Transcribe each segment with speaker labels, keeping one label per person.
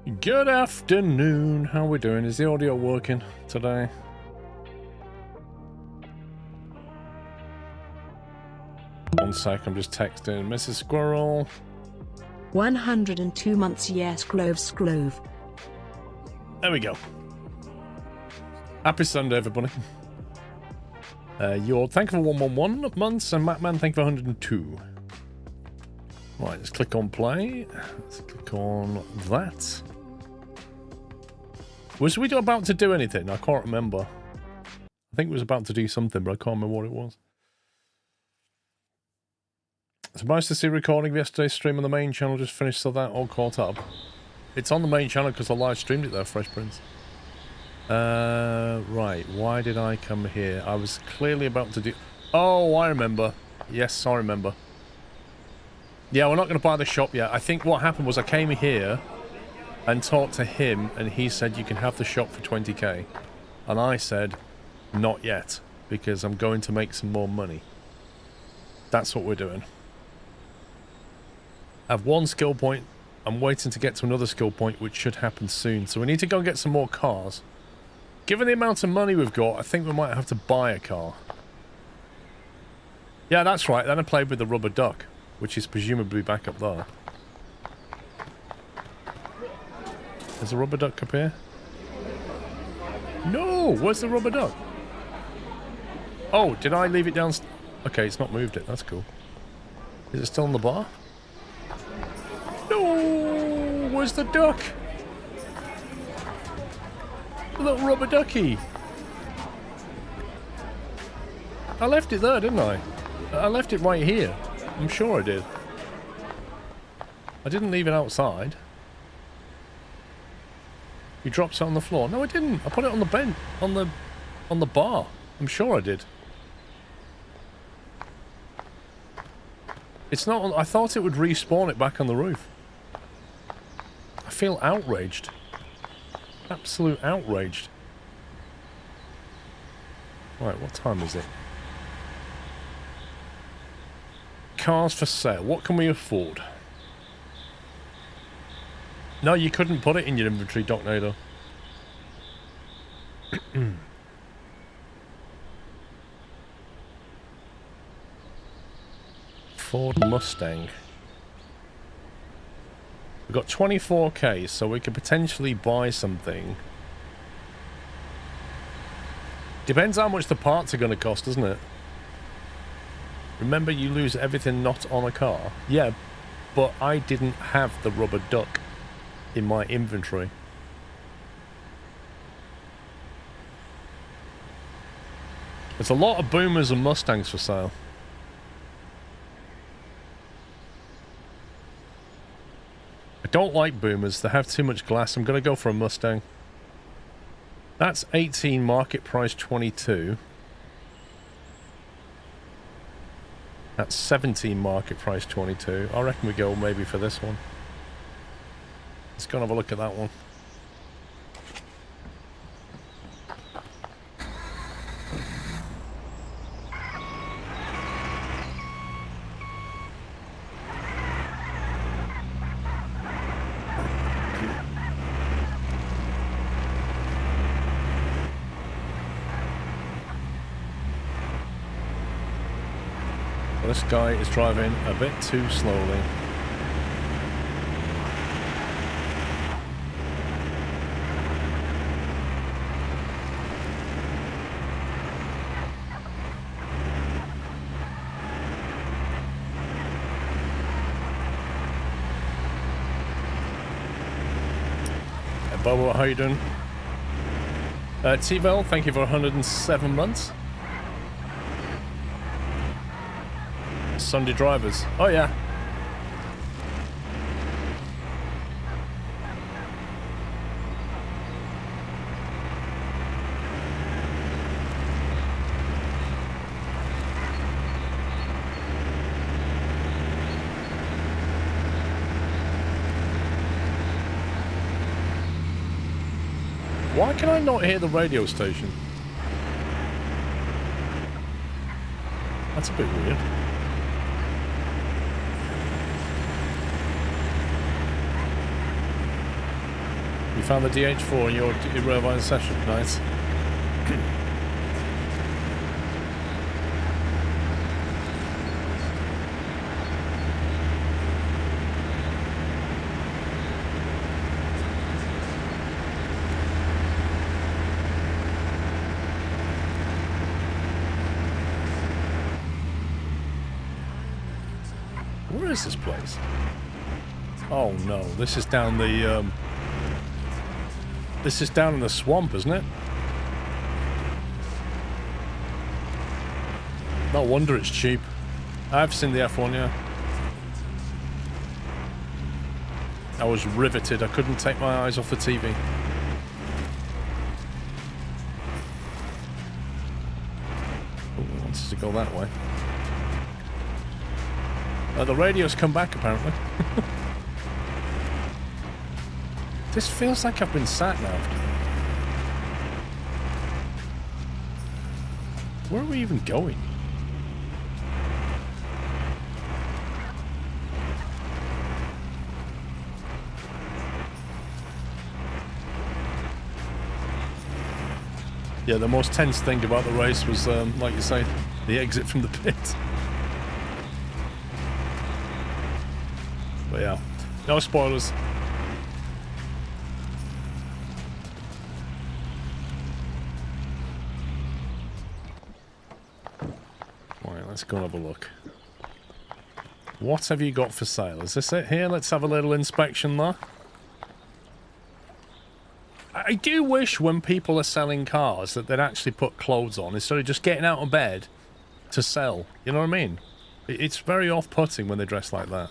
Speaker 1: Good afternoon. How are we doing? Is the audio working today? One sec, I'm just texting Mrs. Squirrel.
Speaker 2: 102 months, yes, Sclove.
Speaker 1: There we go. Happy Sunday, everybody. You're thank you for 111 months, and Matman, thank you for 102. Right, let's click on play. Let's click on that. Was we about to do anything? I can't remember. I think it was about to do something, but I can't remember what it was. It's nice to see a recording of yesterday's stream on the main channel. Just finished, so that all caught up. It's on the main channel because I live streamed it there, Fresh Prince. Right. Why did I come here? I was clearly about to do... Oh, I remember. Yes, I remember. Yeah, we're not going to buy the shop yet. I think what happened was I came here and talked to him, and he said you can have the shop for 20k. And I said, not yet, because I'm going to make some more money. That's what we're doing. I have one skill point. I'm waiting to get to another skill point, which should happen soon. So we need to go and get some more cars. Given the amount of money we've got, I think we might have to buy a car. Yeah, that's right. Then I played with the rubber duck, which is presumably back up there. There's a rubber duck up here? No! Where's the rubber duck? Oh, did I leave it down? Okay, it's not moved it. That's cool. Is it still in the bar? No! Where's the duck? The little rubber ducky. I left it there, didn't I? I left it right here. I'm sure I did. I didn't leave it outside. He drops it on the floor. No, I didn't. I put it on the bench, on the bar. I'm sure I did. It's not on... I thought it would respawn it back on the roof. I feel outraged. Absolute outraged. Right, what time is it? Cars for sale. What can we afford? No, you couldn't put it in your inventory, Doc Nader. Ford Mustang. We've got 24k, so we could potentially buy something. Depends how much the parts are going to cost, doesn't it? Remember, you lose everything not on a car. Yeah, but I didn't have the rubber duck in my inventory. There's a lot of Boomers and Mustangs for sale. I don't like Boomers. They have too much glass. I'm going to go for a Mustang. That's 18, market price 22. That's 17, market price 22. I reckon we go maybe for this one. Let's go and have a look at that one. This guy is driving a bit too slowly. Hey, Bobo, how you doing? T-Vel, thank you for 107 months. Sunday drivers. Oh yeah. Why can I not hear the radio station? That's a bit weird. found the DH4 in your Irvine session. Nice. Where is this place? Oh no, this is down the, this is down in the swamp, isn't it? No wonder it's cheap. I've seen the F1, yeah. I was riveted. I couldn't take my eyes off the TV. Oh, it wants us to go that way. The radio's come back, apparently. This feels like I've been sat-naved. Where are we even going? Yeah, the most tense thing about the race was, like you say, the exit from the pit. But yeah, no spoilers. Right, let's go and have a look. What have you got for sale? Is this it here? Let's have a little inspection there. I do wish when people are selling cars that they'd actually put clothes on instead of just getting out of bed to sell. You know what I mean? It's very off-putting when they dress like that.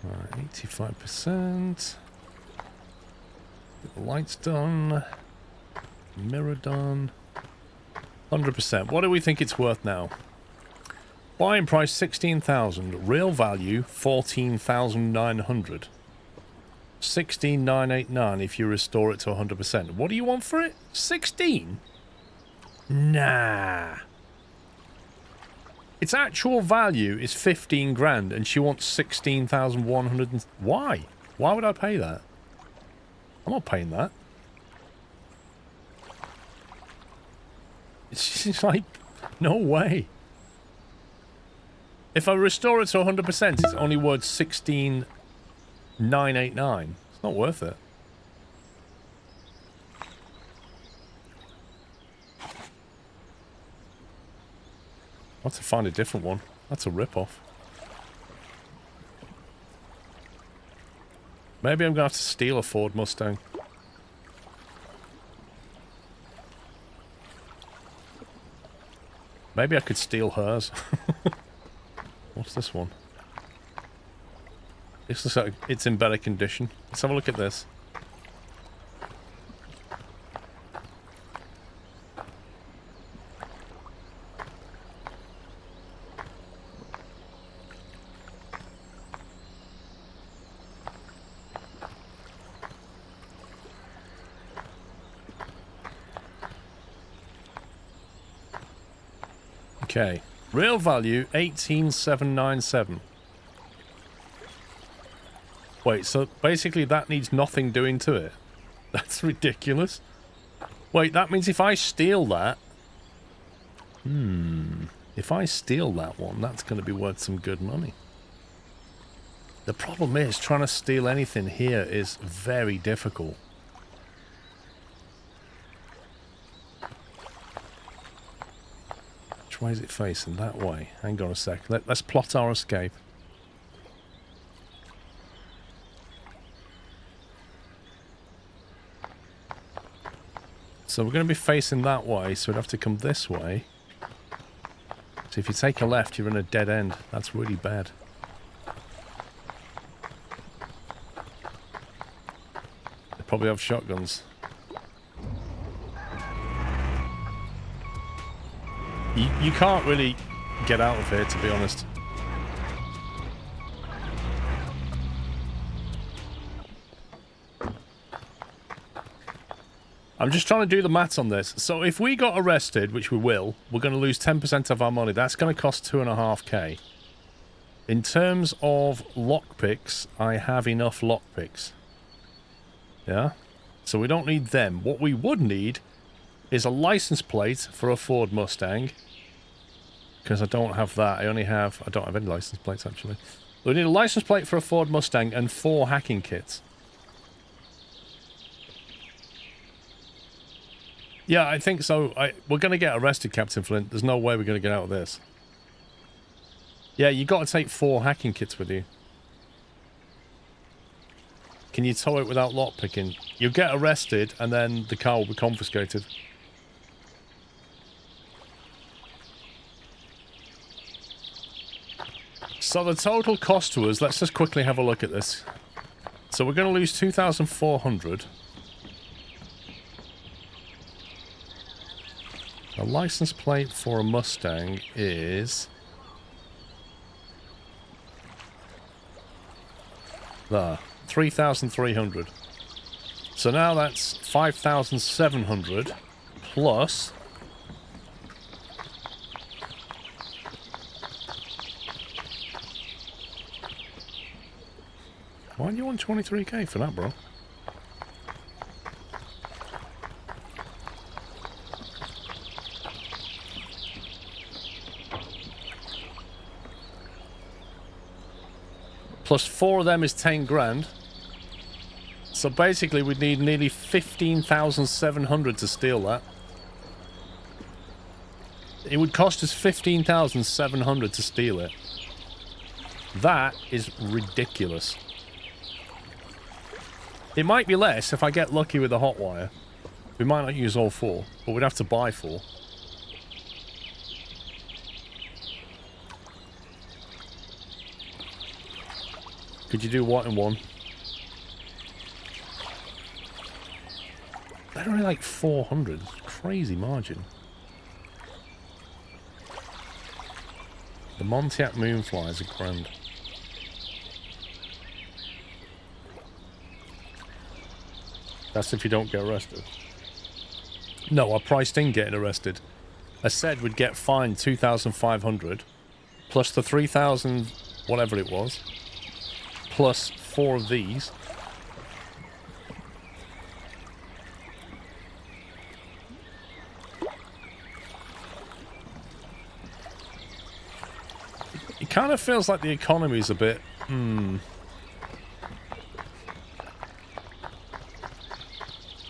Speaker 1: Right, 85%. Get the lights done. Mirror done. 100%. What do we think it's worth now? Buying price 16,000. Real value 14,900. 16,989 if you restore it to 100%. What do you want for it? 16? Nah. Its actual value is 15 grand and she wants 16,100. Why? Why would I pay that? I'm not paying that. It's just like, no way. If I restore it to 100%, it's only worth 16,989. It's not worth it. I'll have to find a different one. That's a rip-off. Maybe I'm going to have to steal a Ford Mustang. Maybe I could steal hers. What's this one? This looks like it's in better condition. Let's have a look at this. Okay. Real value 18,797. Wait, so basically that needs nothing doing to it. That's ridiculous. Wait, that means if I steal that... If I steal that one, that's going to be worth some good money. The problem is, trying to steal anything here is very difficult. Which way is it facing? That way. Hang on a sec. Let's plot our escape. So we're going to be facing that way, so we'd have to come this way. So if you take a left, you're in a dead end. That's really bad. They probably have shotguns. You can't really get out of here, to be honest. I'm just trying to do the maths on this. So if we got arrested, which we will, we're going to lose 10% of our money. That's going to cost 2.5k. In terms of lockpicks, I have enough lockpicks. Yeah? So we don't need them. What we would need is a license plate for a Ford Mustang. Because I don't have that. I don't have any license plates, actually. We need a license plate for a Ford Mustang and 4 hacking kits. Yeah, I think so. We're going to get arrested, Captain Flint. There's no way we're going to get out of this. Yeah, you got to take 4 hacking kits with you. Can you tow it without lockpicking? You'll get arrested, and then the car will be confiscated. So the total cost to us, let's just quickly have a look at this. So we're going to lose 2,400. A license plate for a Mustang is... there. 3,300. So now that's 5,700 plus... Why do you want 23k for that, bro? Plus 4 of them is 10 grand. So basically we'd need nearly 15,700 to steal that. It would cost us 15,700 to steal it. That is ridiculous. It might be less if I get lucky with the hot wire. We might not use all 4, but we'd have to buy 4. Could you do what in one? They're only like 400. Crazy margin. The Montiac Moonfly is £1,000. That's if you don't get arrested. No, I priced in getting arrested. I said we'd get fined 2,500 plus the 3,000 whatever it was, plus 4 of these. It kind of feels like the economy's a bit...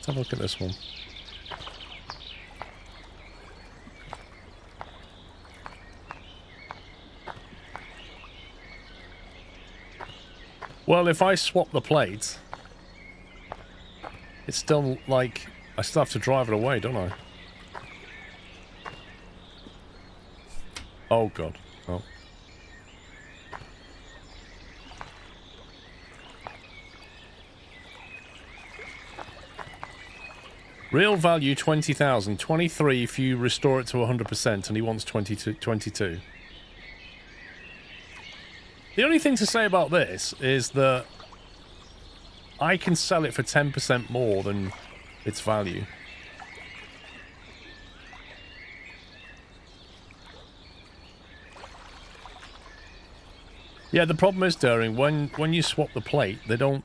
Speaker 1: Let's have a look at this one. Well, if I swap the plate, it's still like... I still have to drive it away, don't I? Oh, God. Oh. Real value 20,000, 23 if you restore it to 100%, and he wants 22. The only thing to say about this is that I can sell it for 10% more than its value. Yeah, the problem is, Daring, when you swap the plate, they don't...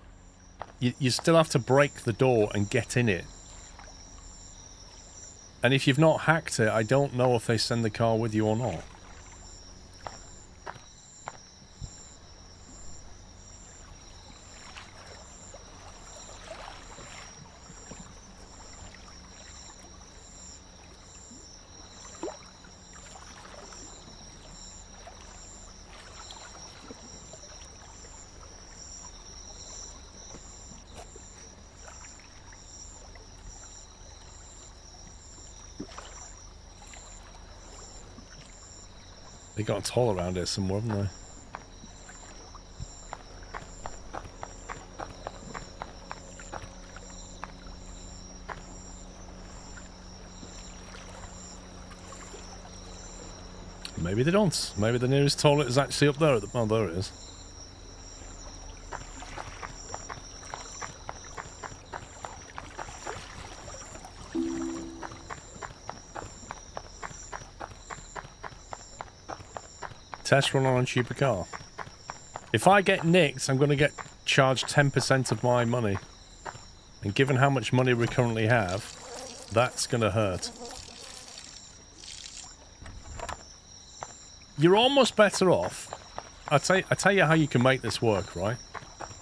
Speaker 1: You still have to break the door and get in it. And if you've not hacked it, I don't know if they send the car with you or not. They got a toll around here somewhere, haven't they? Maybe they don't. Maybe the nearest toilet is actually up there at the... Oh, there it is. Test run on a cheaper car. If I get nicked, I'm going to get charged 10% of my money. And given how much money we currently have, that's going to hurt. You're almost better off. I tell you how you can make this work, right?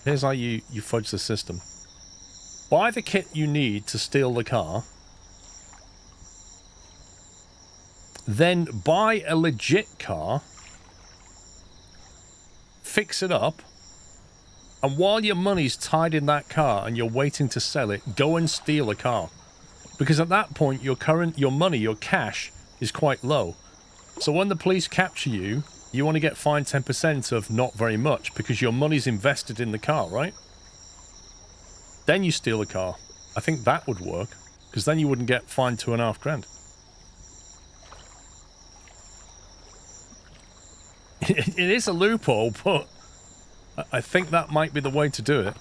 Speaker 1: Here's how you fudge the system. Buy the kit you need to steal the car. Then buy a legit car. Fix it up. And while your money's tied in that car and you're waiting to sell it, go and steal a car. Because at that point, your money, your cash, is quite low. So when the police capture you, you want to get fined 10% of not very much because your money's invested in the car, right? Then you steal the car. I think that would work because then you wouldn't get fined $2.5 grand. It is a loophole, but I think that might be the way to do it.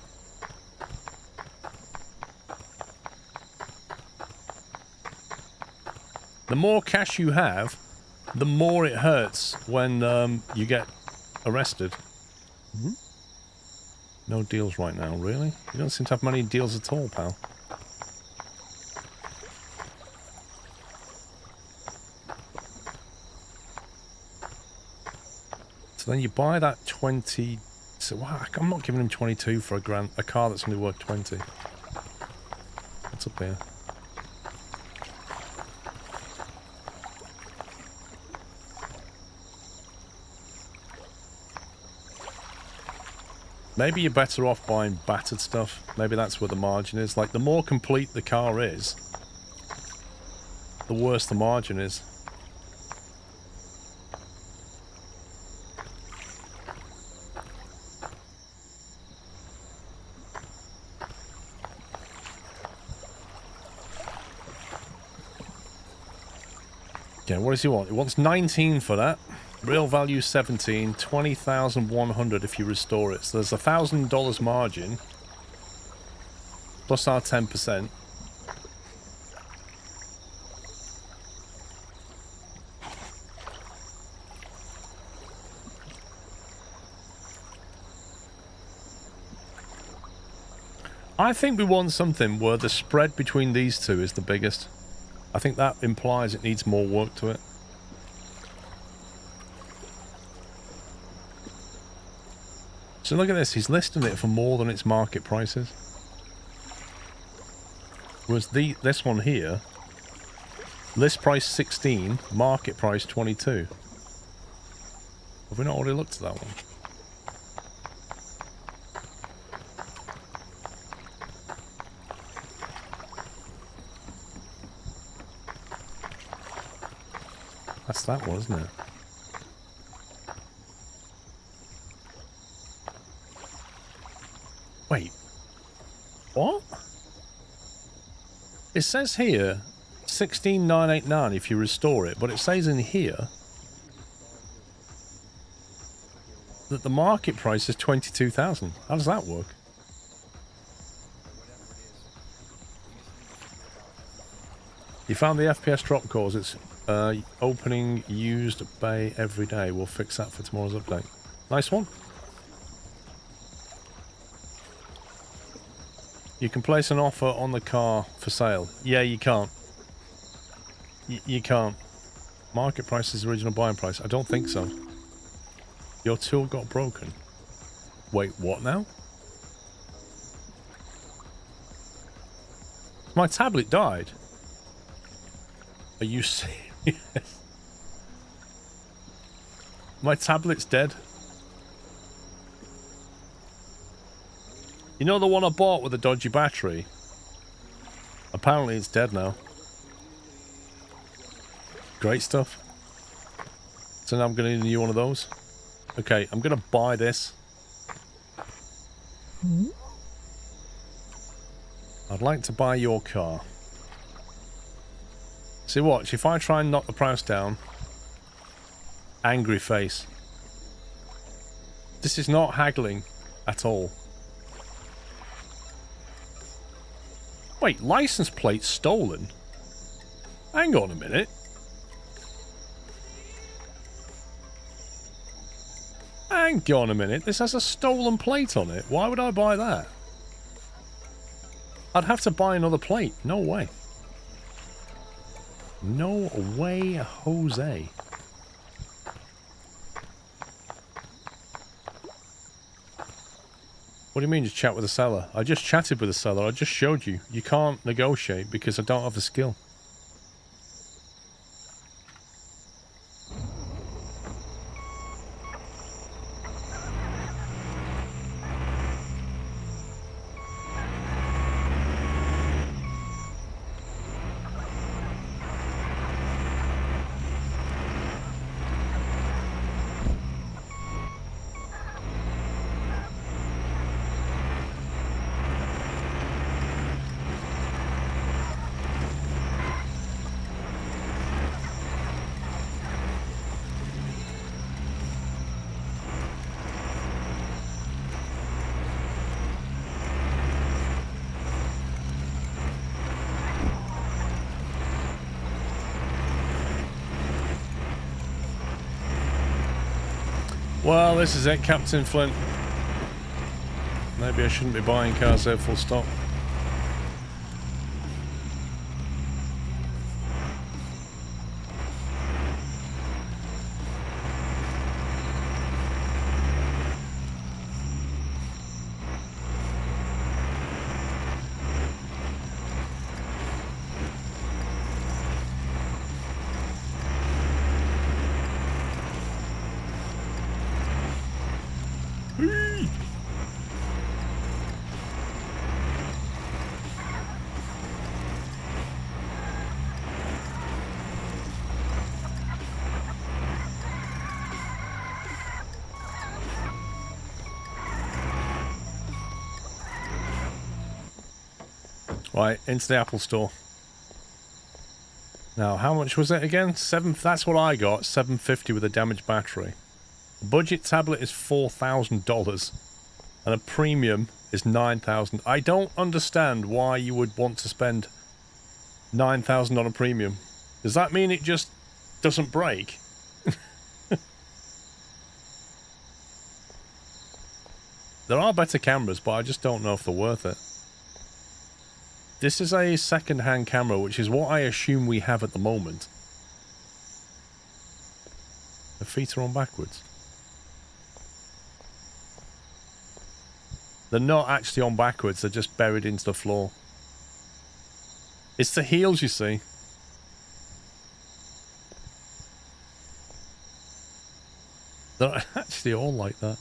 Speaker 1: The more cash you have, the more it hurts when you get arrested. Mm-hmm. No deals right now, really? You don't seem to have many deals at all, pal. So then you buy that 20... So wow, I'm not giving him 22 for a car that's only worth 20. What's up here? Maybe you're better off buying battered stuff. Maybe that's where the margin is. Like, the more complete the car is, the worse the margin is. Okay, what does he want? He wants 19 for that. Real value 17, 20,100 if you restore it. So there's $1,000 margin plus our 10%. I think we want something where the spread between these two is the biggest. I think that implies it needs more work to it. So look at this, he's listing it for more than its market prices. Whereas this one here, list price 16, market price 22. Have we not already looked at that one? That's that one, isn't it? Wait. What? It says here 16,989 if you restore it, but it says in here that the market price is 22,000. How does that work? You found the FPS drop cause. It's opening used bay every day. We'll fix that for tomorrow's update. Nice one. You can place an offer on the car for sale. Yeah, you can't. You can't. Market price is the original buying price. I don't think so. Your tool got broken. Wait, what now? My tablet died. Are you serious? My tablet's dead. You know the one I bought with the dodgy battery? Apparently it's dead now. Great stuff. So now I'm going to need a new one of those. Okay, I'm going to buy this. I'd like to buy your car. See, watch. If I try and knock the price down... Angry face. This is not haggling at all. Wait, license plate stolen? Hang on a minute. Hang on a minute. This has a stolen plate on it. Why would I buy that? I'd have to buy another plate. No way. No way, Jose. What do you mean just chat with the seller? I just chatted with the seller. I just showed you. You can't negotiate because I don't have the skill. Well, this is it, Captain Flint. Maybe I shouldn't be buying cars there full stop. Right, into the Apple Store. Now, how much was it again? That's what I got, $750 with a damaged battery. A budget tablet is $4,000. And a premium is $9,000. I don't understand why you would want to spend $9,000 on a premium. Does that mean it just doesn't break? There are better cameras, but I just don't know if they're worth it. This is a second-hand camera, which is what I assume we have at the moment. The feet are on backwards. They're not actually on backwards, they're just buried into the floor. It's the heels, you see. They're actually all like that.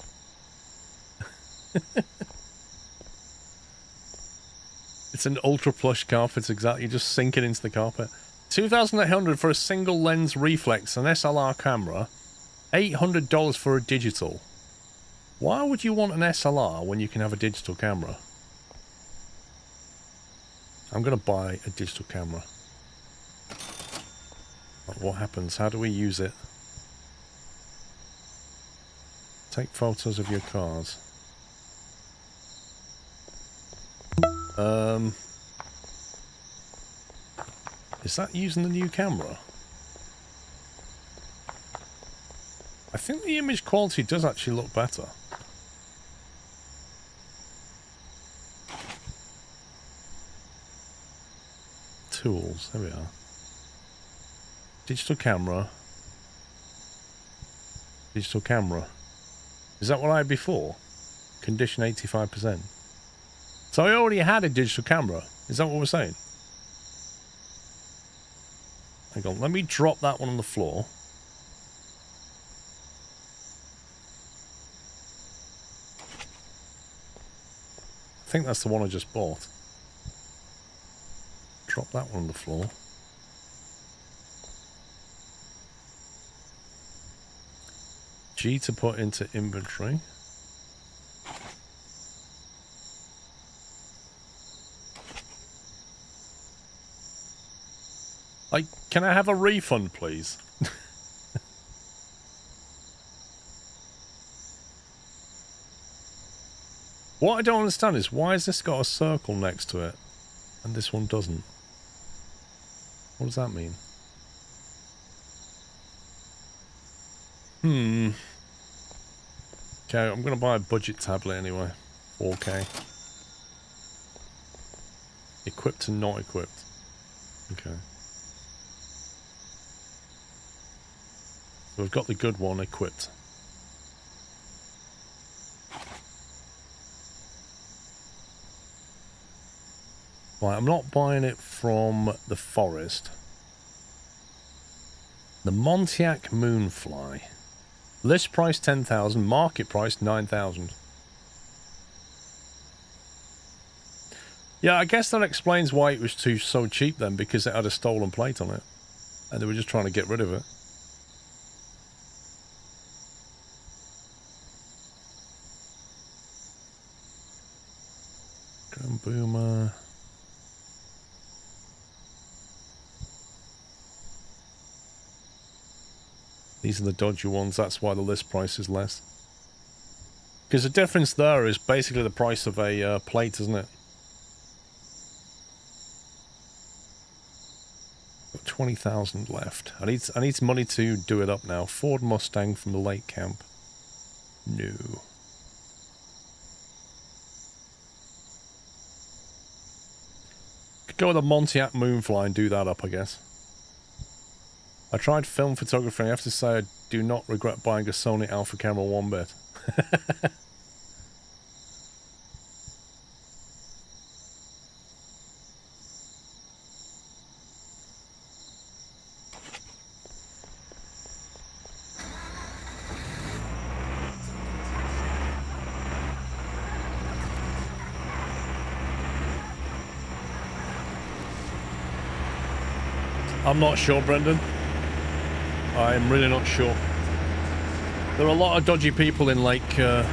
Speaker 1: It's an ultra plush carpet, exactly, just sinking into the carpet. 2,800 for a single lens reflex, an SLR camera. $800 for a digital. Why would you want an SLR when you can have a digital camera? I'm going to buy a digital camera. What happens? How do we use it? Take photos of your cars. Is that using the new camera? I think the image quality does actually look better. Tools, there we are. Digital camera. Digital camera. Is that what I had before? Condition 85%. So I already had a digital camera. Is that what we're saying? Hang on, let me drop that one on the floor. I think that's the one I just bought. Drop that one on the floor. G to put into inventory. Can I have a refund, please? What I don't understand is, why has this got a circle next to it and this one doesn't? What does that mean? Okay, I'm going to buy a budget tablet anyway. 4K. Equipped and not equipped. Okay. So we've got the good one equipped. Right, I'm not buying it from the forest. The Montiac Moonfly. List price 10,000, market price 9,000. Yeah, I guess that explains why it was so cheap then, because it had a stolen plate on it. And they were just trying to get rid of it. Grand Boomer. These are the dodgy ones, that's why the list price is less. Because the difference there is basically the price of a plate, isn't it? Got 20,000 left. I need some money to do it up now. Ford Mustang from the lake camp. No. Could go with a Montiac Moonfly and do that up, I guess. I tried film photography and I have to say I do not regret buying a Sony Alpha camera one bit. I'm not sure, Brendan. I'm really not sure. There are a lot of dodgy people in Lake Camp.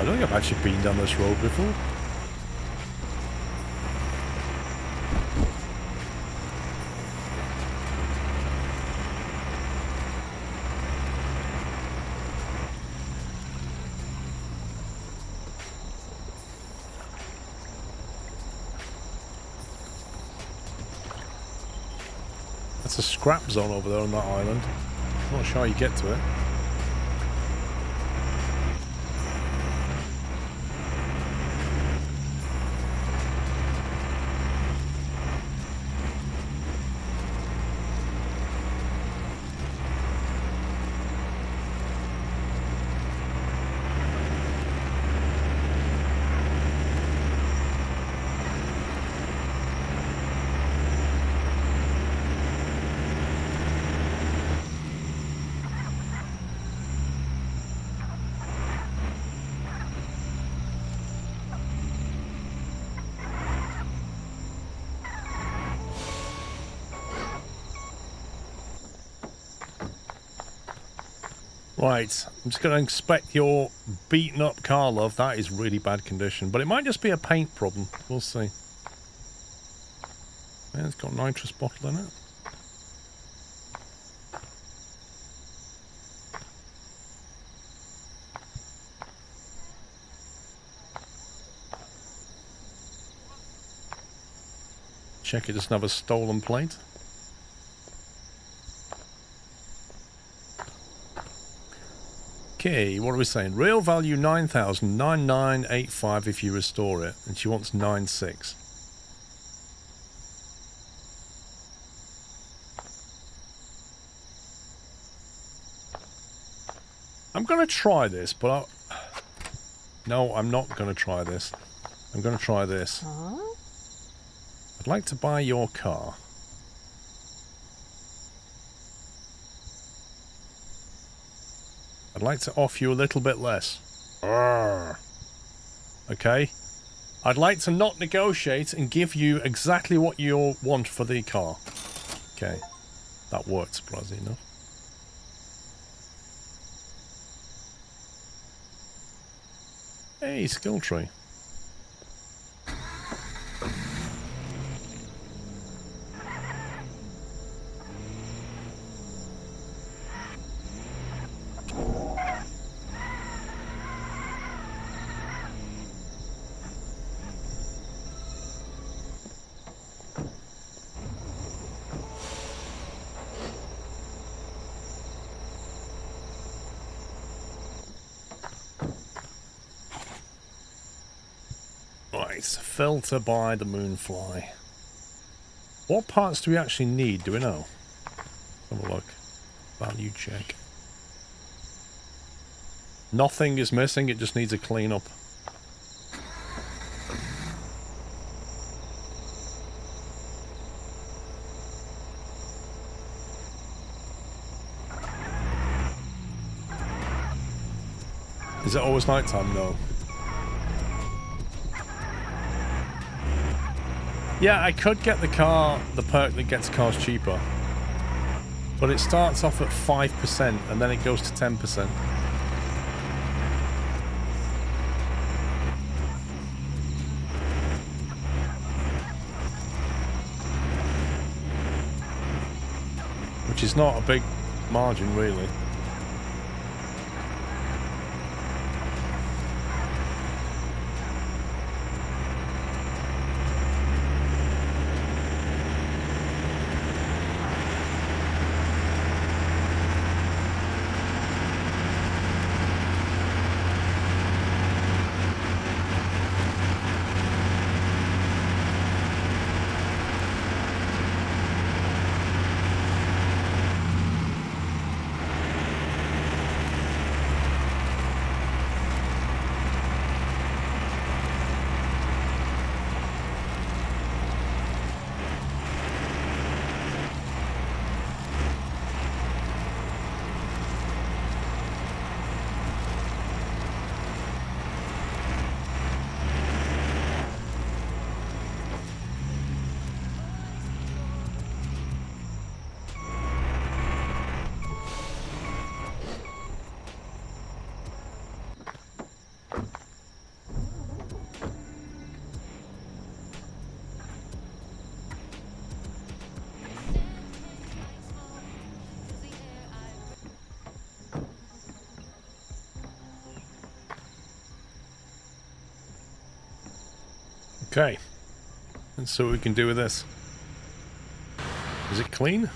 Speaker 1: I don't think I've actually been down this road before. It's a scrap zone over there on that island. I'm not sure how you get to it. Right, I'm just going to inspect your beaten up car, love. That is really bad condition, but it might just be a paint problem. We'll see. Yeah, it's got a nitrous bottle in it. Check it doesn't have a stolen plate. Okay, what are we saying? Real value 9,000, 9985 if you restore it, and she wants 9.6. I'm going to try this, but no, I'm not going to try this. I'm going to try this.
Speaker 3: Huh?
Speaker 1: I'd like to buy your car. I'd like to offer you a little bit less. Arrgh. Okay? I'd like to not negotiate and give you exactly what you want for the car. Okay. That worked, surprisingly enough. Hey, skill tree. Filter by the Moonfly. What parts do we actually need? Do we know? Have a look. Value check. Nothing is missing, it just needs a clean up. Is it always nighttime? No. Yeah, I could get the perk that gets cars cheaper. But it starts off at 5% and then it goes to 10%. Which is not a big margin, really. Okay, let's see what we can do with this. Is it clean?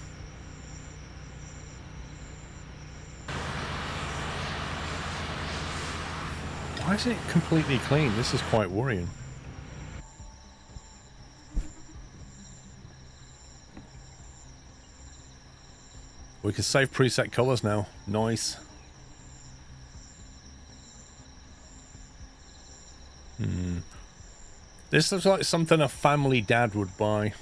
Speaker 1: Why is it completely clean? This is quite worrying. We can save preset colors now. Nice. This looks like something a family dad would buy.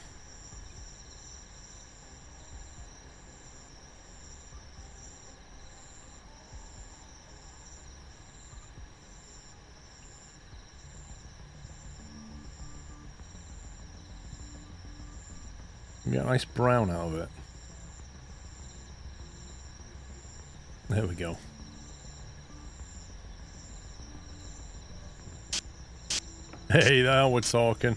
Speaker 1: Get a nice brown out of it. There we go. Hey, now we're talking.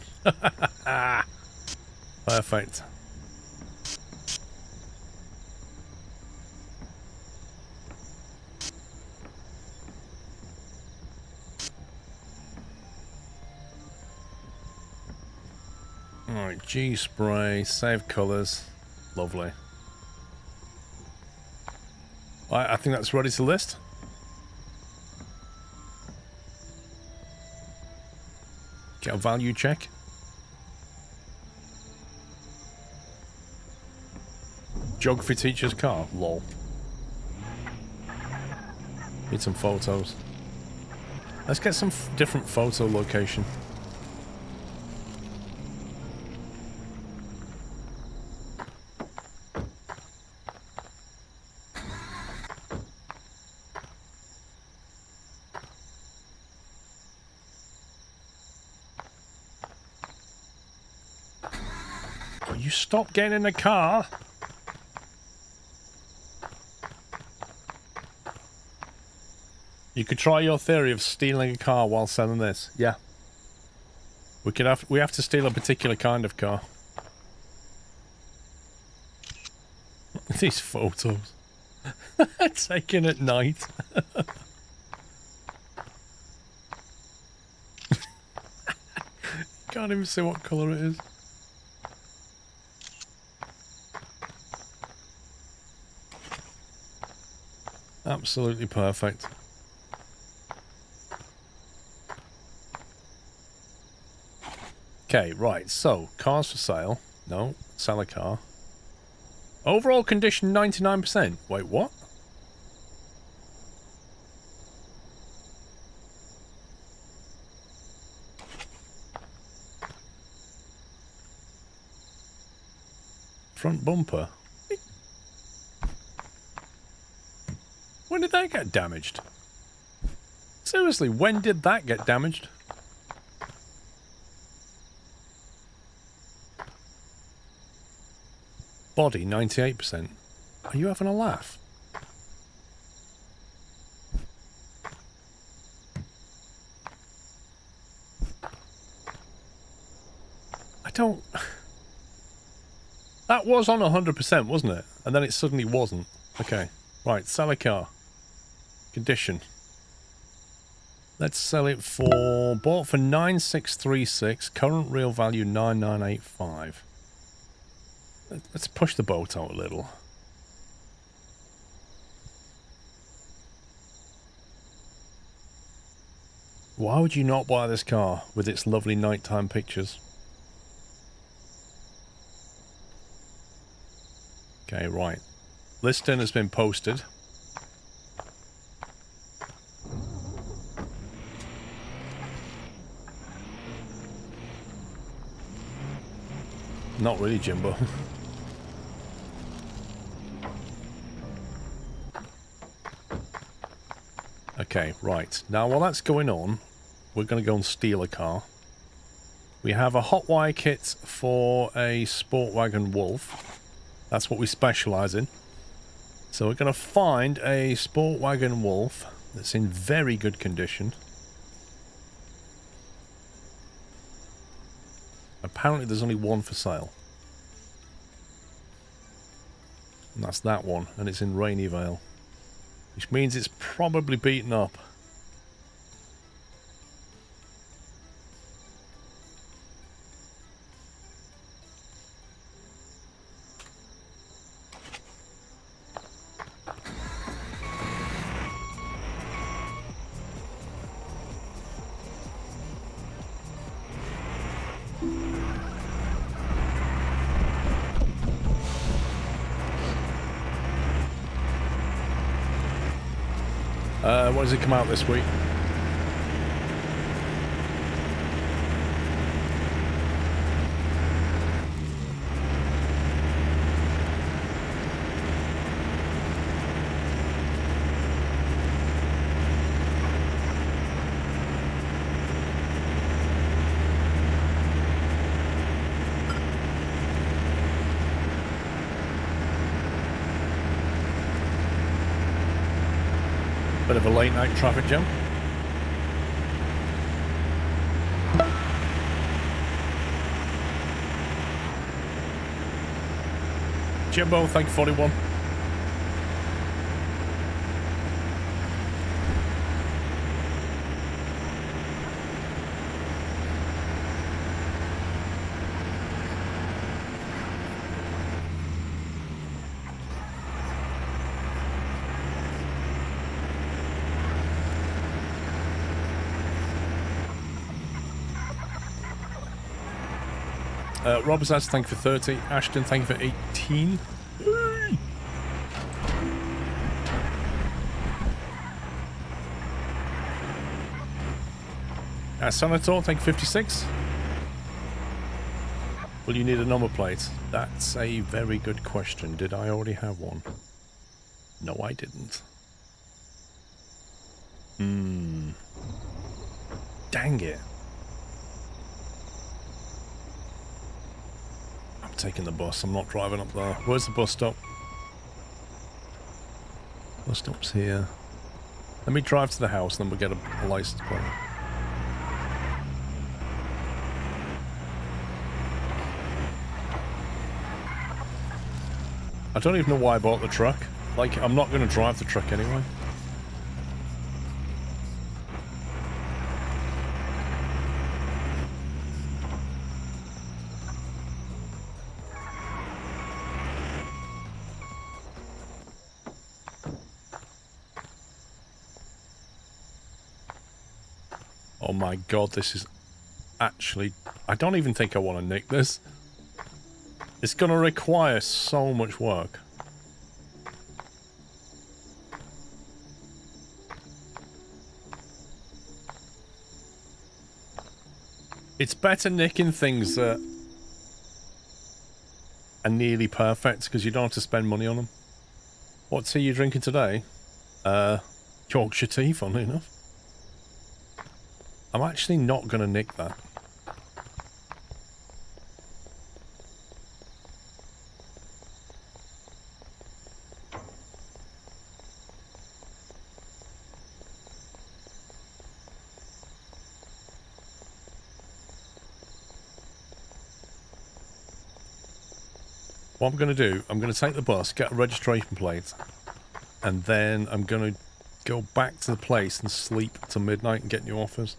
Speaker 1: Perfect. Alright, G spray, save colors. Lovely. I think that's ready to list. Get a value check. Geography teacher's car. Lol. Need some photos. Let's get some different photo location. You stop getting in the car. You could try your theory of stealing a car while selling this. Yeah. We have to steal a particular kind of car. These photos. Taken at night. Can't even see what colour it is. Absolutely perfect. Okay, right. So, cars for sale. No, sell a car. Overall condition 99%. Wait, what? Front bumper. When did that get damaged? Seriously, when did that get damaged? Body 98%. Are you having a laugh? I don't... That was on 100%, wasn't it? And then it suddenly wasn't. Okay. Right, sell a car. Condition. Let's sell it for... Bought for 9636. Current real value 9985. Let's push the boat out a little. Why would you not buy this car with its lovely nighttime pictures? Okay, right. Listing has been posted. Not really, Jimbo. Okay, right. Now, while that's going on, we're going to go and steal a car. We have a hot wire kit for a Sport Wagon Wolf. That's what we specialise in. So we're going to find a Sport Wagon Wolf that's in very good condition. Apparently there's only one for sale. And that's that one, and it's in Rainy Vale. Which means it's probably beaten up. What does it come out this week? Bit of a late night traffic jam. Jimbo, thank you, 41. Robert says thank you for 30. Ashton, thank you for 18. Senator, thank you 56. Will you need a number plate? That's a very good question. Did I already have one? No, I didn't. Dang it. I'm taking the bus. I'm not driving up there. Where's the bus stop? Bus stop's here. Let me drive to the house, then we'll get a license plate. I don't even know why I bought the truck. Like, I'm not going to drive the truck anyway. Oh my god, this is actually... I don't even think I want to nick this. It's going to require so much work. It's better nicking things that are nearly perfect because you don't have to spend money on them. What tea are you drinking today? Yorkshire tea, funnily enough. I'm actually not going to nick that. What I'm going to do, I'm going to take the bus, get a registration plate, and then I'm going to go back to the place and sleep till midnight and get new offers.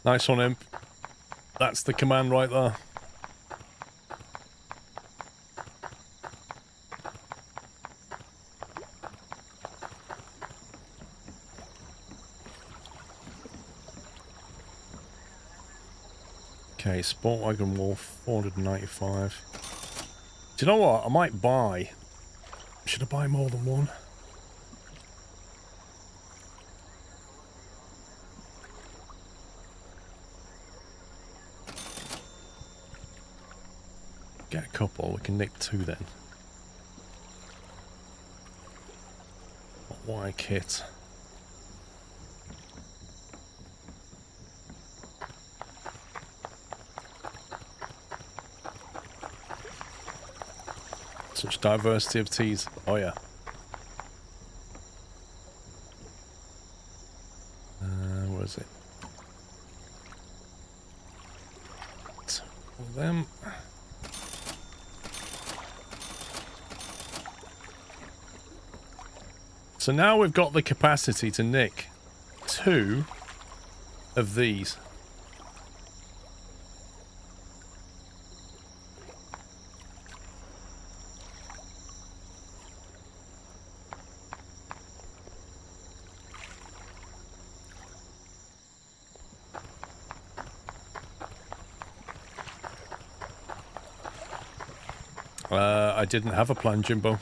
Speaker 1: Nice one, Imp. That's the command right there. Okay, Sport Wagon Wolf, 495. Do you know what? I might buy... Should I buy more than one? Get a couple, we can nick two then. Why kit? Such diversity of teas. Oh yeah. Where is it? All them. So now we've got the capacity to nick two of these. I didn't have a plan, Jimbo.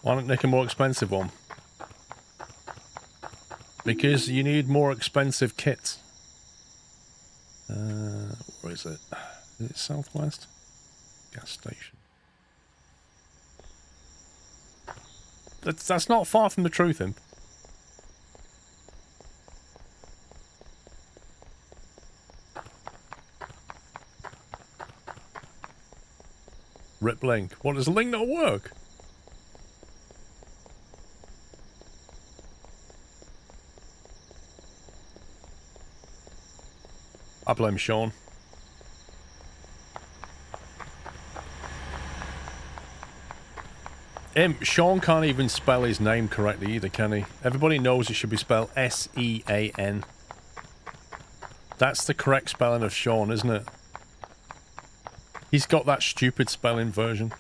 Speaker 1: Why not nick a more expensive one? Because you need more expensive kits. Where is it? Is it Southwest? Gas station. That's not far from the truth, Imp. Rip link. What, does the link not work? I blame Sean. Sean can't even spell his name correctly either, can he? Everybody knows it should be spelled S-E-A-N. That's the correct spelling of Sean, isn't it? He's got that stupid spelling version.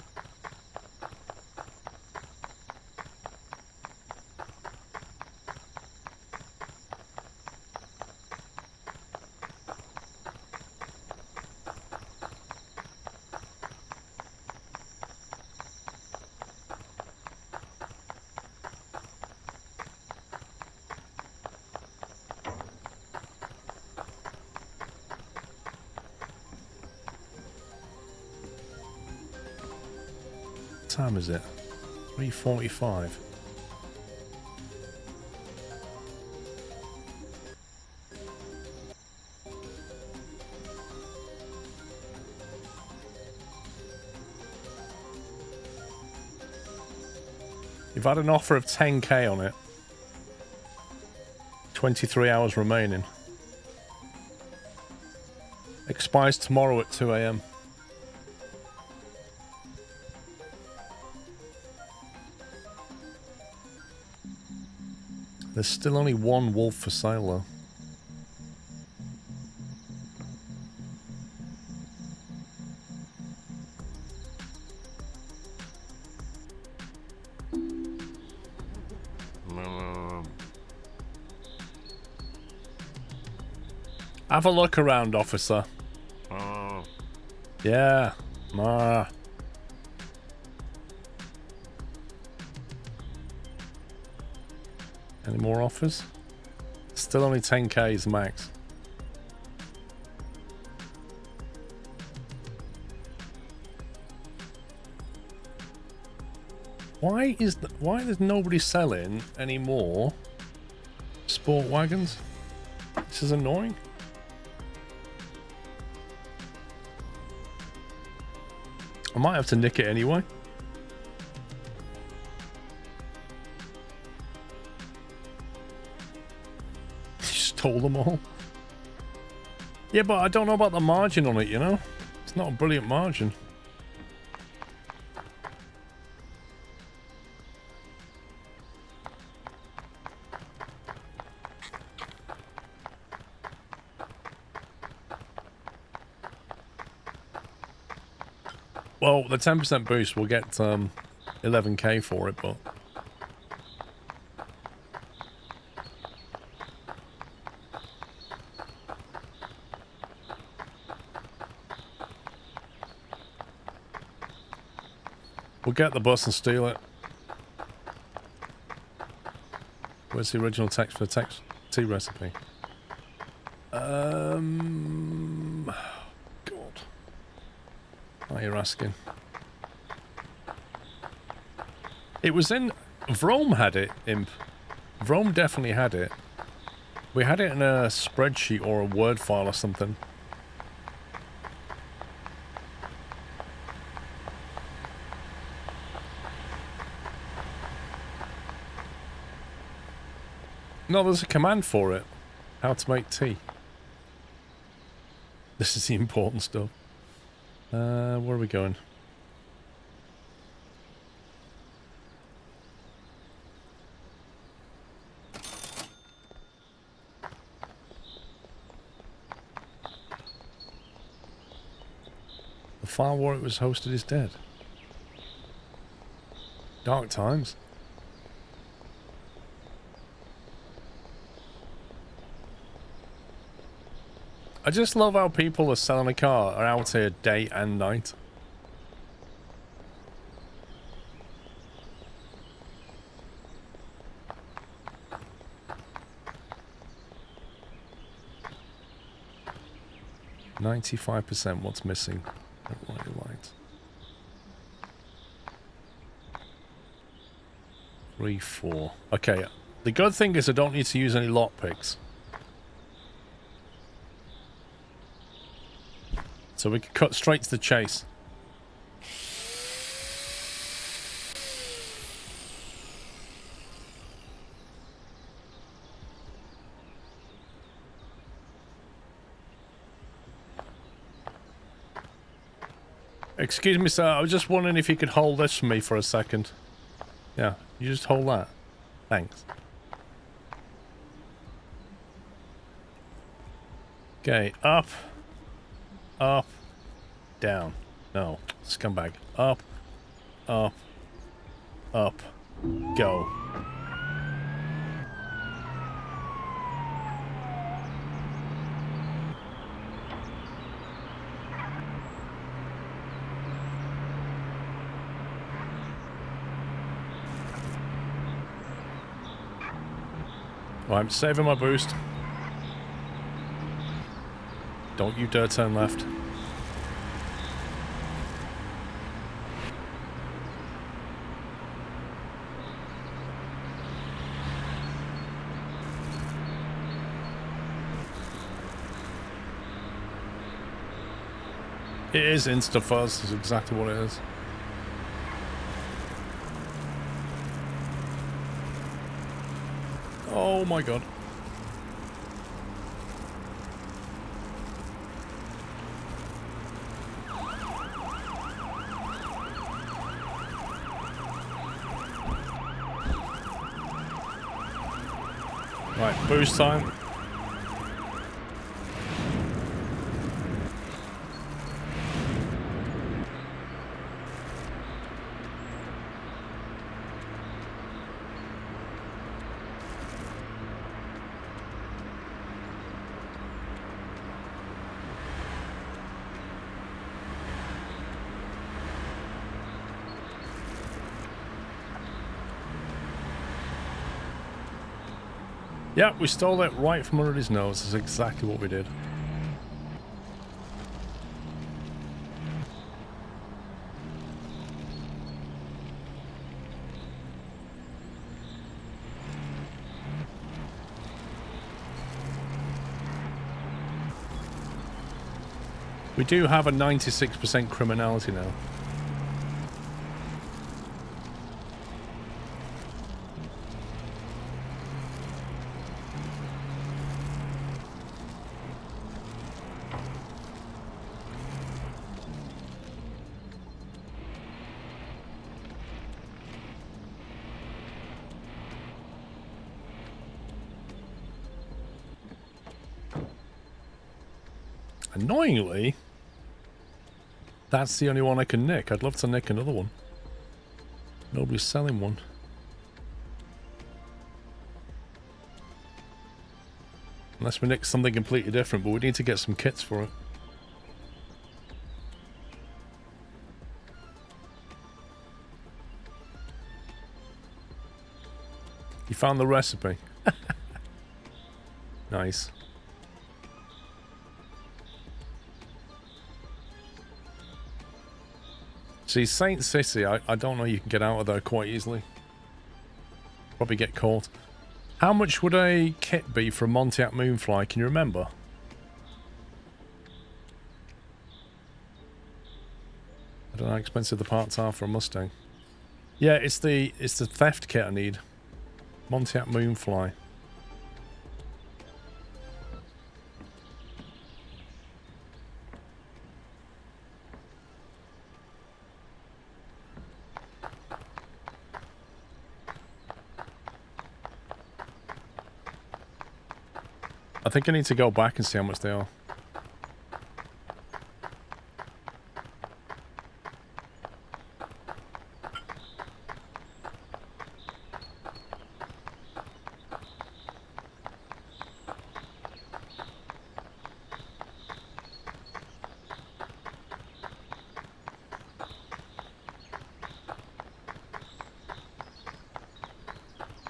Speaker 1: What time is it? 3:45. You've had an offer of 10k on it. 23 hours remaining. Expires tomorrow at 2 AM. There's still only one wolf for sale, though. Have a look around, officer. Yeah. Any more offers? Still only 10K's max. Why is nobody selling any more sport wagons? This is annoying. I might have to nick it anyway. Stole them all. Yeah, but I don't know about the margin on it, you know? It's not a brilliant margin. Well, the 10% boost will get 11K for it, but... we'll get the bus and steal it. Where's the original text for the tea recipe? God. Why are you asking? It was in... Vrome had it, Imp. Vrome definitely had it. We had it in a spreadsheet or a Word file or something. No, there's a command for it. How to make tea. This is the important stuff. Where are we going? The file where it was hosted is dead. Dark times. I just love how people are selling a car are out here day and night. %. What's missing? Light. 3, 4. Okay. The good thing is I don't need to use any lockpicks. So we can cut straight to the chase. Excuse me, sir. I was just wondering if you could hold this for me for a second. Yeah, you just hold that. Thanks. Okay, up. Up. Down. No. Scumbag. Up. Up. Up. Go. Well, I'm saving my boost. Don't you dare turn left. It is insta-fuzz, is exactly what it is. Oh my god. Right, boost time. Yeah, we stole it right from under his nose. That's exactly what we did. We do have a 96% criminality now. Annoyingly, that's the only one I can nick. I'd love to nick another one. Nobody's selling one. Unless we nick something completely different, but we need to get some kits for it. You found the recipe. Nice. See, Saint City, I don't know you can get out of there quite easily. Probably get caught. How much would a kit be for a Montiac Moonfly? Can you remember? I don't know how expensive the parts are for a Mustang. Yeah, it's the theft kit I need. Montiac Moonfly. I think I need to go back and see how much they are.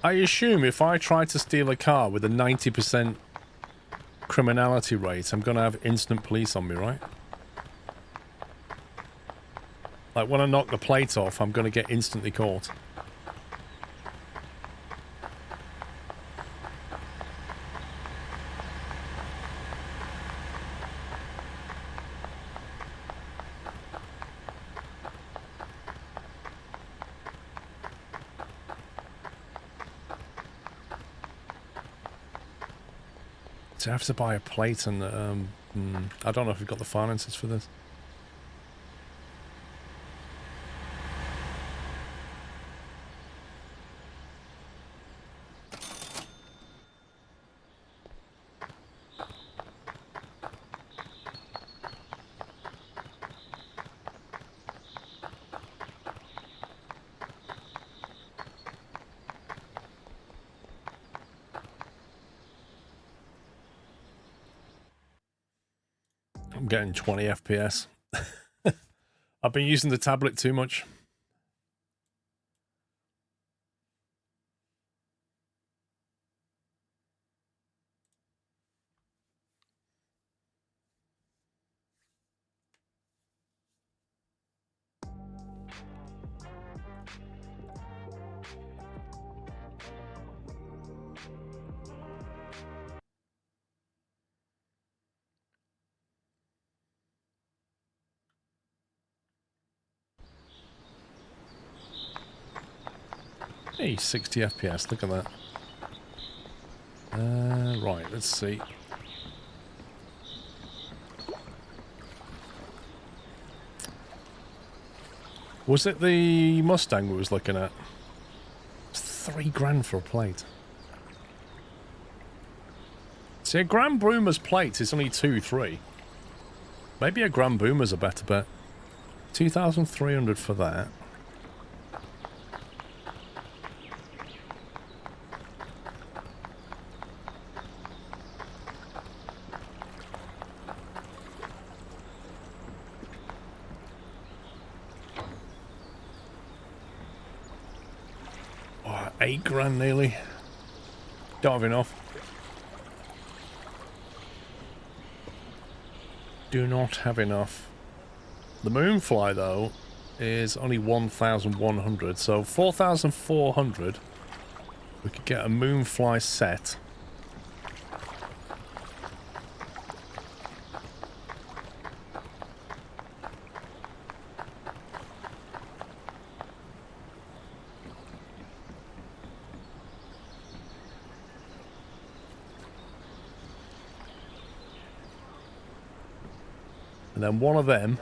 Speaker 1: I assume if I try to steal a car with a 90% criminality rate, I'm going to have instant police on me, right? Like, when I knock the plate off, I'm going to get instantly caught. So I have to buy a plate and, I don't know if we've got the finances for this. I'm getting 20 FPS. I've been using the tablet too much. Hey, 60 FPS, look at that. Right, let's see. Was it the Mustang we was looking at? It's $3 grand for a plate. See, a Grand Boomer's plate is only 2-3. Maybe a Grand Boomer's a better bet. 2,300 for that. Oh, 8 grand nearly. Don't have enough. Do not have enough. The Moonfly, though, is only 1,100, so 4,400. We could get a Moonfly set. And then one of them,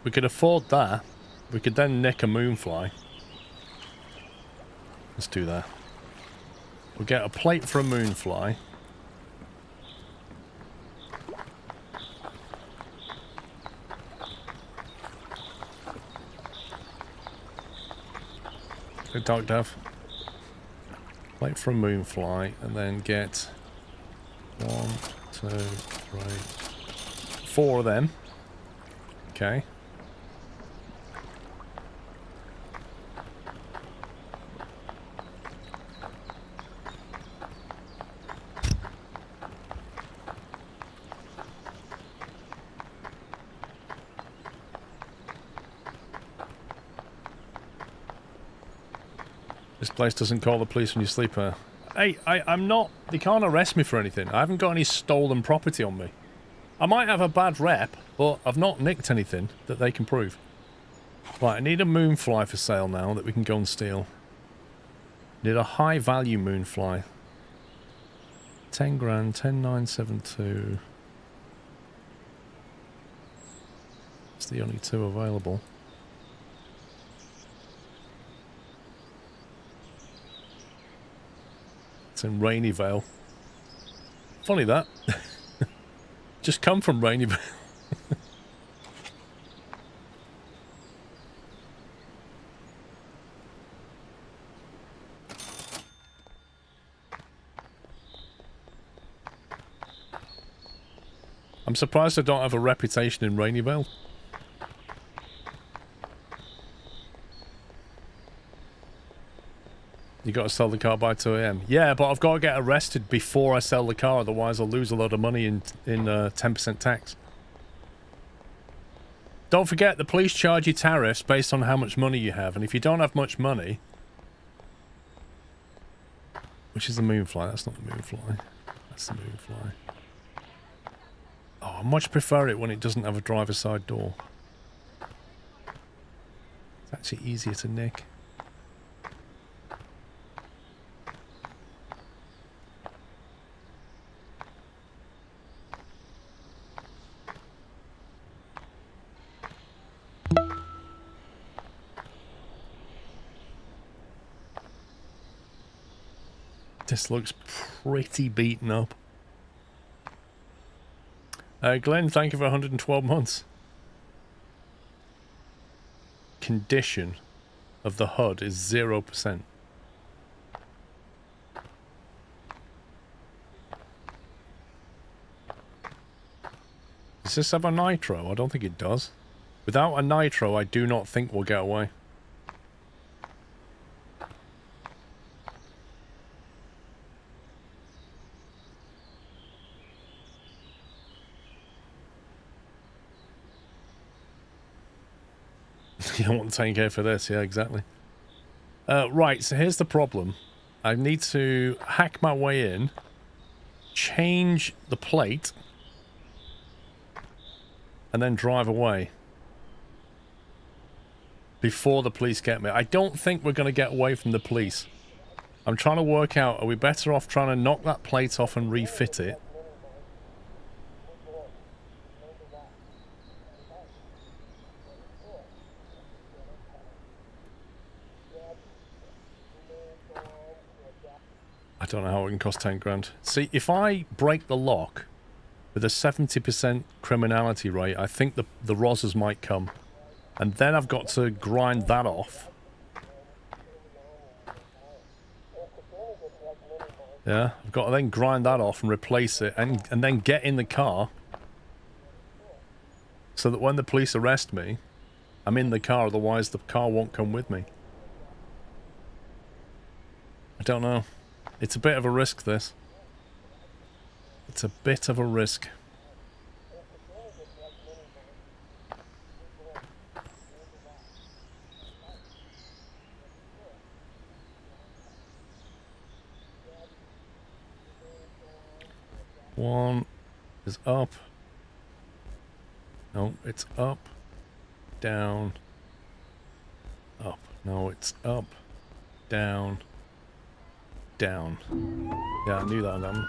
Speaker 1: we could afford that. We could then nick a Moonfly. Let's do that. We'll get a plate for a Moonfly. Good dog, Dev. Plate for a Moonfly, and then get 1, 2, 3, 4 of them. Okay. This place doesn't call the police when you sleep here. Hey, I'm not... They can't arrest me for anything. I haven't got any stolen property on me. I might have a bad rep, but I've not nicked anything that they can prove. Right, I need a Moonfly for sale now that we can go and steal. Need a high-value Moonfly. 10 grand, 10,972. It's the only two available. It's in Raineyvale. Funny that. Just come from Raineyvale. I'm surprised I don't have a reputation in Raineyvale. You got to sell the car by 2 AM. Yeah, but I've got to get arrested before I sell the car, otherwise I'll lose a lot of money in 10% tax. Don't forget, the police charge you tariffs based on how much money you have, and if you don't have much money... Which is the Moonfly? That's not the Moonfly. That's the Moonfly. Oh, I much prefer it when it doesn't have a driver's side door. It's actually easier to nick. This looks pretty beaten up. Glenn, thank you for 112 months. Condition of the HUD is 0%. Does this have a nitro? I don't think it does. Without a nitro, I do not think we'll get away. You don't want 10k for this, yeah, exactly. Right, so here's the problem. I need to hack my way in, change the plate, and then drive away before the police get me. I don't think we're going to get away from the police. I'm trying to work out, are we better off trying to knock that plate off and refit it? I don't know how it can cost 10 grand. See, if I break the lock with a 70% criminality rate, I think the Rozzers might come. And then I've got to grind that off. Yeah, I've got to then grind that off and replace it and then get in the car so that when the police arrest me, I'm in the car, otherwise the car won't come with me. I don't know. It's a bit of a risk, this. It's a bit of a risk. One is up. No, it's up. Down. Up. No, it's up. Down. Down. Yeah, I knew that one.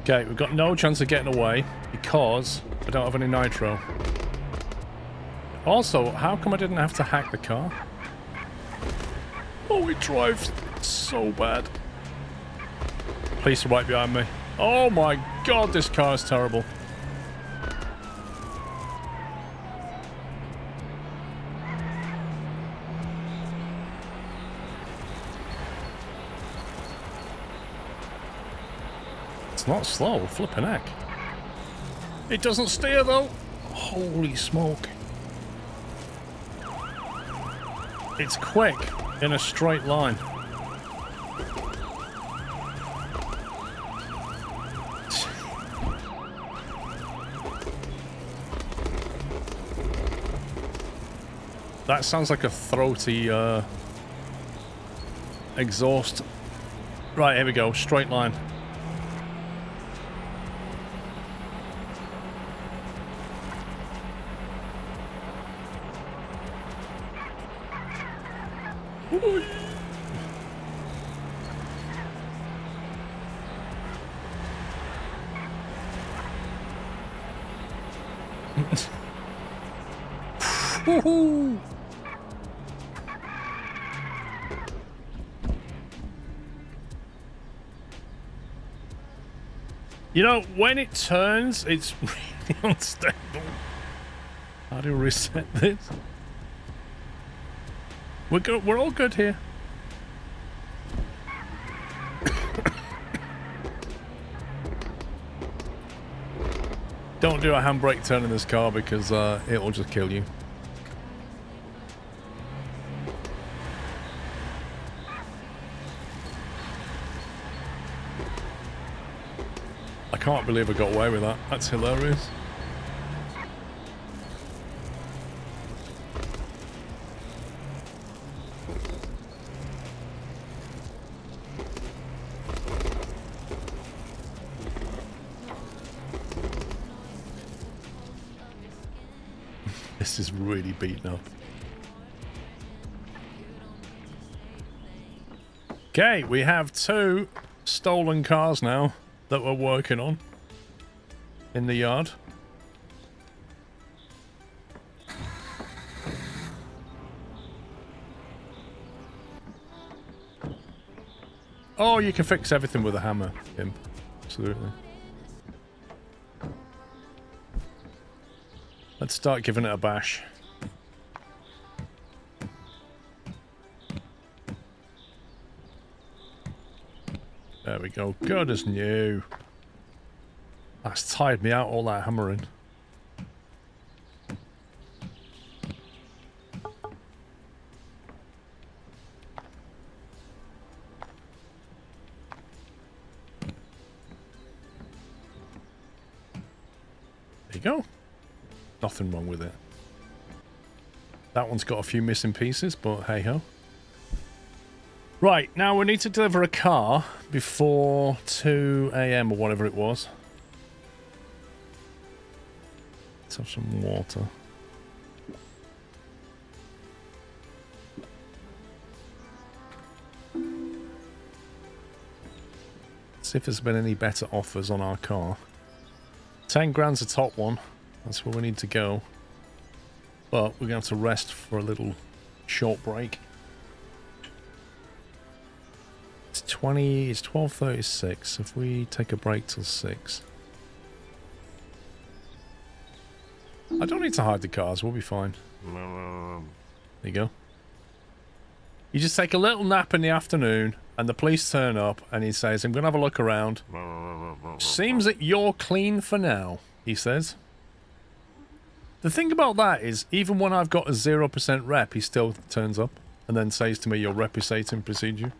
Speaker 1: Okay, we've got no chance of getting away because I don't have any nitro. Also, how come I didn't have to hack the car? Oh, it drives so bad. Police are right behind me. Oh my god, this car is terrible. It's not slow, flipping heck. It doesn't steer though. Holy smoke. It's quick in a straight line. That sounds like a throaty exhaust. Right, here we go. Straight line. Woohoo! You know, when it turns, it's really unstable. How do we reset this? We're all good here. Don't do a handbrake turn in this car because it'll just kill you. I can't believe I got away with that. That's hilarious. This is really beaten up. Okay, we have 2 stolen cars now that we're working on in the yard. Oh, you can fix everything with a hammer, Kim. Absolutely. Let's start giving it a bash. There we go. Good as new. That's tired me out, all that hammering. There you go. Nothing wrong with it. That one's got a few missing pieces, but hey ho. Right, now we need to deliver a car before 2 AM or whatever it was. Let's have some water. See if there's been any better offers on our car. 10 grand's the top one. That's where we need to go. But we're going to have to rest for a little short break. It's 12:36. If we take a break till 6. I don't need to hide the cars. We'll be fine. There you go. You just take a little nap in the afternoon, and the police turn up, and he says, I'm going to have a look around. Seems that you're clean for now, he says. The thing about that is, even when I've got a 0% rep, he still turns up, and then says to me, your reputation precedes you.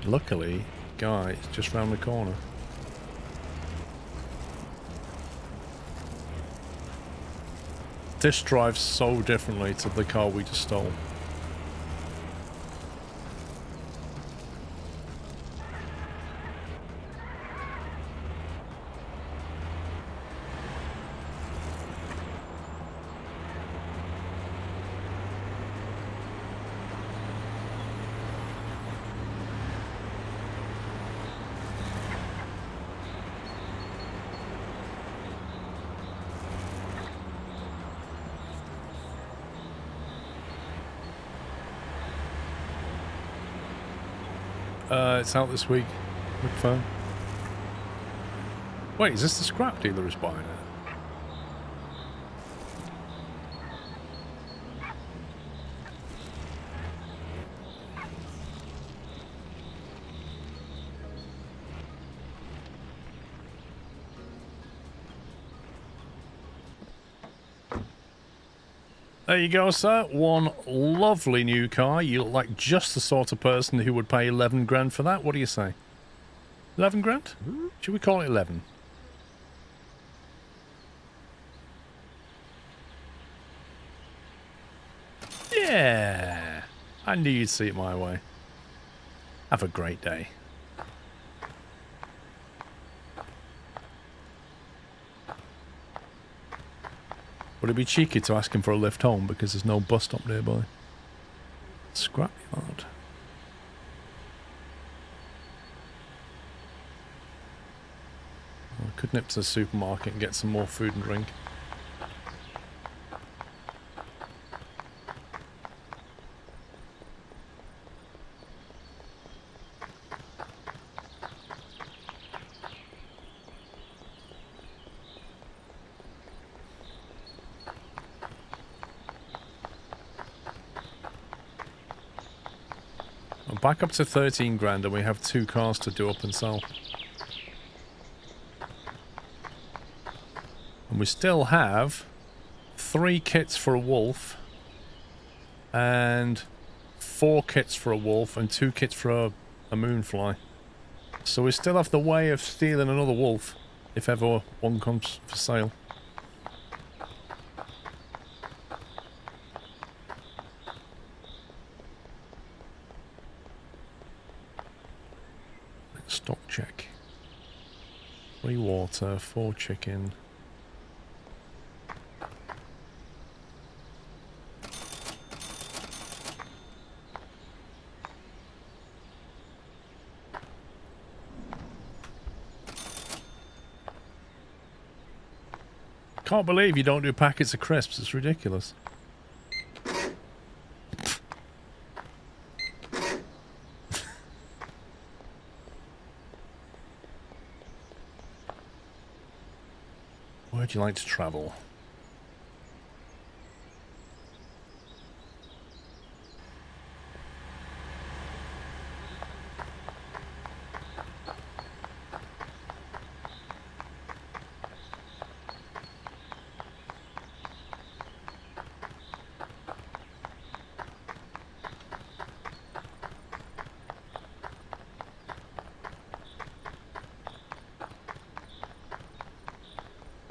Speaker 1: Luckily, guy is just round the corner. This drives so differently to the car we just stole. It's out this week. Look fun. Wait, is this the scrap dealer who's buying it? There you go, sir. One lovely new car. You look like just the sort of person who would pay 11 grand for that. What do you say? 11 grand? Should we call it 11? Yeah. I knew you'd see it my way. Have a great day. Would it be cheeky to ask him for a lift home because there's no bus stop nearby? Scrapyard. I could nip to the supermarket and get some more food and drink. Back up to 13 grand and we have 2 cars to do up and sell. And we still have 3 kits for a wolf and 4 kits for a wolf and 2 kits for a moonfly. So we still have the way of stealing another wolf if ever one comes for sale. Stock check. 3 water, 4 chicken. Can't believe you don't do packets of crisps. It's ridiculous. Where'd you like to travel?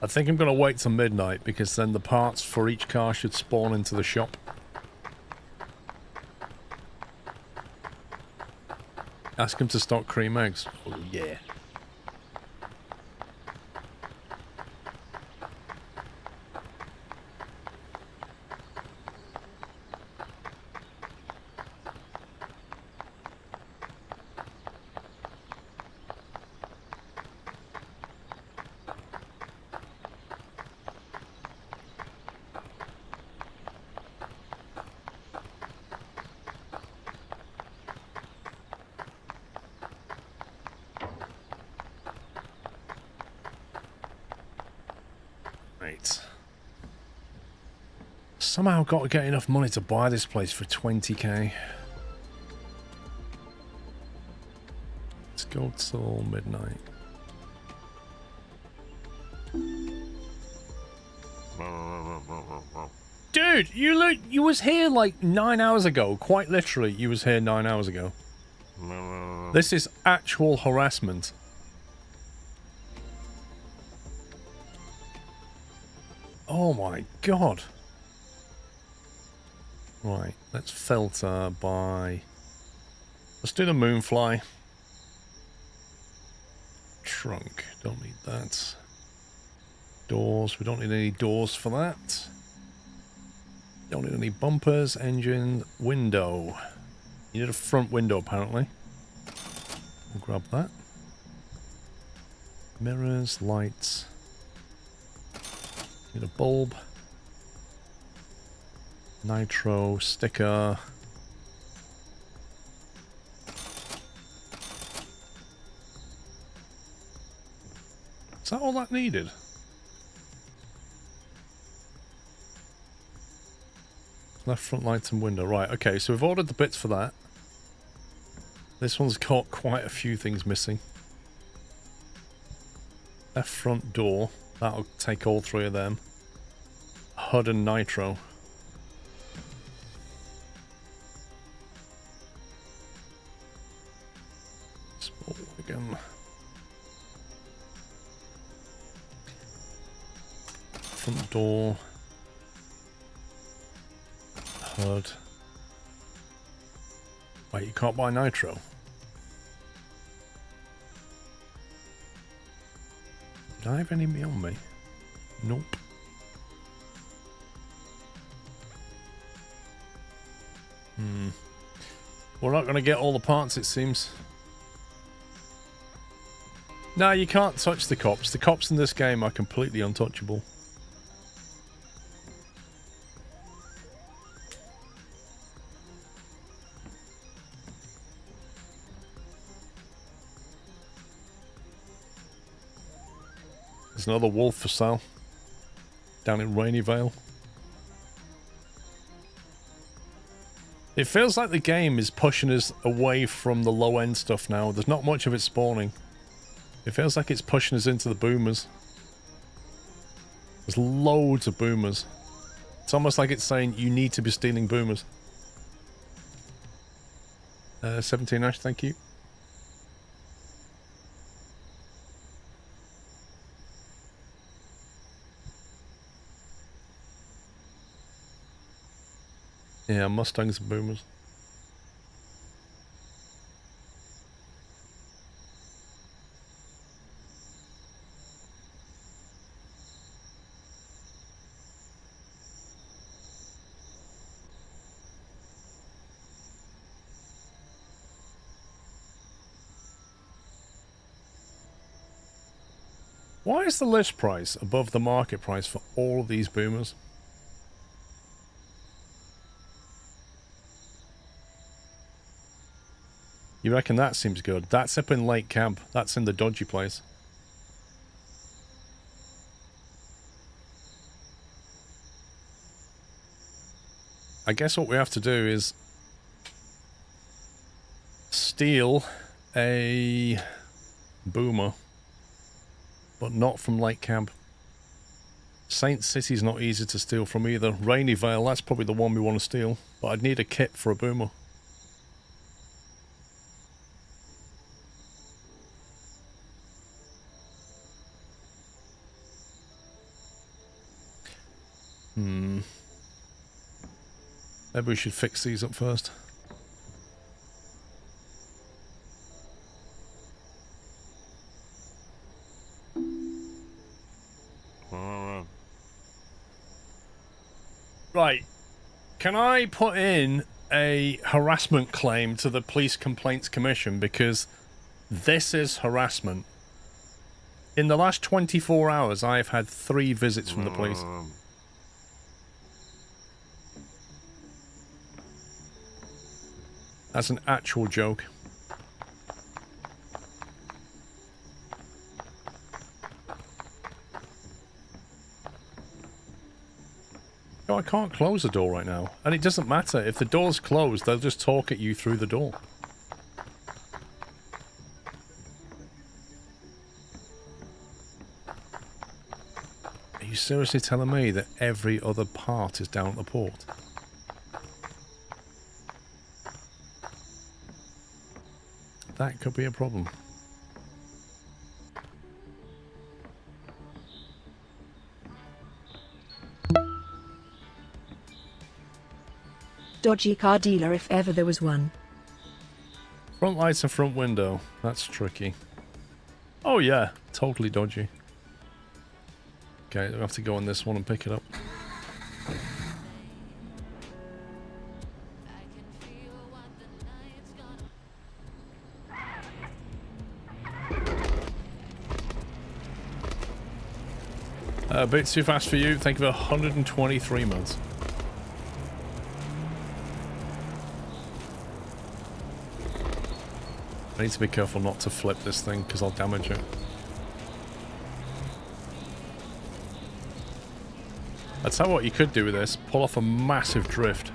Speaker 1: I think I'm going to wait till midnight because then the parts for each car should spawn into the shop. Ask him to stock cream eggs. Oh, yeah. Right. Somehow got to get enough money to buy this place for 20k. Let's go till midnight. Dude, you was here like 9 hours ago. Quite literally, you was here 9 hours ago. This is actual harassment. Oh my god. Right, let's filter by... Let's do the moonfly. Trunk, don't need that. Doors, we don't need any doors for that. Don't need any bumpers, engine, window. You need a front window apparently. We'll grab that. Mirrors, lights. Need a bulb. Nitro, sticker. Is that all that needed? Left front lights and window. Right, okay, so we've ordered the bits for that. This one's got quite a few things missing. Left front door. That'll take all three of them. HUD and nitro. Sport wagon. Front door. HUD. Wait, you can't buy nitro? Did I have any on me? Nope. We're not going to get all the parts, it seems. No, you can't touch the cops. The cops in this game are completely untouchable. There's another wolf for sale down in Rainy Vale. It feels like the game is pushing us away from the low-end stuff now. There's not much of it spawning. It feels like it's pushing us into the boomers. There's loads of boomers. It's almost like it's saying you need to be stealing boomers. 17 Ash, thank you. Yeah, Mustangs and boomers. Why is the list price above the market price for all of these boomers? You reckon that seems good? That's up in Lake Camp. That's in the dodgy place. I guess what we have to do is steal a boomer, but not from Lake Camp. Saint City's not easy to steal from either. Rainy Vale, that's probably the one we want to steal, but I'd need a kit for a boomer. Maybe we should fix these up first. Can I put in a harassment claim to the Police Complaints Commission? Because this is harassment. In the last 24 hours, I have had 3 visits from the police. That's an actual joke. No, I can't close the door right now. And it doesn't matter. If the door's closed, they'll just talk at you through the door. Are you seriously telling me that every other part is down at the port? That could be a problem.
Speaker 2: Dodgy car dealer if ever there was one.
Speaker 1: Front lights and front window. That's tricky. Oh yeah, totally dodgy. Okay, I'll have to go on this one and pick it up. A bit too fast for you. Thank you for 123 months. I need to be careful not to flip this thing because I'll damage it. I'll tell you what you could do with this. Pull off a massive drift.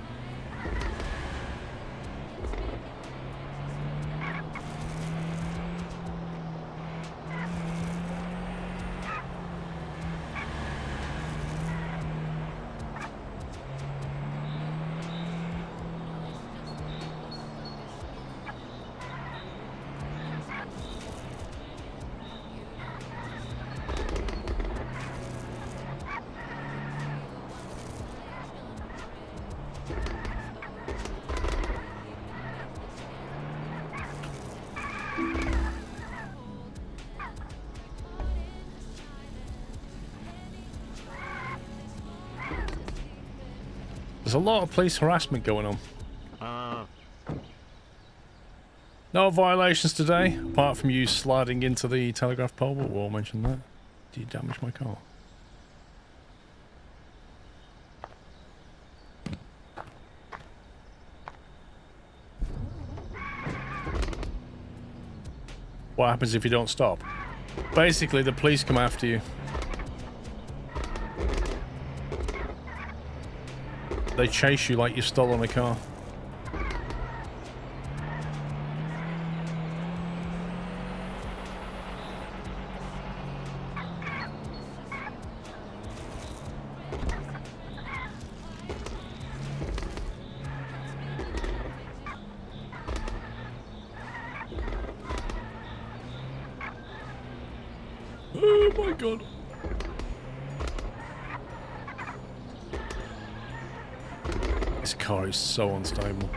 Speaker 1: There's a lot of police harassment going on. No violations today, apart from you sliding into the telegraph pole, but we'll mention that. Did you damage my car? What happens if you don't stop? Basically, the police come after you. They chase you like you've stolen a car. Oh my god. This car is so unstable.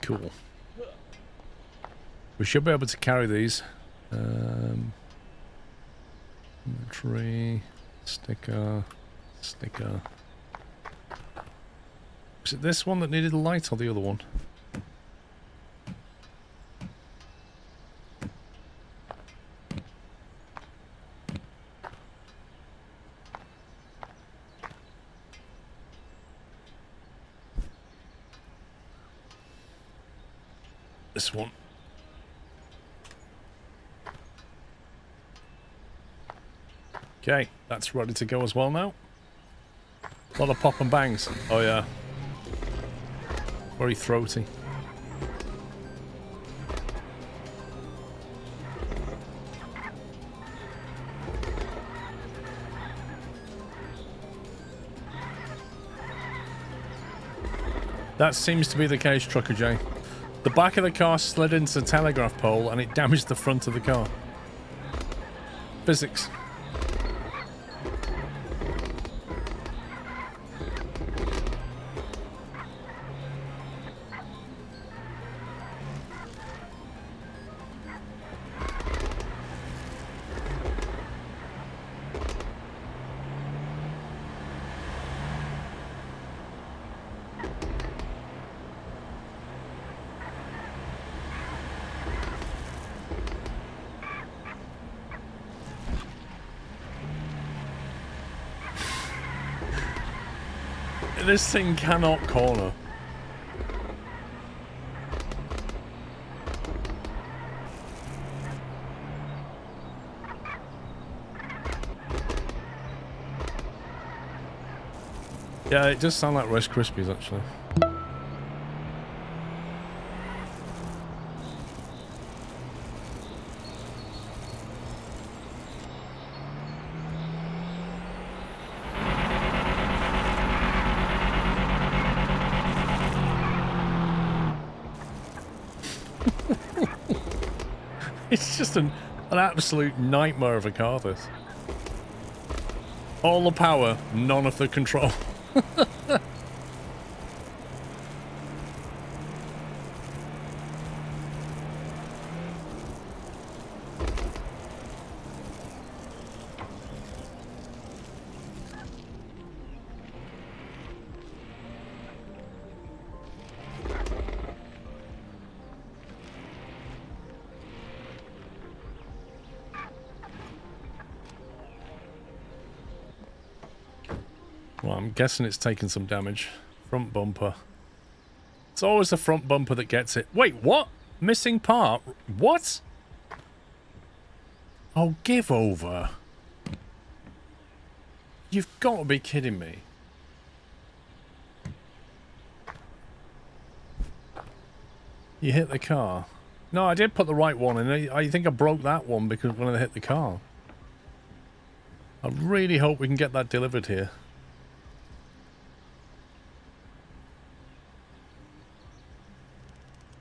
Speaker 1: Cool. We should be able to carry these. Tree, sticker, sticker. Was it this one that needed a light or the other one? This one. Okay, that's ready to go as well now. A lot of pop and bangs. Oh yeah. Very throaty. That seems to be the case, Trucker J. The back of the car slid into the telegraph pole and it damaged the front of the car. Physics. This thing cannot corner. Yeah, it does sound like Rice Krispies, actually. It's just an absolute nightmare of a car, this. All the power, none of the control. Well, I'm guessing it's taken some damage. Front bumper. It's always the front bumper that gets it. Wait, what? Missing part? What? Oh, give over. You've got to be kidding me. You hit the car. No, I did put the right one in. I think I broke that one because when I hit the car. I really hope we can get that delivered here.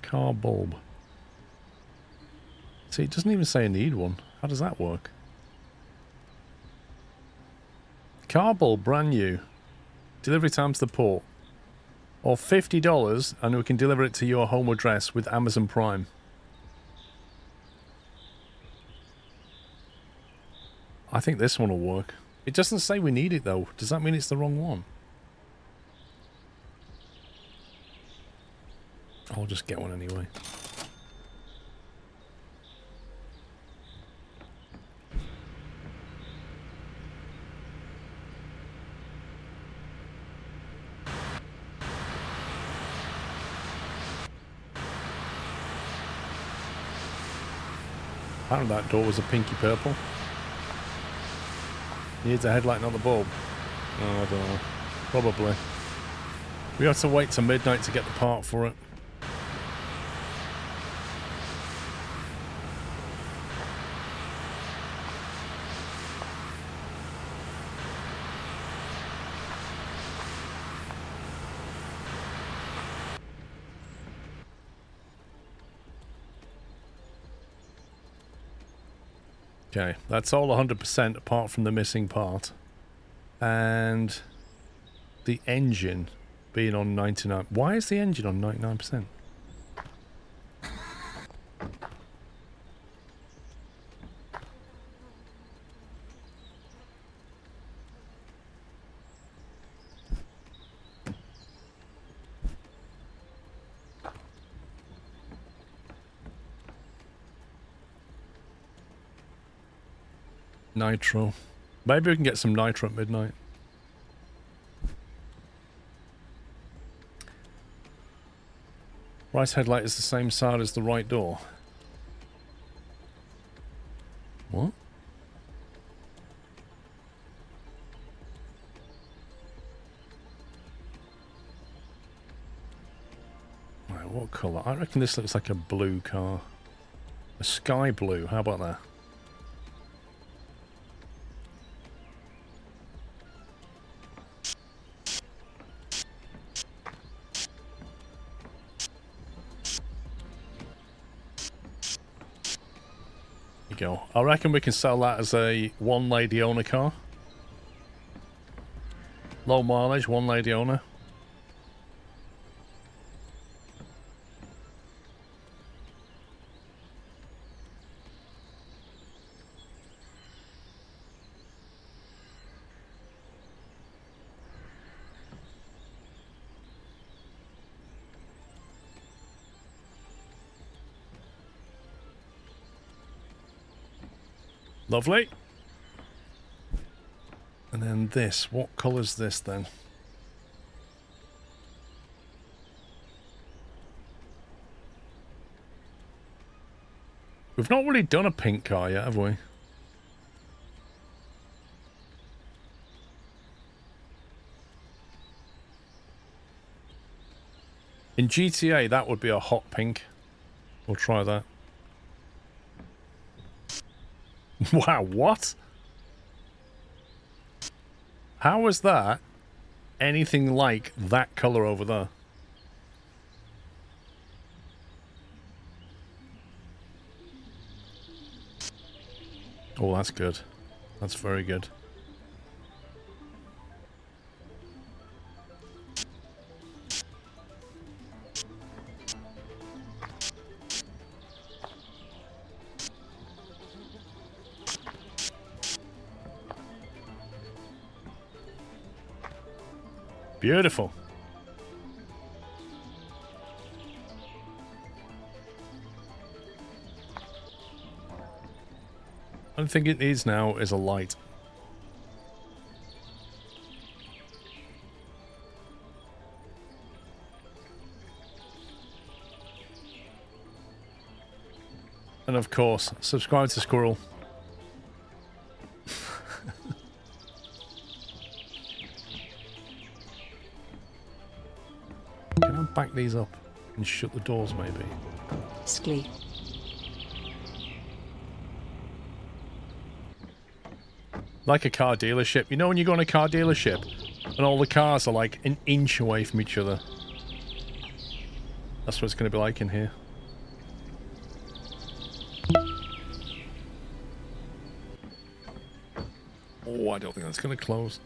Speaker 1: Car bulb. See, it doesn't even say I need one. How does that work? Car bulb, brand new. Delivery time to the port. Or $50 and we can deliver it to your home address with Amazon Prime. I think this one will work. It doesn't say we need it though. Does that mean it's the wrong one? I'll just get one anyway. Apparently that door was a pinky purple. Needs a headlight, not the bulb. Oh, I don't know. Probably. We have to wait till midnight to get the part for it. Okay, that's all 100% apart from the missing part. And the engine being on 99. Why is the engine on 99%? Nitro. Maybe we can get some nitro at midnight. Right headlight is the same side as the right door. What? Right, what colour? I reckon this looks like a blue car. A sky blue. How about that? you go. I reckon we can sell that as a one lady owner car. Low mileage, one lady owner. Lovely. And then this. What colour's this then? We've not really done a pink car yet, have we? In GTA, that would be a hot pink. We'll try that. Wow, what? How is that anything like that colour over there? Oh, that's good. That's very good. Beautiful. Only thing it needs now is a light. And of course, subscribe to Squirrel. Can I back these up and shut the doors maybe?
Speaker 2: Sklee.
Speaker 1: Like a car dealership. You know when you go in a car dealership and all the cars are like an inch away from each other? That's what it's going to be like in here. Oh, I don't think that's going to close.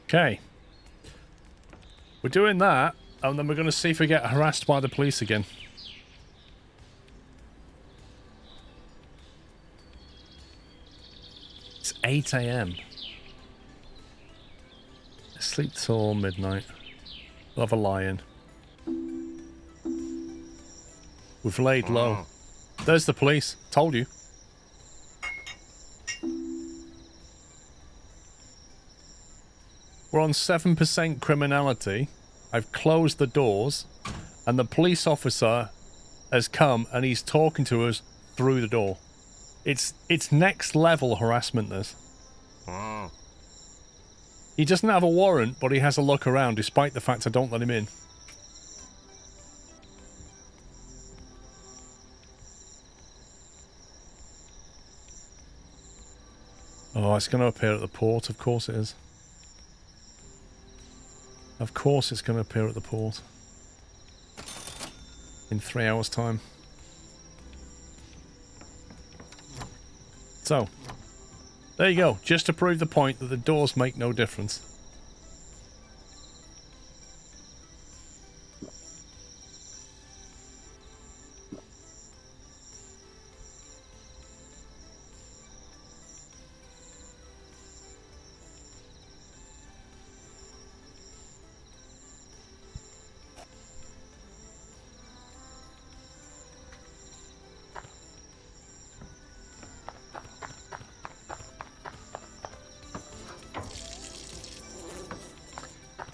Speaker 1: Okay. We're doing that, and then we're going to see if we get harassed by the police again. It's 8 AM. Sleep till midnight. We'll have a lie-in. We've laid low. There's the police. Told you. We're on 7% criminality. I've closed the doors, and the police officer has come and he's talking to us through the door. It's next level harassment, this. He doesn't have a warrant, but he has a look around despite the fact I don't let him in. Oh, it's going to appear at the port. Of course it is. Of course it's going to appear at the port. In 3 hours' time. So, there you go. Just to prove the point that the doors make no difference.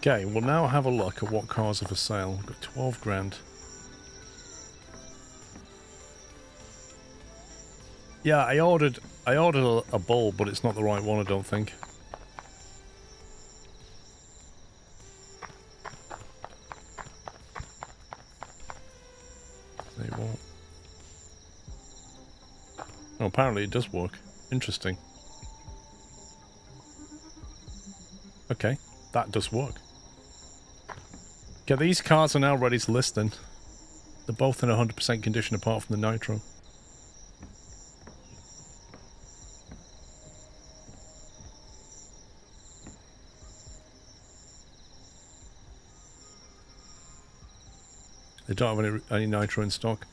Speaker 1: Okay, we'll now have a look at what cars are for sale. We've got 12 grand. Yeah, I ordered a bulb, but it's not the right one, I don't think. Oh, apparently it does work. Interesting. Okay, that does work. Okay, these cars are now ready to list then. They're both in 100% condition apart from the nitro. They don't have any nitro in stock.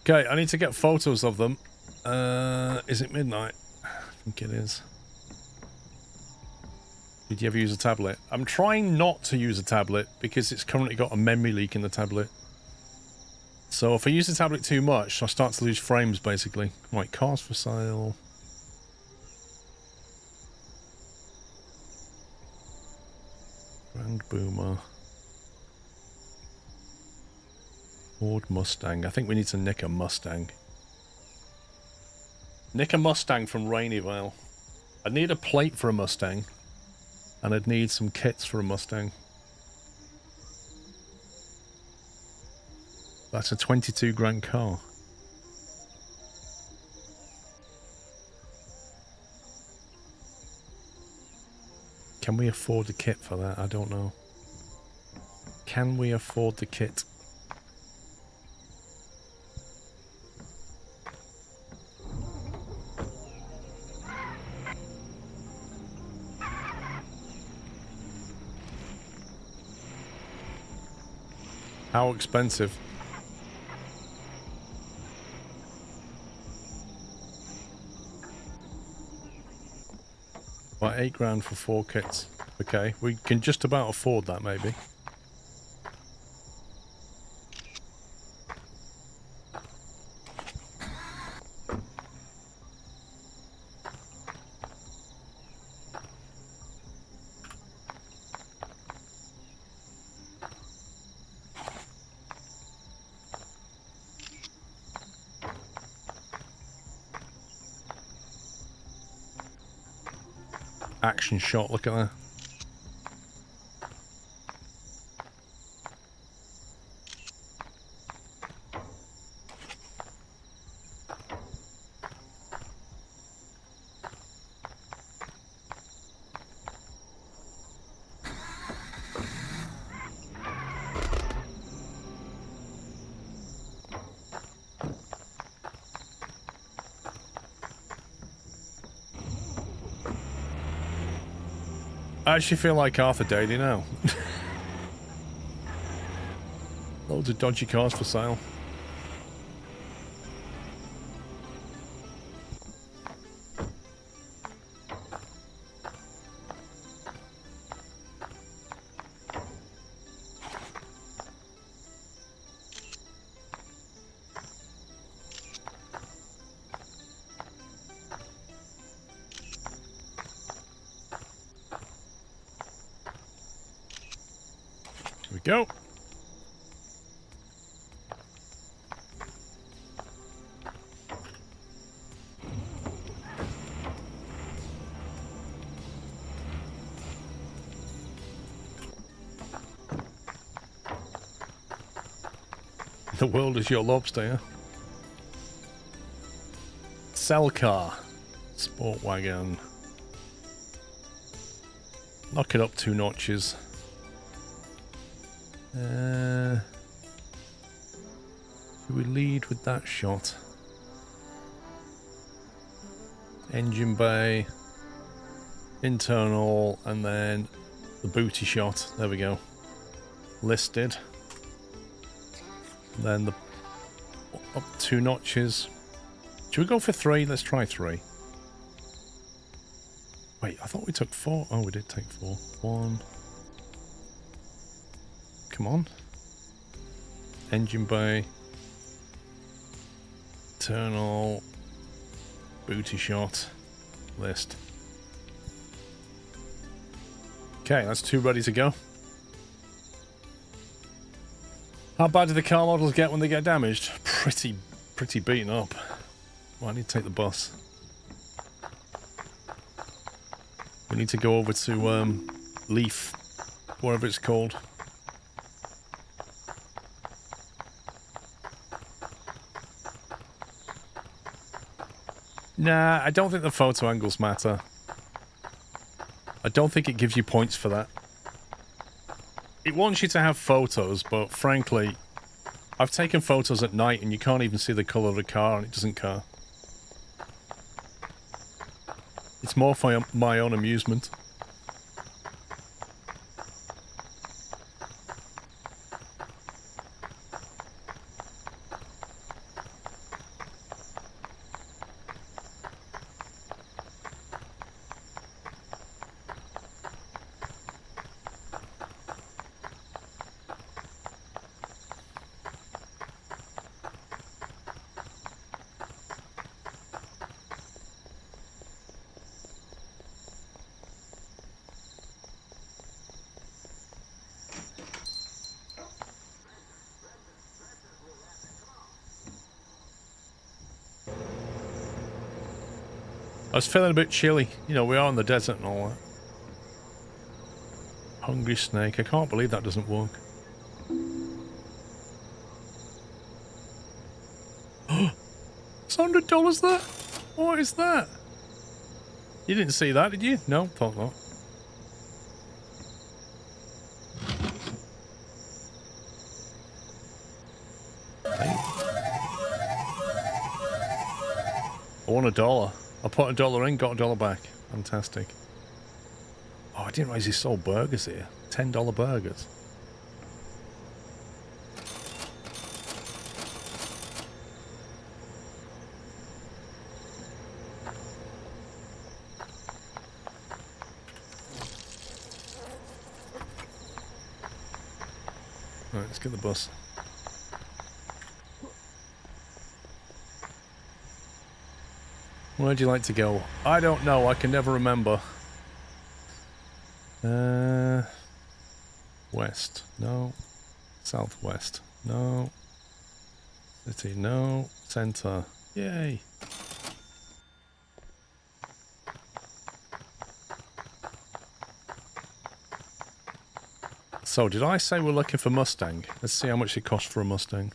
Speaker 1: Okay, I need to get photos of them. Is it midnight? I think it is. Did you ever use a tablet? I'm trying not to use a tablet because it's currently got a memory leak in the tablet. So if I use the tablet too much, I start to lose frames basically. Right, cars for sale. Grand Boomer. Ford Mustang. I think we need to nick a Mustang. Nick a Mustang from Raineyvale. I'd need a plate for a Mustang. And I'd need some kits for a Mustang. That's a 22 grand car. Can we afford the kit for that? I don't know. Can we afford the kit? How expensive? About 8 grand for 4 kits. Okay, we can just about afford that maybe. Action shot, look at that. I actually feel like Arthur Daly now. Loads of dodgy cars for sale. Go. The world is your lobster, yeah? Cell car. Sport wagon. Knock it up 2 notches. Should we lead with that shot? Engine bay, internal, and then the booty shot. There we go. Listed. Then the up 2 notches. Should we go for 3? Let's try 3. Wait, I thought we took 4. Oh, we did take 4. 1. Come on. Engine bay. Internal. Booty shot. List. Okay, that's 2 ready to go. How bad do the car models get when they get damaged? Pretty beaten up. Well, I need to take the bus. We need to go over to Leaf, whatever it's called. Nah, I don't think the photo angles matter. I don't think it gives you points for that. It wants you to have photos, but frankly, I've taken photos at night and you can't even see the colour of the car and it doesn't care. It's more for my own amusement. I was feeling a bit chilly. You know, we are in the desert and all that. Hungry snake. I can't believe that doesn't work. It's $100 there? What is that? You didn't see that, did you? No, thought not. I won $1. I put $1 in, got $1 back. Fantastic. Oh, I didn't realize he sold burgers here. $10 burgers. Right, let's get the bus. Where'd you like to go? I don't know. I can never remember. West. No. Southwest. No. City. No. Center. Yay. So, did I say we're looking for Mustang? Let's see how much it costs for a Mustang.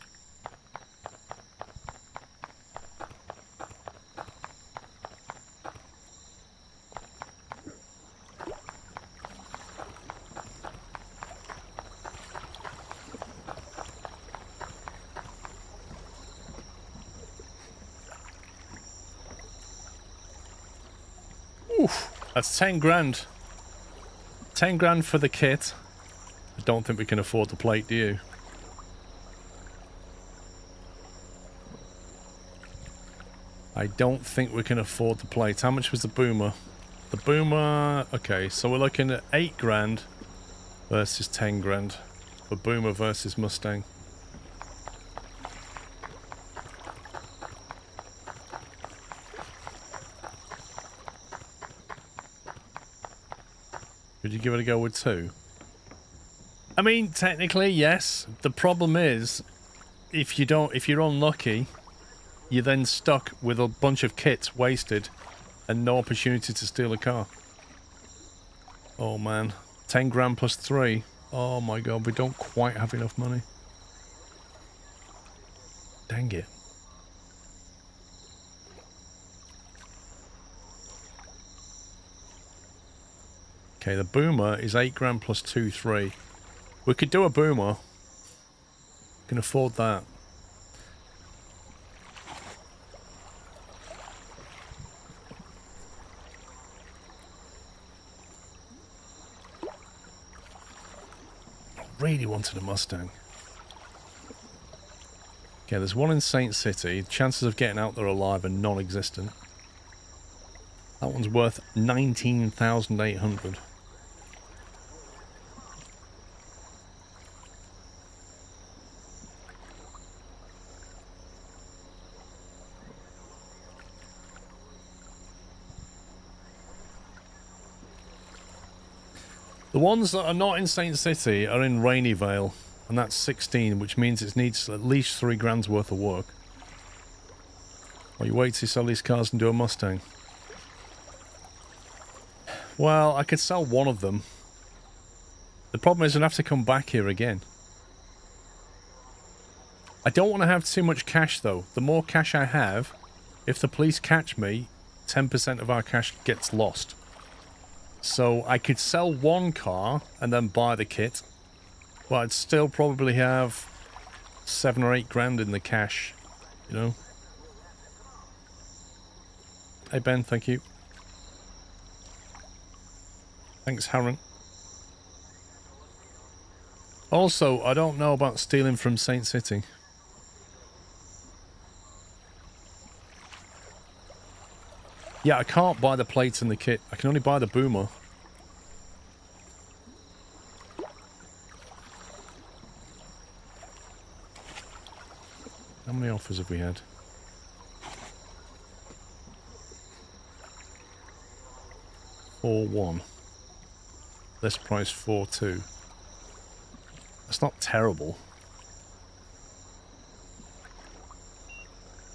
Speaker 1: That's 10 grand. 10 grand for the kit. I don't think we can afford the plate, do you? I don't think we can afford the plate. How much was the Boomer? The Boomer... Okay, so we're looking at 8 grand versus 10 grand. For Boomer versus Mustang. Would you give it a go with 2? I mean, technically, yes. The problem is, if you're unlucky, you're then stuck with a bunch of kits wasted and no opportunity to steal a car. Oh man. 10 grand plus 3. Oh my god, we don't quite have enough money. Dang it. Okay, the Boomer is 8 grand plus 2, 3. We could do a Boomer. We can afford that. I really wanted a Mustang. Okay, there's one in Saint City. Chances of getting out there alive are non-existent. That one's worth 19,800. The ones that are not in Saint City are in Raineyvale, and that's 16, which means it needs at least 3 grand's worth of work. While you wait to sell these cars and do a Mustang. Well, I could sell one of them. The problem is I'd have to come back here again. I don't want to have too much cash, though. The more cash I have, if the police catch me, 10% of our cash gets lost. So I could sell one car and then buy the kit, but I'd still probably have 7 or 8 grand in the cash, you know? Hey Ben, thank you. Thanks, Harren. Also, I don't know about stealing from Saint City. Yeah, I can't buy the plates and the kit. I can only buy the boomer. How many offers have we had? 4-1. This price 4-2. That's not terrible.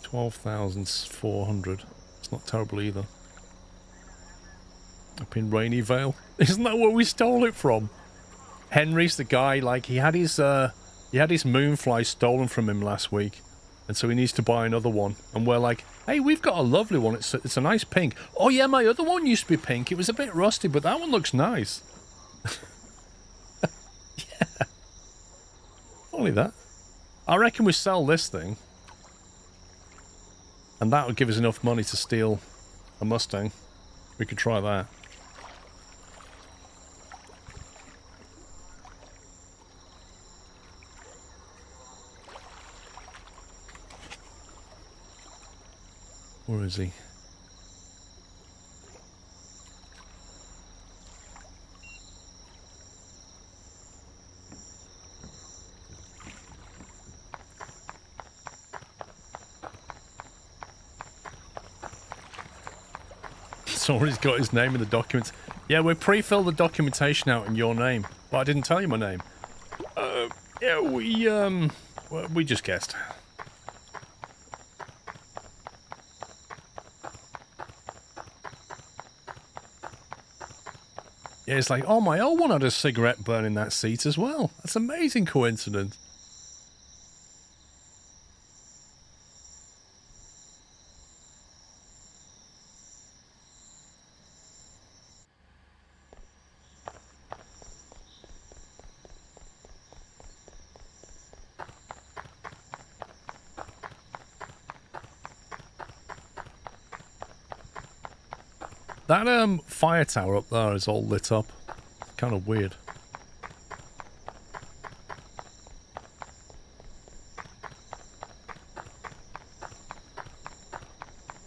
Speaker 1: 12,400. It's not terrible either. Up in Rainy Vale. Isn't that where we stole it from? Henry's the guy, like, he had his Moonfly stolen from him last week. And so he needs to buy another one. And we're like, hey, we've got a lovely one. It's a nice pink. Oh yeah, my other one used to be pink. It was a bit rusty, but that one looks nice. Yeah. Only that. I reckon we sell this thing. And that would give us enough money to steal a Mustang. We could try that. Where is he? Somebody's got his name in the documents. Yeah, we pre-filled the documentation out in your name. But I didn't tell you my name. Yeah, we just guessed. Yeah, it's like, oh, my old one had a cigarette burn in that seat as well. That's an amazing coincidence. That fire tower up there is all lit up. Kind of weird.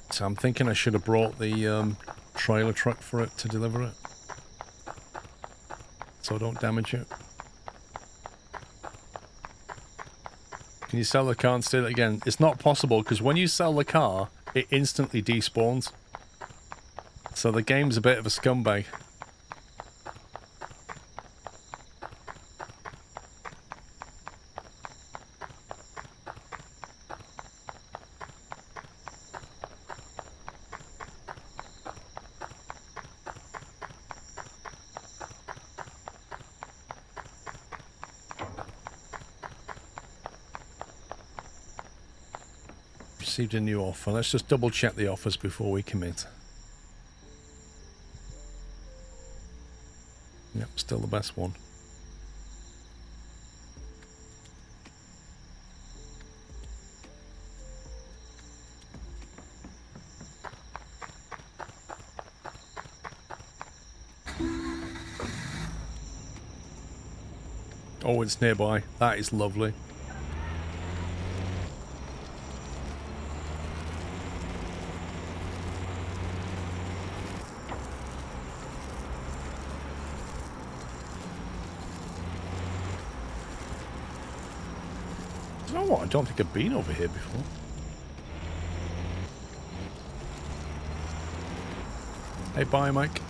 Speaker 1: So I'm thinking I should have brought the trailer truck for it to deliver it. So I don't damage it. Can you sell the car and steal it again? It's not possible because when you sell the car, it instantly despawns. So the game's a bit of a scumbag. Received a new offer. Let's just double check the offers before we commit. Yep, still the best one. Oh, it's nearby. That is lovely. I don't think I've been over here before. Hey, bye, Mike.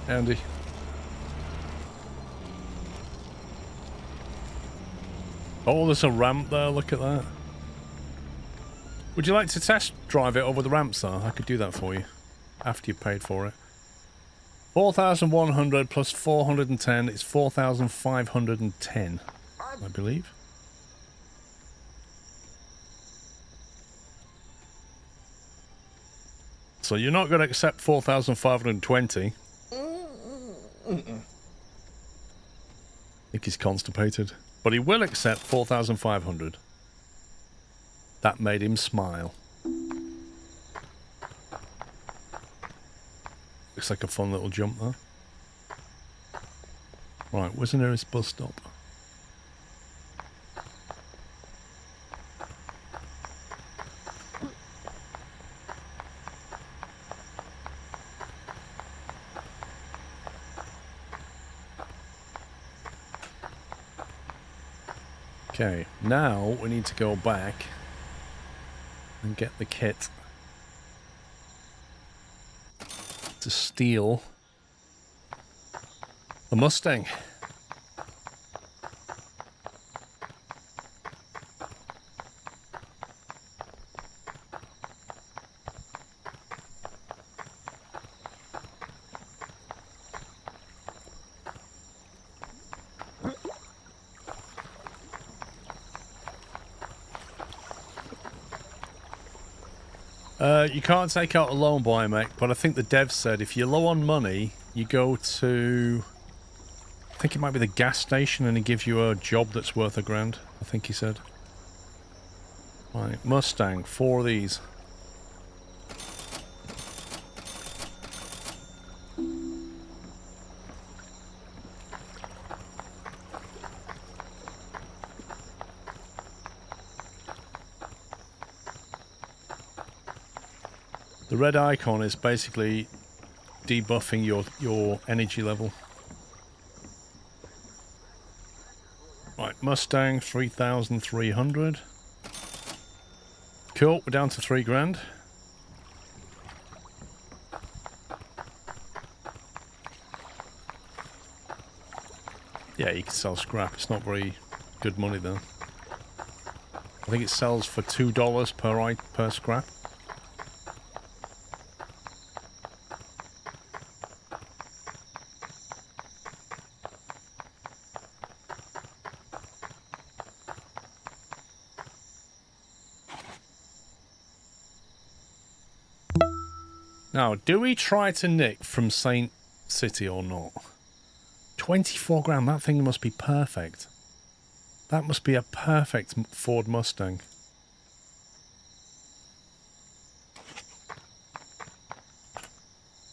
Speaker 1: Andy. Oh, there's a ramp there. Look at that. Would you like to test drive it over the ramps, sir? I could do that for you after you paid for it. 4,100 plus 410 is 4,510, I believe. So you're not going to accept 4,520. I think he's constipated. But he will accept 4,500. That made him smile. Looks like a fun little jump there. Right, where's the nearest bus stop? Okay, now we need to go back and get the kit to steal the Mustang. You can't take out a loan buy, mate, but I think the dev said if you're low on money, you go to, I think it might be the gas station, and he gives you a job that's worth $1,000, I think he said. Right, Mustang, 4 of these. The red icon is basically debuffing your energy level. Right, Mustang, 3,300. Cool, we're down to $3,000. Yeah, you can sell scrap. It's not very good money though. I think it sells for $2 per scrap. Now, do we try to nick from Saint City or not? 24 grand, that thing must be perfect. That must be a perfect Ford Mustang.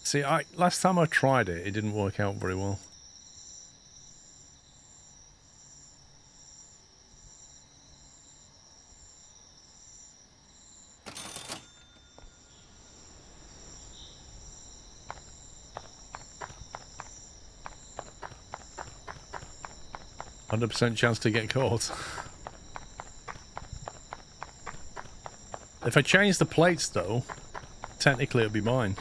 Speaker 1: See, last time I tried it, it didn't work out very well. %100% chance to get caught. If I change the plates though, technically it'll be mine.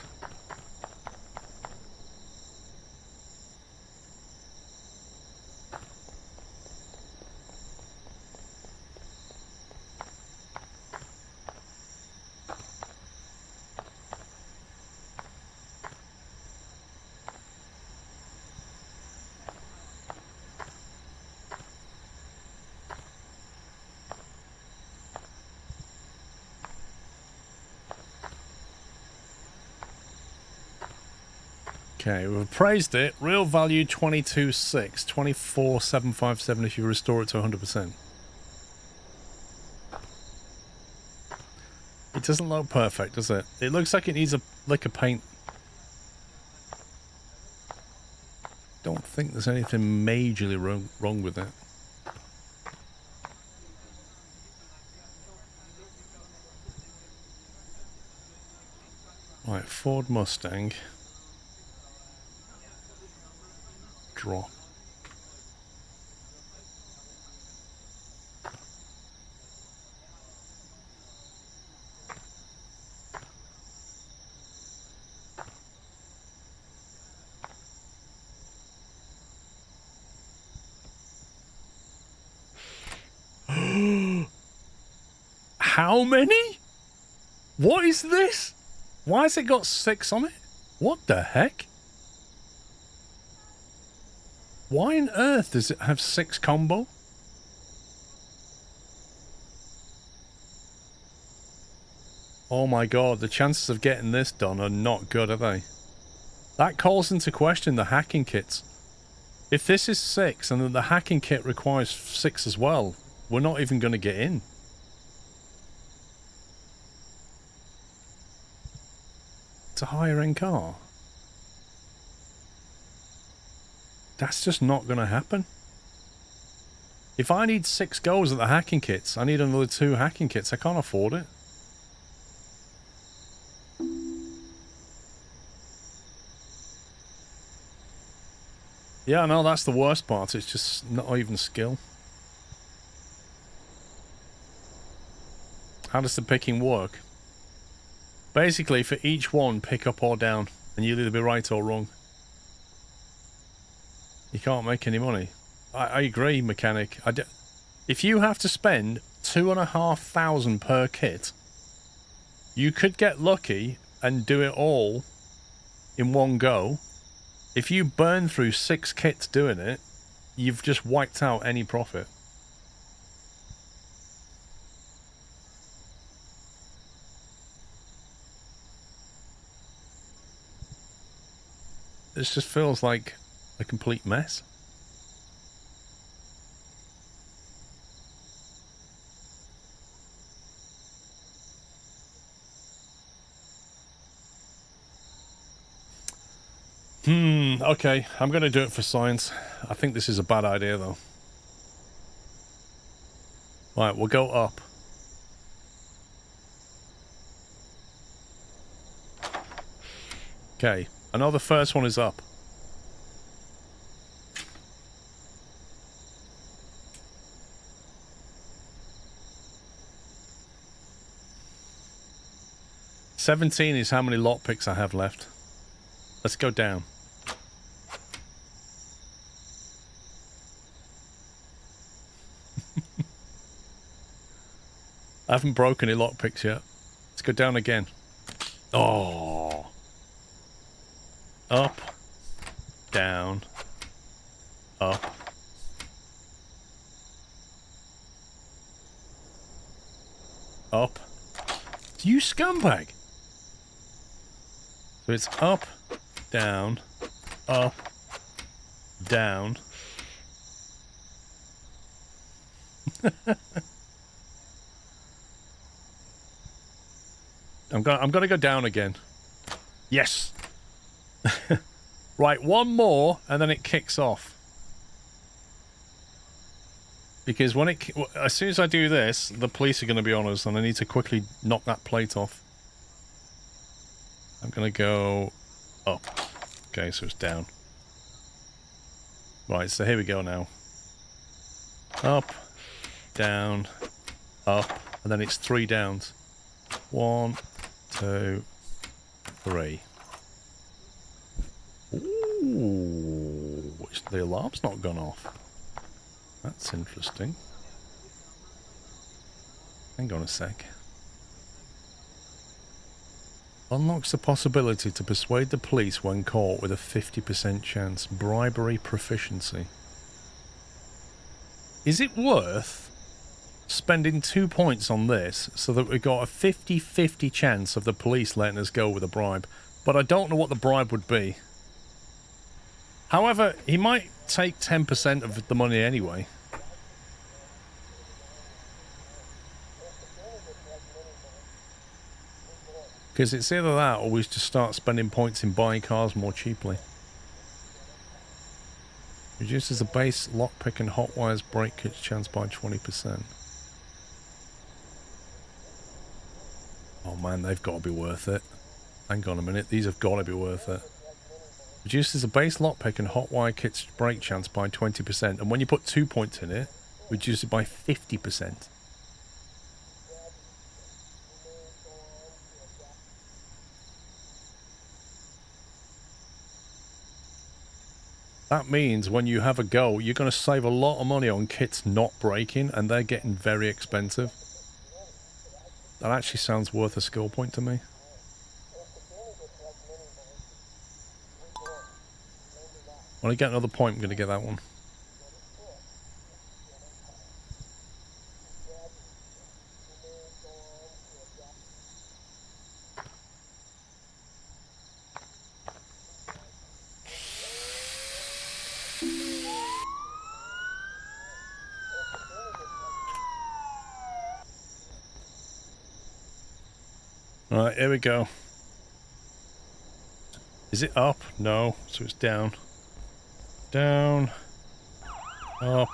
Speaker 1: Okay, we've appraised it. Real value 22.6, 24,757 if you restore it to 100%. It doesn't look perfect, does it? It looks like it needs a lick of paint. Don't think there's anything majorly wrong with it. Right, Ford Mustang. Draw. How many? What is this? Why has it got 6 on it? What the heck? Why on earth does it have 6 combo? Oh my god, the chances of getting this done are not good, are they? That calls into question the hacking kits. If this is 6 and then the hacking kit requires 6 as well, we're not even going to get in. It's a higher end car. That's just not going to happen. If I need 6 goes at the hacking kits, I need another 2 hacking kits. I can't afford it. Yeah, no, that's the worst part. It's just not even skill. How does the picking work? Basically, for each one, pick up or down, and you'll either be right or wrong. You can't make any money. I agree, mechanic. If you have to spend 2,500 per kit, you could get lucky and do it all in one go. If you burn through 6 kits doing it, you've just wiped out any profit. This just feels like a complete mess. Okay, I'm going to do it for science. I think this is a bad idea, though. Right, we'll go up. Okay, I know the first one is up. $17 is how many lockpicks I have left. Let's go down. I haven't broken any lockpicks yet. Let's go down again. Oh. Up. Down. Up. Up. You scumbag! So it's up, down, up, down. I'm gonna go down again. Yes. Right, one more, and then it kicks off. Because when as soon as I do this, the police are going to be on us, and I need to quickly knock that plate off. I'm going to go up. Okay, so it's down. Right, so here we go now. Up, down, up, and then it's 3 downs. 1, 2, 3. Ooh, the alarm's not gone off. That's interesting. Hang on a sec. Unlocks the possibility to persuade the police when caught with a 50% chance. Bribery proficiency. Is it worth spending 2 points on this so that we've got a 50-50 chance of the police letting us go with a bribe? But I don't know what the bribe would be. However, he might take 10% of the money anyway. Because it's either that or we just start spending points in buying cars more cheaply. Reduces the base lockpick and hot wires brake kit chance by 20%. Oh man, they've got to be worth it. Hang on a minute, these have got to be worth it. Reduces the base lockpick and hot wire kit's brake chance by 20%. And when you put 2 points in it, reduce it by 50%. That means when you have a go, you're going to save a lot of money on kits not breaking, and they're getting very expensive. That actually sounds worth a skill point to me. When I get another point, I'm going to get that one. Alright, here we go. Is it up? No, so it's down. Down. Up.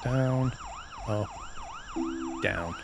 Speaker 1: Down. Up. Down.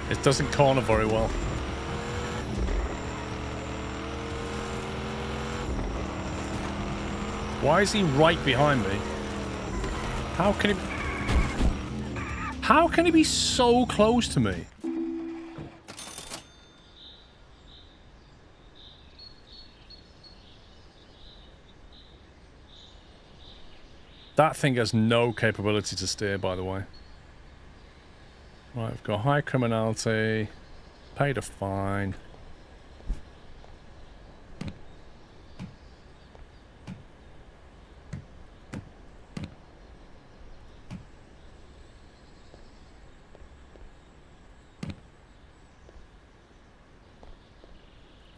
Speaker 1: It doesn't corner very well. Why is he right behind me? How can he be so close to me? That thing has no capability to steer, by the way. Right, we've got high criminality, paid a fine.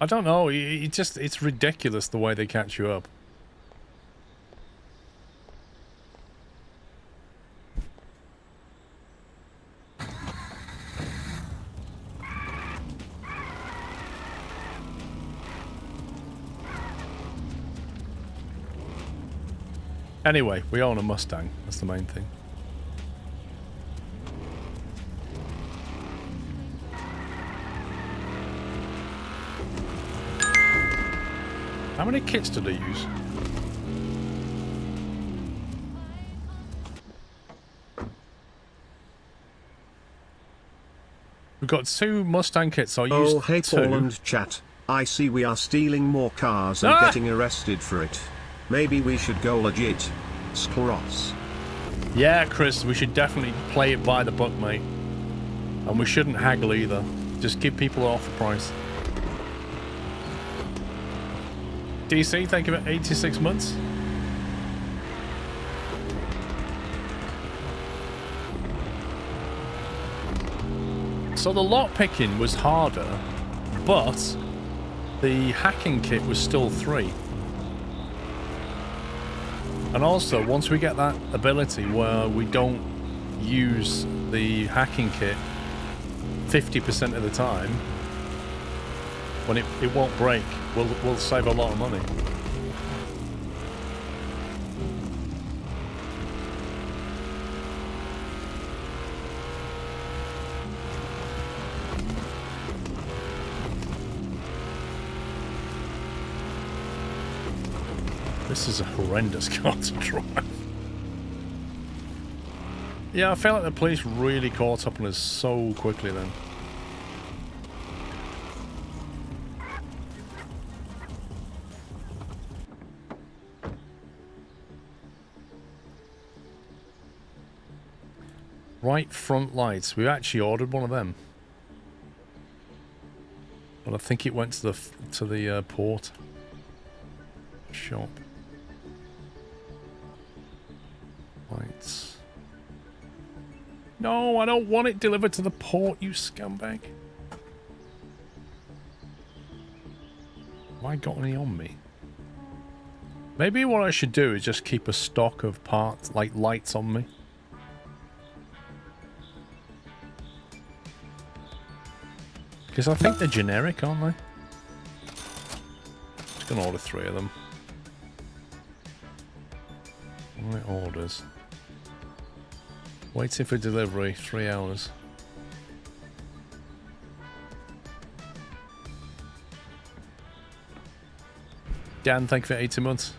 Speaker 1: I don't know, it's ridiculous the way they catch you up. Anyway, we own a Mustang. That's the main thing. How many kits do they use? We've got 2 Mustang kits. I used 2.
Speaker 3: Oh, hey, Paul and chat. I see we are stealing more cars and getting arrested for it. Maybe we should go legit. Scross.
Speaker 1: Yeah, Chris, we should definitely play it by the book, mate. And we shouldn't haggle either. Just give people an offer price. DC, thank you for 86 months. So the lot picking was harder, but the hacking kit was still 3. And also, once we get that ability where we don't use the hacking kit 50% of the time, when it won't break, we'll save a lot of money. This is a horrendous car to drive. Yeah, I feel like the police really caught up on us so quickly then. Right front lights. We actually ordered one of them. But I think it went to the port shop. Lights. No, I don't want it delivered to the port, you scumbag. Have I got any on me? Maybe what I should do is just keep a stock of parts, like lights on me. Because I think they're generic, aren't they? Just gonna order 3 of them. Right, orders. Waiting for delivery, 3 hours. Dan, thank you for 18 months.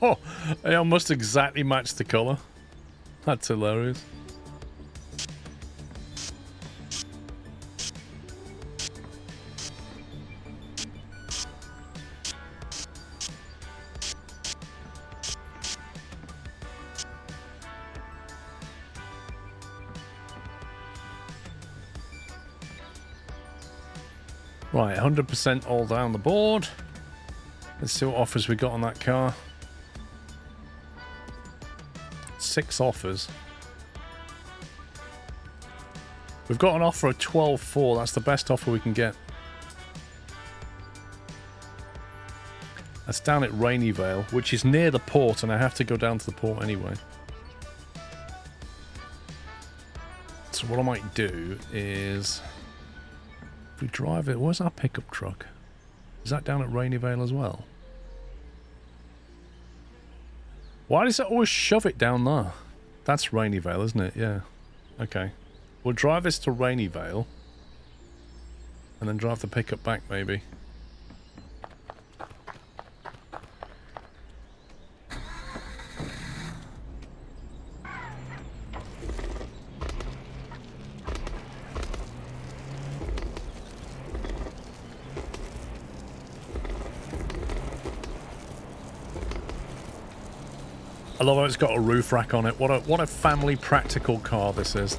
Speaker 1: Oh, they almost exactly matched the colour. That's hilarious. Right, 100% all down the board. Let's see what offers we got on that car. 6 offers. We've got an offer of 12.4. That's the best offer we can get. That's down at Raineyvale, which is near the port, and I have to go down to the port anyway. So what I might do is, if we drive it, where's our pickup truck? Is that down at Raineyvale as well? Why does it always shove it down there? That's Raineyvale, isn't it? Yeah. Okay. We'll drive this to Raineyvale. And then drive the pickup back, maybe. I love how it's got a roof rack on it. What a family practical car this is.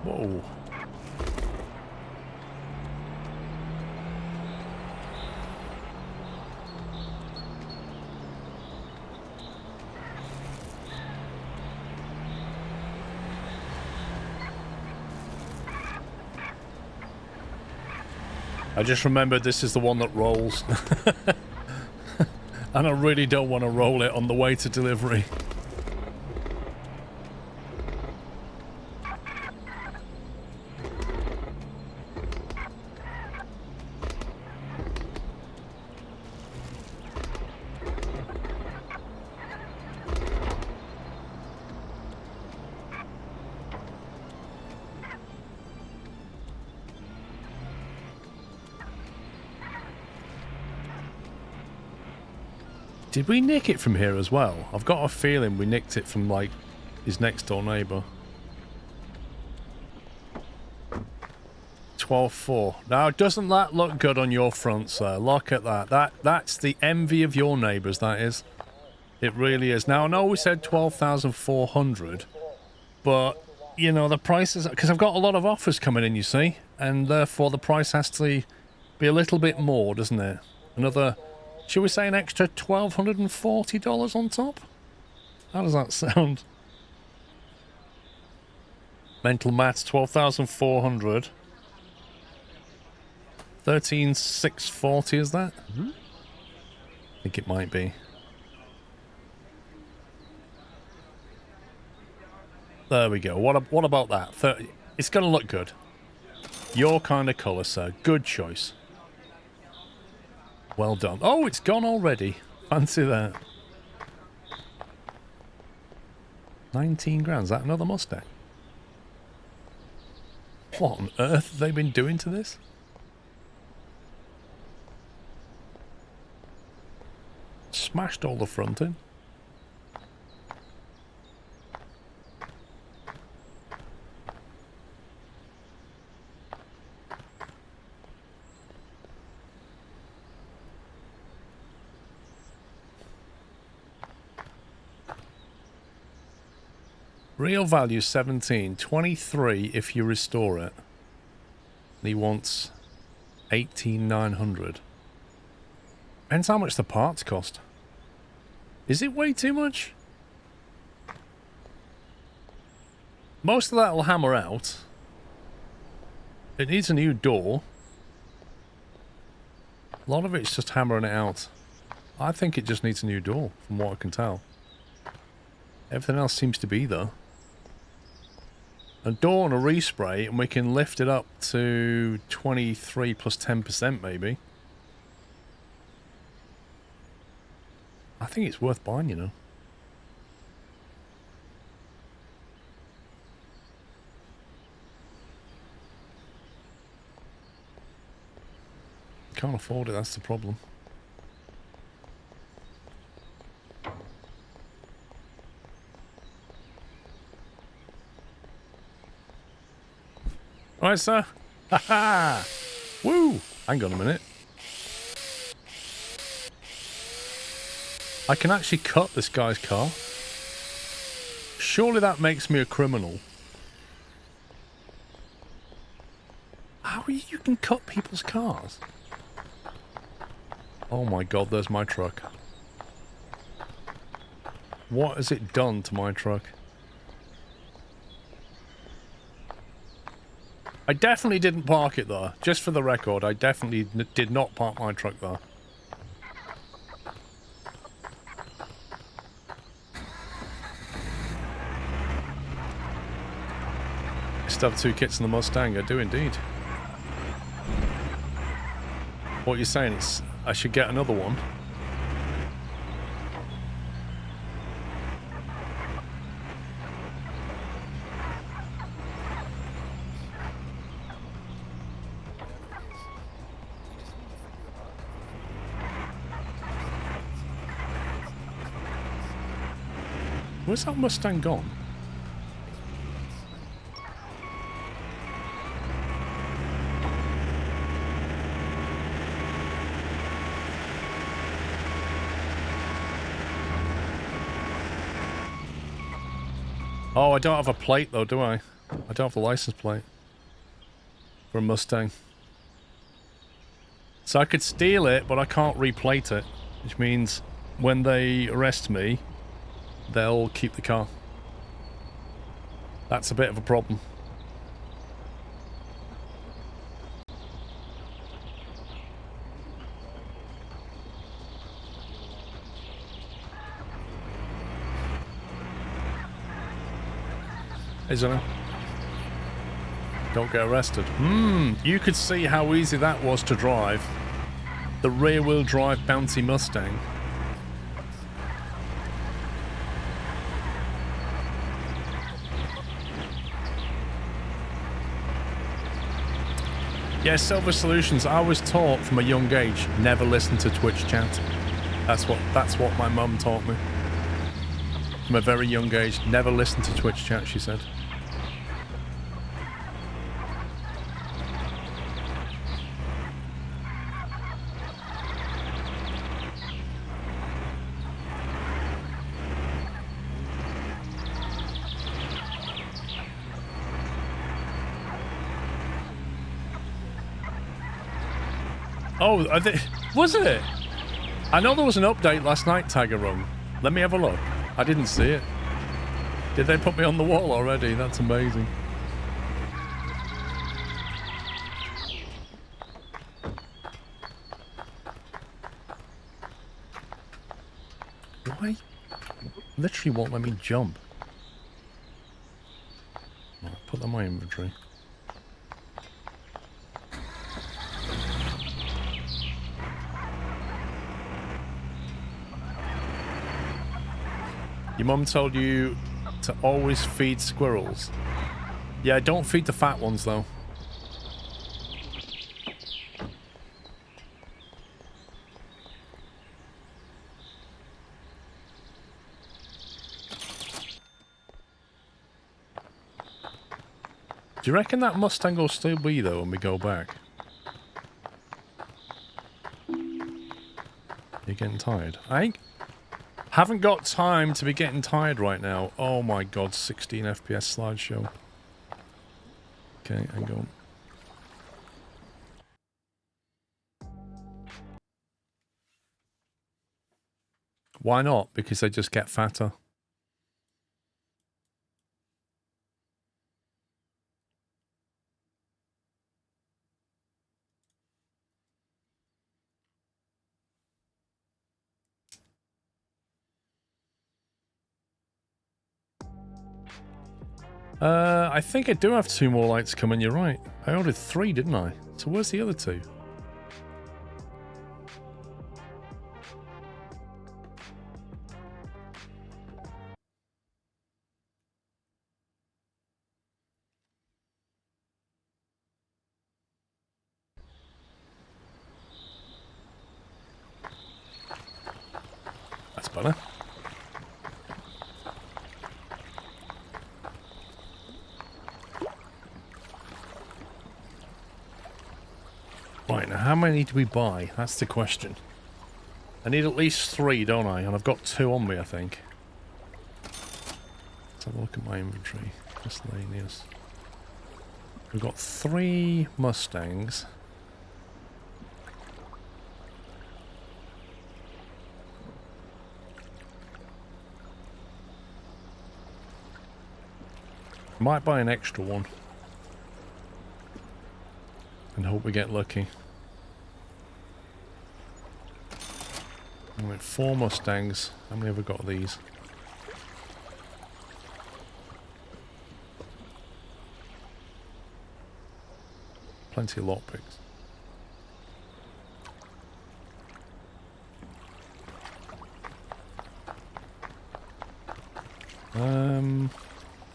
Speaker 1: Whoa. I just remembered this is the one that rolls. And I really don't want to roll it on the way to delivery. Did we nick it from here as well? I've got a feeling we nicked it from, like, his next door neighbour. 12.4. Now, doesn't that look good on your front, sir? Look at that. That's the envy of your neighbours, that is. It really is. Now, I know we said 12,400, but, you know, the prices... Because I've got a lot of offers coming in, you see, and therefore the price has to be a little bit more, doesn't it? Another... Should we say an extra $1,240 on top? How does that sound? Mental maths, 12,400. 13,640, is that? I think it might be. There we go. What about that? 30. It's going to look good. Your kind of colour, sir. Good choice. Well done. Oh, it's gone already. Fancy that. 19 grand. Is that another Mustang? What on earth have they been doing to this? Smashed all the front in. Real value 17, 23 if you restore it. And he wants 18,900. Depends how much the parts cost. Is it way too much? Most of that will hammer out. It needs a new door. A lot of it's just hammering it out. I think it just needs a new door, from what I can tell. Everything else seems to be there. A door and a respray, and we can lift it up to 23 plus 10% maybe. I think it's worth buying, you know. Can't afford it, that's the problem. Right, sir. Ha ha! Woo! Hang on a minute. I can actually cut this guy's car. Surely that makes me a criminal. How are you can cut people's cars? Oh my god, there's my truck. What has it done to my truck? I definitely didn't park it there. Just for the record, I definitely did not park my truck there. I still have 2 kits in the Mustang. I do indeed. What you're saying is I should get another one. Where's that Mustang gone? Oh, I don't have a plate though, do I? I don't have the license plate for a Mustang. So I could steal it, but I can't replate it, which means when they arrest me, they'll keep the car. That's a bit of a problem. Isn't it? Don't get arrested. You could see how easy that was to drive. The rear-wheel drive bouncy Mustang. Yeah, Silver Solutions, I was taught from a young age, never listen to Twitch chat. That's what my mum taught me. From a very young age, never listen to Twitch chat, she said. Oh, was it? I know there was an update last night, Tiger Rung. Let me have a look. I didn't see it. Did they put me on the wall already? That's amazing. Why? Literally won't let me jump. I'll put that in my inventory. Your mum told you to always feed squirrels. Yeah, don't feed the fat ones though. Do you reckon that Mustang will still be though when we go back? You're getting tired. I ain't... Haven't got time to be getting tired right now. Oh my god, 16 FPS slideshow. Okay, hang on. Why not? Because they just get fatter. I think I do have 2 more lights coming, you're right. I ordered 3, didn't I? So where's the other 2? That's better. Right, now how many do we buy? That's the question. I need at least 3, don't I? And I've got 2 on me, I think. Let's have a look at my inventory. Miscellaneous. We've got 3 Mustangs. Might buy an extra one. And hope we get lucky. Alright, 4 Mustangs. How many have we got of these? Plenty of lockpicks.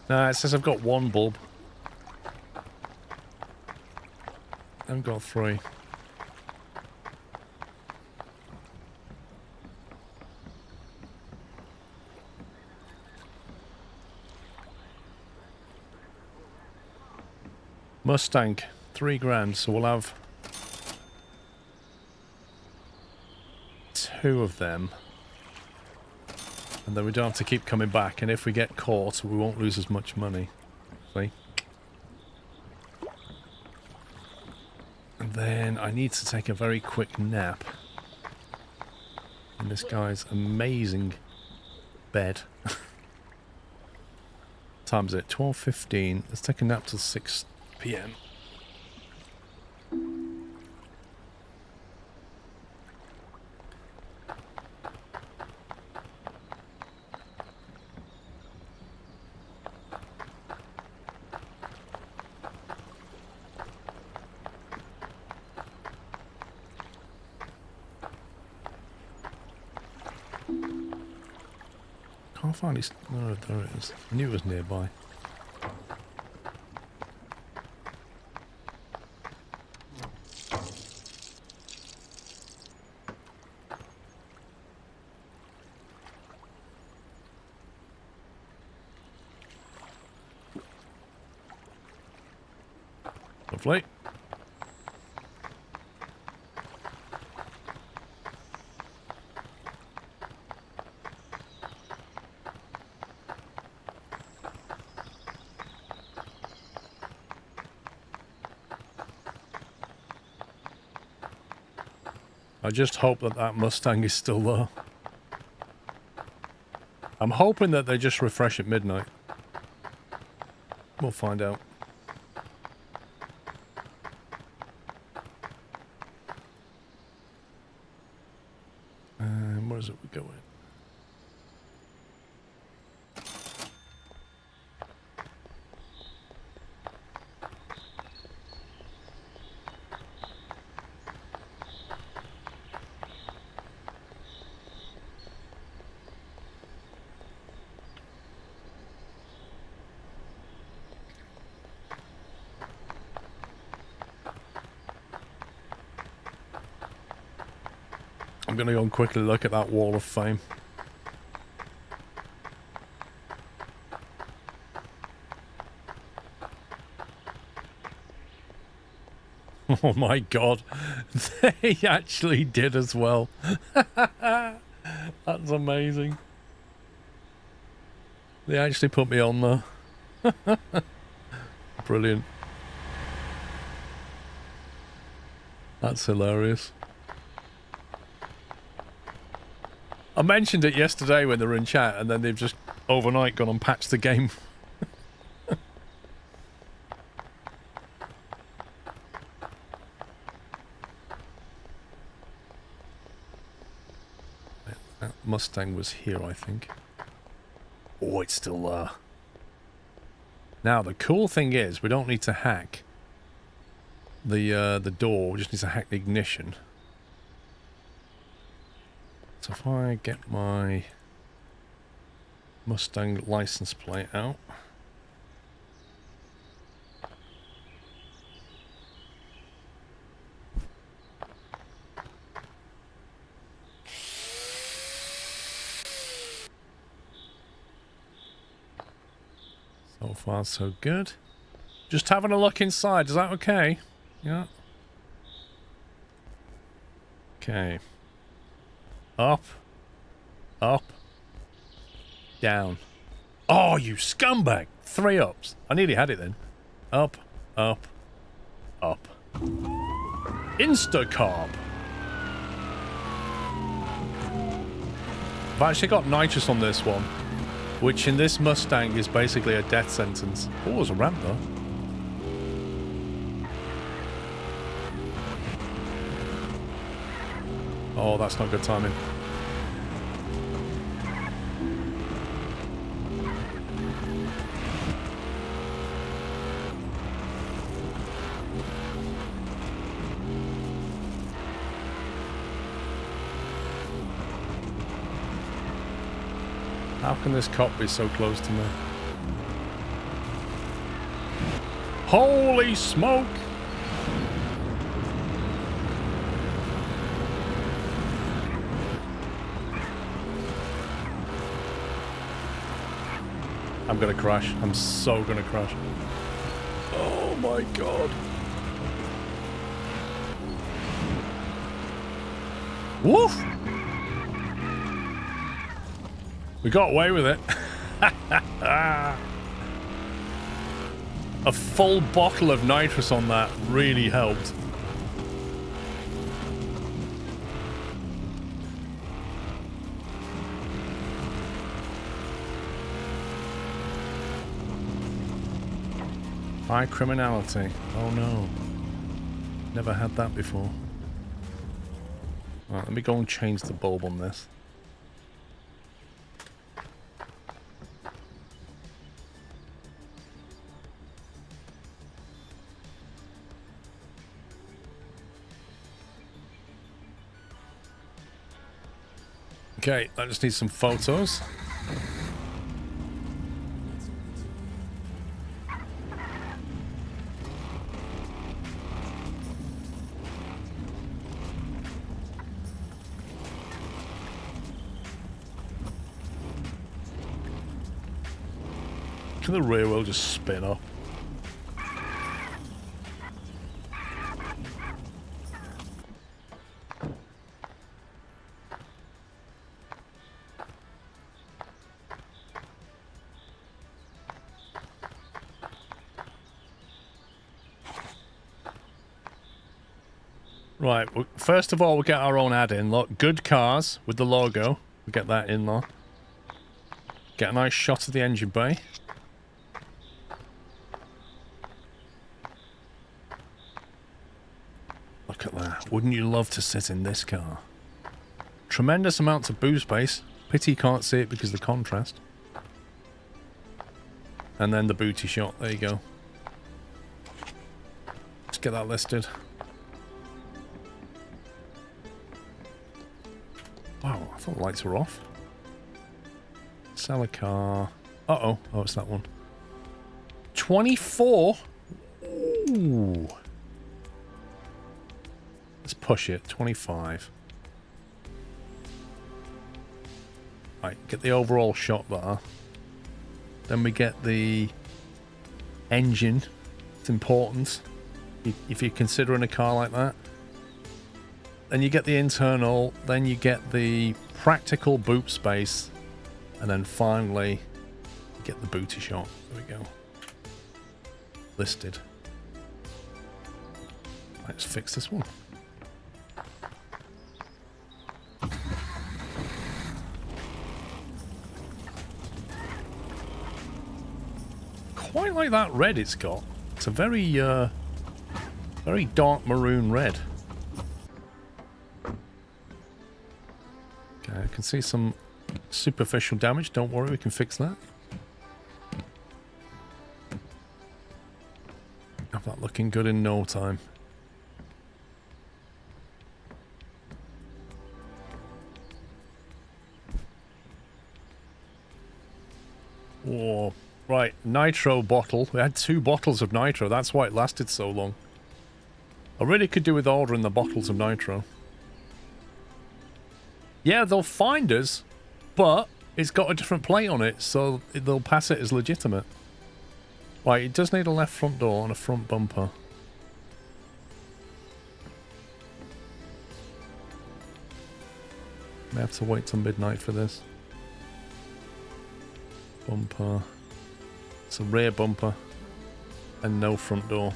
Speaker 1: Nah, it says I've got 1 bulb. I haven't got 3. Mustang, 3 grand, so we'll have 2 of them. And then we don't have to keep coming back, and if we get caught, we won't lose as much money. See? And then I need to take a very quick nap in this guy's amazing bed. Time's it? 12:15. Let's take a nap till 6 PM. Can't find his... No, there it is. I knew it was nearby. Lovely. I just hope that that Mustang is still there. I'm hoping that they just refresh at midnight. We'll find out. Where is it we go in? I'm going to go and quickly look at that wall of fame. Oh my god, they actually did as well. That's amazing. They actually put me on there. Brilliant. That's hilarious. I mentioned it yesterday when they were in chat, and then they've just overnight gone and patched the game. That Mustang was here, I think. Oh, it's still there. Now, the cool thing is, we don't need to hack the door. We just need to hack the ignition. So if I get my Mustang license plate out. So far, so good. Just having a look inside. Is that okay? Yeah. Okay. Up. Up. Down. Oh, you scumbag! 3 ups. I nearly had it then. Up. Up. Up. Insta-carb. I've actually got nitrous on this one, which in this Mustang is basically a death sentence. Oh, there's a ramp though. Oh, that's not good timing. How can this cop be so close to me? Holy smoke! I'm gonna crash. I'm so gonna crash. Oh my god. Woof! We got away with it. A full bottle of nitrous on that really helped. High criminality. Oh no. Never had that before. Right, let me go and change the bulb on this. Okay, I just need some photos. Can the rear wheel just spin up? Right, first of all, we'll get our own ad in. Look, good cars with the logo. We'll get that in there. Get a nice shot of the engine bay. Look at that. Wouldn't you love to sit in this car? Tremendous amounts of boot space. Pity you can't see it because of the contrast. And then the booty shot. There you go. Let's get that listed. Wow, I thought the lights were off. Sell a car. Uh-oh. Oh, it's that one. 24? Ooh. Let's push it. 25. Right, get the overall shot there. Then we get the engine. It's important if you're considering a car like that. Then you get the internal, then you get the practical boot space, and then finally Get the booty shot. There we go. Listed. Let's fix this one. Quite like that red it's got. It's a very dark maroon red. Okay, I can see some superficial damage. Don't worry, we can fix that. Have that looking good in no time. Oh, right. Nitro bottle. We had 2 bottles of nitro. That's why it lasted so long. I really could do with ordering the bottles of nitro. Yeah, they'll find us, but it's got a different plate on it, so they'll pass it as legitimate. Right, it does need a left front door and a front bumper. May have to wait till midnight for this. Bumper. It's a rear bumper. And no front door.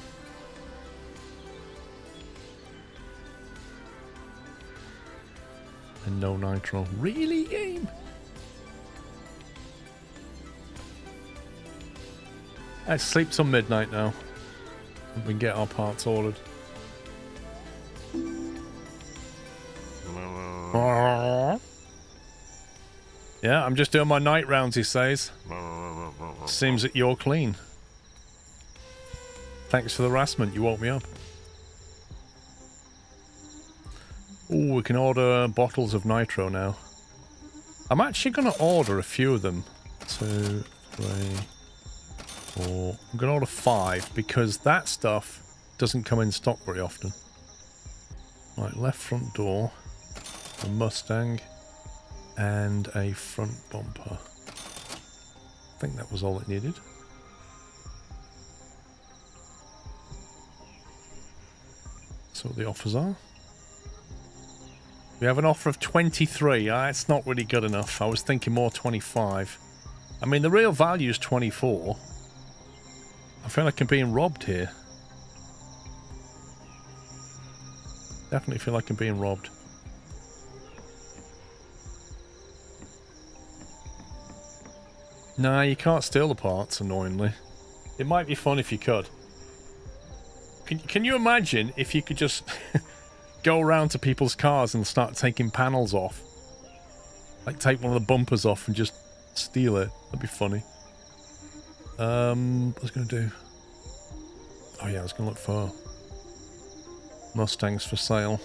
Speaker 1: And no nitro. Really, game? Let's sleep till midnight now. And we can get our parts ordered. Yeah, I'm just doing my night rounds, he says. Seems that you're clean. Thanks for the harassment, you woke me up. Ooh, we can order bottles of nitro now. I'm actually going to order a few of them. 2, 3, 4. I'm going to order 5 because that stuff doesn't come in stock very often. Right, left front door. A Mustang. And a front bumper. I think that was all it needed. So what the offers are. We have an offer of 23. That's not really good enough. I was thinking more 25. I mean, the real value is 24. I feel like I'm being robbed here. Definitely feel like I'm being robbed. Nah, you can't steal the parts, annoyingly. It might be fun if you could. Can you imagine if you could just go around to people's cars and start taking panels off? Like take one of the bumpers off and just steal it. That'd be funny. What was I going to do? Oh yeah, I was going to look for Mustangs for sale.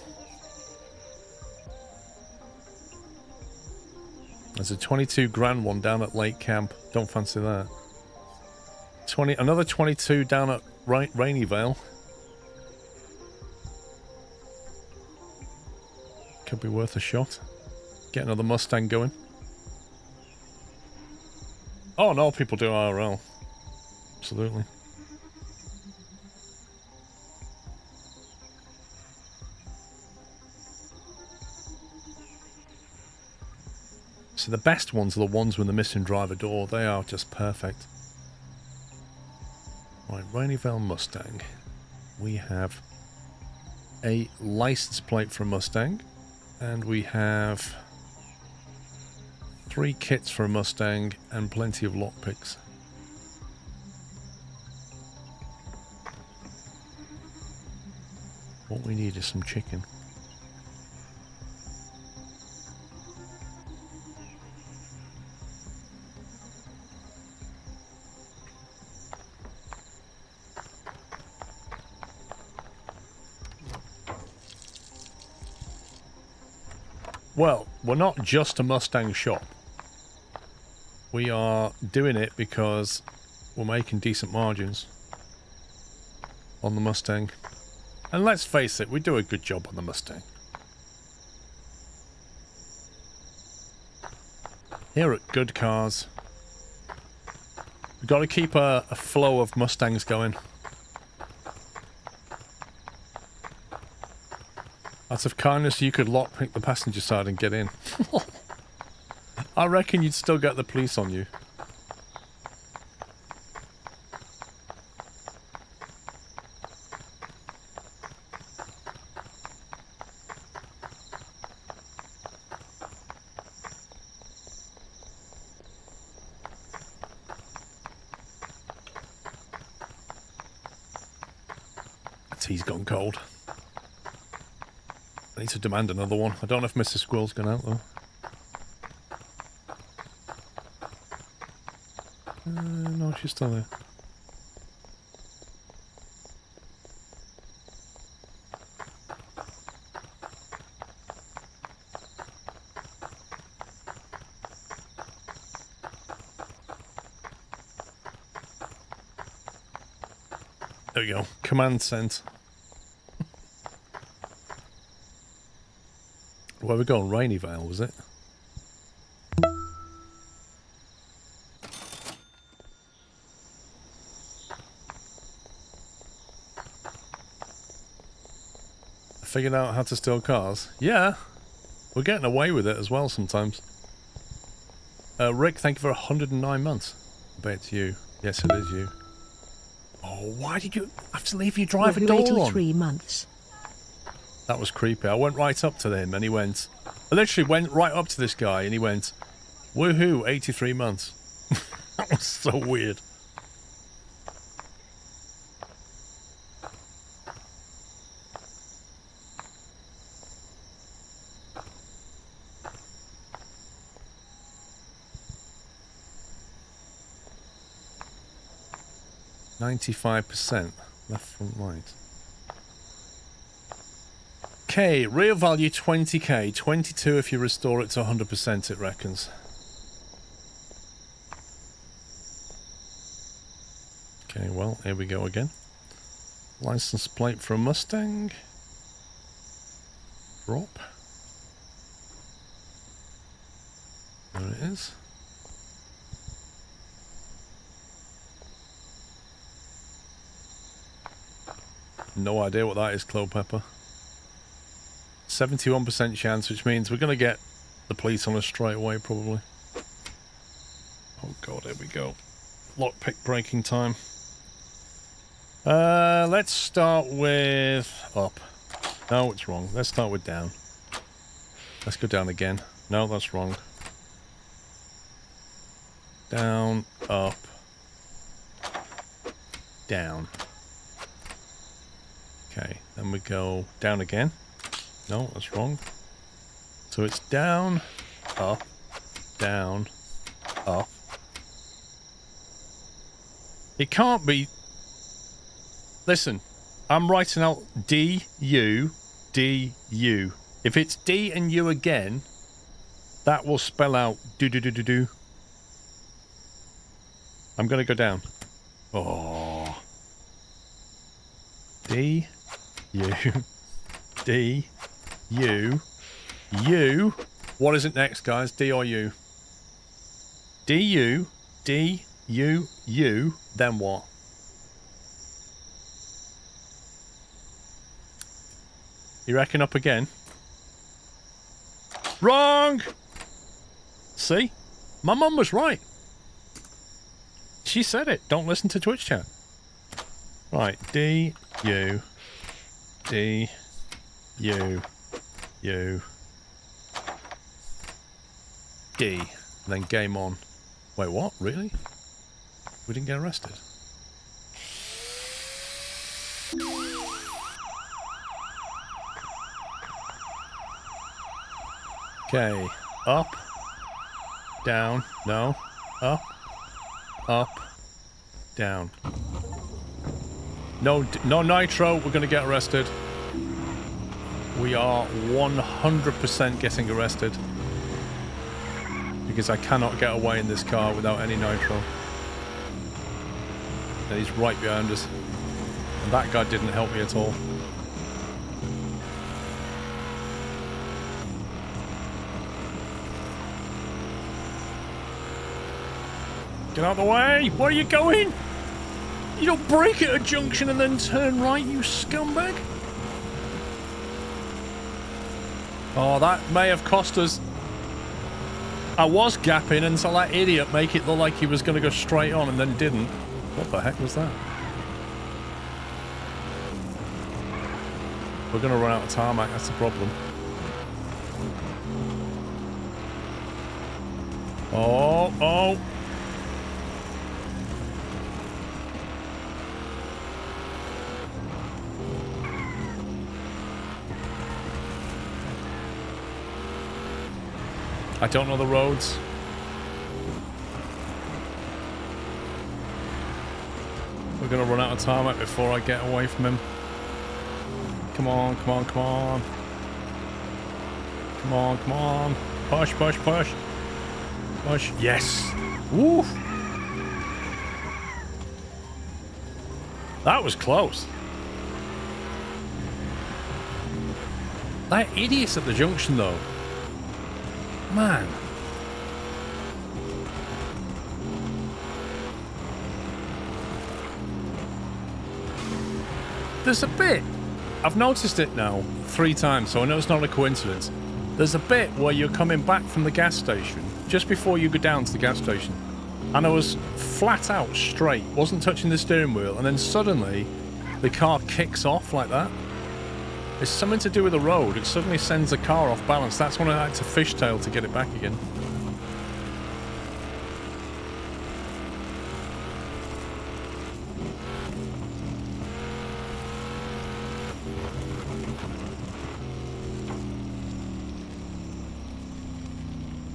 Speaker 1: There's a 22 grand one down at Lake Camp. Don't fancy that. Another 22 down at Raineyvale. Could be worth a shot. Get another Mustang going. Oh no, people do IRL. Absolutely. So the best ones are the ones with the missing driver door. They are just perfect. Right, Raineyvale Mustang. We have a license plate for a Mustang. And we have 3 kits for a Mustang and plenty of lockpicks. What we need is some chicken. Well, we're not just a Mustang shop. We are doing it because we're making decent margins on the Mustang. And let's face it, we do a good job on the Mustang. Here at Good Cars, we've got to keep a flow of Mustangs going. Out of kindness, you could lockpick the passenger side and get in. I reckon you'd still get the police on you. tea's gone cold. I need to demand another one. I don't know if Mr. Squirrel's gone out, though. No, she's still there. There we go. Command sent. Where we going? Rainy Vale, was it? Figured out how to steal cars? Yeah. We're getting away with it as well sometimes. Rick, thank you for 109 months. I bet it's you. Yes, it is you. Oh, why did you have to leave your driver door on?
Speaker 2: 83 months.
Speaker 1: That was creepy. I went right up to him and he went... I literally went right up to this guy and he went, woohoo, 83 months. That was so weird. %, left front right. Okay, real value 20k, 22 if you restore it to 100%, it reckons. Okay, well, here we go again. License plate for a Mustang. Drop. There it is. No idea what that is, Clopepper. 71% chance, which means we're going to get the police on us straight away, probably. Oh god, here we go. Lockpick breaking time. Let's start with up. No, it's wrong. Let's start with down. Let's go down again. No, that's wrong. Down, up, down. Okay, then we go down again. No, that's wrong. So it's down, up, down, up. It can't be... Listen, I'm writing out D, U, D, U. If it's D and U again, that will spell out do-do-do-do-do. I'm going to go down. Oh. D, U, D, U, U. What is it next, guys? D or U? D, U, D, U, U. Then what? You reckon up again? Wrong! See? My mum was right. She said it. Don't listen to Twitch chat. Right, D, U, D, U, U, D. And then game on. Wait, what? Really? We didn't get arrested. Okay. Up. Down. No. Up. Up. Down. No nitro. We're going to get arrested. We are 100% getting arrested. Because I cannot get away in this car without any nitro. And he's right behind us. And that guy didn't help me at all. Get out of the way! Where are you going? You don't brake at a junction and then turn right, you scumbag! Oh, that may have cost us. I was gapping until that idiot make it look like he was going to go straight on and then didn't. What the heck was that? We're going to run out of tarmac, that's the problem. Oh, oh! I don't know the roads. We're going to run out of tarmac before I get away from him. Come on, come on, come on. Come on, come on. Push, push, push. Push. Yes. Woo. That was close. That idiot's at the junction, though. Man. There's a bit. I've noticed it now 3 times, so I know it's not a coincidence. There's a bit where you're coming back from the gas station, just before you go down to the gas station. And I was flat out straight, wasn't touching the steering wheel, and then suddenly the car kicks off like that. It's something to do with the road. It suddenly sends the car off balance. That's when I had to fishtail to get it back again.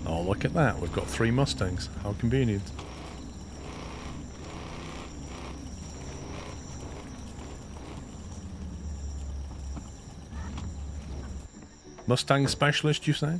Speaker 1: Oh, look at that. We've got 3 Mustangs. How convenient. Mustang specialist, you say?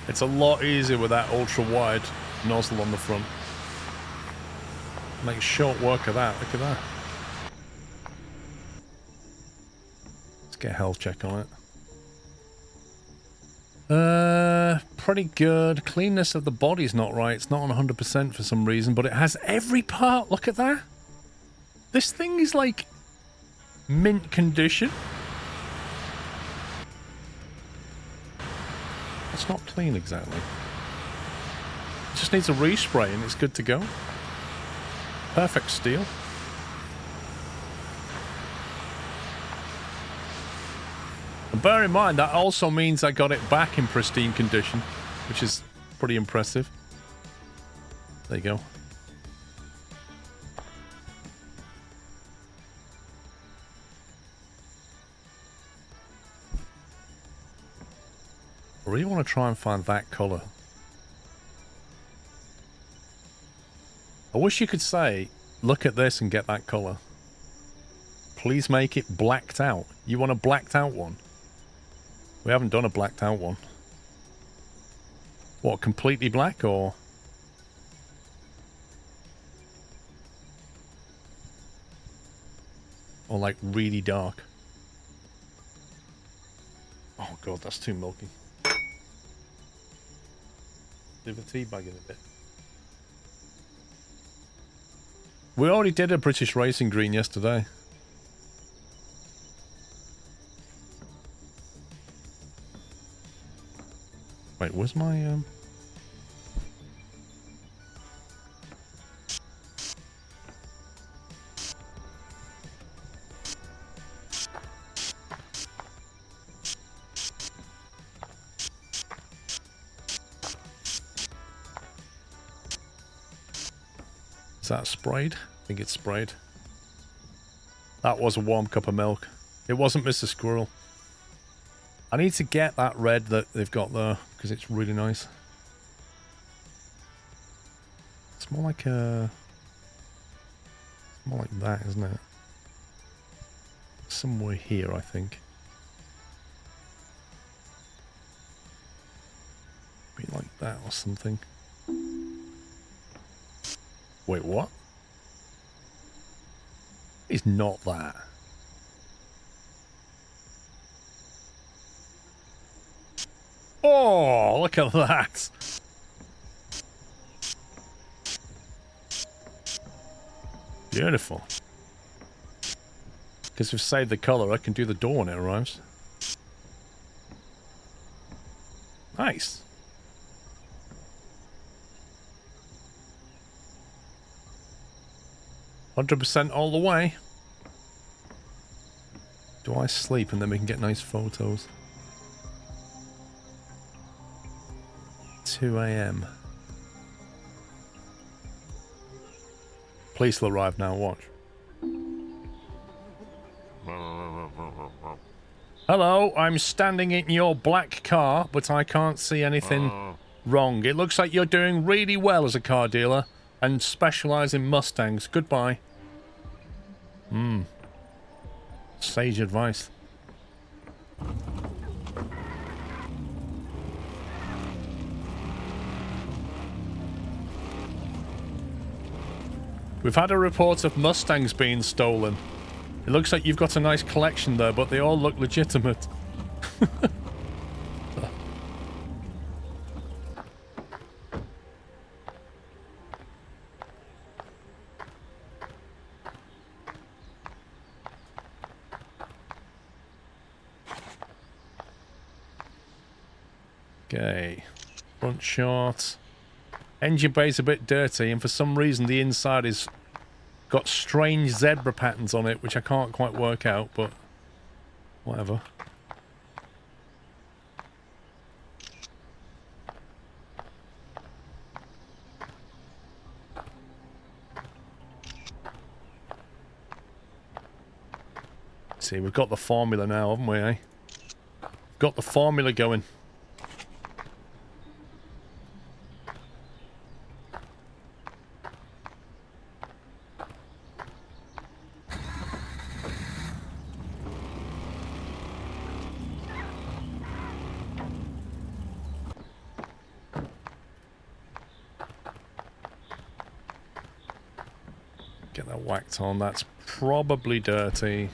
Speaker 1: It's a lot easier with that ultra-wide nozzle on the front. Makes short work of that. Look at that. Let's get a health check on it. Pretty good. Cleanness of the body's not right. It's not on 100% for some reason, but it has every part. Look at that. This thing is like mint condition. It's not clean exactly. It just needs a respray and it's good to go. Perfect steel. And bear in mind, that also means I got it back in pristine condition, which is pretty impressive. There you go. I really want to try and find that colour. I wish you could say, look at this and get that colour. Please make it blacked out. You want a blacked out one? We haven't done a blacked out one. What, completely black or? Or like really dark? Oh god, that's too milky. Leave the tea bag in a bit. We already did a British Racing Green yesterday. Wait, where's my Is that sprayed? I think it's sprayed. That was a warm cup of milk. It wasn't Mr. Squirrel. I need to get that red that they've got there, because it's really nice. It's more like a... It's more like that, isn't it? Somewhere here, I think. Be like that or something. Wait, what? It's not that. Oh, look at that. Beautiful. Because we've saved the colour, I can do the door when it arrives. Nice. %, all the way. Do I sleep and then we can get nice photos? 2 a.m. Police will arrive now, watch. Hello, I'm standing in your black car, but I can't see anything wrong. It looks like you're doing really well as a car dealer and specialize in Mustangs. Goodbye. Sage advice. We've had a report of Mustangs being stolen. It looks like you've got a nice collection there, but they all look legitimate. Okay. Front shot. Engine bay's a bit dirty, and for some reason the inside is got strange zebra patterns on it, which I can't quite work out, but whatever. See, we've got the formula now, haven't we, eh? Got the formula going. Get that whacked on. That's probably dirty.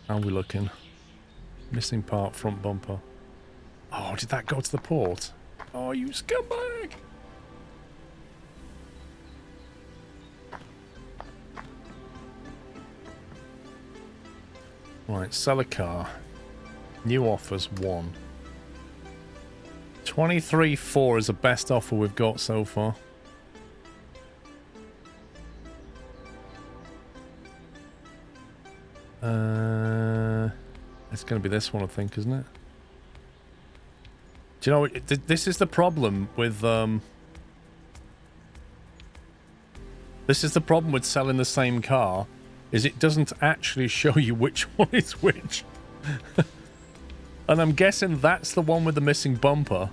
Speaker 1: How are we looking? Missing part, front bumper. Oh, did that go to the port? Oh, you scumbag! Right, sell a car. New offers, 1. 23.4 is the best offer we've got so far. It's going to be this one, I think, isn't it? Do you know, this is the problem with, this is the problem with selling the same car, is it doesn't actually show you which one is which. And I'm guessing that's the one with the missing bumper,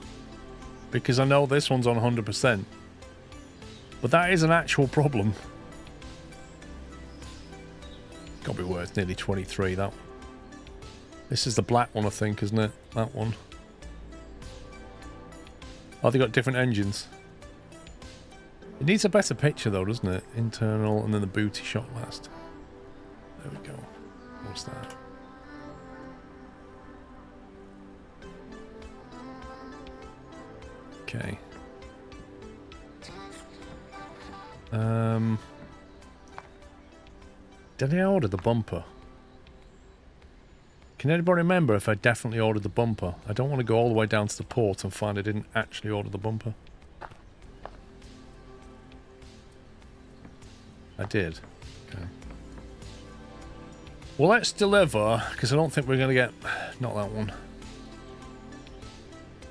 Speaker 1: because I know this one's on 100%. But that is an actual problem. Gotta be worth nearly 23, that one. This is the black one, I think, isn't it? That one. Oh, they got different engines. It needs a better picture, though, doesn't it? Internal, and then the booty shot last. There we go. What's that? Okay. Did I order the bumper? Can anybody remember if I definitely ordered the bumper? I don't want to go all the way down to the port and find I didn't actually order the bumper. I did. Okay. Well, let's deliver, because I don't think we're going to get... Not that one.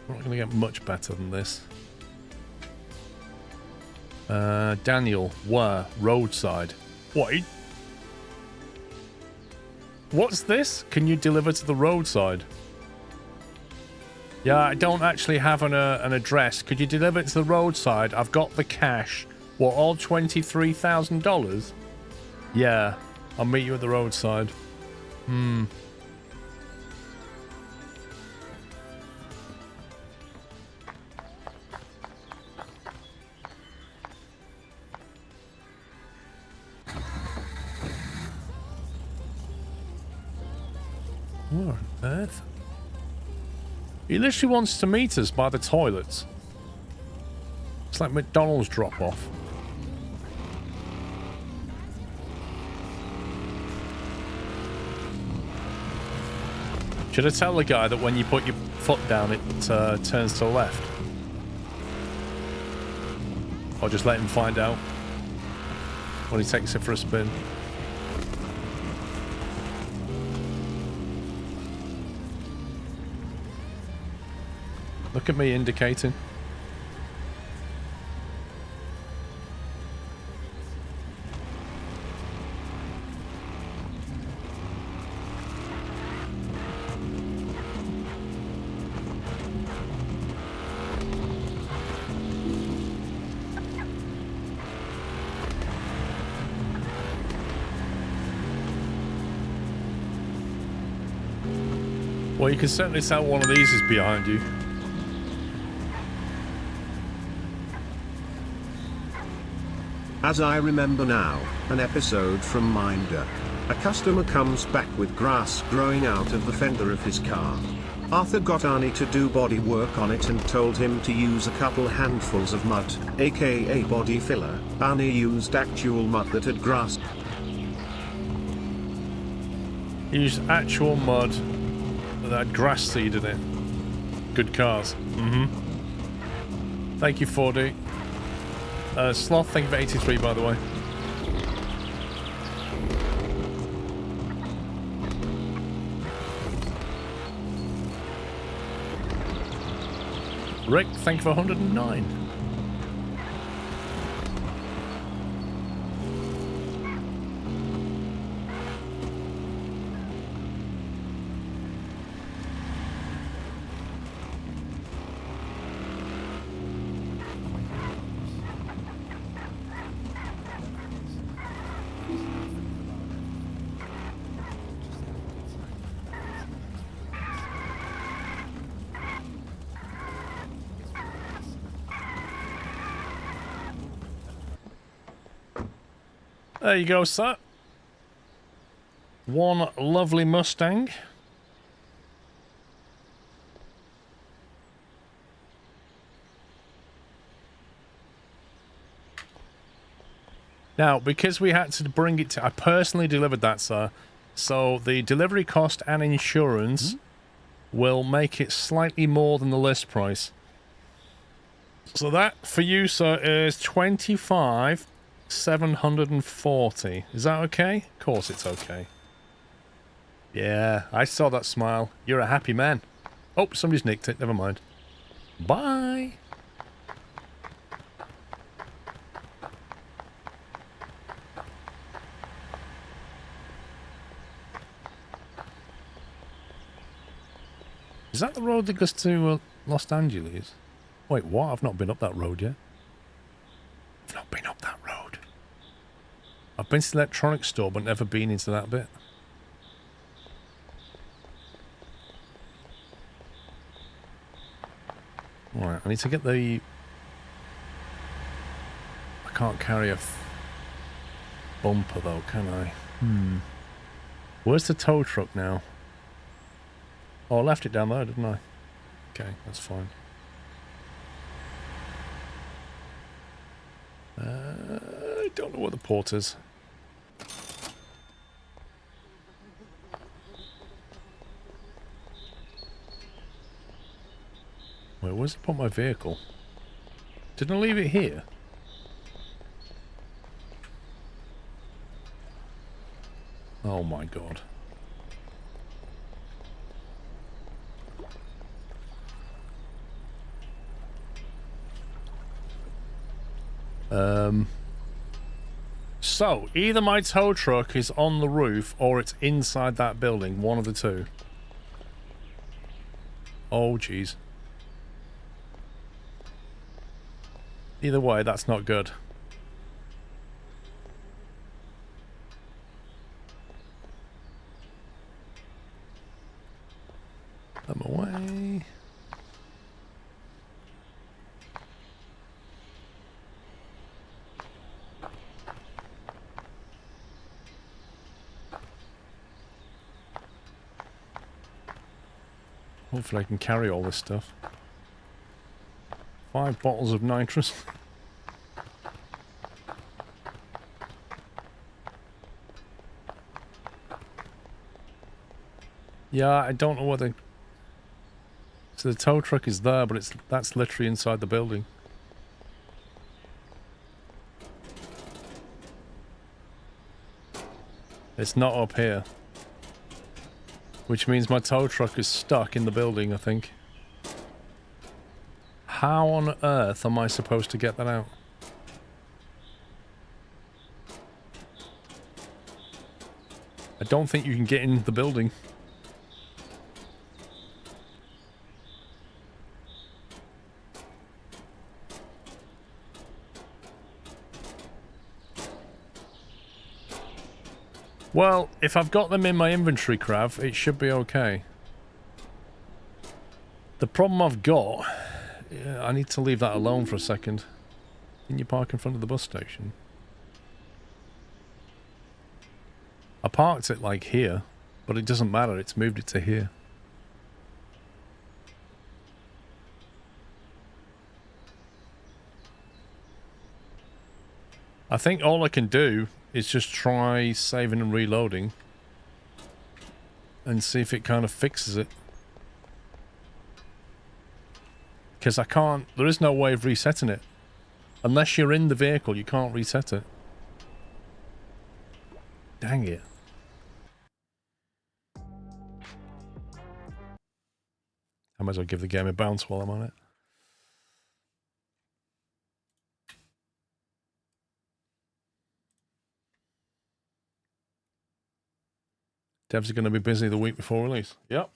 Speaker 1: We're not going to get much better than this. Daniel, where? Roadside. What? What's this? Can you deliver to the roadside? Yeah, I don't actually have an address. Could you deliver it to the roadside? I've got the cash. What, all $23,000? Yeah, I'll meet you at the roadside. What on earth? He literally wants to meet us by the toilets. It's like McDonald's drop-off. Should I tell the guy that when you put your foot down, it turns to the left? Or just let him find out? when he takes it for a spin. Look at me indicating. Well, you can certainly tell one of these is behind you.
Speaker 3: As I remember now, an episode from Minder. A customer comes back with grass growing out of the fender of his car. Arthur got Arnie to do body work on it and told him to use a couple handfuls of mud, aka body filler. Arnie used actual mud that had grass.
Speaker 1: He used actual mud that had grass seed in it. Good cars. Thank you, 4D. Sloth, thank you for 83, by the way. Rick, thank you for 109. There you go, sir. One lovely Mustang. Now, because we had to bring it to... I personally delivered that, sir. So the delivery cost and insurance will make it slightly more than the list price. So that, for you, sir, is 25,740. Is that okay? Of course it's okay. Yeah, I saw that smile. You're a happy man. Oh, somebody's nicked it. Never mind. Bye. Is that the road that goes to Los Angeles? Wait, what? I've not been up that road yet. I've not been up that road. I've been to the electronics store, but never been into that bit. Alright, I need to get the... I can't carry a bumper, though, can I? Where's the tow truck now? Oh, I left it down there, didn't I? Okay, that's fine. I don't know what the port is. Wait, where's it put my vehicle? Didn't I leave it here? Oh my god. So, either my tow truck is on the roof or it's inside that building. One of the two. Oh, jeez. Either way, that's not good. Put them away. Hopefully I can carry all this stuff. 5 bottles of nitrous. Yeah, I don't know whether... So the tow truck is there, but that's literally inside the building. It's not up here. Which means my tow truck is stuck in the building, I think. How on earth am I supposed to get that out? I don't think you can get in the building. Well, if I've got them in my inventory, Krav, it should be okay. The problem I've got... I need to leave that alone for a second. Can you park in front of the bus station? I parked it like here, but it doesn't matter, it's moved it to here. I think all I can do is just try saving and reloading and see if it kind of fixes it. Because I can't, there is no way of resetting it. Unless you're in the vehicle, you can't reset it. Dang it. I might as well give the game a bounce while I'm on it. Devs are going to be busy the week before release. Yep.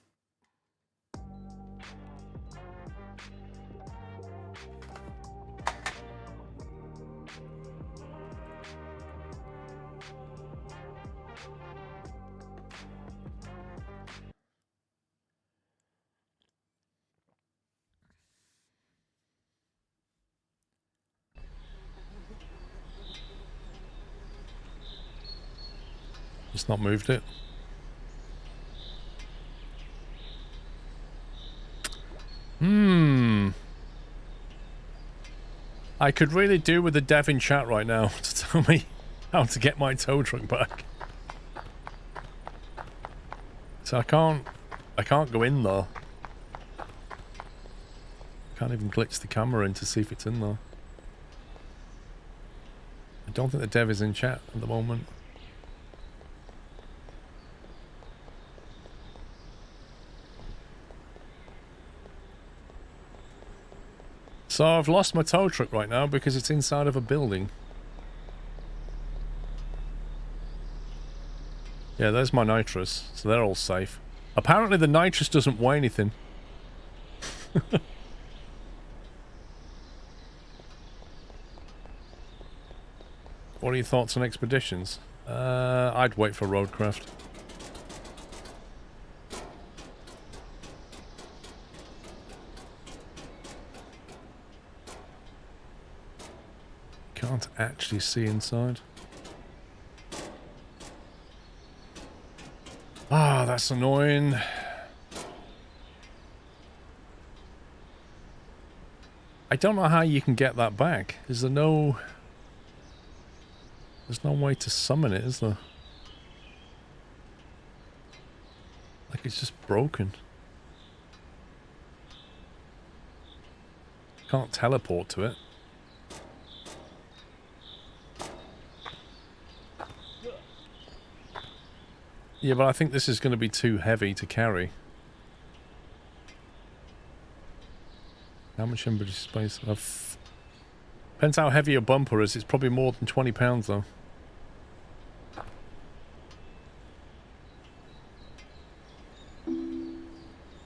Speaker 1: It's not moved it. I could really do with a dev in chat right now to tell me how to get my tow truck back. So I can't go in there. Can't even glitch the camera in to see if it's in there. I don't think the dev is in chat at the moment. So I've lost my tow truck right now because it's inside of a building. Yeah, there's my nitrous, so they're all safe. Apparently the nitrous doesn't weigh anything. What are your thoughts on expeditions? I'd wait for roadcraft. Can't actually see inside. Ah, that's annoying. I don't know how you can get that back. Is there no... There's no way to summon it, is there? Like it's just broken. Can't teleport to it. Yeah, but I think this is going to be too heavy to carry. How much inventory space have I? Depends how heavy your bumper is. It's probably more than 20 pounds though.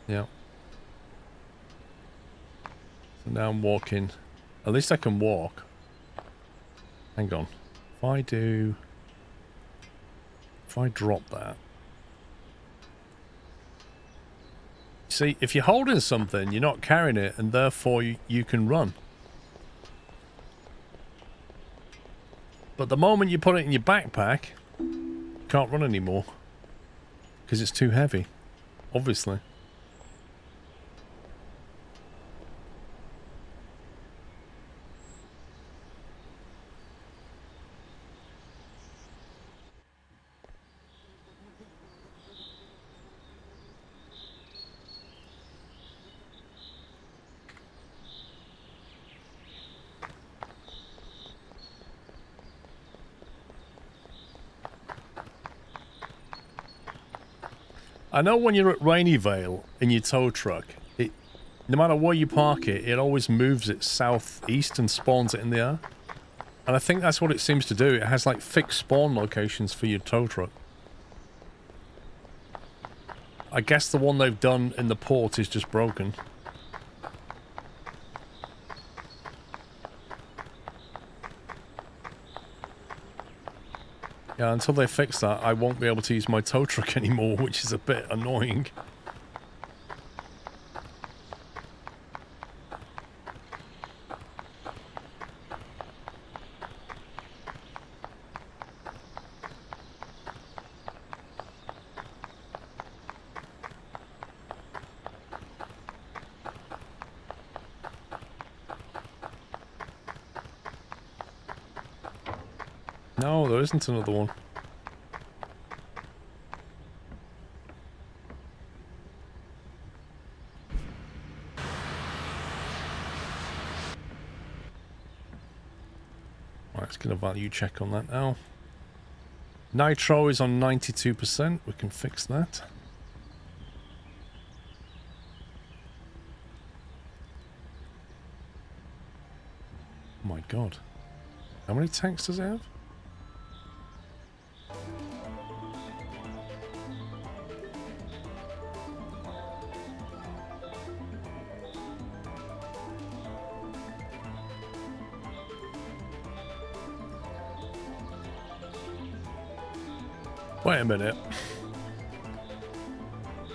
Speaker 1: Yeah. So now I'm walking. At least I can walk. Hang on. If I drop that. See, if you're holding something, you're not carrying it, and therefore you can run. But the moment you put it in your backpack, you can't run anymore. Because it's too heavy. Obviously. I know when you're at Rainy Vale in your tow truck, no matter where you park it, it always moves it southeast and spawns it in the air. And I think that's what it seems to do. It has like fixed spawn locations for your tow truck. I guess the one they've done in the port is just broken. Yeah, until they fix that, I won't be able to use my tow truck anymore, which is a bit annoying. No, there isn't another one. Right, let's get a value check on that now. Nitro is on 92%. We can fix that. Oh my god. How many tanks does it have? Wait a minute.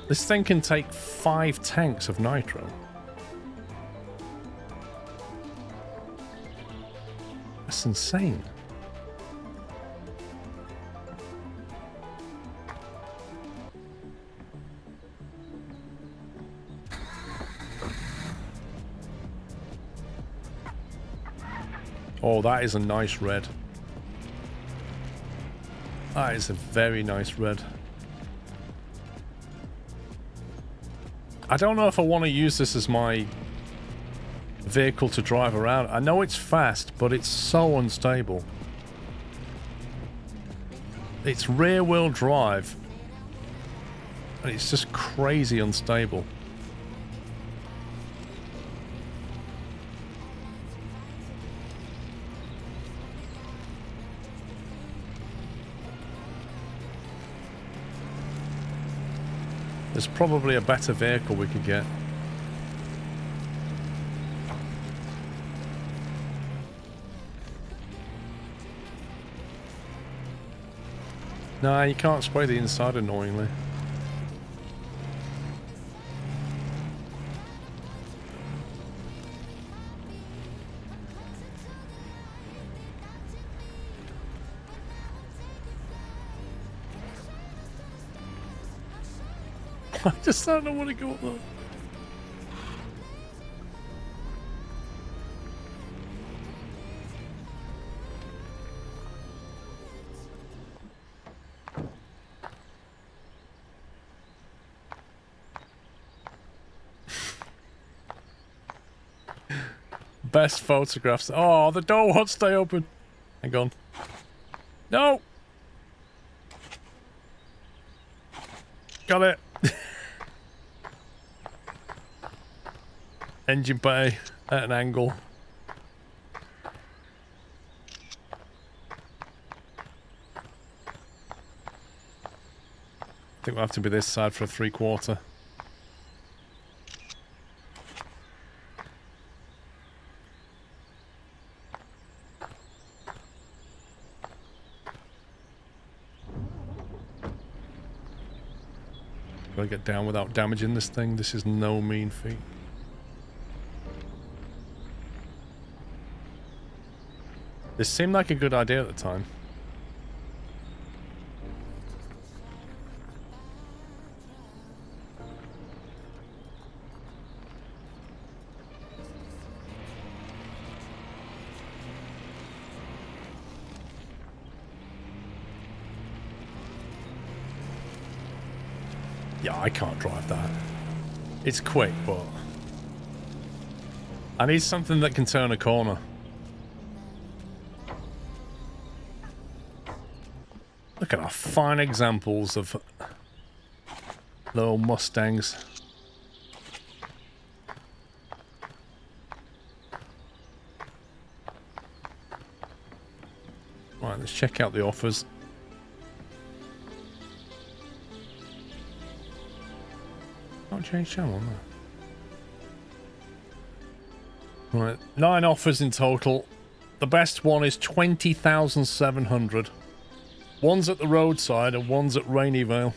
Speaker 1: This thing can take 5 tanks of nitro. That's insane. Oh, that is a nice red. That is a very nice red. I don't know if I want to use this as my vehicle to drive around. I know it's fast, but it's so unstable. It's rear-wheel drive, and it's just crazy unstable. There's probably a better vehicle we could get. Nah, you can't spray the inside annoyingly. I just don't want to go up there. Best photographs. Oh, the door won't stay open. Hang on. No! Got it. Engine bay at an angle. I think we'll have to be this side for a 3/4. Gotta get down without damaging this thing. This is no mean feat. This seemed like a good idea at the time. Yeah, I can't drive that. It's quick, but I need something that can turn a corner. Look at our fine examples of Little Mustangs. Right, let's check out the offers. Not change channel, no. Right, 9 offers in total. The best one is 20,700. One's at the roadside and one's at Rainy Vale.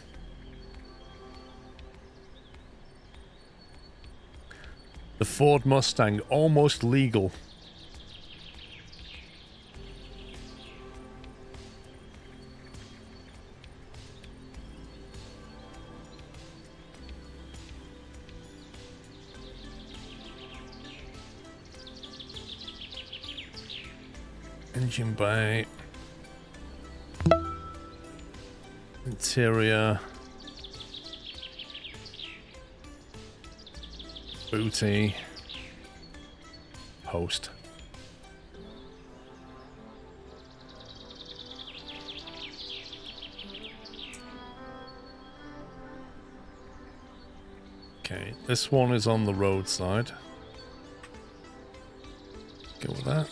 Speaker 1: The Ford Mustang, almost legal. Engine bay. Interior. Booty. Post. Okay, this one is on the roadside. Go with that.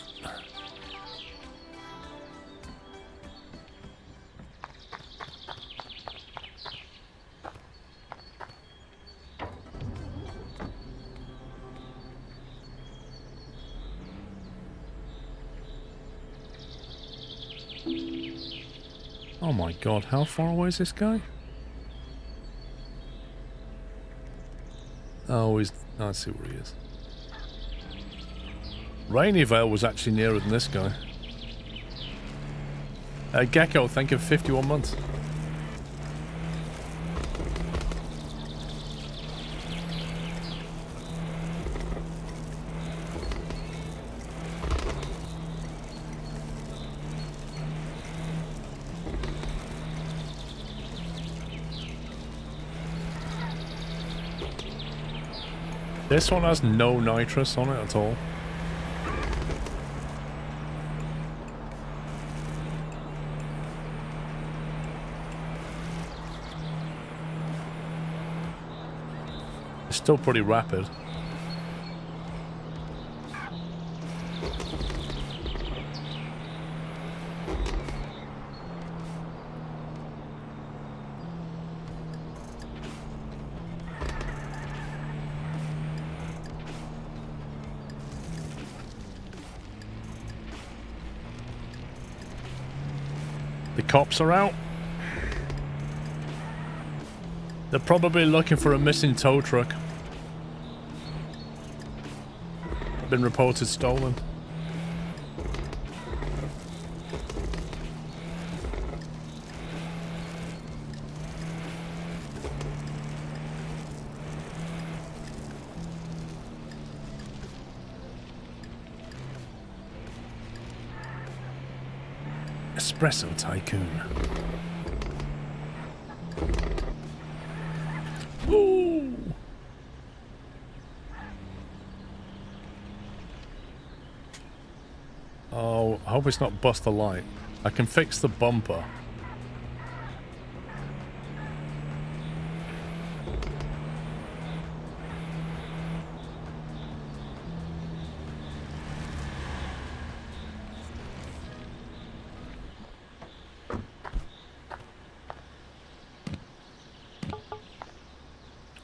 Speaker 1: Oh my god, how far away is this guy? Oh, I see where he is. Rainy Vale was actually nearer than this guy. Gecko, thank you for 51 months. This one has no nitrous on it at all. It's still pretty rapid. The cops are out. They're probably looking for a missing tow truck. Been reported stolen. Espresso Tycoon. Ooh. Oh, I hope it's not bust the light. I can fix the bumper.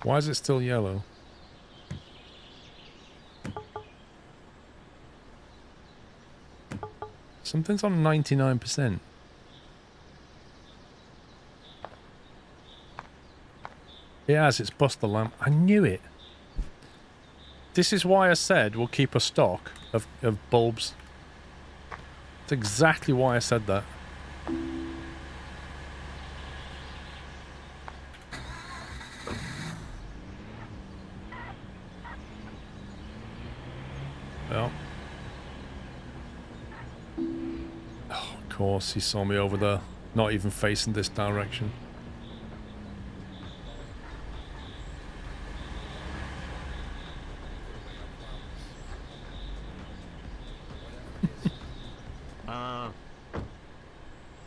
Speaker 1: Why is it still yellow? Something's on 99%. It has, it's bust the lamp. I knew it. This is why I said we'll keep a stock of bulbs. That's exactly why I said that. Well. Oh, of course, he saw me over there. Not even facing this direction.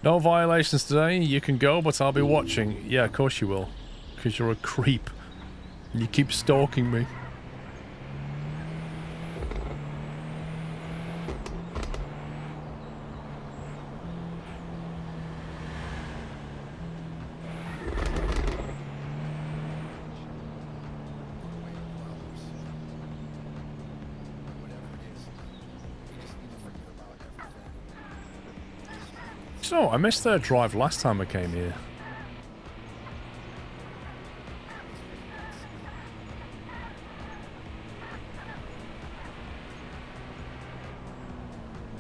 Speaker 1: No violations today. You can go, but I'll be watching. Yeah, of course you will. because you're a creep. And you keep stalking me. So, I missed their drive last time I came here.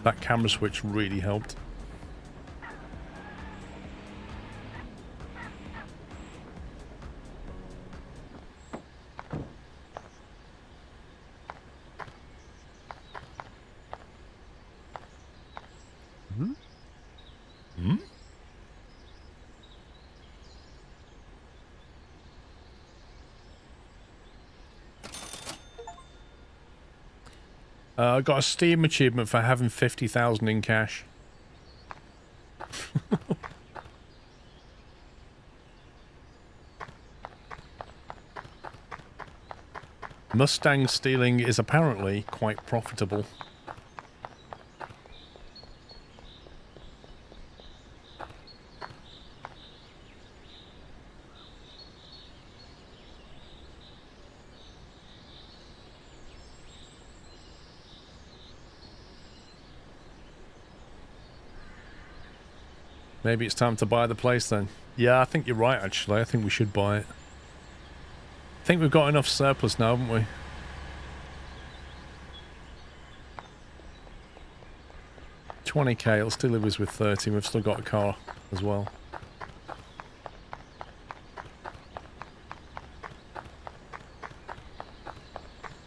Speaker 1: That camera switch really helped. I got a Steam achievement for having 50,000 in cash. Mustang stealing is apparently quite profitable. Maybe it's time to buy the place then. Yeah, I think you're right actually. I think we should buy it. I think we've got enough surplus now, haven't we? $20k, it'll still leave us with 30. We've still got a car as well.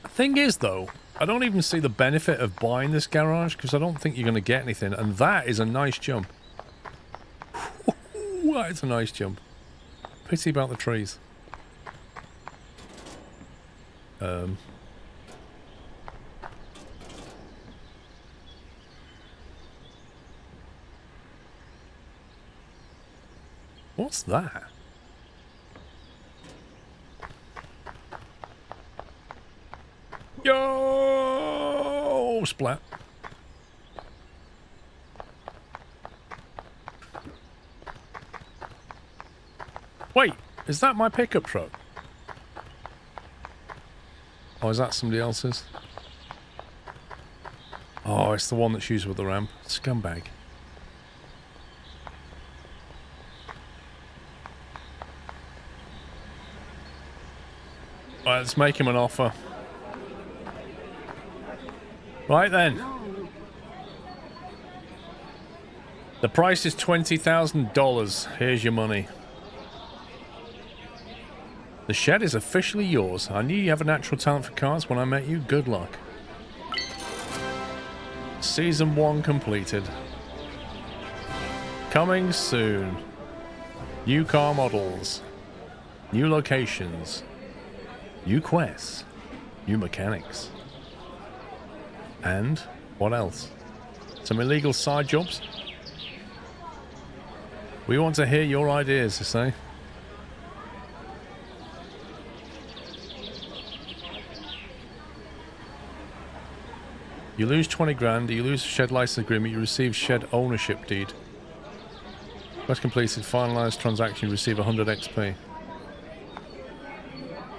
Speaker 1: The thing is though, I don't even see the benefit of buying this garage because I don't think you're going to get anything, and that is a nice jump. That is a nice jump. Pity about the trees. What's that? Yo! Splat. Wait, is that my pickup truck? Or is that somebody else's? Oh, it's the one that's used with the ramp. Scumbag. Right, let's make him an offer. Right then. The price is $20,000. Here's your money. The shed is officially yours. I knew you have a natural talent for cars when I met you. Good luck. Season 1 completed. Coming soon. New car models. New locations. New quests. New mechanics. And what else? Some illegal side jobs? We want to hear your ideas, I say. You lose 20 grand, you lose shed license agreement, you receive shed ownership deed. Quest completed, finalized transaction, you receive 100 XP.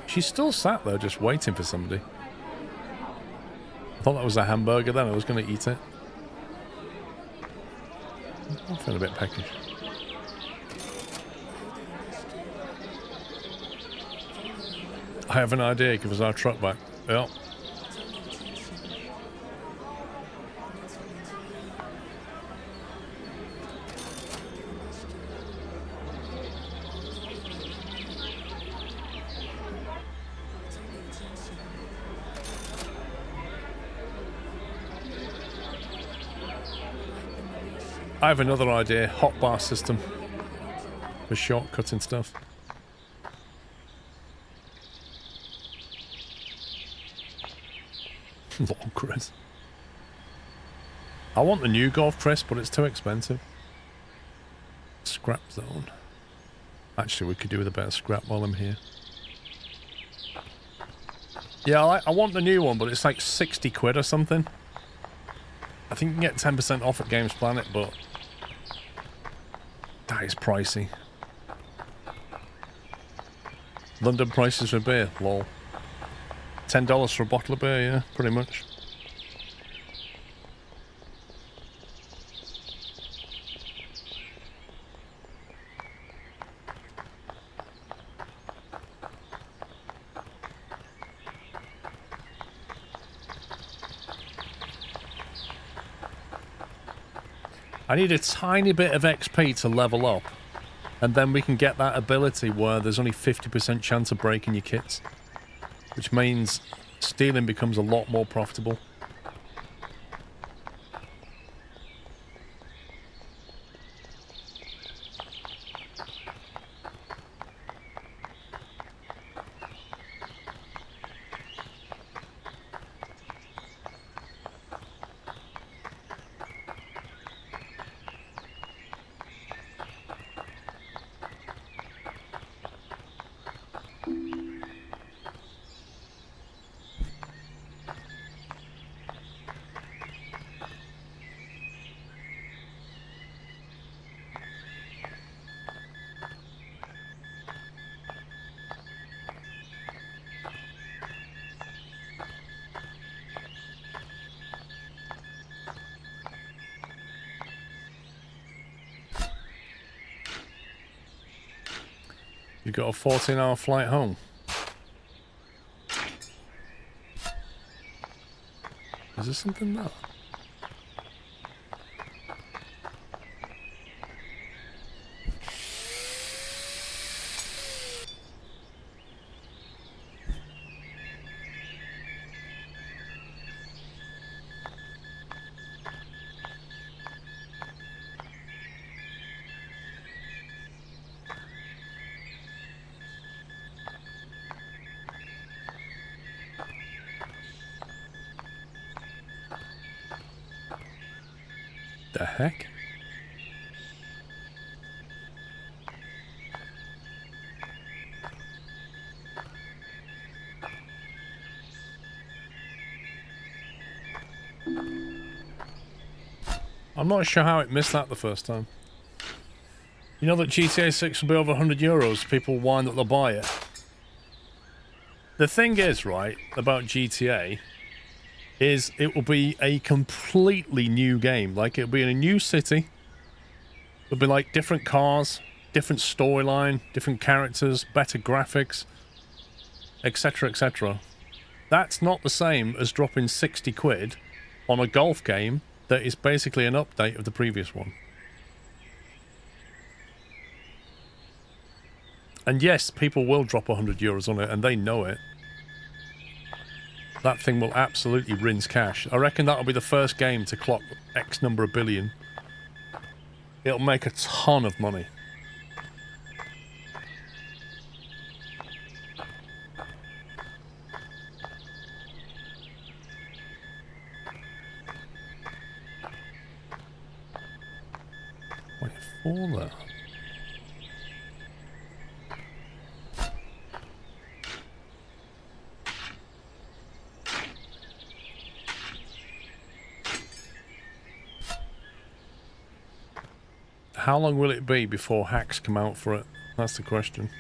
Speaker 1: She's still sat there just waiting for somebody. I thought that was a hamburger then, I was going to eat it. I'm feeling a bit peckish. I have an idea, give us our truck back. Yep. I have another idea, hotbar system for shortcutting stuff. Lord, Chris. I want the new Golf, Chris, but it's too expensive. Scrap zone. Actually, we could do with a bit of scrap while I'm here. Yeah, I want the new one, but it's like 60 quid or something. I think you can get 10% off at Games Planet, but that is pricey. London prices for beer, lol. $10 for a bottle of beer, yeah, pretty much. I need a tiny bit of XP to level up, and then we can get that ability where there's only 50% chance of breaking your kits, which means stealing becomes a lot more profitable. You've got a 14-hour flight home. Is there something there? The heck? I'm not sure how it missed that the first time. You know that GTA 6 will be over €100, people whine that they'll buy it. The thing is, right, about GTA, is it will be a completely new game. Like, it'll be in a new city. It'll be like different cars, different storyline, different characters, better graphics, etc, etc. That's not the same as dropping 60 quid on a golf game that is basically an update of the previous one. And yes, people will drop €100 on it, and they know it. That thing will absolutely rinse cash. I reckon that'll be the first game to clock X number of billion. It'll make a ton of money. Wait for that. How long will it be before hacks come out for it? That's the question.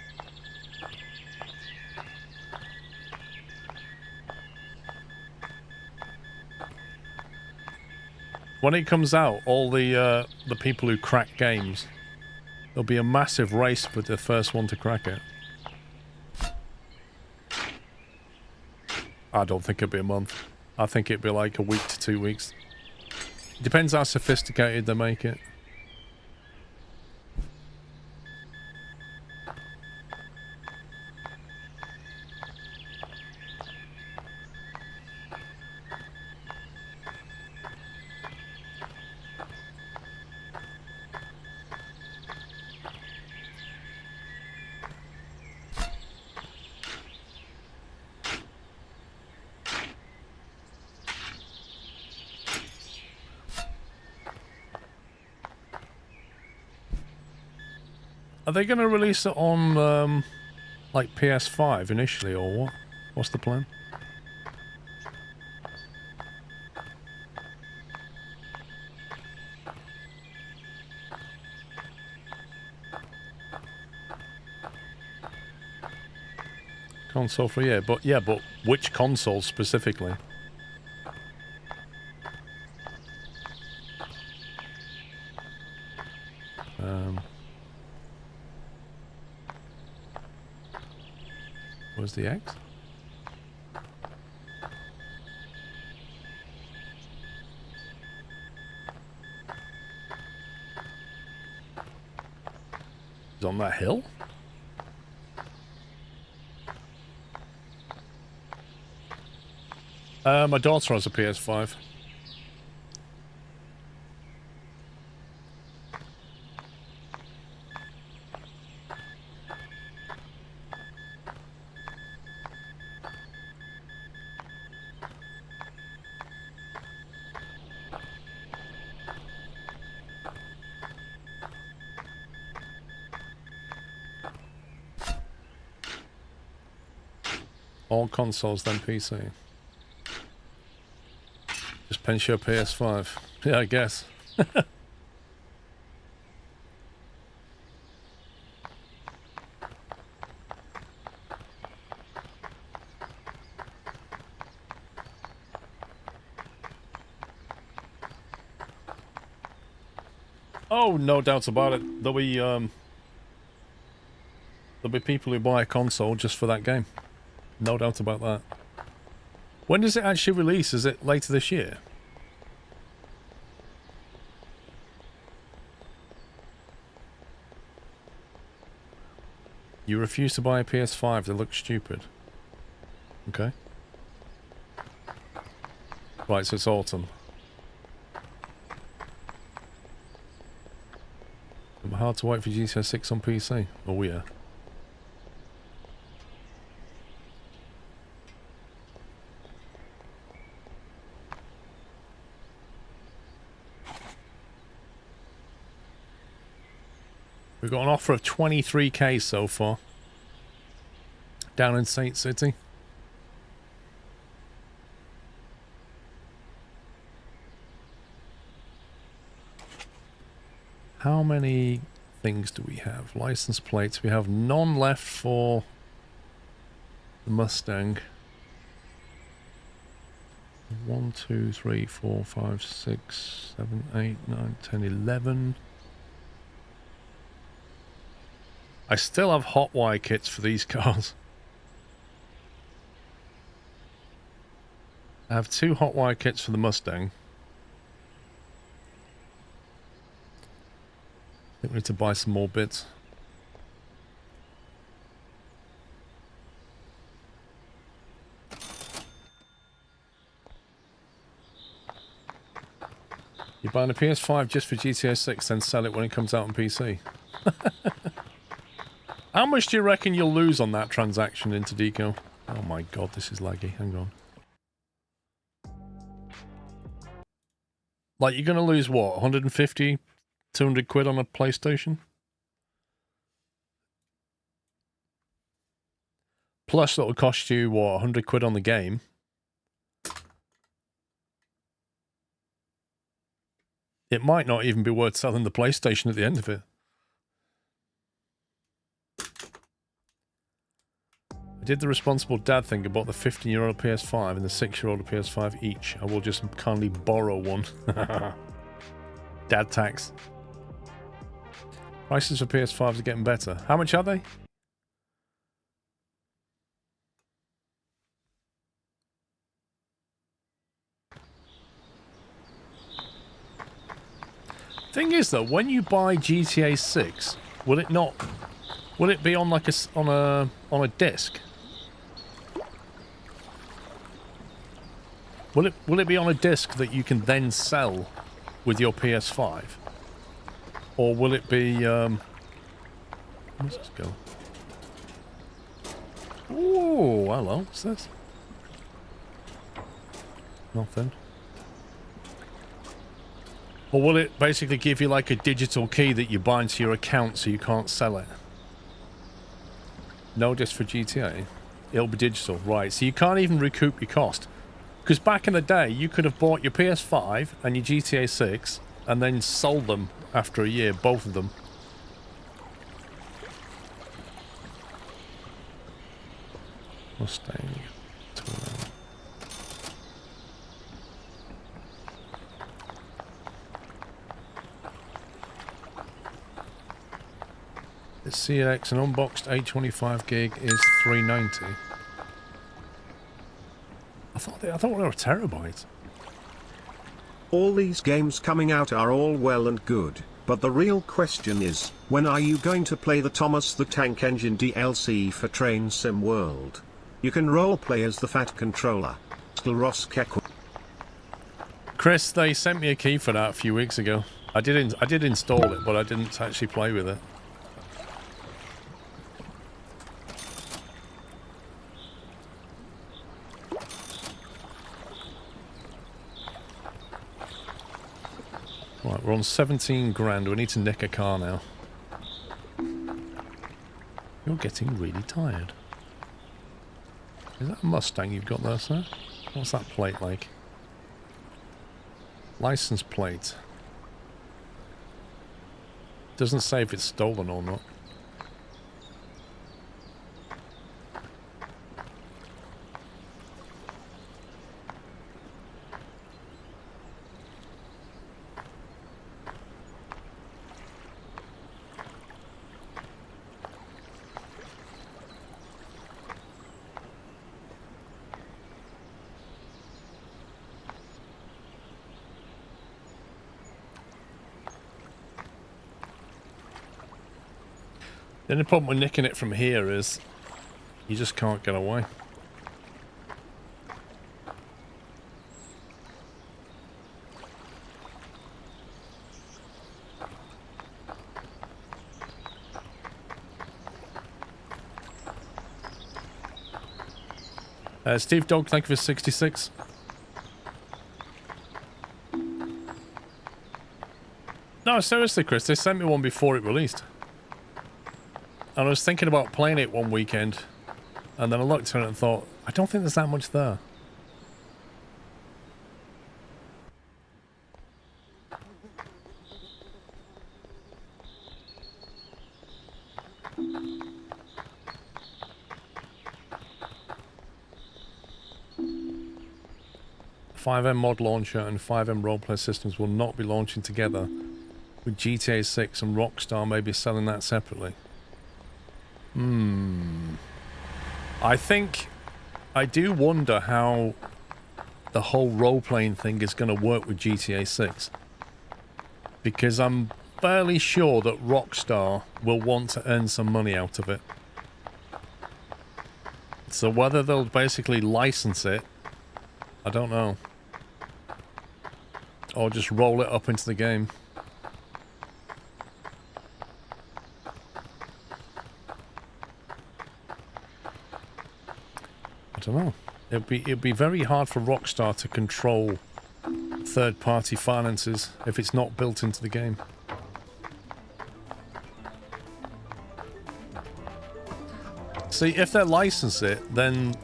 Speaker 1: When it comes out, all the people who crack games, there'll be a massive race for the first one to crack it. I don't think it'll be a month. I think it'll be like a week to 2 weeks. Depends how sophisticated they make it. Are they going to release it on, like, PS5 initially, or what? What's the plan? Console for yeah, but which console specifically? Was the X? It's on that hill? My daughter has a PS5. All consoles, then PC. Just pinch your PS5. Yeah, I guess. Oh, no doubts about it. There'll be people who buy a console just for that game. No doubt about that. When does it actually release? Is it later this year? You refuse to buy a PS5, they look stupid. Okay. Right, so it's autumn. It'll be hard to wait for GTA 6 on PC. Oh yeah. We've got an offer of 23k so far. Down in Saint City. How many things do we have? License plates. We have none left for the Mustang. 1, 2, 3, 4, 5, 6, 7, 8, 9, 10, 11. I still have hot wire kits for these cars. I have 2 hot wire kits for the Mustang. I think we need to buy some more bits. You're buying a PS5 just for GTA 6, then sell it when it comes out on PC. How much do you reckon you'll lose on that transaction into Deco? Oh my god, this is laggy. Hang on. Like, you're going to lose what? 150, 200 quid on a PlayStation? Plus, that'll cost you, what, 100 quid on the game? It might not even be worth selling the PlayStation at the end of it. I did the responsible dad thing about the 15-year-old PS5 and the 6-year-old PS5 each. I will just kindly borrow one. Dad tax. Prices for PS5s are getting better. How much are they? Thing is though, when you buy GTA 6, will it be on like on a disc? Will it be on a disc that you can then sell with your PS5? Or will it be where's this go? Oh, hello, what's this? Nothing. Or will it basically give you like a digital key that you bind to your account so you can't sell it? No, just for GTA. It'll be digital, right. So you can't even recoup your cost. Because back in the day, you could have bought your PS5 and your GTA 6 and then sold them after a year, both of them. Mustang. The CX, an unboxed 825 gig is $390. I thought they were a terabyte.
Speaker 3: All these games coming out are all well and good, but the real question is, when are you going to play the Thomas the Tank Engine DLC for Train Sim World? You can roleplay as the Fat Controller.
Speaker 1: Chris, they sent me a key for that a few weeks ago. I did install it, but I didn't actually play with it. Right, we're on 17 grand. We need to nick a car now. You're getting really tired. Is that a Mustang you've got there, sir? What's that plate like? License plate. Doesn't say if it's stolen or not. The only problem with nicking it from here is you just can't get away. Steve Dog, thank you for 66. No, seriously, Chris, they sent me one before it released. And I was thinking about playing it one weekend, and then I looked at it and thought, I don't think there's that much there. .5M mod launcher and .5M roleplay systems will not be launching together, with GTA 6 and Rockstar maybe selling that separately. I think I do wonder how the whole role-playing thing is going to work with GTA 6. Because I'm fairly sure that Rockstar will want to earn some money out of it. So whether they'll basically license it, I don't know. Or just roll it up into the game. I don't know. It'd be very hard for Rockstar to control third-party finances if it's not built into the game. See, if they license it, then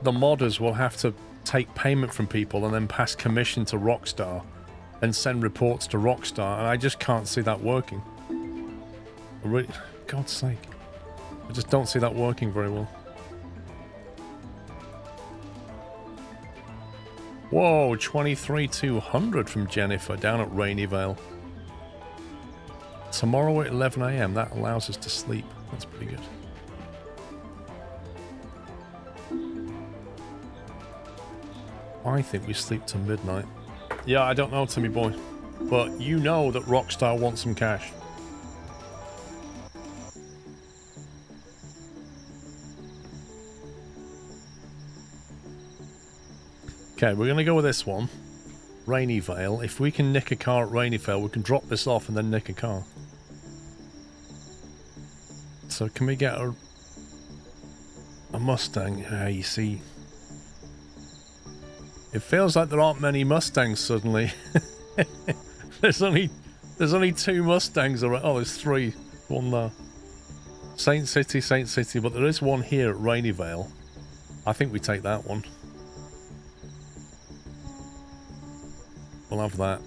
Speaker 1: the modders will have to take payment from people and then pass commission to Rockstar and send reports to Rockstar, and I just can't see that working. Really, God's sake. I just don't see that working very well. Whoa, 23,200 from Jennifer down at Raineyvale. Tomorrow at 11 AM, that allows us to sleep. That's pretty good. I think we sleep till midnight. Yeah, I don't know, Timmy boy. But you know that Rockstar wants some cash. Okay, we're going to go with this one. Raineyvale. If we can nick a car at Raineyvale, we can drop this off and then nick a car. So can we get a Mustang? You see, It feels like there aren't many Mustangs suddenly. there's only 2 Mustangs around. Oh, there's 3. One there. Saint City, but there is one here at Rainy Vale. I think we take that one. We'll have that.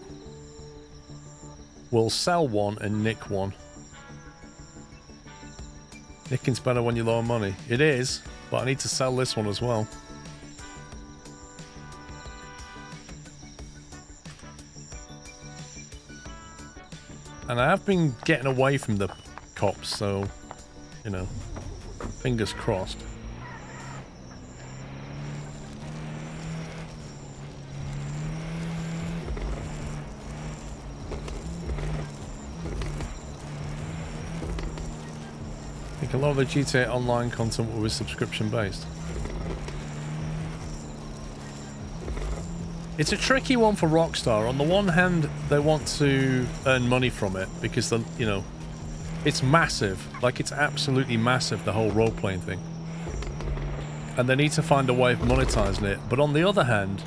Speaker 1: We'll sell one and nick one. Nicking's better when you lower money. It is, but I need to sell this one as well. And I have been getting away from the cops, so, you know, fingers crossed. I think a lot of the GTA Online content will be subscription based. It's a tricky one for Rockstar. On the one hand, they want to earn money from it because, you know, it's massive. Like, it's absolutely massive, the whole role-playing thing. And they need to find a way of monetizing it. But on the other hand,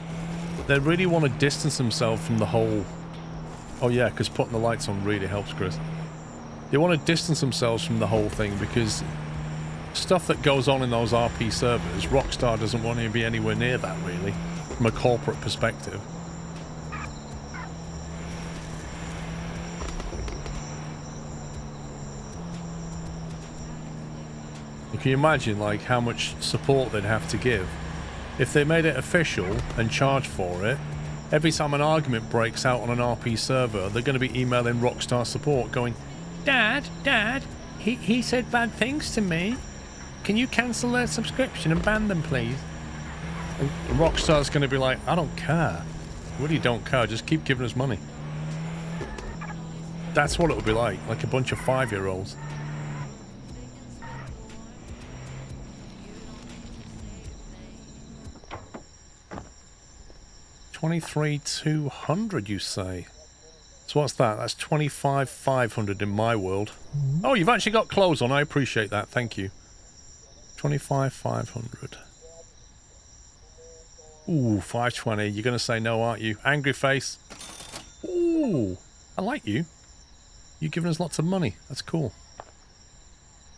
Speaker 1: they really want to distance themselves from the whole... Oh yeah, because putting the lights on really helps, Chris. They want to distance themselves from the whole thing because stuff that goes on in those RP servers, Rockstar doesn't want to be anywhere near that, really, from a corporate perspective. Can you imagine, like, how much support they'd have to give if they made it official and charged for it? Every time an argument breaks out on an RP server, they're going to be emailing Rockstar support going, Dad, he said bad things to me. Can you cancel their subscription and ban them, please? And Rockstar's going to be like, I don't care. Really don't care. Just keep giving us money. That's what it would be like a bunch of 5-year-olds. $23,200, you say? So what's that? That's $25,500 in my world. Oh, you've actually got clothes on. I appreciate that. Thank you. $25,500. Ooh, $520. You're going to say no, aren't you? Angry face. Ooh, I like you. You're giving us lots of money. That's cool.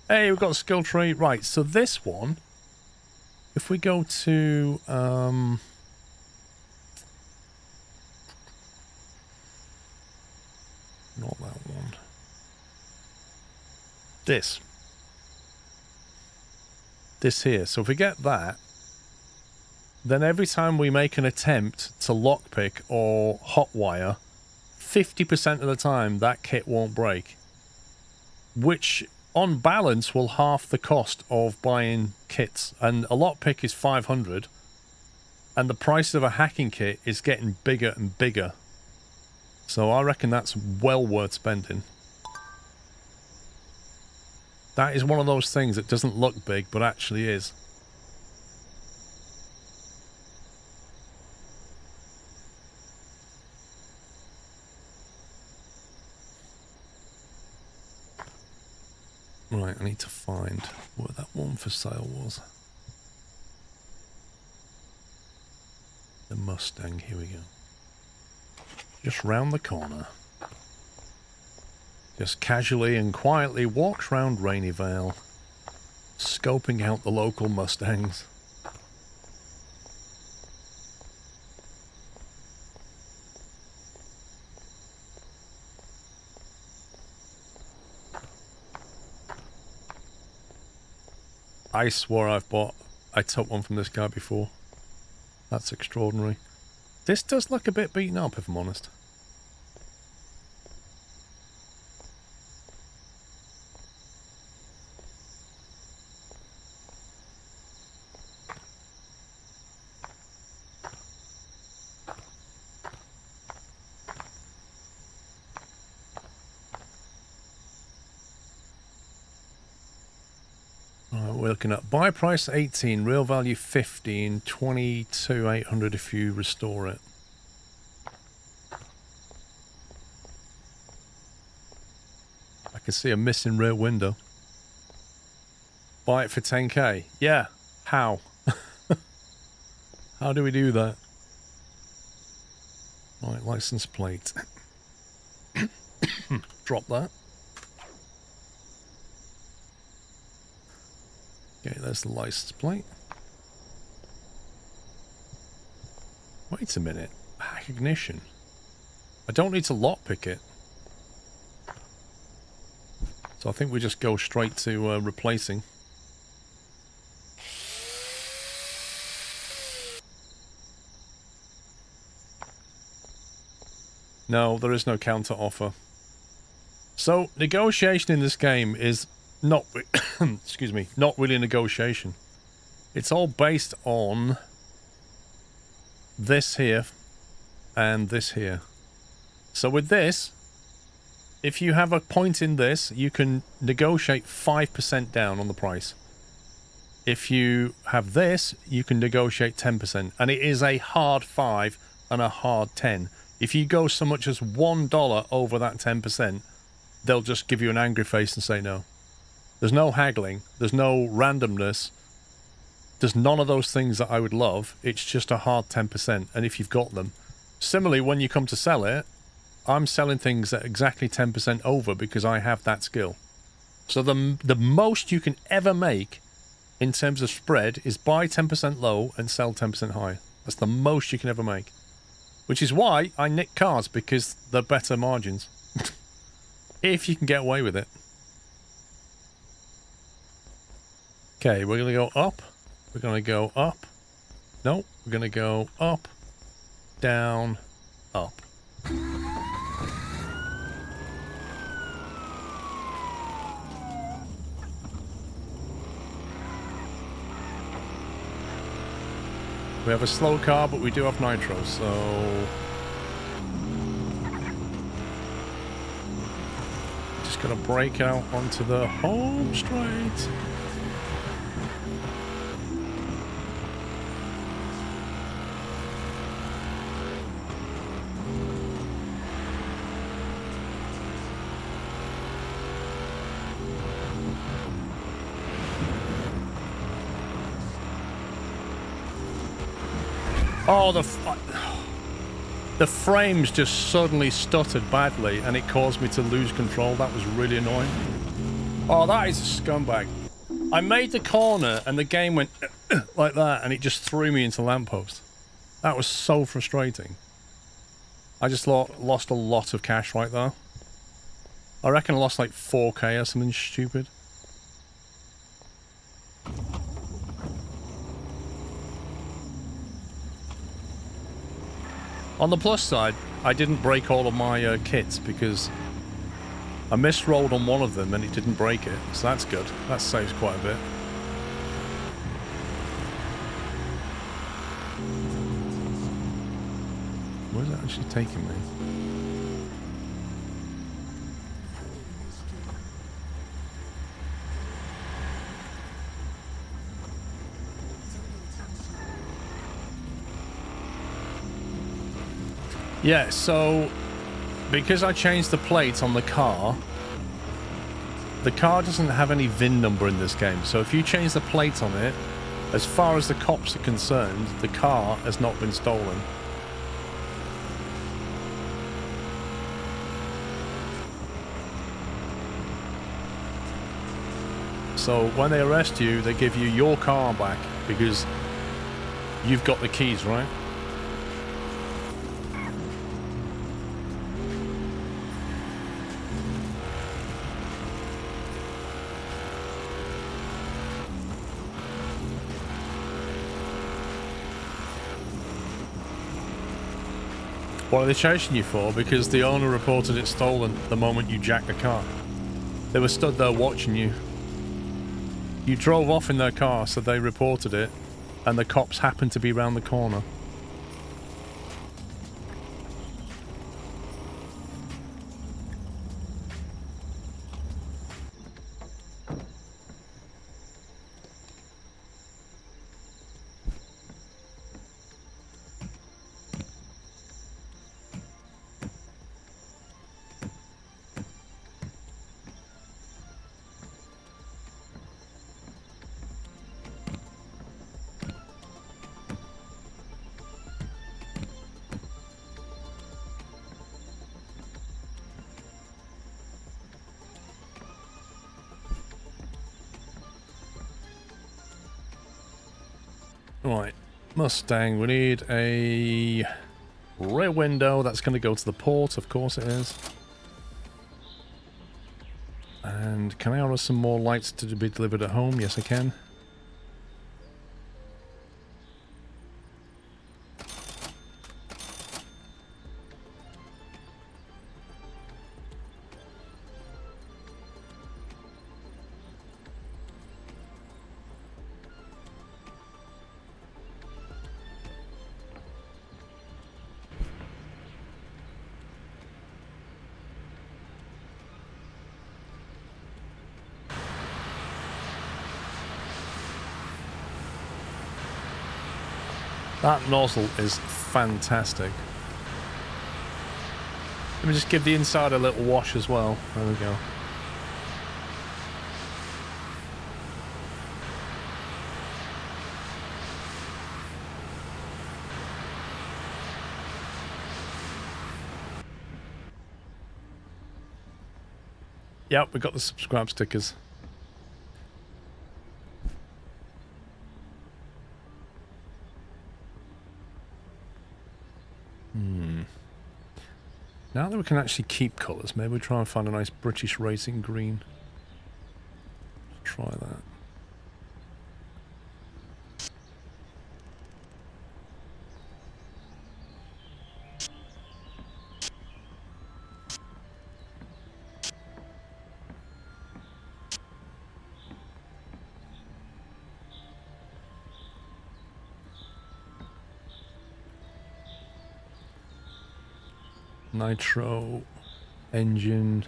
Speaker 1: Hey, we've got a skill tree. Right, so this one, if we go to... not that one. This here. So if we get that, then every time we make an attempt to lockpick or hotwire, 50% of the time that kit won't break. Which, on balance, will half the cost of buying kits. And a lockpick is $500, and the price of a hacking kit is getting bigger and bigger. So I reckon that's well worth spending. That is one of those things that doesn't look big, but actually is. Right, I need to find where that one for sale was. The Mustang, here we go. Just round the corner. Just casually and quietly walks round Rainy Vale, scoping out the local Mustangs. I swore I took one from this guy before. That's extraordinary. This does look a bit beaten up, if I'm honest. We're looking at buy price 18, real value 15, 22,800 if you restore it. I can see a missing rear window. Buy it for 10k. Yeah, how? How do we do that? Right, license plate. Drop that. Okay, there's the license plate. Wait a minute. Hack ignition. I don't need to lockpick it. So I think we just go straight to replacing. No, there is no counter offer. So, negotiation in this game is not... excuse me, not really negotiation. It's all based on this here and this here. So with this, if you have a point in this, you can negotiate 5% down on the price. If you have this, you can negotiate 10%. And it is a hard 5 and a hard 10. If you go so much as $1 over that 10%, they'll just give you an angry face and say no. There's no haggling. There's no randomness. There's none of those things that I would love. It's just a hard 10%. And if you've got them. Similarly, when you come to sell it, I'm selling things at exactly 10% over because I have that skill. So the most you can ever make in terms of spread is buy 10% low and sell 10% high. That's the most you can ever make. Which is why I nick cars, because they're better margins. If you can get away with it. Okay, we're going to go up. We're going to go up. No, we're going to go up, down, up. We have a slow car, but we do have nitro, so... Just gonna brake out onto the home straight. Oh, the frames just suddenly stuttered badly and it caused me to lose control. That was really annoying. Oh, that is a scumbag. I made the corner and the game went like that and it just threw me into lamppost. That was so frustrating. I just lost a lot of cash right there. I reckon I lost like 4k or something stupid. On the plus side, I didn't break all of my kits because I misrolled on one of them and it didn't break it. So that's good. That saves quite a bit. Where's it actually taking me? Yeah, so because I changed the plate on the car doesn't have any VIN number in this game. So if you change the plate on it, as far as the cops are concerned, the car has not been stolen. So when they arrest you, they give you your car back because you've got the keys, right? What are they chasing you for? Because the owner reported it stolen the moment you jacked the car. They were stood there watching you. You drove off in their car, so they reported it, and the cops happened to be round the corner. Right. Mustang, we need a rear window. That's going to go to the port, of course it is. And can I order some more lights to be delivered at home? Yes, I can. That nozzle is fantastic. Let me just give the inside a little wash as well. There we go. Yep, we got the subscribe stickers. Now that we can actually keep colours, maybe we try and find a nice British racing green. Let's try that. Nitro, engine.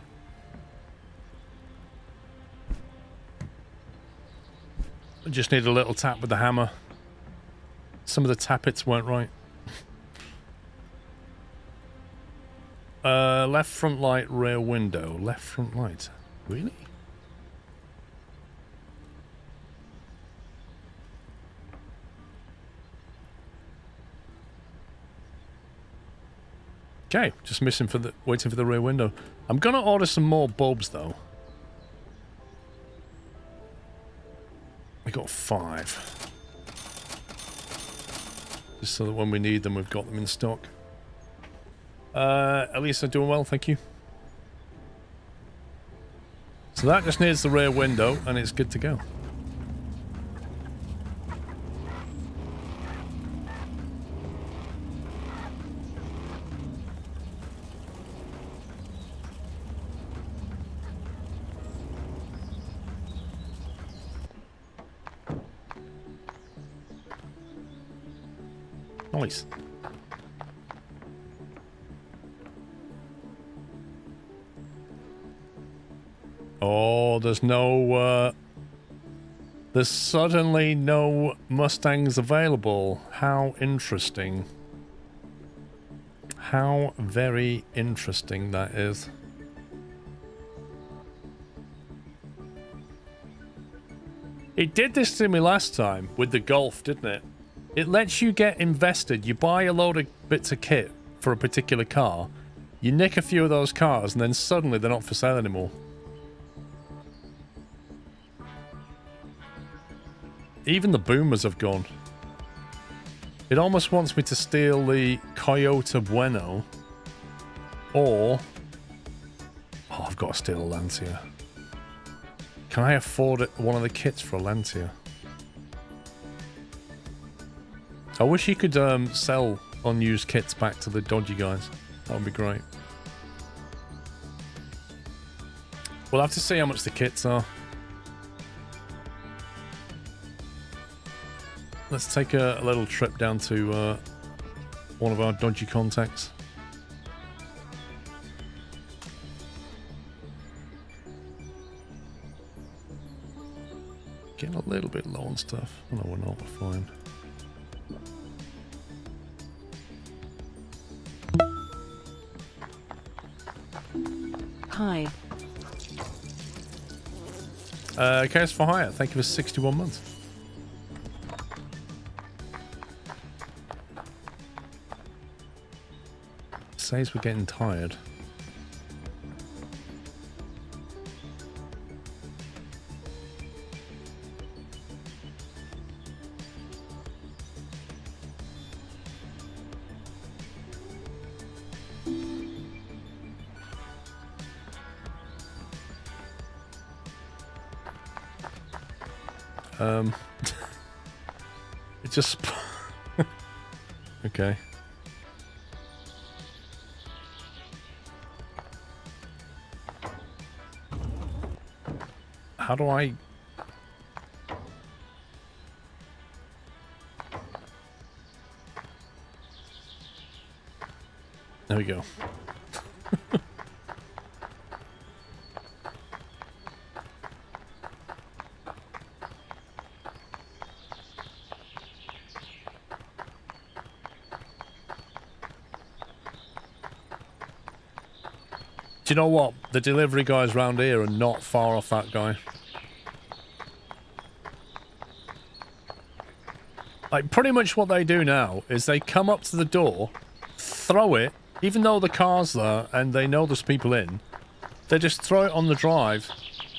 Speaker 1: I just need a little tap with the hammer. Some of the tappets weren't right. Left front light, rear window. Left front light. Really? Okay, just waiting for the rear window. I'm gonna order some more bulbs though. We got 5. Just so that when we need them, we've got them in stock. Elisa, doing well, thank you. So that just needs the rear window, and it's good to go. Nice. Oh, there's suddenly no Mustangs available. How interesting. How very interesting that is. It did this to me last time with the Golf, didn't it? It lets you get invested. You buy a load of bits of kit for a particular car, you nick a few of those cars, and then suddenly they're not for sale anymore. Even the boomers have gone. It almost wants me to steal the Toyota Bueno. Or... oh, I've got to steal a Lancia. Can I afford one of the kits for a Lancia? I wish you could sell unused kits back to the dodgy guys. That would be great. We'll have to see how much the kits are. Let's take a little trip down to one of our dodgy contacts. Getting a little bit low on stuff. Oh, no, we're not. We're fine.
Speaker 2: Hi.
Speaker 1: Chaos for Hire, thank you for 61 months. Says we're getting tired. It just... Okay. How do I... There we go. Do you know what? The delivery guys round here are not far off that guy. Like, pretty much what they do now is they come up to the door, throw it, even though the car's there and they know there's people in, they just throw it on the drive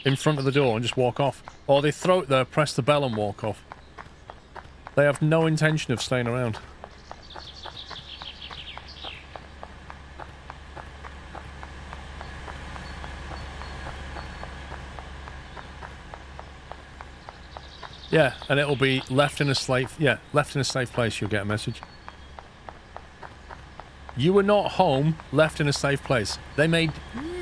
Speaker 1: in front of the door and just walk off. Or they throw it there, press the bell and walk off. They have no intention of staying around. Yeah, and it'll be left in a safe... Yeah, left in a safe place, you'll get a message. You were not home, left in a safe place. They made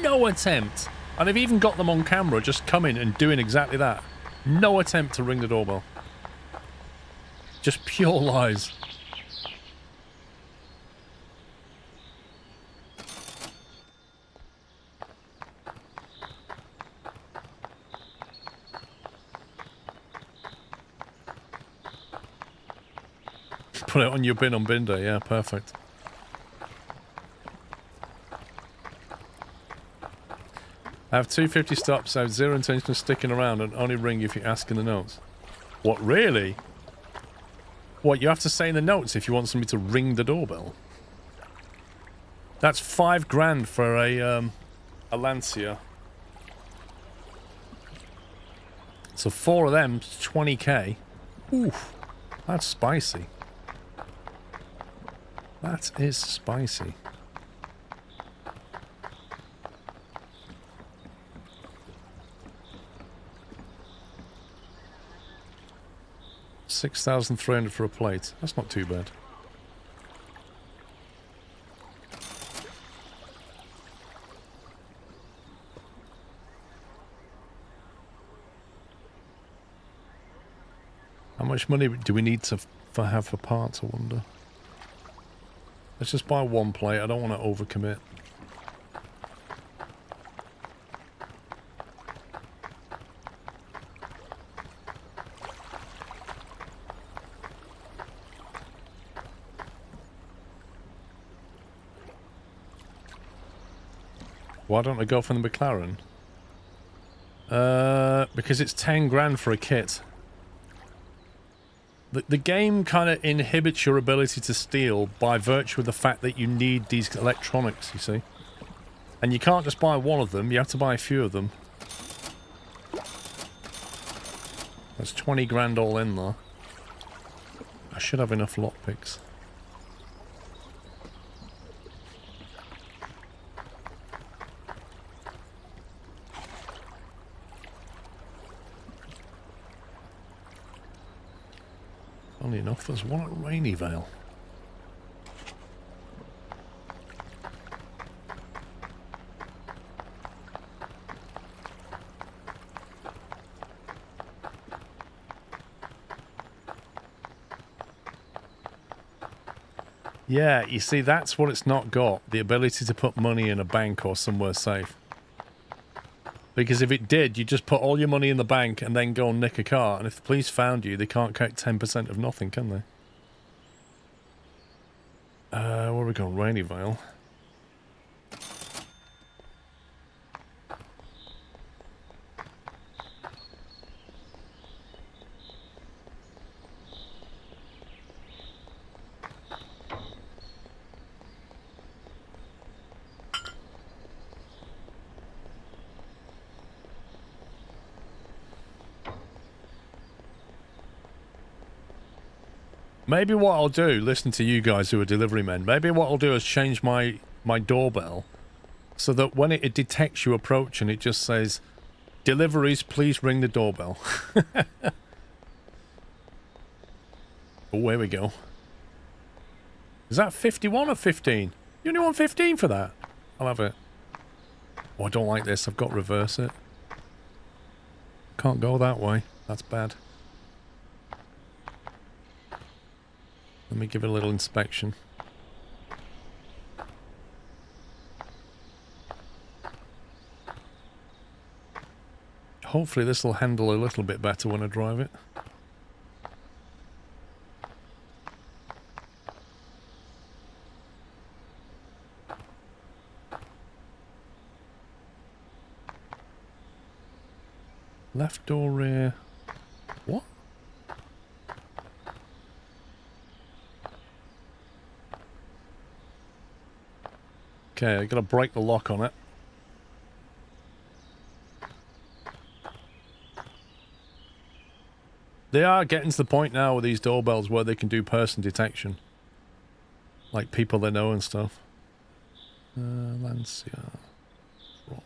Speaker 1: no attempt. And they've even got them on camera just coming and doing exactly that. No attempt to ring the doorbell. Just pure lies. Put it on your bin on bin day, yeah, perfect. I have 250 stops, I have zero intention of sticking around and only ring if you ask in the notes. What, really? What, you have to say in the notes if you want somebody to ring the doorbell? That's $5,000 for a Lancia. So 4 of them, 20k. Oof, that's spicy. That is spicy. $6,300 for a plate. That's not too bad. How much money do we need to have for parts, I wonder? Let's just buy one plate. I don't want to overcommit. Why don't I go for the McLaren? Because it's $10,000 for a kit. The game kind of inhibits your ability to steal by virtue of the fact that you need these electronics, you see. And you can't just buy one of them, you have to buy a few of them. That's $20,000 all in there. I should have enough lockpicks. Funny enough, there's one at Raineyvale. Yeah, you see, that's what it's not got. The ability to put money in a bank or somewhere safe. Because if it did, you just put all your money in the bank and then go and nick a car. And if the police found you, they can't collect 10% of nothing, can they? Where are we going? Raineyvale. Maybe what I'll do, listen to you guys who are delivery men, maybe what I'll do is change my doorbell so that when it detects you approaching, it just says, deliveries, please ring the doorbell. Oh, here we go. Is that 51 or 15? You only want 15 for that? I'll have it. Oh, I don't like this. I've got to reverse it. Can't go that way. That's bad. Let me give it a little inspection. Hopefully this will handle a little bit better when I drive it. Left door rear. What? Okay, I gotta break the lock on it. They are getting to the point now with these doorbells where they can do person detection. Like people they know and stuff. Lancia. Drop.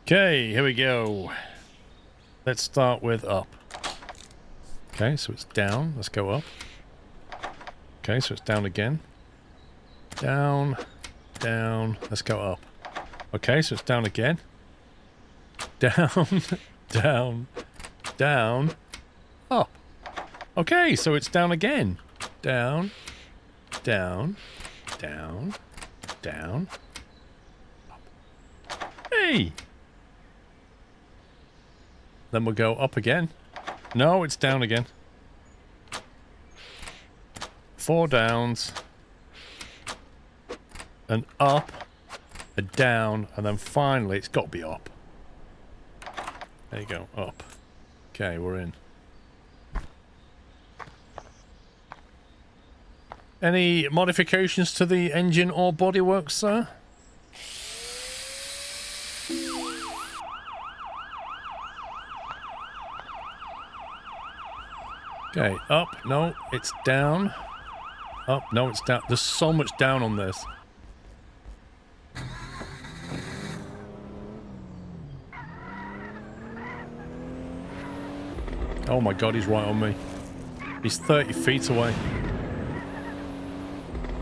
Speaker 1: Okay, here we go. Let's start with up. Okay, so it's down. Let's go up. Okay, so it's down again. Down, down. Let's go up. Okay, so it's down again. Down, down, down, up. Okay, so it's down again. Down, down, down, down, up. Hey! Then we'll go up again. No, it's down again. 4 downs. And up. A down. And then finally, it's got to be up. There you go. Up. Okay, we're in. Any modifications to the engine or bodywork, sir? Okay, up, no, it's down. Up, no, it's down. There's so much down on this. Oh my god, he's right on me. He's 30 feet away.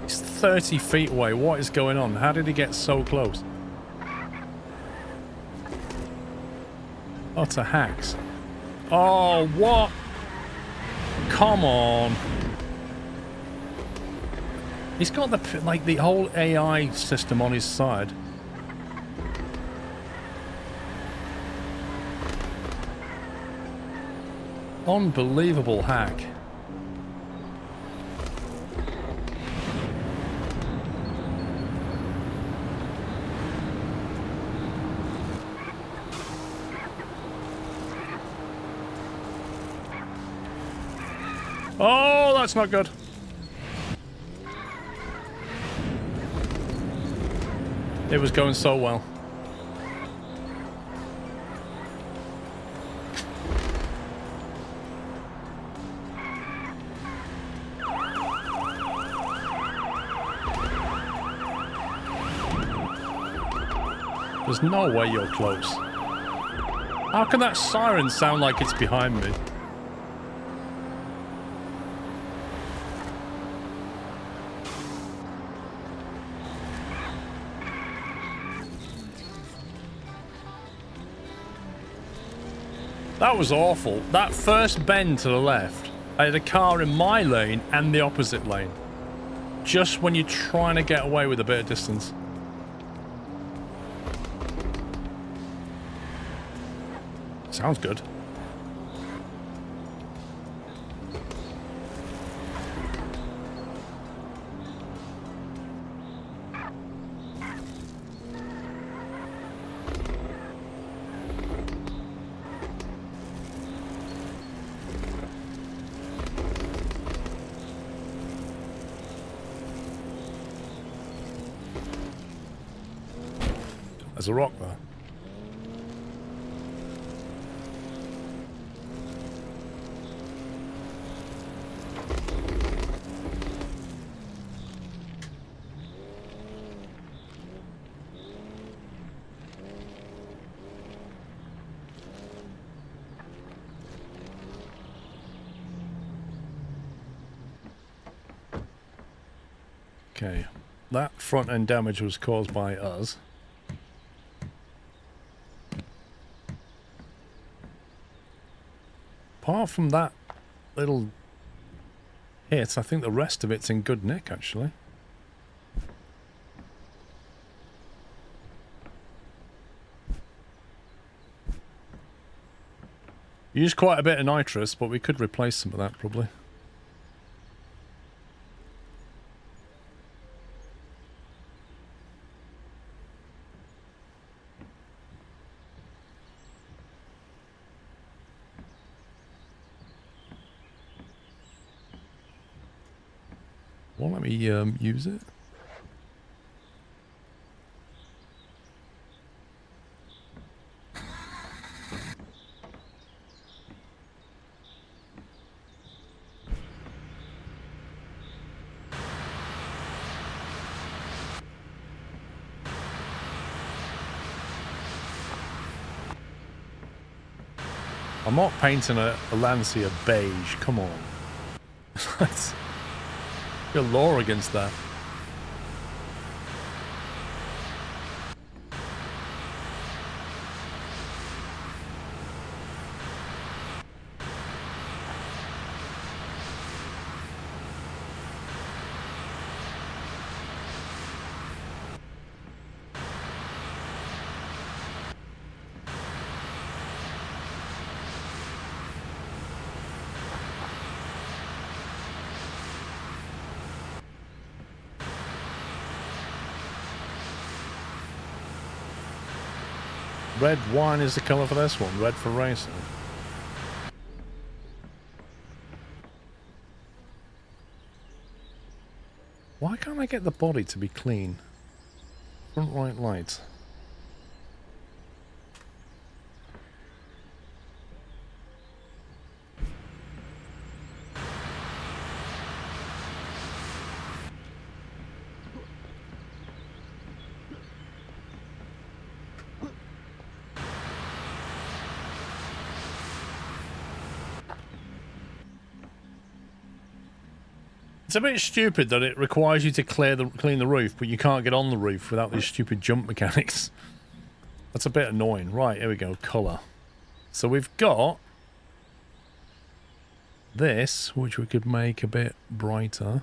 Speaker 1: He's 30 feet away. What is going on? How did he get so close? Utter hacks. Oh, what? Come on. He's got the, like, the whole AI system on his side. Unbelievable hack. Oh, that's not good. It was going so well. There's no way you're close. How can that siren sound like it's behind me? That was awful. That first bend to the left, I had a car in my lane and the opposite lane. Just when you're trying to get away with a bit of distance. Sounds good. There's a rock there. Okay. That front end damage was caused by us. Apart from that little hit, I think the rest of it's in good nick, actually. Used quite a bit of nitrous, but we could replace some of that, probably. Won't let me use it. I'm not painting a Lancia beige, come on. That's your law against that. Red wine is the colour for this one. Red for racing. Why can't I get the body to be clean? Front right light. It's a bit stupid that it requires you to clean the roof, but you can't get on the roof without these stupid jump mechanics. That's a bit annoying. Right, here we go. Colour. So we've got this, which we could make a bit brighter.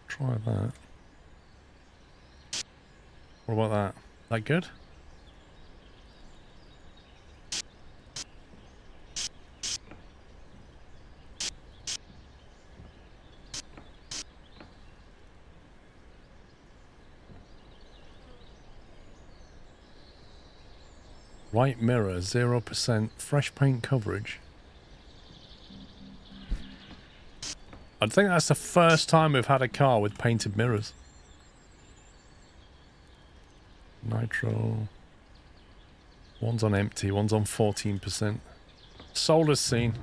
Speaker 1: Try that. What about that? That good? Right mirror, 0%, fresh paint coverage. I think that's the first time we've had a car with painted mirrors. Nitro. One's on empty, one's on 14%. Solar's seen.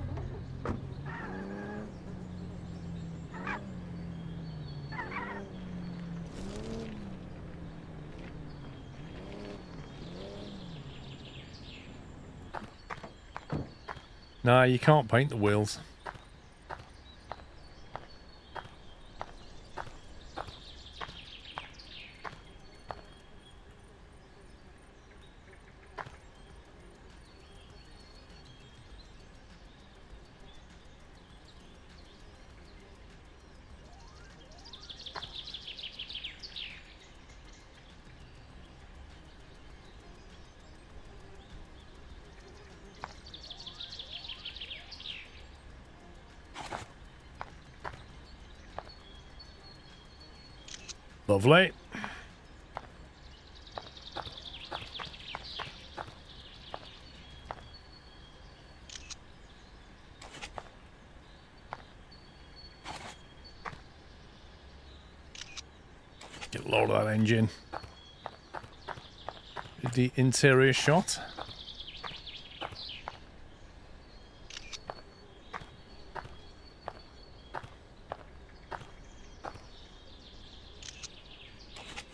Speaker 1: Nah, you can't paint the wheels. Lovely. Get load of that engine. The interior shot.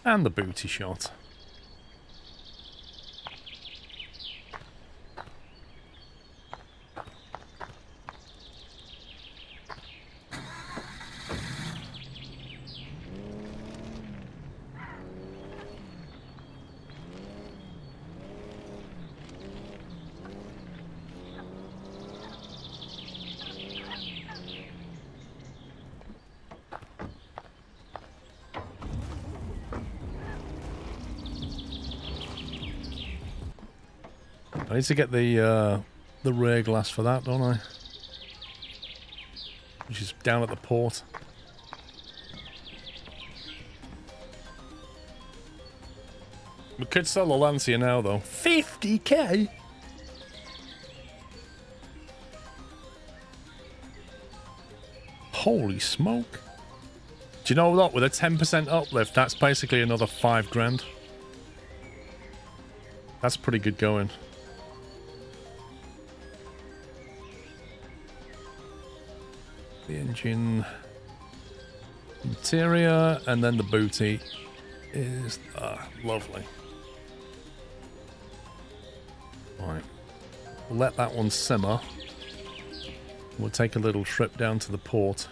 Speaker 1: And the booty shot. I need to get the rear glass for that, don't I? Which is down at the port. We could sell the Lancia now, though. 50k? Holy smoke. Do you know what? With a 10% uplift, that's basically another 5 grand. That's pretty good going. The engine, interior, and then the booty is lovely. Right, we'll let that one simmer. We'll take a little trip down to the port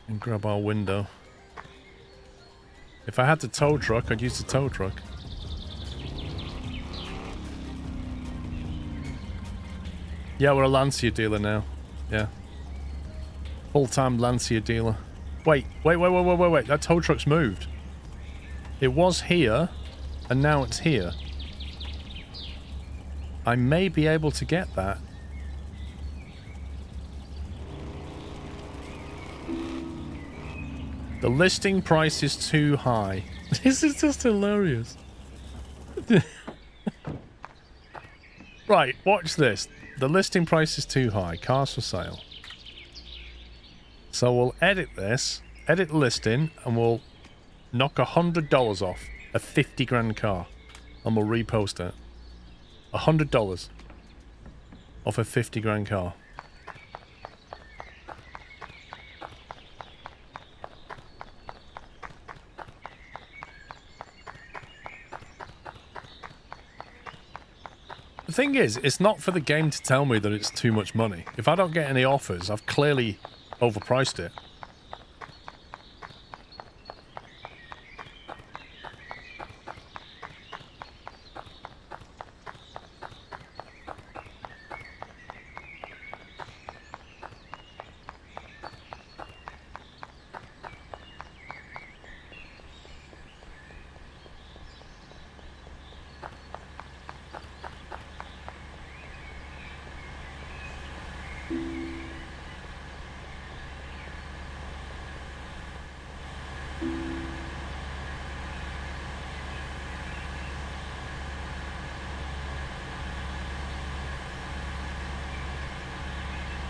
Speaker 1: and grab our window. If I had the tow truck, I'd use the tow truck. Yeah, we're a Lancia dealer now. Yeah. Full-time Lancia dealer. Wait. That tow truck's moved. It was here, and now it's here. I may be able to get that. The listing price is too high. This is just hilarious. Right, watch this. The listing price is too high. Cars for sale. So we'll edit this, edit the listing, and we'll knock $100 off a 50 grand car. And we'll repost it. $100 off a 50 grand car. The thing is, it's not for the game to tell me that it's too much money. If I don't get any offers, I've clearly overpriced it.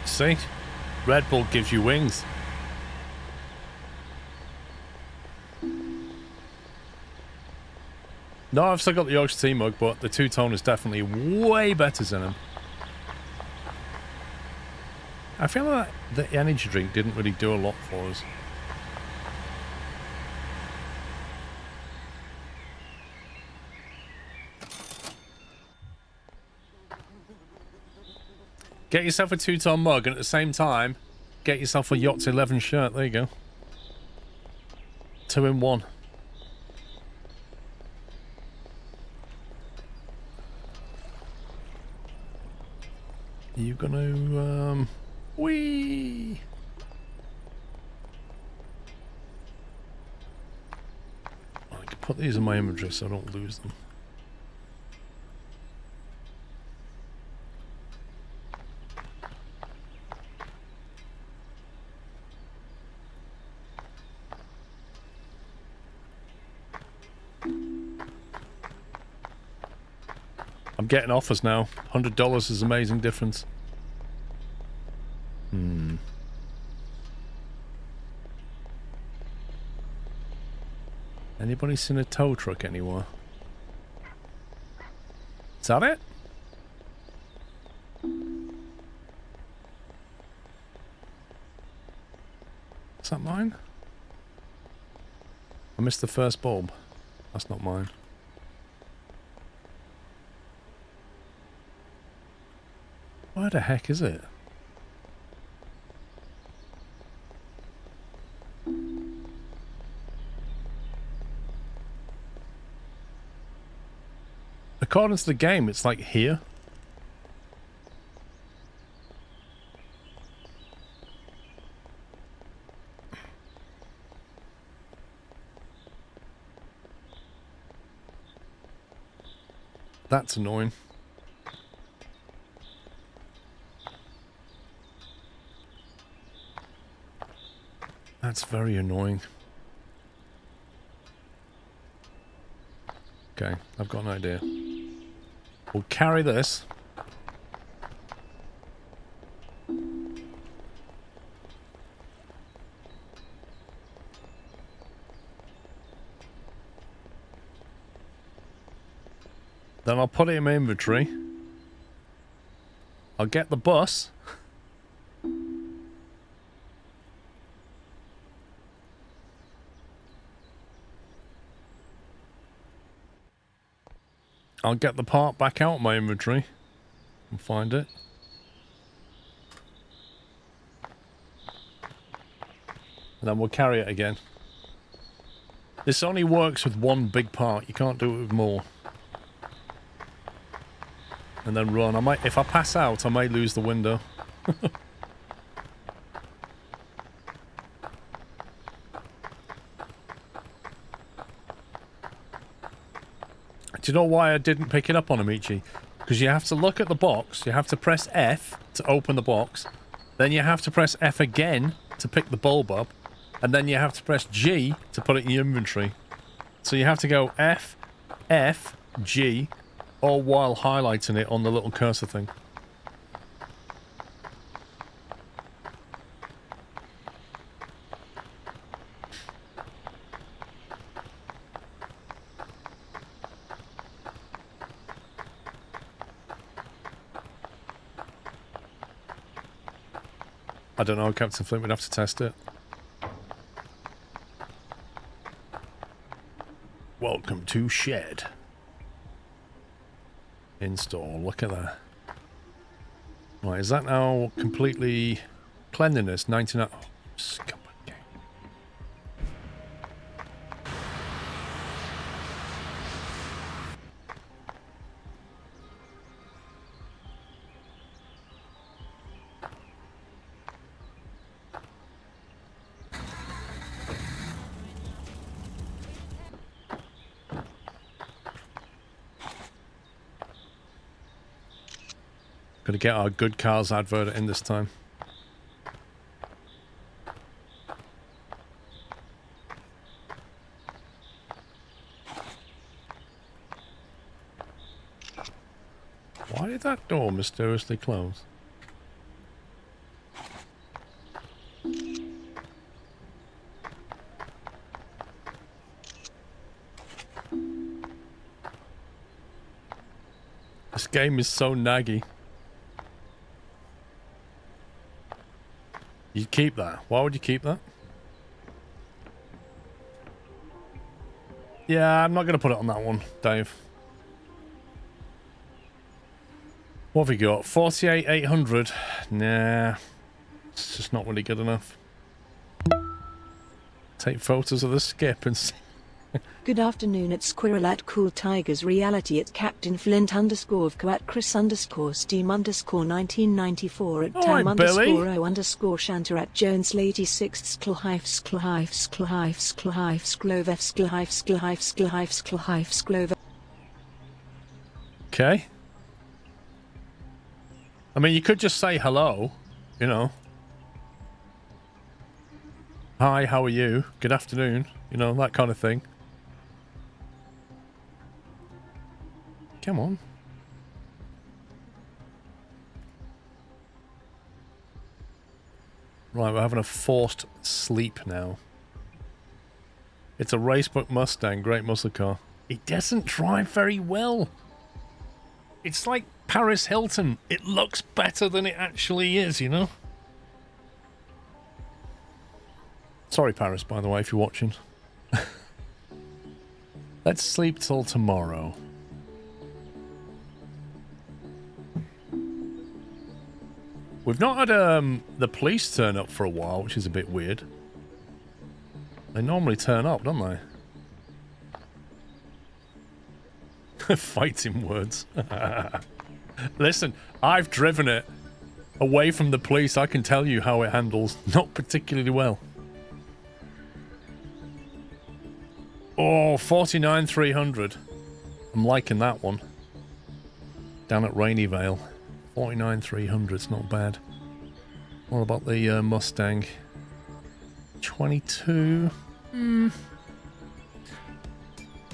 Speaker 1: See? Red Bull gives you wings. No, I've still got the Yorkshire Tea mug, but the two-tone is definitely way better than him. I feel like the energy drink didn't really do a lot for us. Get yourself a two-tone mug, and at the same time, get yourself a Yachts 11 shirt. There you go. 2 in 1. Are you gonna, whee! I can put these in my inventory so I don't lose them. I'm getting offers now. $100 is an amazing difference. Anybody seen a tow truck anywhere? Is that it? Is that mine? I missed the first bulb. That's not mine. Where the heck is it? According to the game, it's like here. That's annoying. That's very annoying. Okay, I've got an idea. We'll carry this. Then I'll put it in my inventory. I'll get the bus. I'll get the part back out of my inventory and find it. And then we'll carry it again. This only works with one big part. You can't do it with more. And then run. If I pass out, I may lose the window. Do you know why I didn't pick it up on Amici? Because you have to look at the box, you have to press F to open the box, then you have to press F again to pick the bulb up, and then you have to press G to put it in your inventory. So you have to go F, F, G, all while highlighting it on the little cursor thing. I don't know, Captain Flint would have to test it. Welcome to Shed. Install, look at that. Right, is that now completely cleanliness? 99. Oh, scum. Gotta get our good cars advert in this time. Why did that door mysteriously close? This game is so naggy. You keep that. Why would you keep that? Yeah, I'm not going to put it on that one, Dave. What have we got? 48,800. Nah. It's just not really good enough. Take photos of the skip and see.
Speaker 2: Good afternoon at Squirrel at Cool Tigers Reality at Captain Flint _VCO at Chris _Steam _1994 at Tam _O _Shanter at Jones Lady 6 Sklover.
Speaker 1: Okay. I mean, you could just say hello, you know. Hi, how are you? Good afternoon. You know, that kind of thing. Come on. Right, we're having a forced sleep now. It's a Racebook Mustang, great muscle car. It doesn't drive very well. It's like Paris Hilton. It looks better than it actually is, you know? Sorry, Paris, by the way, if you're watching. Let's sleep till tomorrow. We've not had the police turn up for a while, which is a bit weird. They normally turn up, don't they? Fighting words. Listen, I've driven it away from the police. I can tell you how it handles. Not particularly well. Oh, 49,300. I'm liking that one. Down at Rainy Vale. 49,300, it's not bad. What about the Mustang? 22.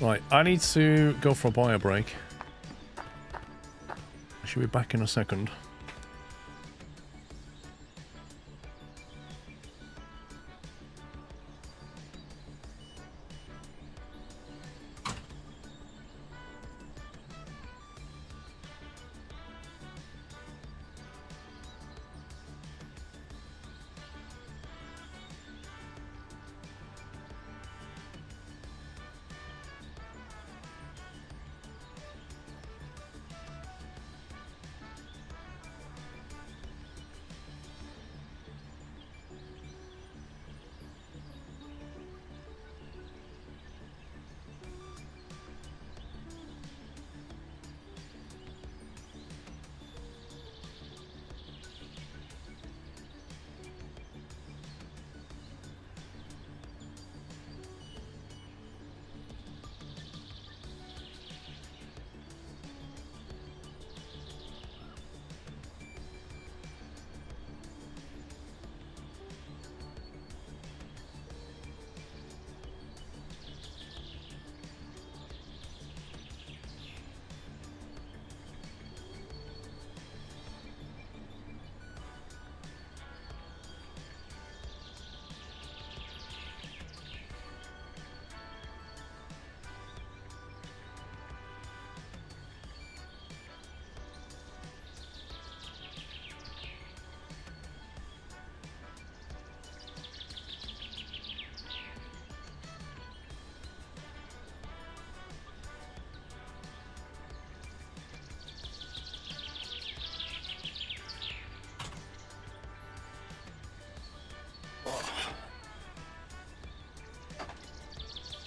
Speaker 1: Right, I need to go for a bio break. I should be back in a second.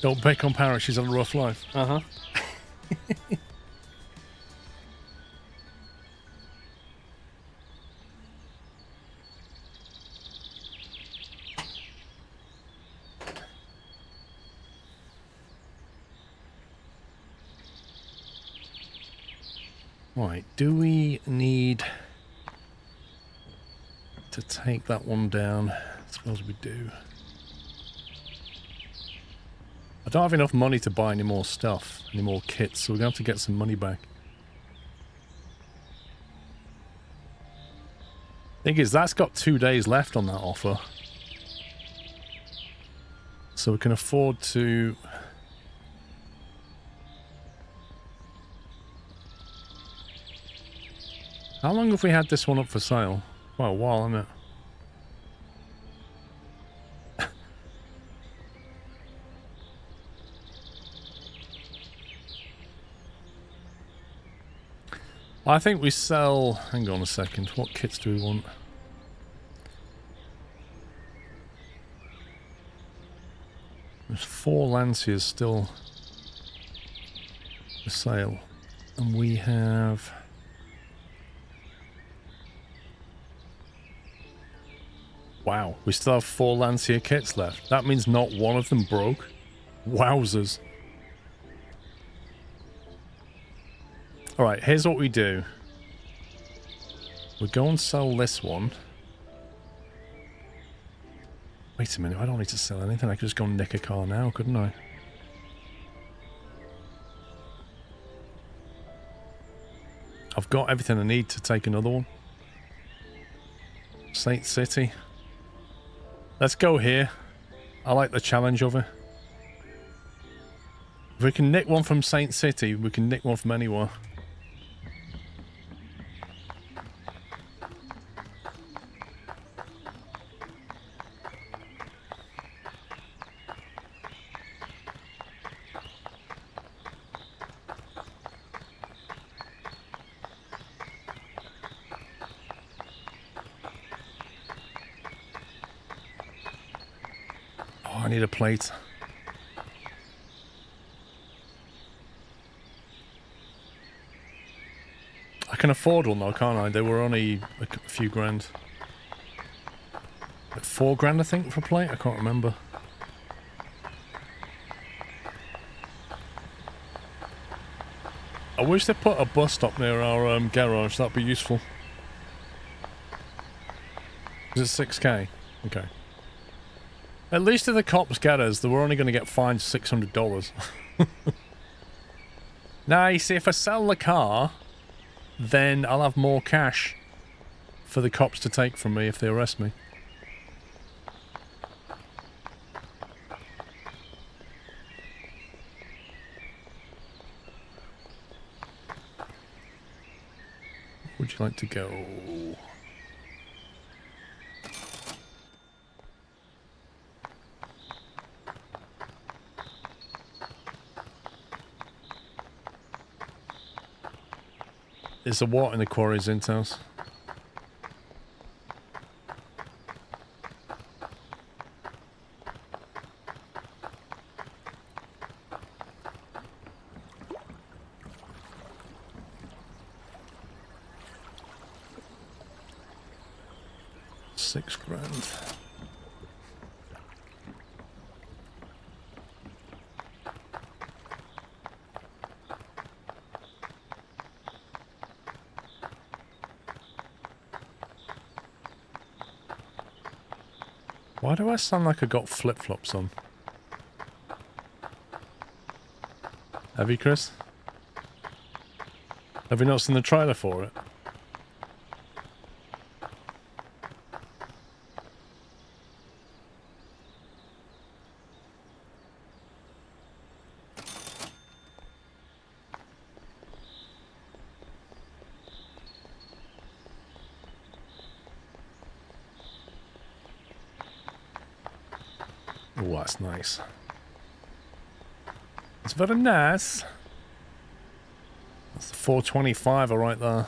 Speaker 1: Don't pick on Parrot, she's having a rough life.
Speaker 4: Uh-huh.
Speaker 1: Right, do we need to take that one down? I suppose we do. I don't have enough money to buy any more stuff, any more kits, so we're going to have to get some money back. Thing is, that's got 2 days left on that offer. So we can afford to... How long have we had this one up for sale? Quite a while, hasn't it? I think we sell... Hang on a second. What kits do we want? There's 4 Lanciers still for sale. And we have... Wow, we still have 4 Lancier kits left. That means not one of them broke. Wowzers. Alright, here's what we do. We go and sell this one. Wait a minute, I don't need to sell anything. I could just go and nick a car now, couldn't I? I've got everything I need to take another one. Saint City. Let's go here. I like the challenge of it. If we can nick one from Saint City, we can nick one from anywhere. I need a plate. I can afford one though, can't I? They were only a few grand. Like 4 grand, I think, for a plate? I can't remember. I wish they put a bus stop near our garage. That'd be useful. Is it 6k? Okay. At least if the cops get us, they were only going to get fined $600. Now, you see, if I sell the car, then I'll have more cash for the cops to take from me if they arrest me. Would you like to go? Is there water in the quarry's in house? £6,000. Why do I sound like I got flip-flops on? Have you, Chris? Have you not seen the trailer for it? Oh, that's nice. It's very nice. That's the 425 right there.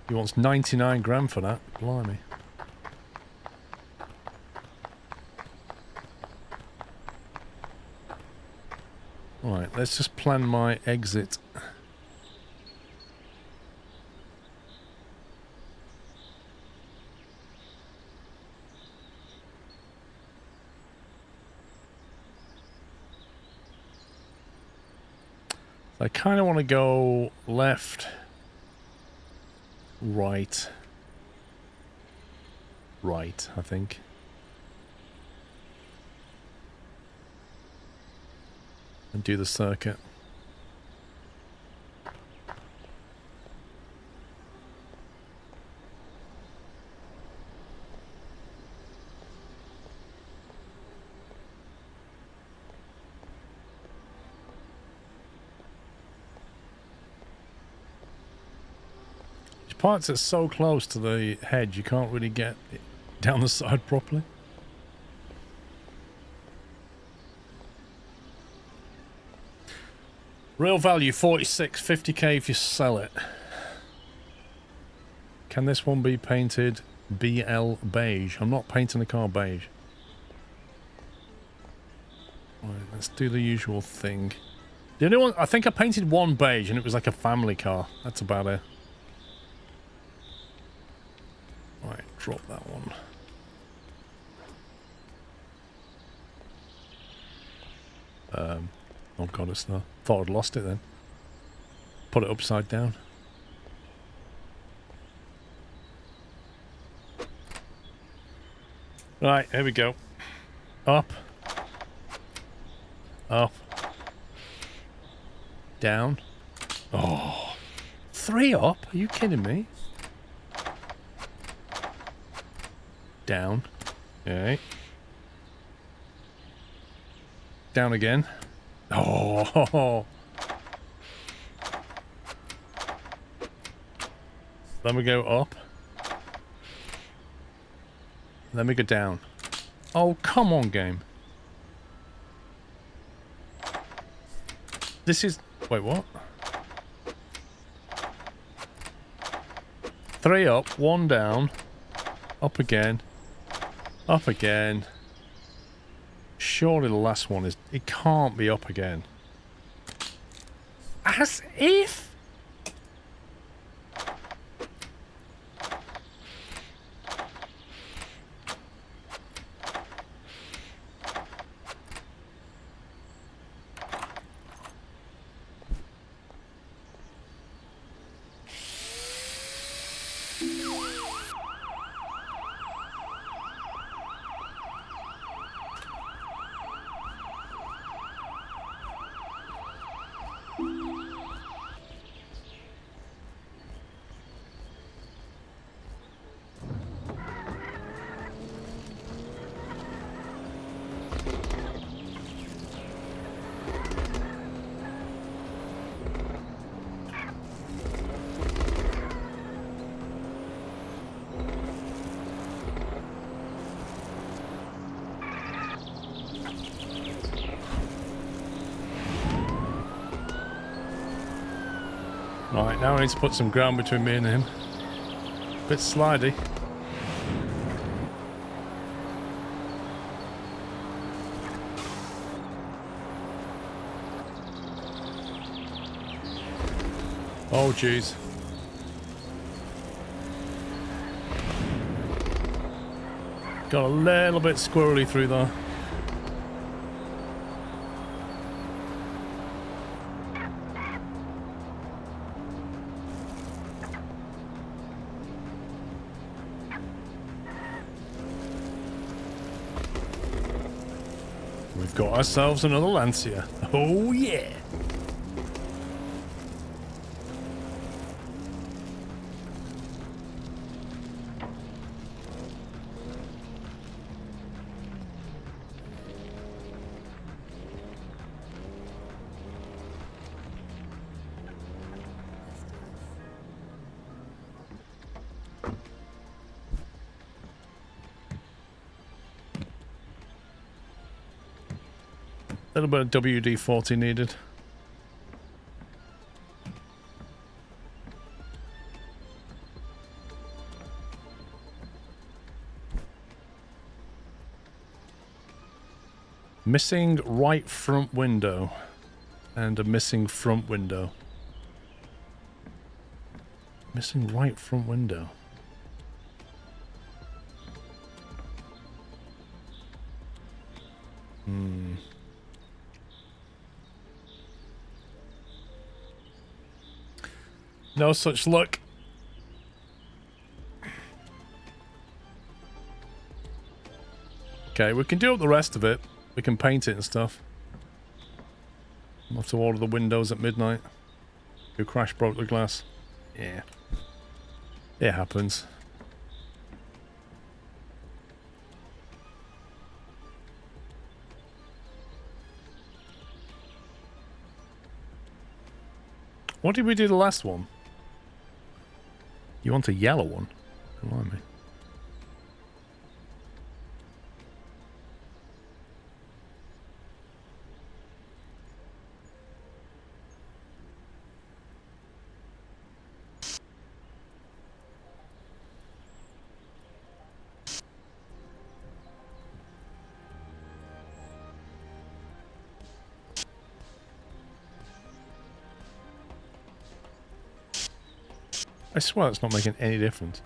Speaker 1: He wants 99 grand for that. Blimey. Alright, let's just plan my exit. I kind of want to go left, right, I think. And do the circuit. Parts are so close to the hedge, you can't really get it down the side properly. Real value 46, 50k if you sell it. Can this one be painted BL beige? I'm not painting the car beige. Right, let's do the usual thing. The only one, I think I painted one beige and it was like a family car. That's about it. Right, drop that one. Oh god, it's not. Thought I'd lost it then. Put it upside down. Right, here we go. Up. Up. Down. Oh. 3 up? Are you kidding me? Down. Okay. Down again. Oh. Then we go up. Then we go down. Oh, come on, game. This is... Wait, what? 3 up, 1 down. Up again. Up again. Surely the last one is... It can't be up again. As if... Right, now I need to put some ground between me and him. Bit slidey. Oh, jeez. Got a little bit squirrely through there. We've got ourselves another Lancia. Oh, yeah. A little bit of WD-40 needed. Missing right front window. And a missing front window. Missing right front window. No such luck. Okay, we can do up the rest of it. We can paint it and stuff. I'll have to order the windows at midnight. Who crash broke the glass. Yeah. It happens. What did we do the last one? You want a yellow one? Blimey. I swear it's not making any difference.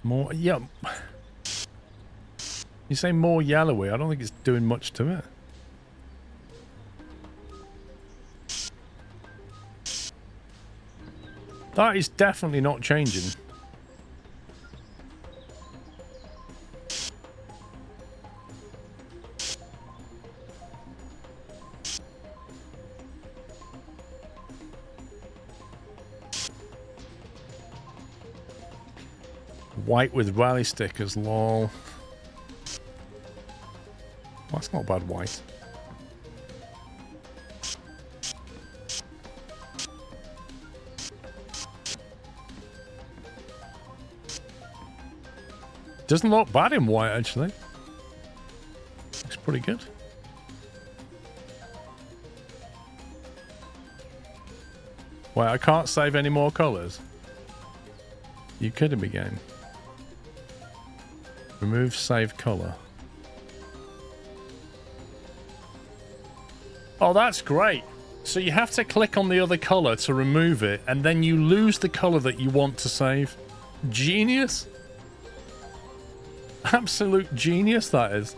Speaker 1: More, yeah. You say more yellowy, I don't think it's doing much to it. That is definitely not changing. White with rally stickers, lol. Well, that's not bad white. Doesn't look bad in white, actually. Looks pretty good. Wait, I can't save any more colours? You kidding me, game? Remove save color. Oh, that's great. So you have to click on the other color to remove it, and then you lose the color that you want to save. Genius. Absolute genius, that is.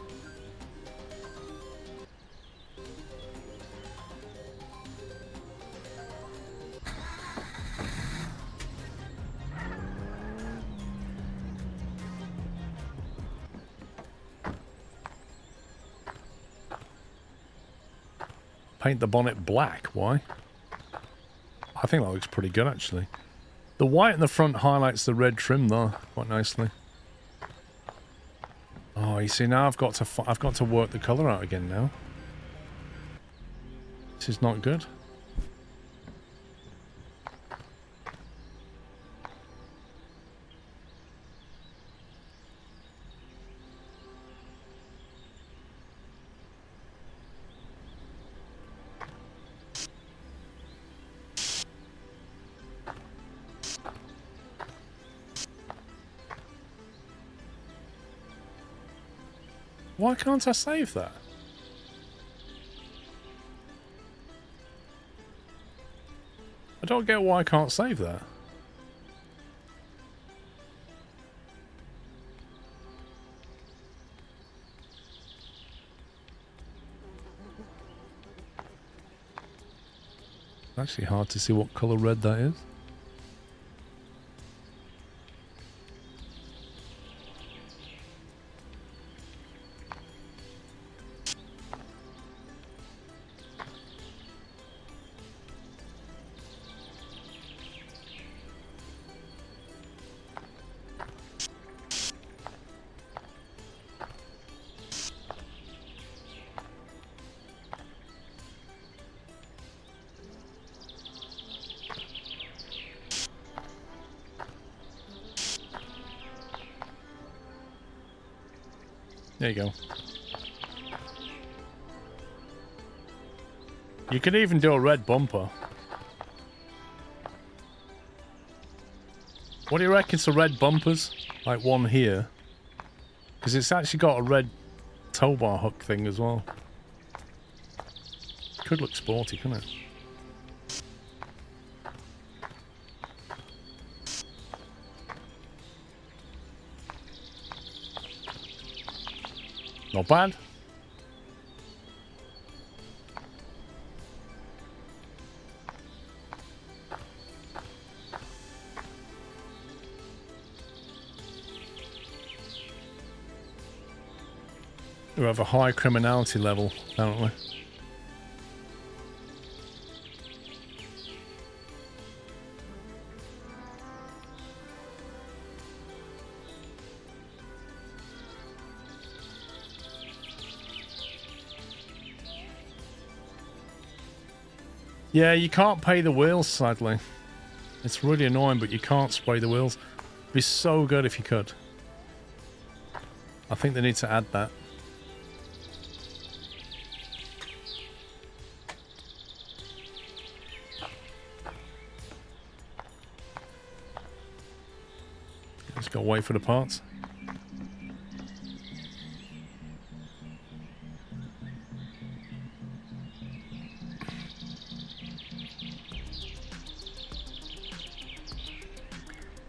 Speaker 1: paint the bonnet black. Why? I think that looks pretty good, actually. The white in the front highlights the red trim, though, quite nicely. Oh, you see, now I've got to work the colour out again now. This is not good. Why can't I save that? I don't get why I can't save that. It's actually hard to see what colour red that is. There you go. You could even do a red bumper. What do you reckon to red bumpers? Like one here. Because it's actually got a red tow bar hook thing as well. Could look sporty, couldn't it? Not bad. We have a high criminality level, apparently. Yeah, you can't pay the wheels, sadly. It's really annoying, but you can't spray the wheels. It'd be so good if you could. I think they need to add that. Just gotta wait for the parts.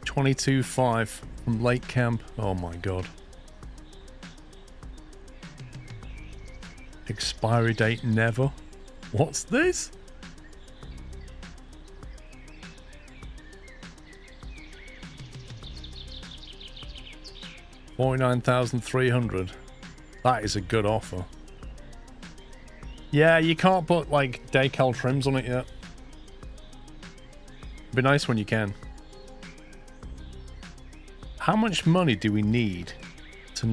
Speaker 1: $22.5 from Lake Camp. Oh my god. Expiry date never. What's this? $49,300. That is a good offer. Yeah, you can't put like decal trims on it yet. It'd be nice when you can. How much money do we need to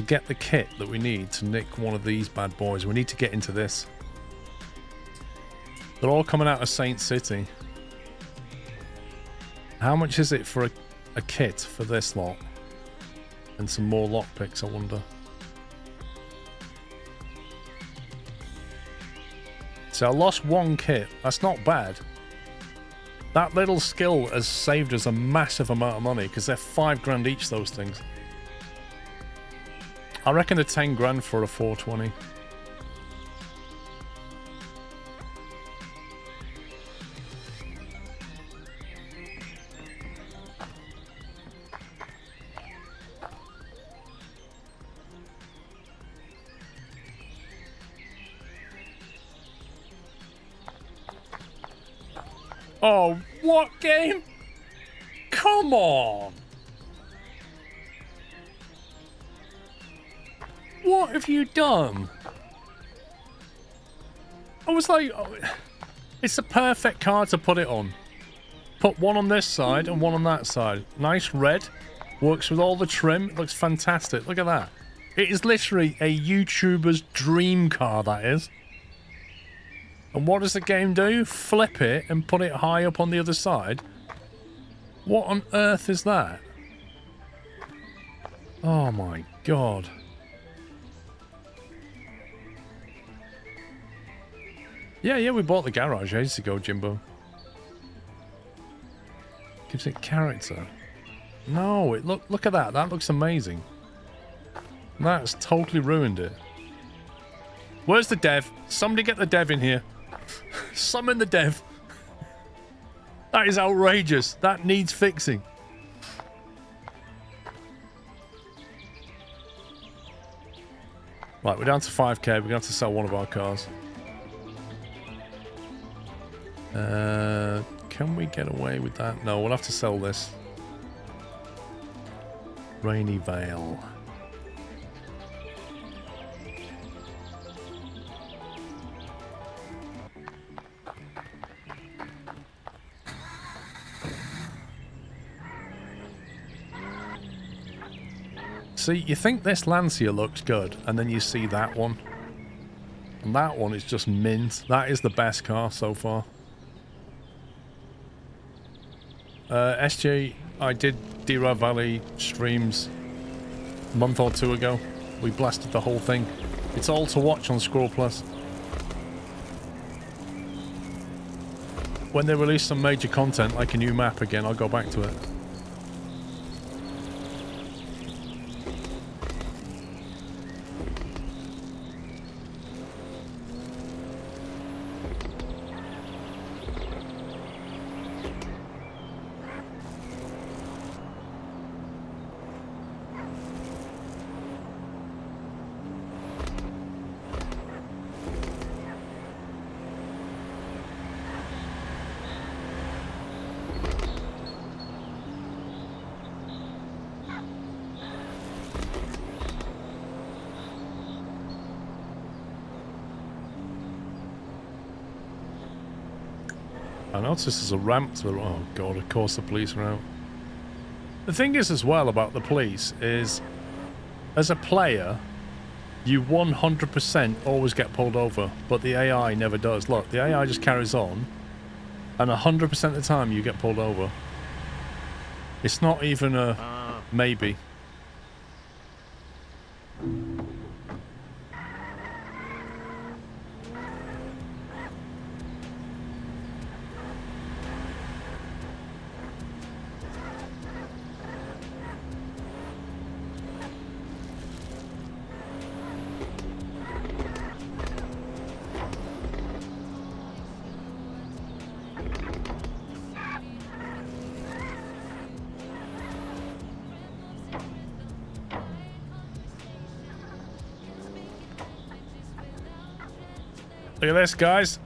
Speaker 1: get the kit that we need to nick one of these bad boys? We need to get into this. They're all coming out of Saint City. How much is it for a kit for this lot? And some more lockpicks, I wonder. So I lost one kit. That's not bad. That little skill has saved us a massive amount of money because they're $5 each, those things. I reckon they're 10 grand for a 420. Oh, what game? Come on! What have you done? I was like, oh, it's a perfect car to put it on. Put one on this side and one on that side. Nice red. Works with all the trim. It looks fantastic. Look at that. It is literally a YouTuber's dream car, that is. And what does the game do? Flip it and put it high up on the other side? What on earth is that? Oh my god. Yeah, we bought the garage ages ago, Jimbo. Gives it character. No, look at that. That looks amazing. That's totally ruined it. Where's the dev? Somebody get the dev in here. Summon the dev. That is outrageous. That needs fixing. Right, we're down to 5k. We're going to have to sell one of our cars. Can we get away with that? No, we'll have to sell this. Rainy Vale. See, you think this Lancia looks good, and then you see that one. And that one is just mint. That is the best car so far. SJ, I did D-Rod Valley streams a month or two ago. We blasted the whole thing. It's all to watch on SquirrelPlus. When they release some major content, like a new map again, I'll go back to it. I noticed there's a ramp to the... Oh god, of course the police are out. The thing is as well about the police is, as a player, you 100% always get pulled over, but the AI never does. Look, the AI just carries on, and 100% of the time you get pulled over. It's not even a maybe. Look at this, guys.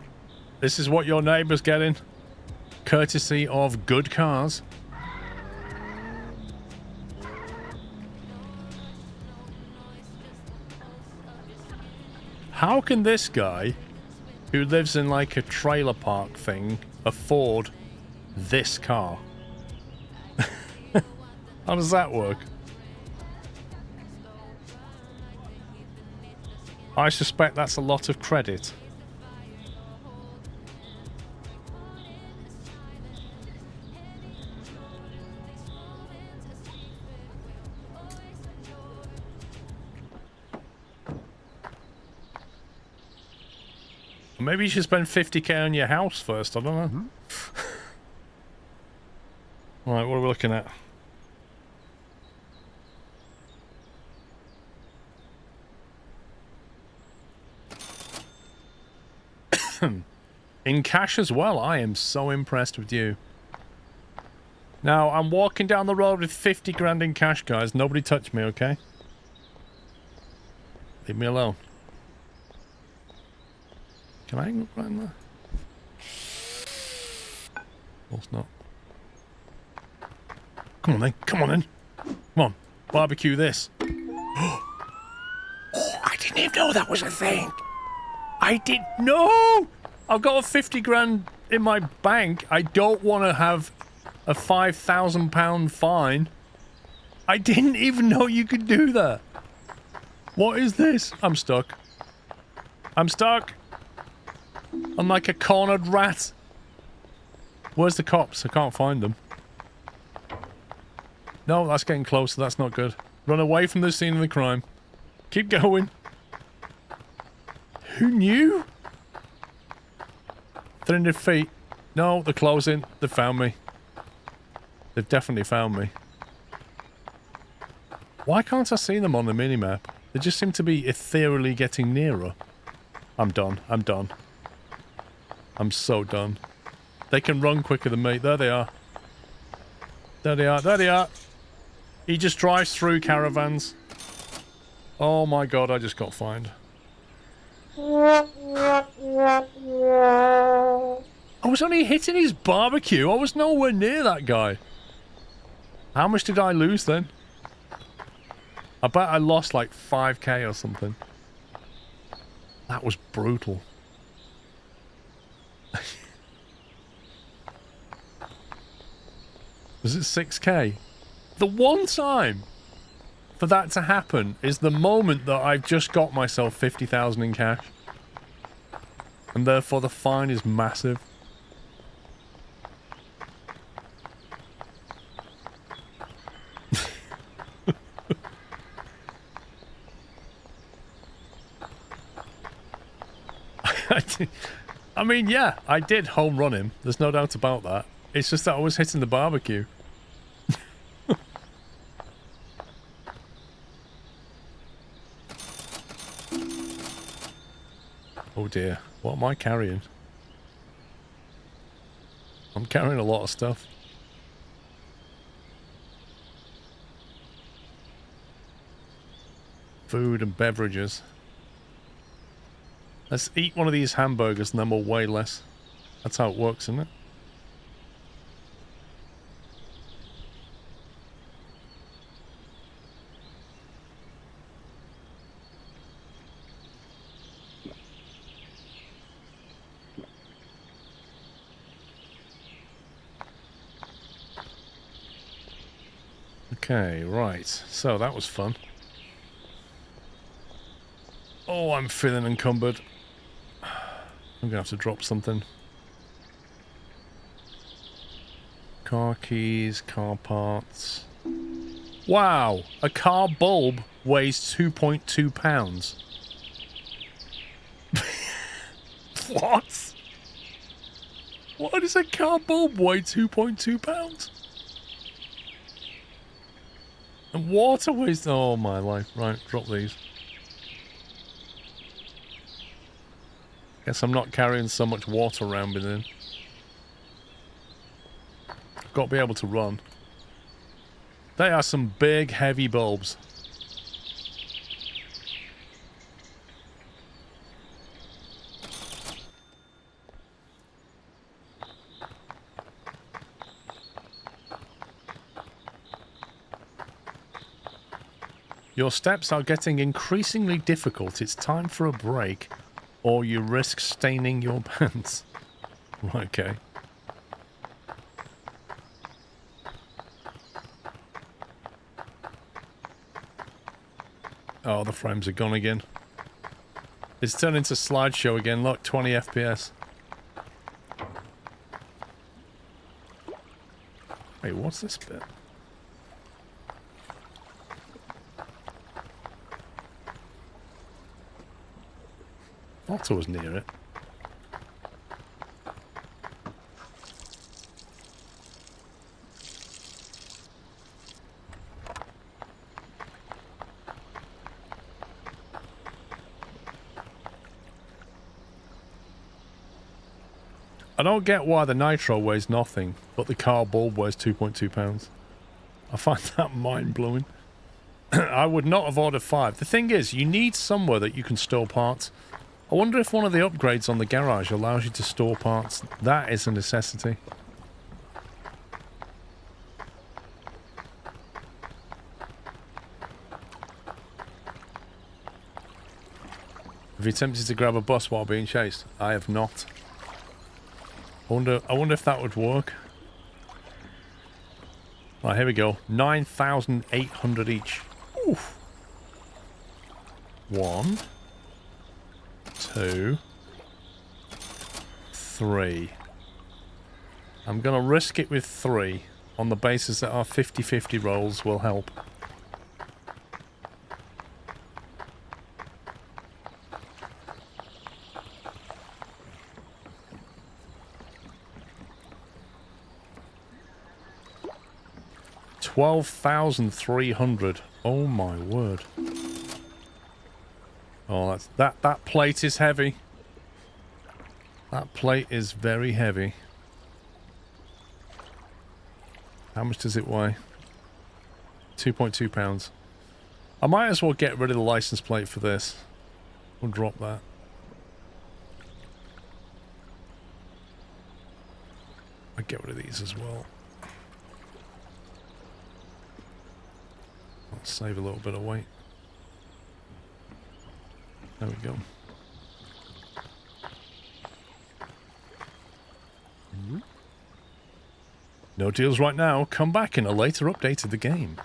Speaker 1: This is what your neighbor's getting. Courtesy of good cars. How can this guy, who lives in like a trailer park thing, afford this car? How does that work? I suspect that's a lot of credit. Maybe you should spend 50k on your house first, I don't know. Right, what are we looking at? In cash as well. I am so impressed with you. Now, I'm walking down the road with 50 grand in cash, guys. Nobody touch me, okay? Leave me alone. Can I hang up right in there? Of course not. Come on then. Come on then. Come on. Barbecue this. Oh, I didn't even know that was a thing. I did... No! I've got a 50 grand in my bank. I don't want to have a £5,000 fine. I didn't even know you could do that. What is this? I'm stuck. I'm stuck. I'm like a cornered rat. Where's the cops? I can't find them. No, that's getting closer. That's not good. Run away from the scene of the crime. Keep going. Who knew? 300 feet. No, they're closing. They found me. They've definitely found me. Why can't I see them on the minimap? They just seem to be ethereally getting nearer. I'm done. I'm done. I'm so done. They can run quicker than me. There they are. There they are. There they are. He just drives through caravans. Oh my god, I just got fined. I was only hitting his barbecue. I was nowhere near that guy. How much did I lose then? I bet I lost like 5k or something. That was brutal. Was it 6k? The one time for that to happen is the moment that I've just got myself 50,000 in cash. And therefore the fine is massive. I mean, yeah, I did home run him. There's no doubt about that. It's just that I was hitting the barbecue. Oh dear, what am I carrying? I'm carrying a lot of stuff. Food and beverages. Let's eat one of these hamburgers and then we'll weigh less. That's how it works, isn't it? Okay, right. So that was fun. Oh, I'm feeling encumbered. I'm gonna have to drop something. Car keys, car parts. Wow! A car bulb weighs 2.2 pounds. What? Why does a car bulb weigh 2.2 pounds? And water weighs... Oh my life. Right, drop these. Guess I'm not carrying so much water around with me. Got to be able to run. They are some big, heavy bulbs. Your steps are getting increasingly difficult. It's time for a break, or you risk staining your pants. Okay. Oh, the frames are gone again. It's turned into slideshow again. Look, 20 FPS. Wait, what's this bit? Otto was near it. I don't get why the nitro weighs nothing, but the car bulb weighs 2.2 pounds. I find that mind-blowing. I would not have ordered 5. The thing is, you need somewhere that you can store parts. I wonder if one of the upgrades on the garage allows you to store parts. That is a necessity. Have you attempted to grab a bus while being chased? I have not. I wonder if that would work. Right, here we go. 9,800 each. Oof. 1, 2, 3. I'm going to risk it with 3 on the basis that our 50-50 rolls will help. $12,300. Oh my word. Oh, that plate is heavy. That plate is very heavy. How much does it weigh? 2.2 pounds. I might as well get rid of the license plate for this. We'll drop that. I'll get rid of these as well. I'll save a little bit of weight. There we go. No deals right now. Come back in a later update of the game.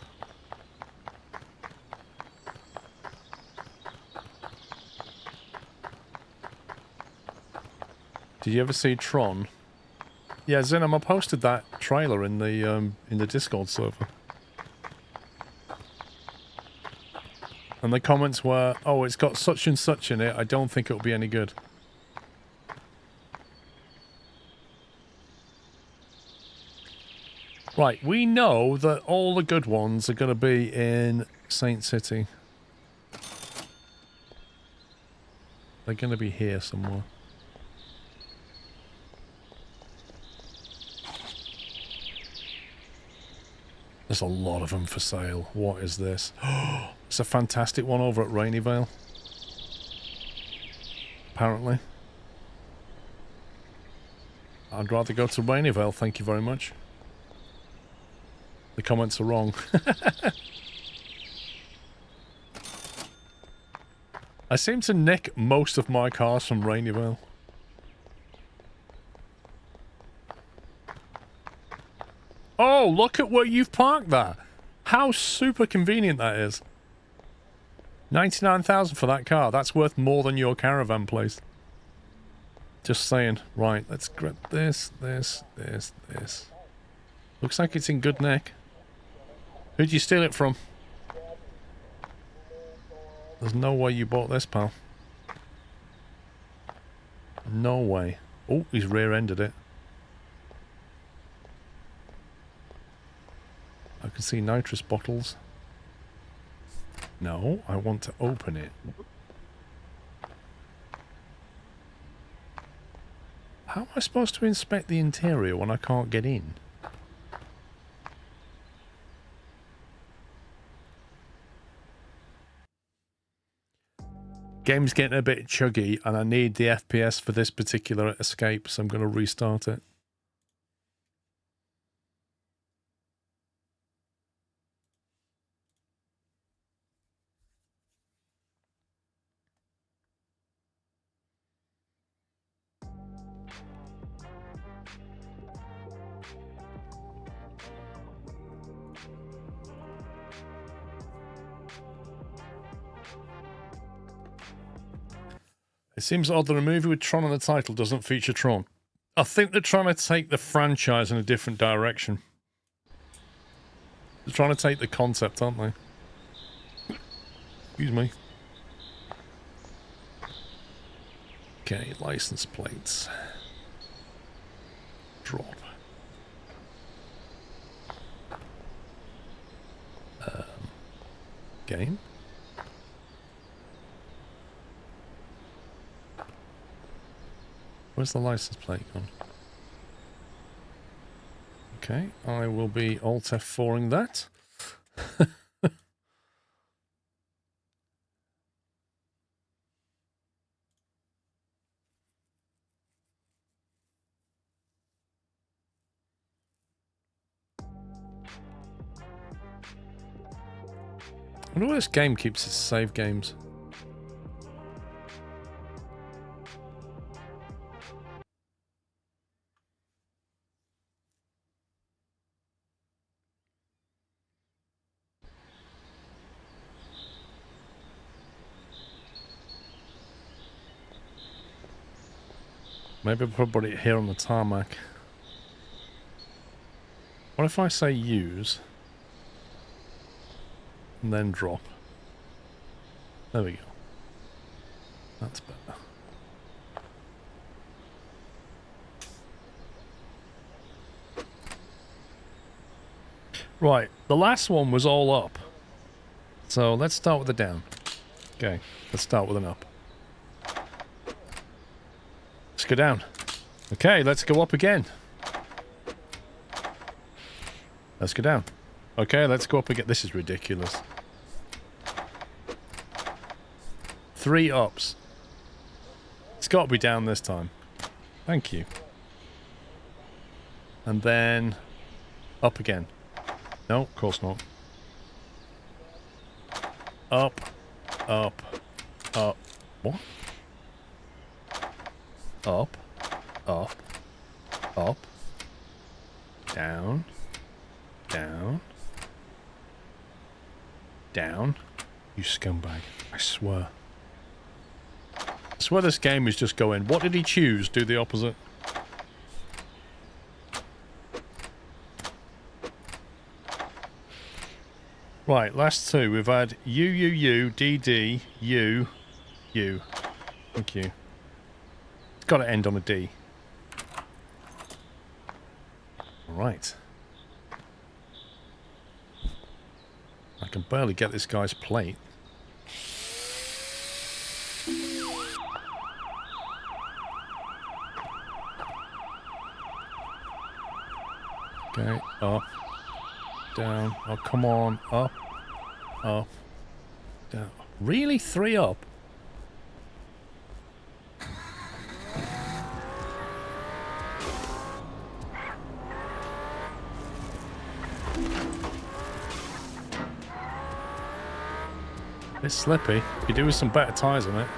Speaker 1: Did you ever see Tron? Yeah, Zenom, I posted that trailer in the Discord server. And the comments were, oh, it's got such and such in it, I don't think it'll be any good. Right, we know that all the good ones are going to be in Saint City. They're going to be here somewhere. There's a lot of them for sale. What is this? It's a fantastic one over at Raineyvale. Apparently. I'd rather go to Raineyvale, thank you very much. The comments are wrong. I seem to nick most of my cars from Raineyvale. Oh, look at where you've parked that. How super convenient that is. 99,000 for that car. That's worth more than your caravan place. Just saying. Right, let's grab this. Looks like it's in good nick. Who'd you steal it from? There's no way you bought this, pal. No way. Oh, he's rear-ended it. I can see nitrous bottles. No, I want to open it. How am I supposed to inspect the interior when I can't get in? Game's getting a bit chuggy and I need the FPS for this particular escape, so I'm going to restart it. It seems odd that a movie with Tron on the title doesn't feature Tron. I think they're trying to take the franchise in a different direction. They're trying to take the concept, aren't they? Excuse me. Okay, license plates. Drop. Game. Where's the license plate gone? Okay, I will be Alt F4ing that. I wonder why this game keeps its save games. Maybe I'll put it here on the tarmac. What if I say use? And then drop. There we go. That's better. Right, the last one was all up. So let's start with the down. Okay, let's start with an up. Let's go down. Okay, let's go up again. Let's go down. Okay, let's go up again. This is ridiculous. 3 ups. It's got to be down this time. Thank you. And then up again. No, of course not. Up, up, up. What? Up, up, up, down, down, down. You scumbag. I swear. I swear this game is just going, what did he choose? Do the opposite. Right, last 2. We've had U, U, U, D, D, U, U. Thank you. It's got to end on a D. Right. I can barely get this guy's plate. Okay, up. Down. Oh, come on. Up. Up. Down. Really? 3 up? It's slippy. You do with some better tyres on it.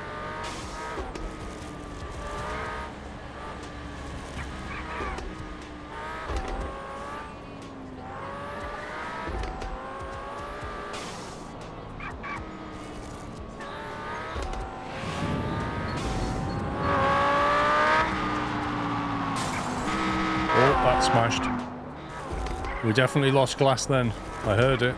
Speaker 1: Smashed. We definitely lost glass then. I heard it.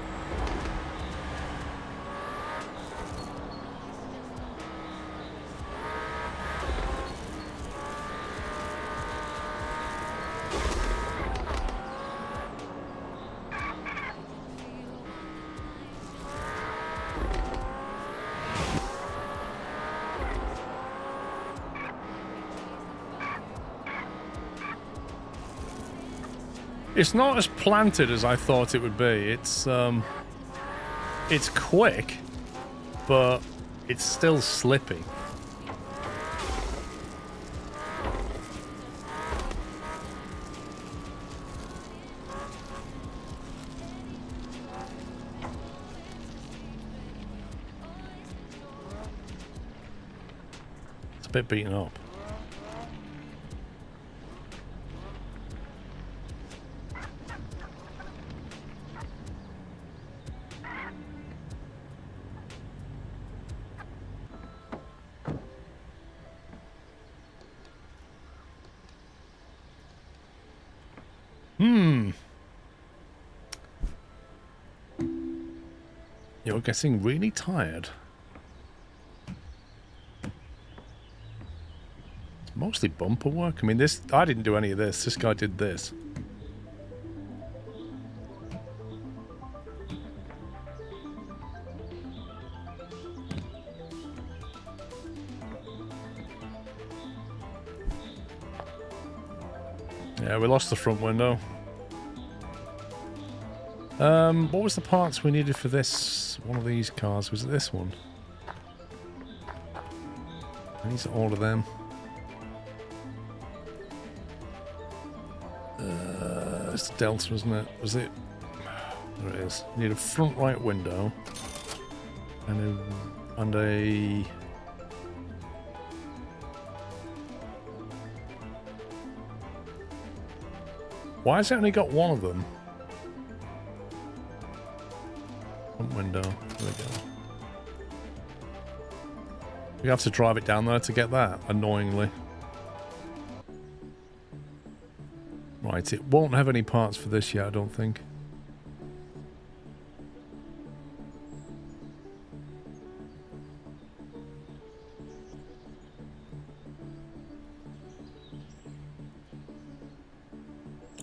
Speaker 1: It's not as planted as I thought it would be. It's quick, but it's still slippy. It's a bit beaten up. You're getting really tired. It's mostly bumper work. I mean, I didn't do any of this. This guy did this. Yeah, we lost the front window. What was the parts we needed for this? One of these cars. Was it this one? These are all of them. It's the Delta, isn't it? Was it? There it is. Need a front right window. And a Why has it only got one of them? Front window. There we go. You have to drive it down there to get that, annoyingly. Right, it won't have any parts for this yet, I don't think.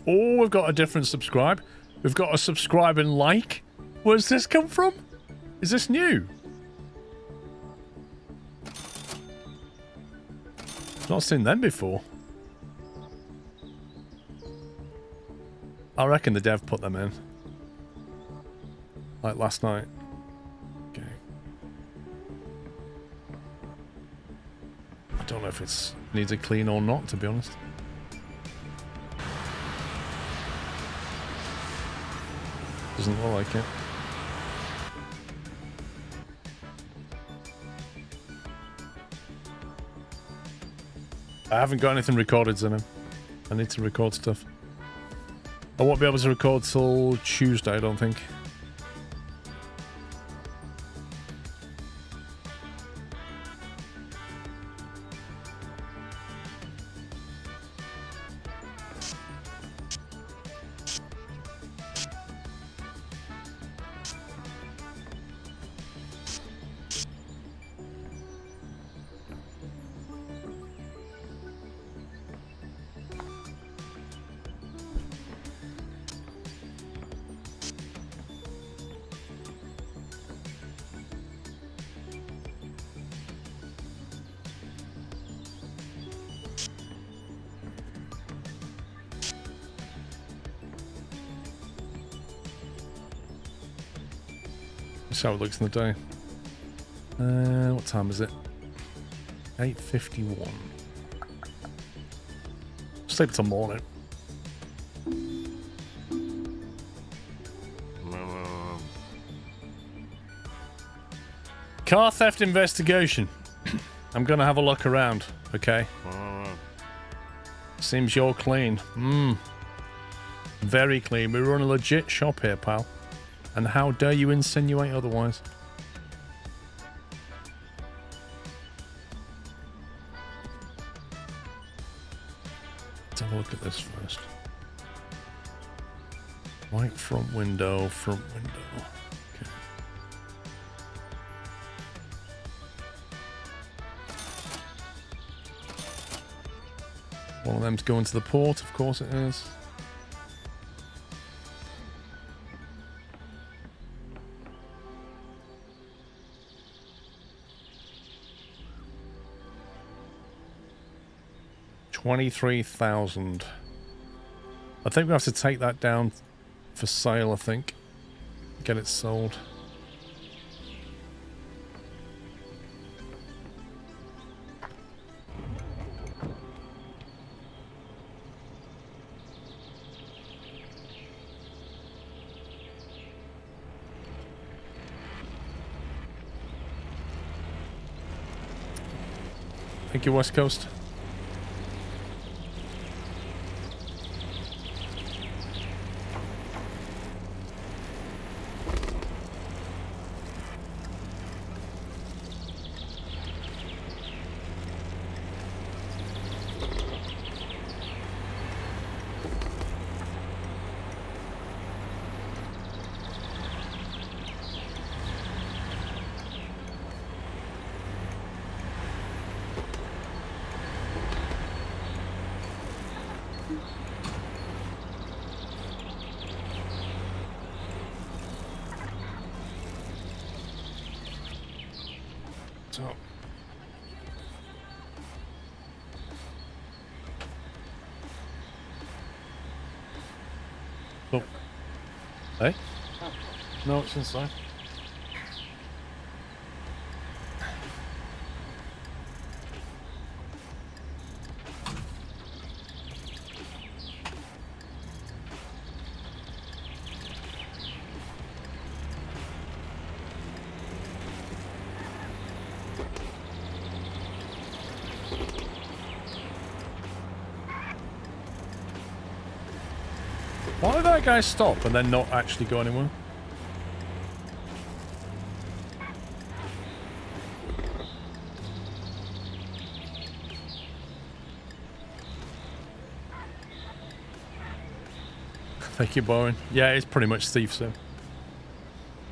Speaker 1: Oh, we've got a different subscribe. We've got a subscribe and like. Where's this come from? Is this new? Not seen them before. I reckon the dev put them in. Like last night. Okay. I don't know if it needs a clean or not, to be honest. Doesn't look like it. I haven't got anything recorded, Zenim. I need to record stuff. I won't be able to record till Tuesday, I don't think. That's how it looks in the day. What time is it? 8:51. Sleep till morning. Car theft investigation. I'm gonna have a look around, okay? Seems you're clean. Very clean. We run a legit shop here, pal. And how dare you insinuate otherwise? Let's have a look at this first. White front window, front window. Okay. One of them's going to the port, of course it is. $23,000. I think we have to take that down for sale, I think. Get it sold. Thank you, West Coast. So. Oh. Hey? Oh. No, it's inside. Why did that guy stop and then not actually go anywhere? Thank you, Bowen. Yeah, it's pretty much thief sim.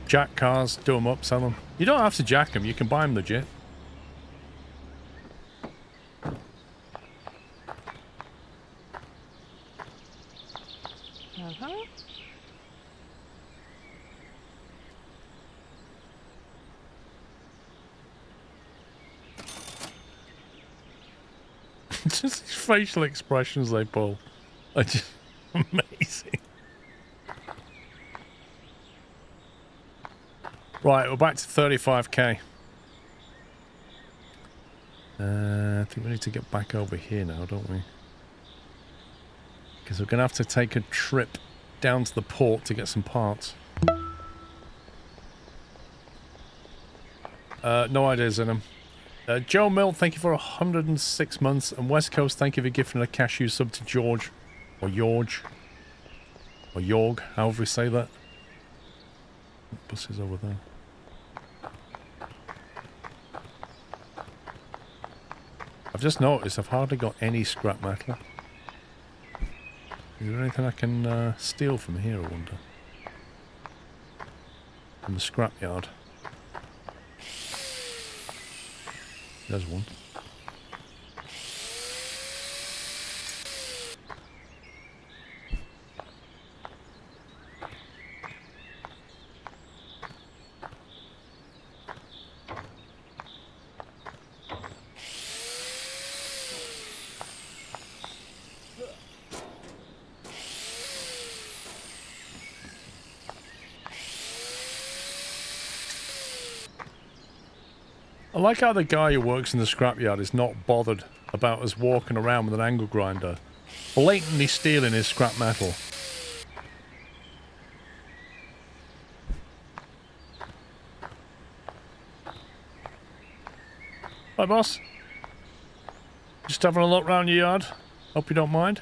Speaker 1: Jack cars, do them up, sell them. You don't have to jack them, you can buy them legit. Just these facial expressions they pull are just amazing. Right, we're back to 35k. I think we need to get back over here now, don't we? Because we're going to have to take a trip down to the port to get some parts. No ideas in them. Joe Mill, thank you for 106 months. And West Coast, thank you for gifting a cashew sub to George. Or George. Or Jorg, however we say that. Bus is over there. I've just noticed I've hardly got any scrap metal. Is there anything I can steal from here, I wonder? From the scrapyard. There's one. I like how the guy who works in the scrapyard is not bothered about us walking around with an angle grinder, blatantly stealing his scrap metal. Hi, boss. Just having a look round your yard. Hope you don't mind.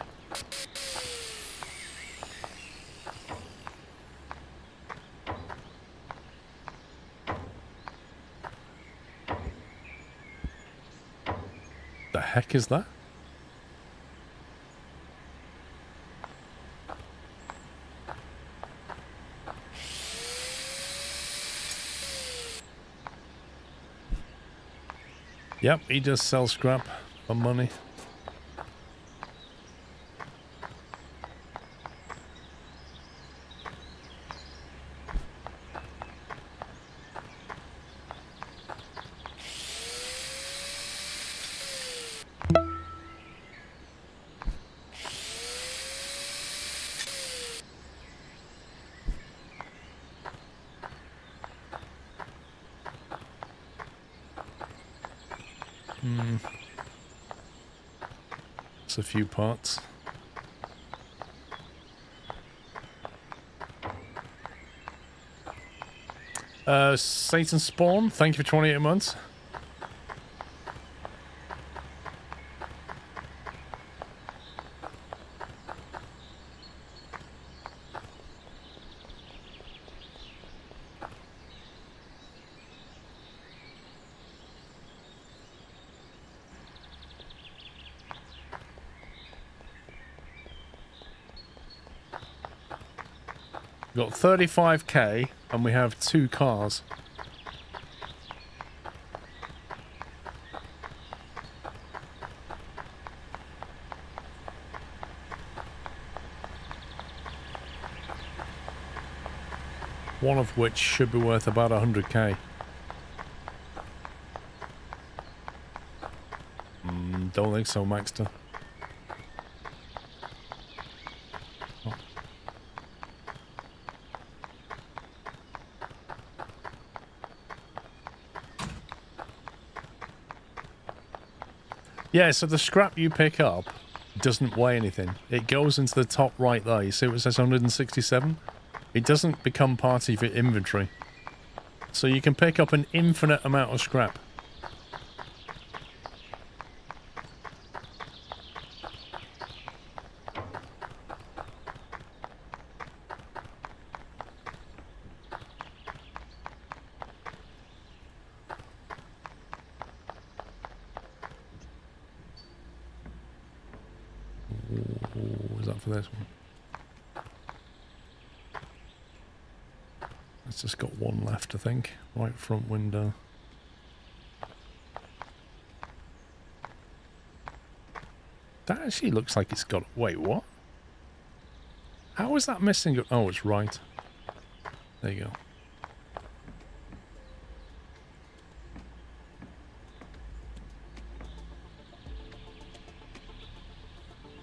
Speaker 1: The heck is that? Yep, he does sell scrap for money. It's a few parts. Satan Spawn, thank you for 28 months. We've got 35k and we have 2 cars. One of which should be worth about 100k. Don't think so, Maxter. Yeah, so the scrap you pick up doesn't weigh anything. It goes into the top right there. You see what it says 167? It doesn't become part of your inventory. So you can pick up an infinite amount of scrap. Is that for this one? It's just got one left, I think. Right front window. That actually looks like it's got... Wait, what? How is that missing? Oh, it's right. There you go.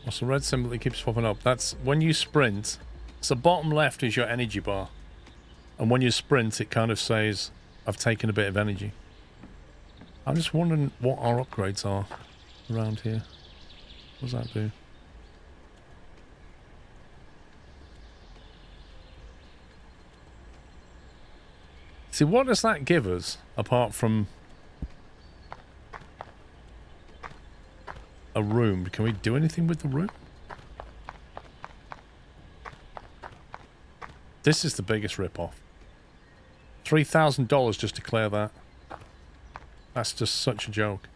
Speaker 1: What's the red symbol that keeps popping up? That's when you sprint. So bottom left is your energy bar. And when you sprint, it kind of says, I've taken a bit of energy. I'm just wondering what our upgrades are around here. What does that do? See, what does that give us, apart from a room? Can we do anything with the room? This is the biggest rip-off. $3,000 just to clear that. That's just such a joke.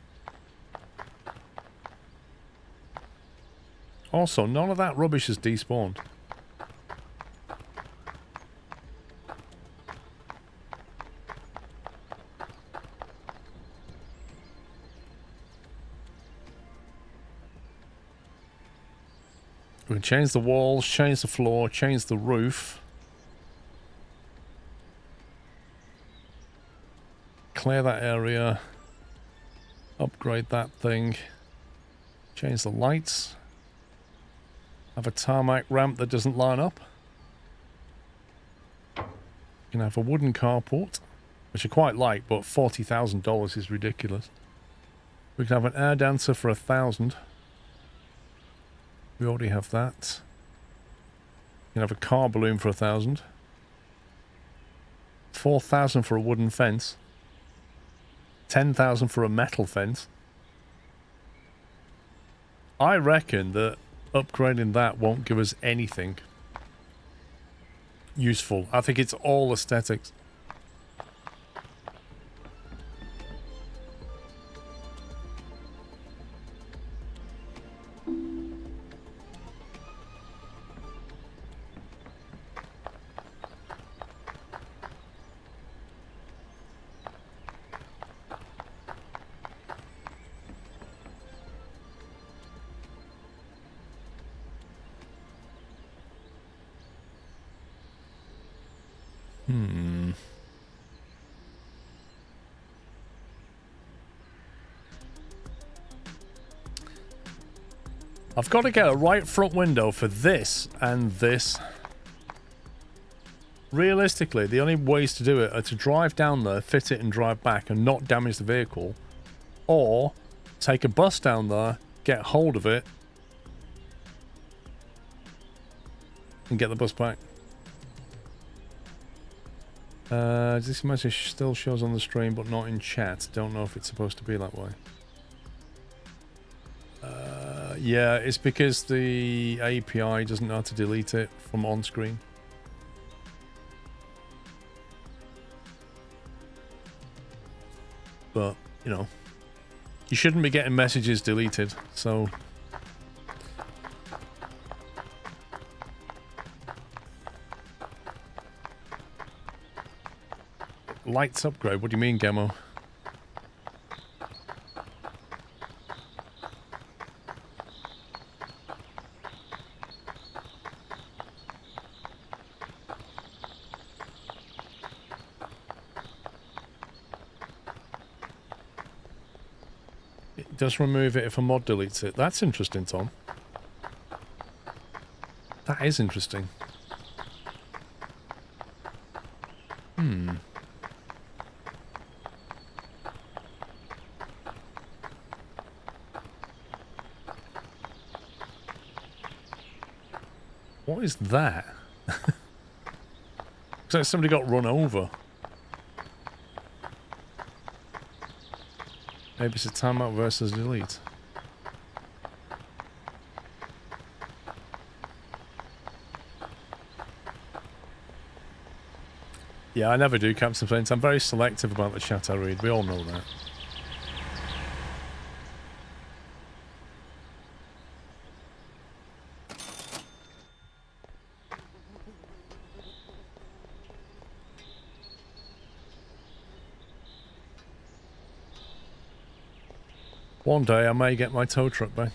Speaker 1: Also, none of that rubbish is despawned. We can change the walls, change the floor, change the roof. Clear that area. Upgrade that thing. Change the lights. Have a tarmac ramp that doesn't line up. You can have a wooden carport, which I quite like, but $40,000 is ridiculous. We can have an air dancer for $1,000. We already have that. You can have a car balloon for $1,000. $4,000 for a wooden fence. $10,000 for a metal fence. I reckon that upgrading that won't give us anything useful. I think it's all aesthetics. I've got to get a right front window for this and this. Realistically, the only ways to do it are to drive down there, fit it and drive back and not damage the vehicle. Or take a bus down there, get hold of it and get the bus back. This message still shows on the stream but not in chat. Don't know if it's supposed to be that way. Yeah, it's because the API doesn't know how to delete it from on screen. But, you know, you shouldn't be getting messages deleted, so... Lights upgrade? What do you mean, Gemo? It does remove it if a mod deletes it. That's interesting, Tom. That is interesting. What is that? Looks like somebody got run over. Maybe it's a timeout versus delete. Yeah, I never do Captain Flint. I'm very selective about the chat I read. We all know that. One day I may get my tow truck back.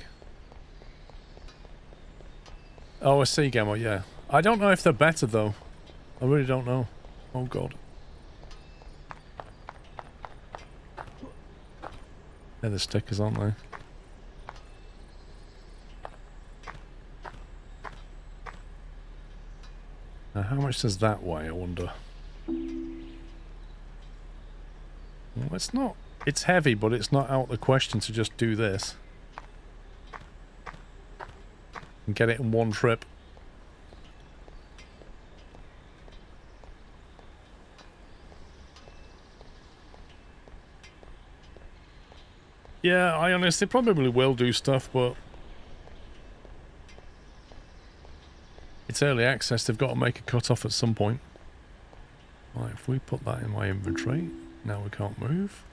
Speaker 1: Oh, a sea gamma, yeah. I don't know if they're better, though. I really don't know. Oh, God. They're the stickers, aren't they? Now, how much does that weigh, I wonder? Well, it's not... It's heavy, but it's not out of the question to just do this. And get it in one trip. Yeah, I honestly probably will do stuff, but... It's early access, they've got to make a cut-off at some point. Right, if we put that in my inventory, now we can't move.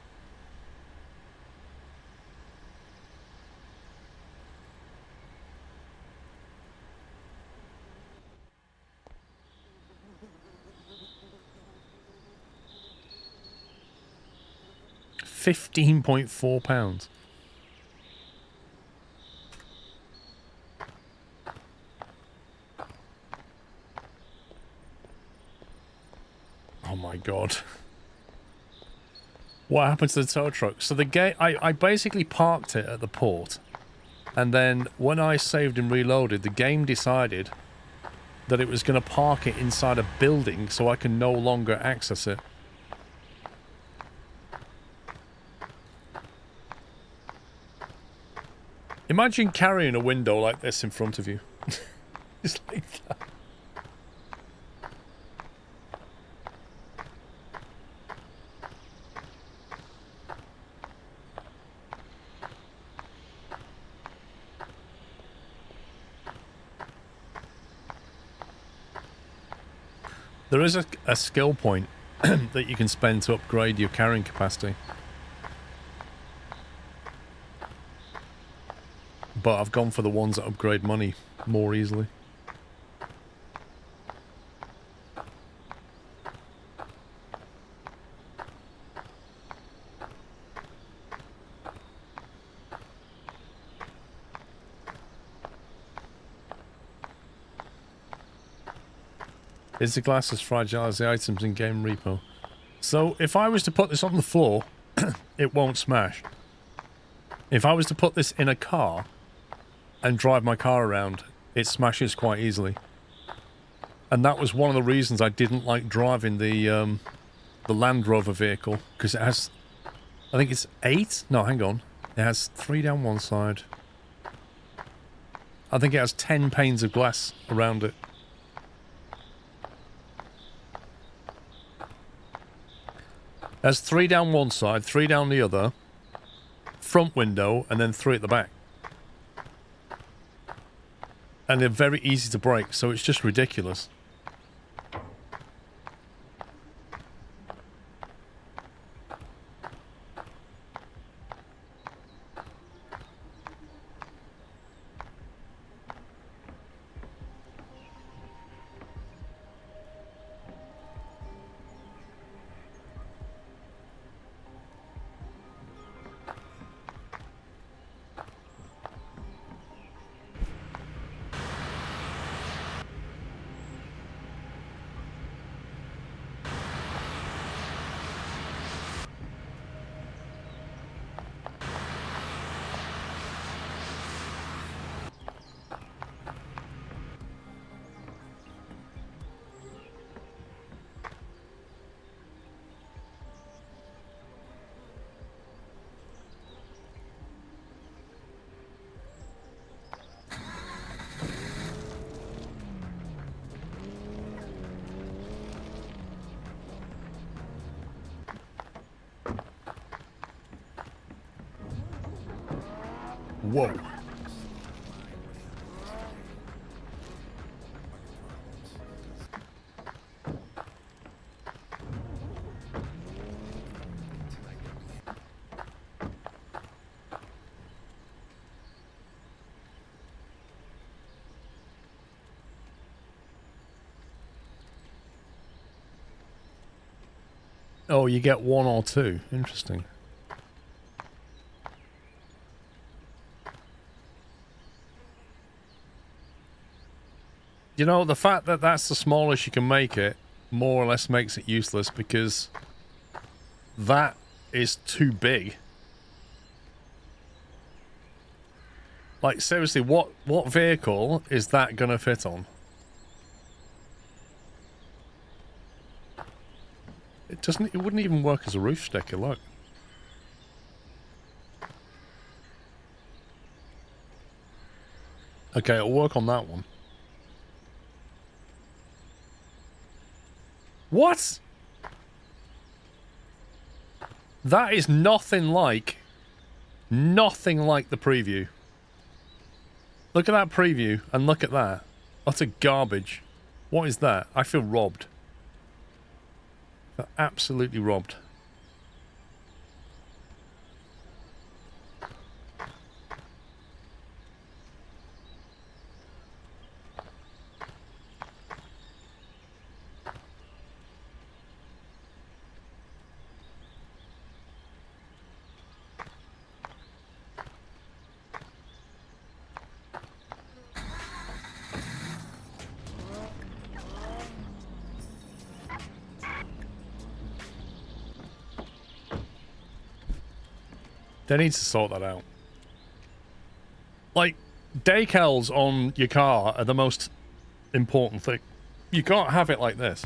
Speaker 1: £15.4. Oh my god. What happened to the tow truck? So the gate, I basically parked it at the port. And then when I saved and reloaded, the game decided that it was going to park it inside a building so I can no longer access it. Imagine carrying a window like this in front of you. Just like that. There is a skill point that you can spend to upgrade your carrying capacity. But I've gone for the ones that upgrade money more easily. Is the glass as fragile as the items in game repo? So if I was to put this on the floor, it won't smash. If I was to put this in a car and drive my car around, it smashes quite easily. And that was one of the reasons I didn't like driving the Land Rover vehicle, because it has, I think it's 8? No, hang on. It has 3 down one side. I think it has 10 panes of glass around it. It has 3 down one side, 3 down the other, front window, and then 3 at the back. And they're very easy to break, so it's just ridiculous. Whoa. Oh, you get 1 or 2. Interesting. You know, the fact that that's the smallest you can make it more or less makes it useless because that is too big. Like, seriously, what vehicle is that gonna fit on? It wouldn't even work as a roof sticker, look. Okay, it'll work on that one. What? That is nothing like the preview. Look at that preview and look at that. Utter garbage. What is that? I feel robbed. Absolutely robbed. They need to sort that out. Like, decals on your car are the most important thing. You can't have it like this.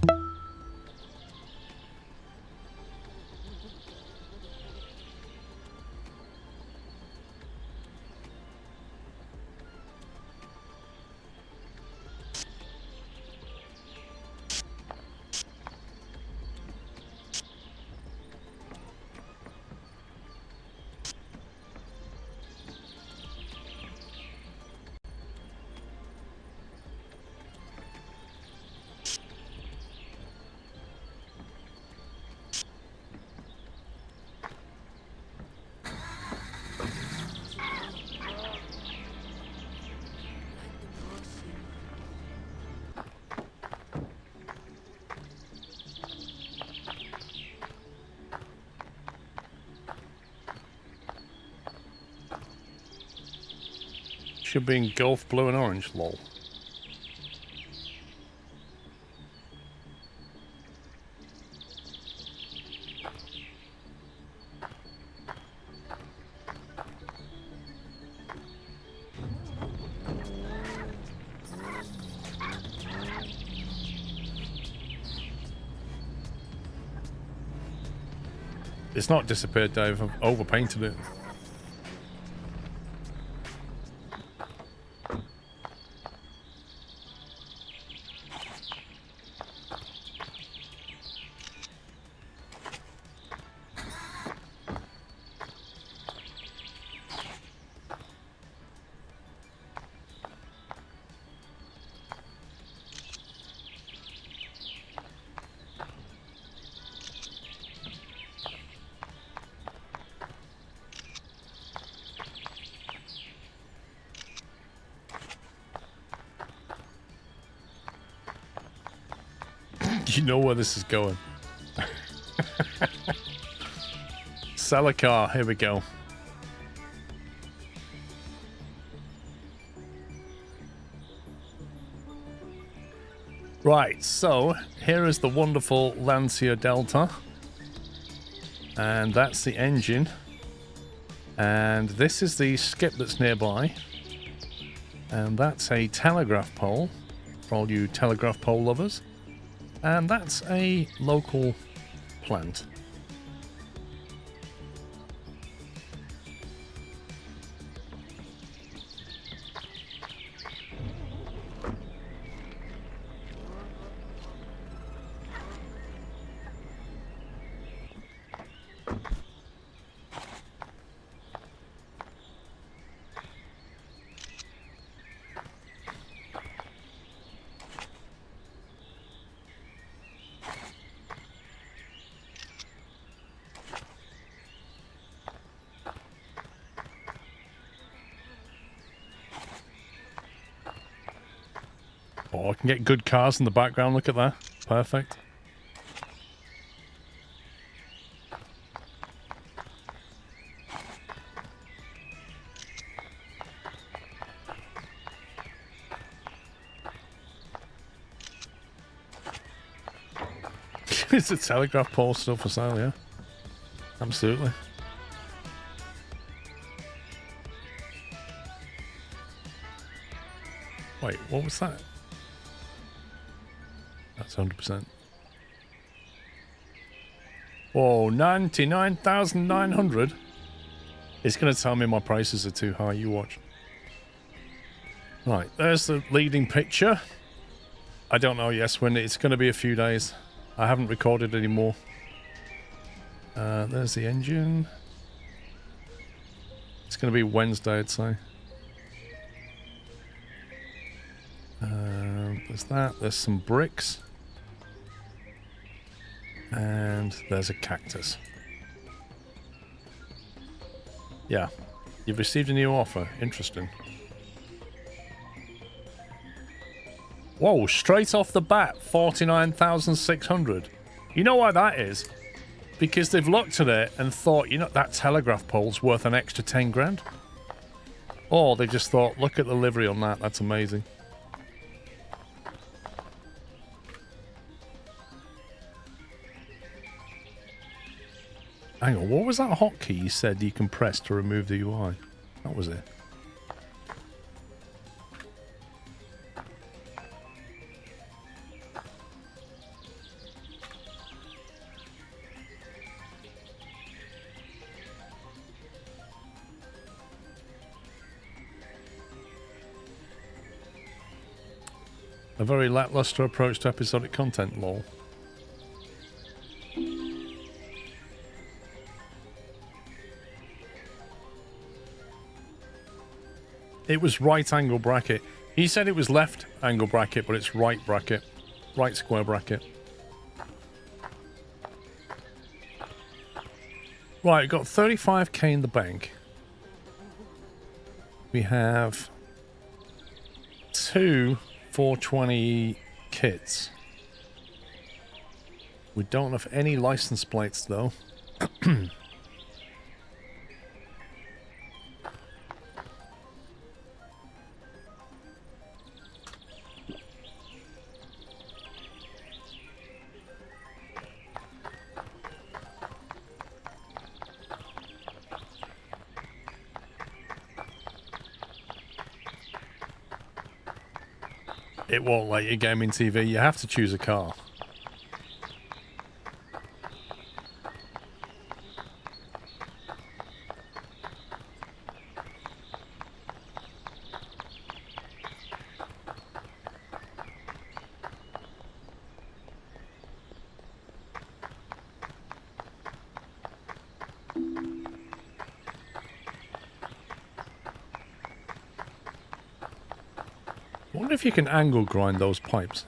Speaker 1: Should be in Gulf blue and orange, lol. It's not disappeared, Dave. I've overpainted it. You know where this is going. Sell a car. Here we go. Right, so here is the wonderful Lancia Delta. And that's the engine. And this is the skip that's nearby. And that's a telegraph pole for all you telegraph pole lovers. And that's a local plant. Oh, I can get good cars in the background. Look at that. Perfect. It's a telegraph pole still for sale, yeah. Absolutely. Wait, what was that? That's 100%. Whoa, 99,900? It's going to tell me my prices are too high, you watch. Right, there's the leading picture. I don't know, yes, when it's going to be a few days. I haven't recorded anymore. There's the engine. It's going to be Wednesday, I'd say. There's that. There's some bricks. And there's a cactus. Yeah. You've received a new offer. Interesting. Whoa, straight off the bat, 49,600. You know why that is? Because they've looked at it and thought, you know, that telegraph pole's worth an extra 10 grand. Or they just thought, look at the livery on that, that's amazing. Hang on, what was that hotkey you said you can press to remove the UI? That was it. A very lackluster approach to episodic content, lol. It was right angle bracket. He said it was left angle bracket, but it's right bracket. Right square bracket. Right, got 35k in the bank. We have 2 420 kits. We don't have any license plates though. It won't let you gaming TV. You have to choose a car. I wonder if you can angle grind those pipes.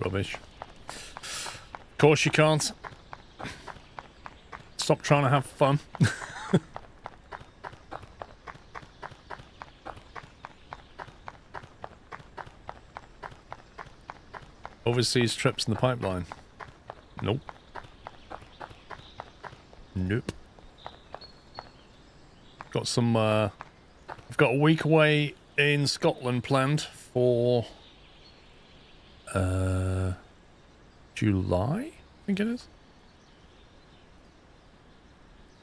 Speaker 1: Rubbish. Of course you can't. Stop trying to have fun. Overseas trips in the pipeline. Nope. Nope. Got some, I've got a week away in Scotland planned for, July, I think it is.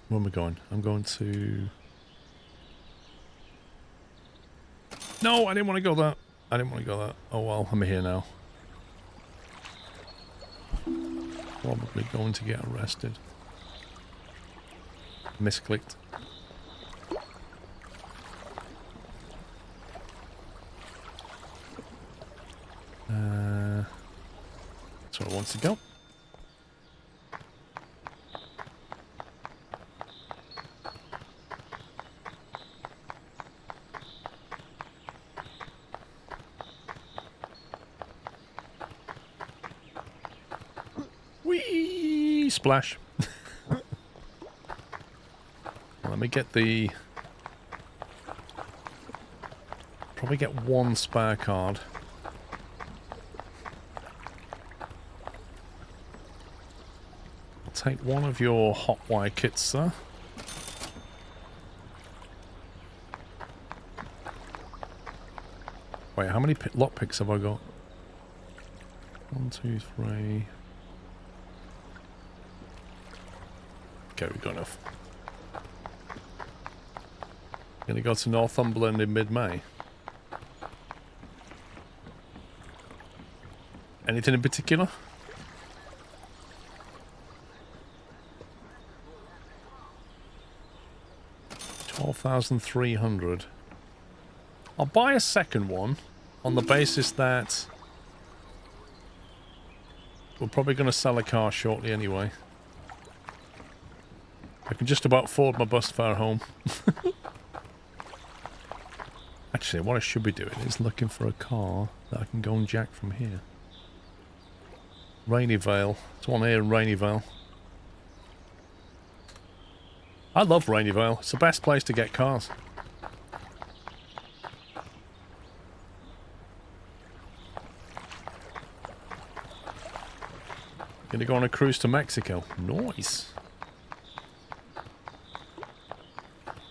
Speaker 1: Where am I going? I'm going to... No, I didn't want to go that. I didn't want to go that. Oh well, I'm here now. Probably going to get arrested. Misclicked. That's where I want to go. Whee! Splash. Let me get the Probably get one spare card. I'll take one of your hot wire kits, sir. Wait, how many lockpicks have I got? 1, 2, 3. Okay, we've got enough. Gonna go to Northumberland in mid-May. Anything in particular? $12,300. I'll buy a second one on the basis that we're probably going to sell a car shortly anyway. I can just about afford my bus fare home. Actually, what I should be doing is looking for a car that I can go and jack from here. Rainy Vale. There's one here in Rainy Vale. I love Rainy Vale. It's the best place to get cars. Gonna go on a cruise to Mexico. Nice.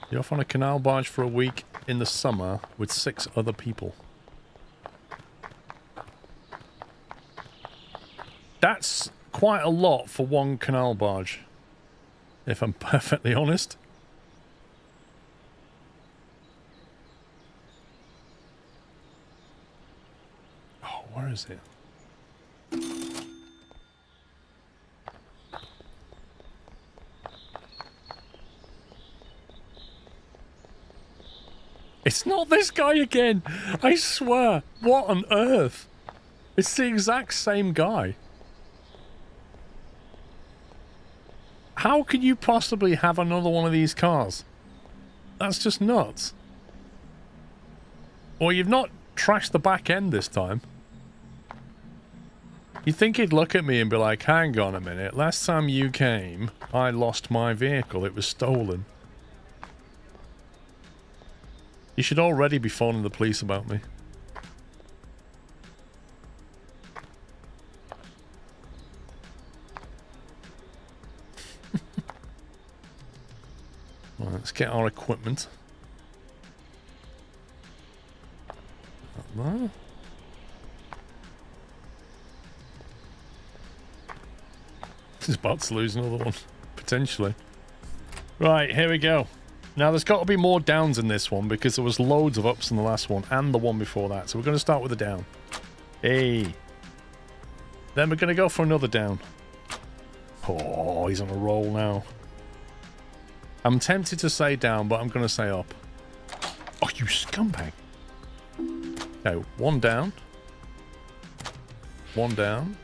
Speaker 1: You're off on a canal barge for a week in the summer with 6 other people. That's quite a lot for one canal barge, if I'm perfectly honest. Oh, where is it? It's not this guy again! I swear! What on earth? It's the exact same guy. How can you possibly have another one of these cars? That's just nuts. Or you've not trashed the back end this time. You'd think he'd look at me and be like, hang on a minute, last time you came, I lost my vehicle, it was stolen. You should already be phoning the police about me. Right, let's get our equipment. There. This is about to lose another one, potentially. Right, here we go. Now, there's got to be more downs in this one because there was loads of ups in the last one and the one before that. So we're going to start with a down. Hey. Then we're going to go for another down. Oh, he's on a roll now. I'm tempted to say down, but I'm going to say up. Oh, you scumbag. Okay, 1 down. 1 down.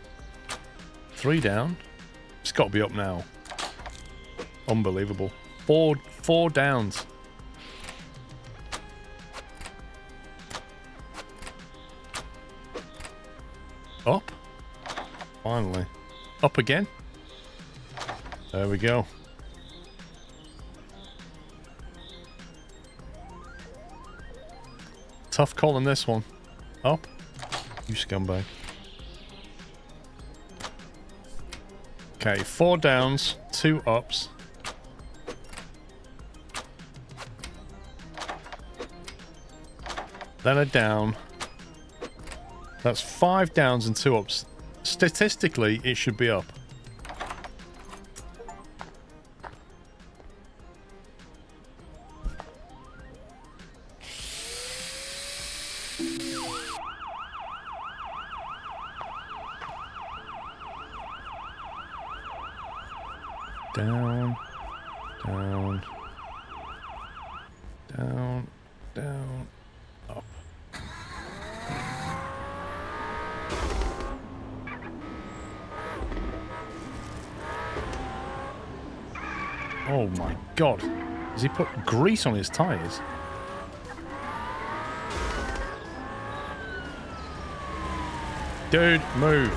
Speaker 1: 3 down. It's got to be up now. Unbelievable. Four downs. Up. Finally. Up again. There we go. Tough call in this one. Up. You scumbag. Okay, 4 downs, 2 ups. Then a down. That's 5 downs and 2 ups. Statistically, it should be up. Down, down, down, down, up. Oh my god. Has he put grease on his tires? Dude, move.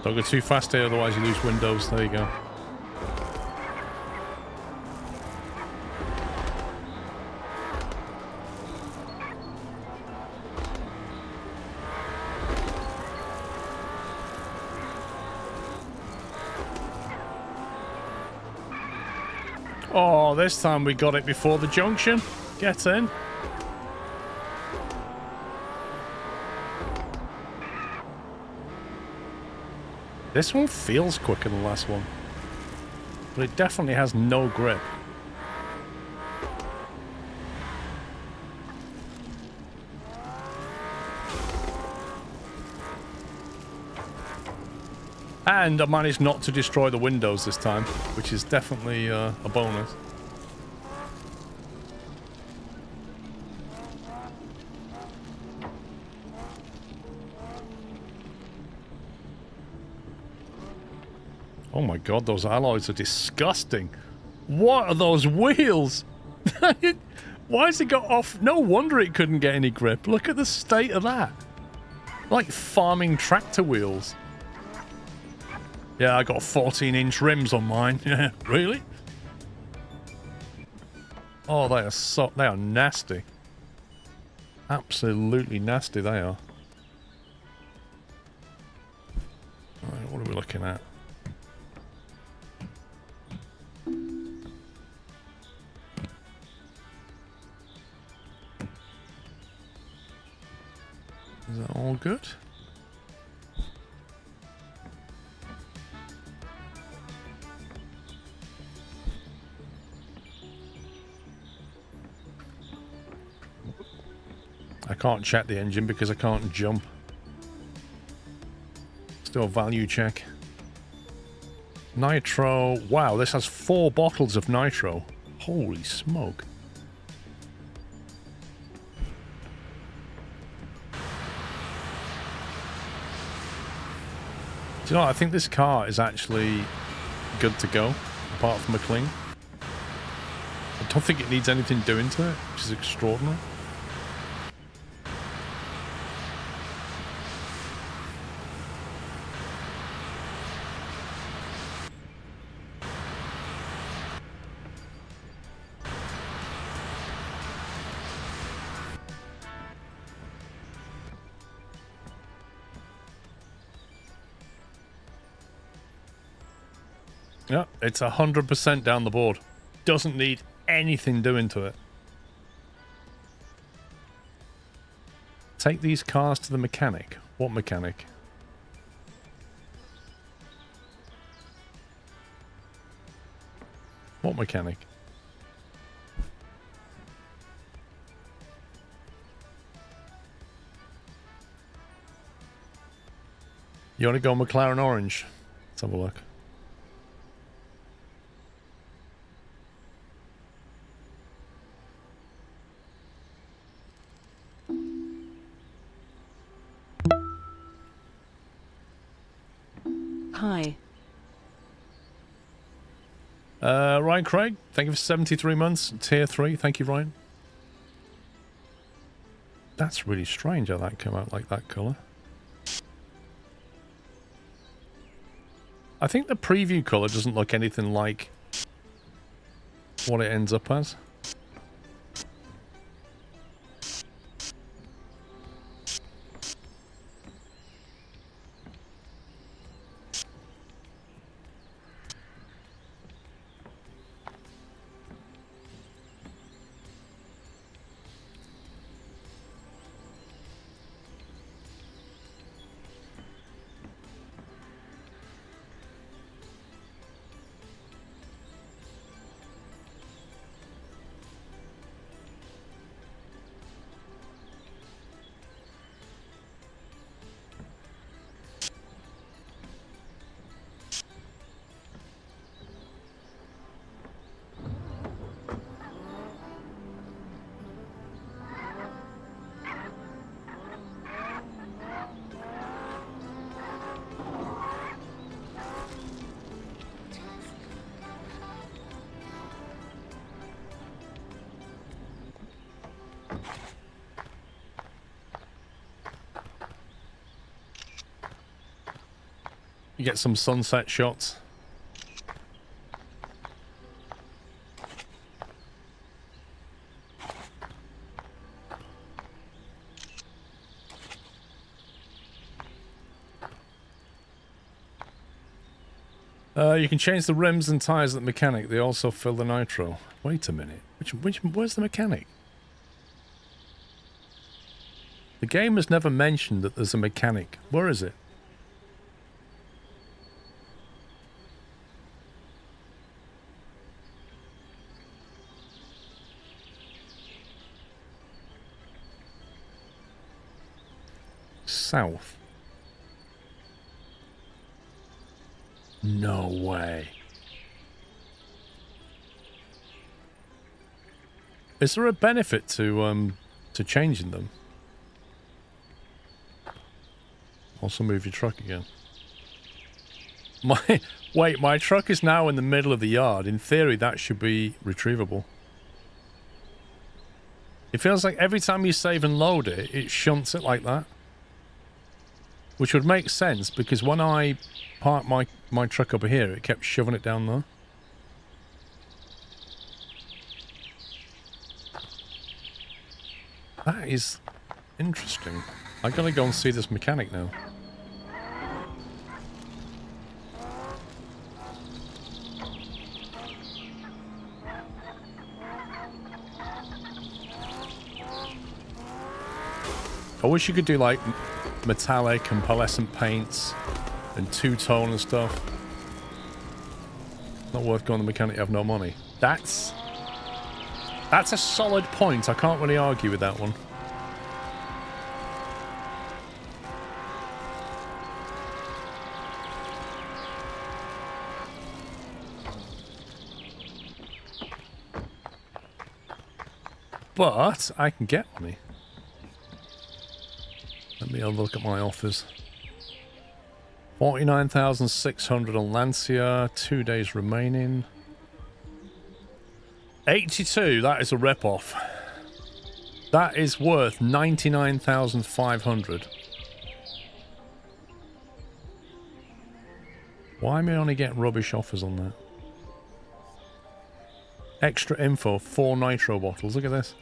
Speaker 1: Don't go too fast here, otherwise you lose windows. There you go. Oh, this time we got it before the junction. Get in. This one feels quicker than the last one. But it definitely has no grip. And I managed not to destroy the windows this time, which is definitely a bonus. Oh my god, those alloys are disgusting. What are those wheels? Why has it got off? No wonder it couldn't get any grip. Look at the state of that. Like farming tractor wheels. Yeah, I got 14-inch rims on mine. Yeah, really? Oh, they are nasty. Absolutely nasty they are. Alright, what are we looking at? Is that all good? I can't check the engine because I can't jump. Still a value check. Nitro. Wow, this has 4 bottles of nitro. Holy smoke. Do you know what? I think this car is actually good to go, apart from a cling. I don't think it needs anything doing to it, which is extraordinary. Yeah, it's 100% down the board. Doesn't need anything doing to it. Take these cars to the mechanic. What mechanic? What mechanic? You want to go McLaren Orange? Let's have a look.
Speaker 2: Hi.
Speaker 1: Ryan Craig, thank you for 73 months. Tier 3, thank you, Ryan. That's really strange how that came out like that colour. I think the preview colour doesn't look anything like what it ends up as. You get some sunset shots. You can change the rims and tires of the mechanic. They also fill the nitro. Wait a minute. Where's the mechanic? The game has never mentioned that there's a mechanic. Where is it? South. No way. Is there a benefit to changing them? Also move your truck again. My truck is now in the middle of the yard. In theory, that should be retrievable. It feels like every time you save and load it, it shunts it like that. Which would make sense, because when I parked my truck over here, it kept shoving it down there. That is interesting. I gotta go and see this mechanic now. I wish you could do like metallic and pearlescent paints and two-tone and stuff. Not worth going to the mechanic, you have no money. That's a solid point. I can't really argue with that one. But I can get money. Let me have a look at my offers. 49,600 on Lancia, 2 days remaining. 82, that is a rip-off. That is worth 99,500. Why am I only getting rubbish offers on that? Extra info, 4 nitro bottles, look at this.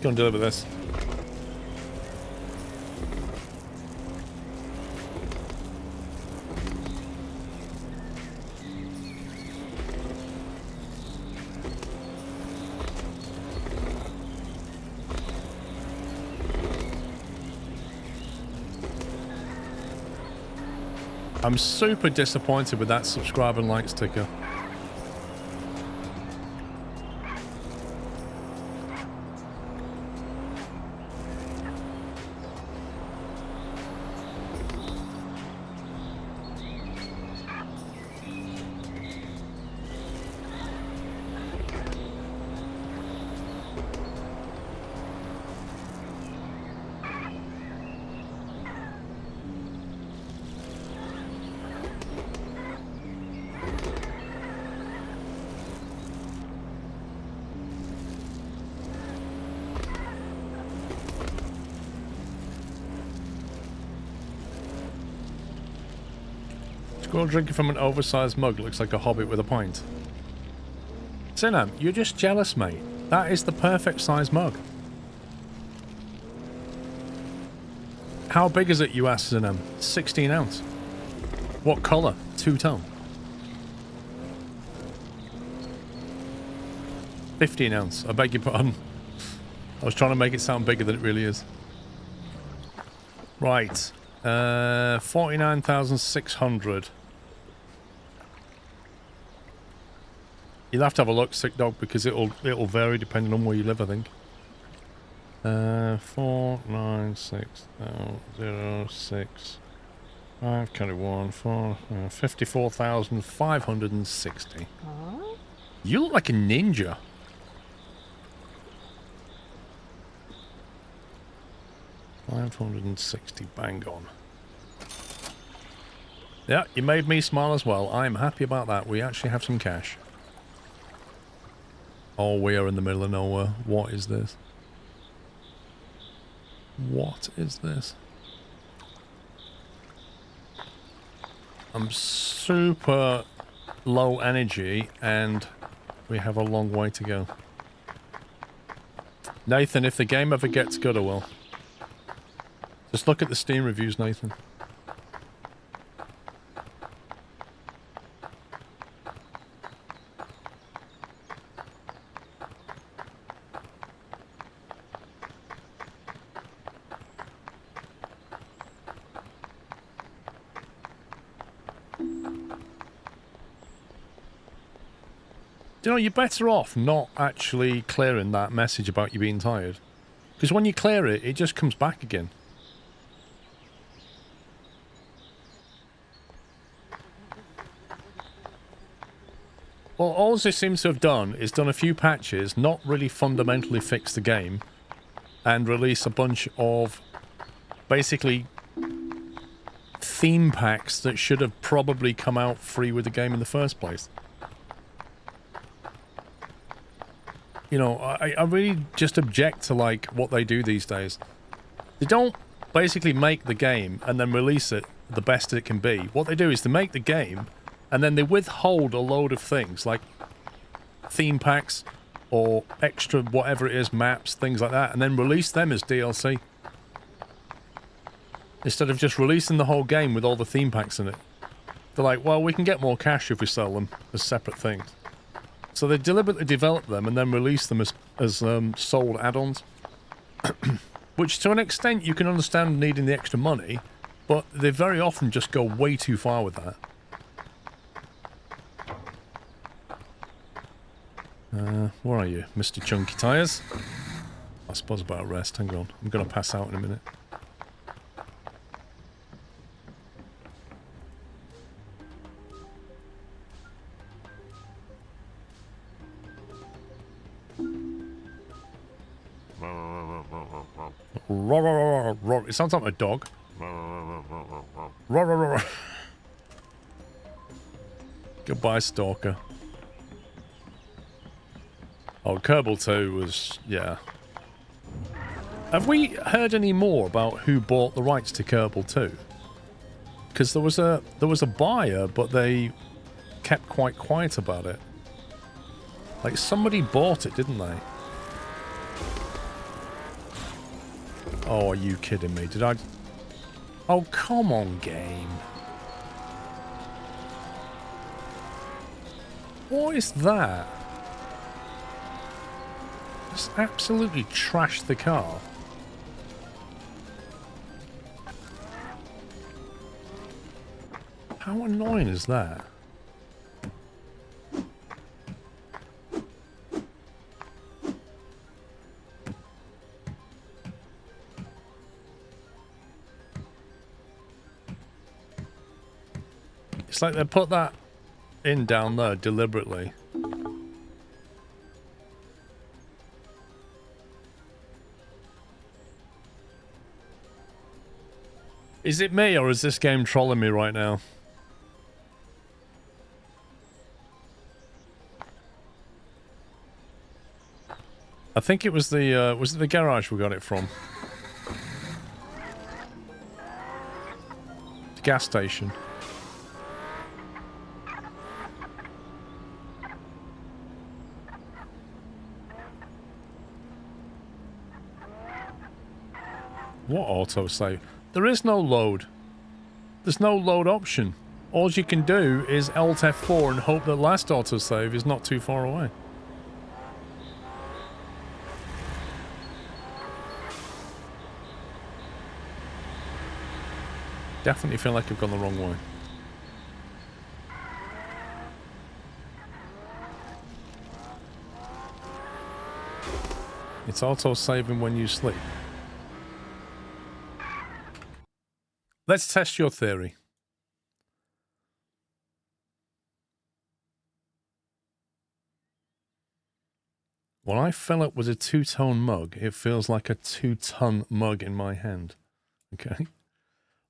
Speaker 1: Go and deliver this. I'm super disappointed with that subscribe and like sticker. Squirrel drinking from an oversized mug looks like a hobbit with a pint. Sinam, you're just jealous, mate. That is the perfect size mug. How big is it, you ask, Sinam? 16 ounce. What colour? Two-tone. 15 ounce. I beg your pardon. I was trying to make it sound bigger than it really is. Right. 49,600. You'll have to have a look, Sick Dog, because it'll vary depending on where you live, I think. 49606. 521 for 54,560.
Speaker 2: Huh?
Speaker 1: You look like a ninja. $560, bang on. Yeah, you made me smile as well. I'm happy about that. We actually have some cash. Oh, we are in the middle of nowhere. What is this? What is this? I'm super low energy and we have a long way to go. Nathan, if the game ever gets good, I will. Just look at the Steam reviews, Nathan. You know, you're better off not actually clearing that message about you being tired. Because when you clear it, it just comes back again. Well, all this seems to have done is done a few patches, not really fundamentally fix the game, and release a bunch of basically theme packs that should have probably come out free with the game in the first place. You know, I really just object to, like, what they do these days. They don't basically make the game and then release it the best it can be. What they do is they make the game and then they withhold a load of things, like theme packs or extra whatever it is, maps, things like that, and then release them as DLC. Instead of just releasing the whole game with all the theme packs in it. They're like, well, we can get more cash if we sell them as separate things. So they deliberately develop them and then release them as sold add-ons. Which, to an extent, you can understand needing the extra money, but they very often just go way too far with that. Where are you, Mr. Chunky Tires? I suppose about a rest. Hang on. I'm going to pass out in a minute. It sounds like a dog. Goodbye, Stalker. Oh, Kerbal 2 was... yeah. Have we heard any more about who bought the rights to Kerbal 2? Because there was a buyer, but they kept quite quiet about it. Like, somebody bought it, didn't they? Oh, are you kidding me? Did I... Oh, come on, game. What is that? Just absolutely trashed the car. How annoying is that? It's like they put that in down there deliberately. Is it me, or is this game trolling me right now? I think it was the garage we got it from. The gas station. What autosave? There is no load. There's no load option. All you can do is Alt F4 and hope that last autosave is not too far away. Definitely feel like I've gone the wrong way. It's auto-saving when you sleep. Let's test your theory. When I fill up with a 2-tone mug, it feels like a 2-ton mug in my hand. Okay.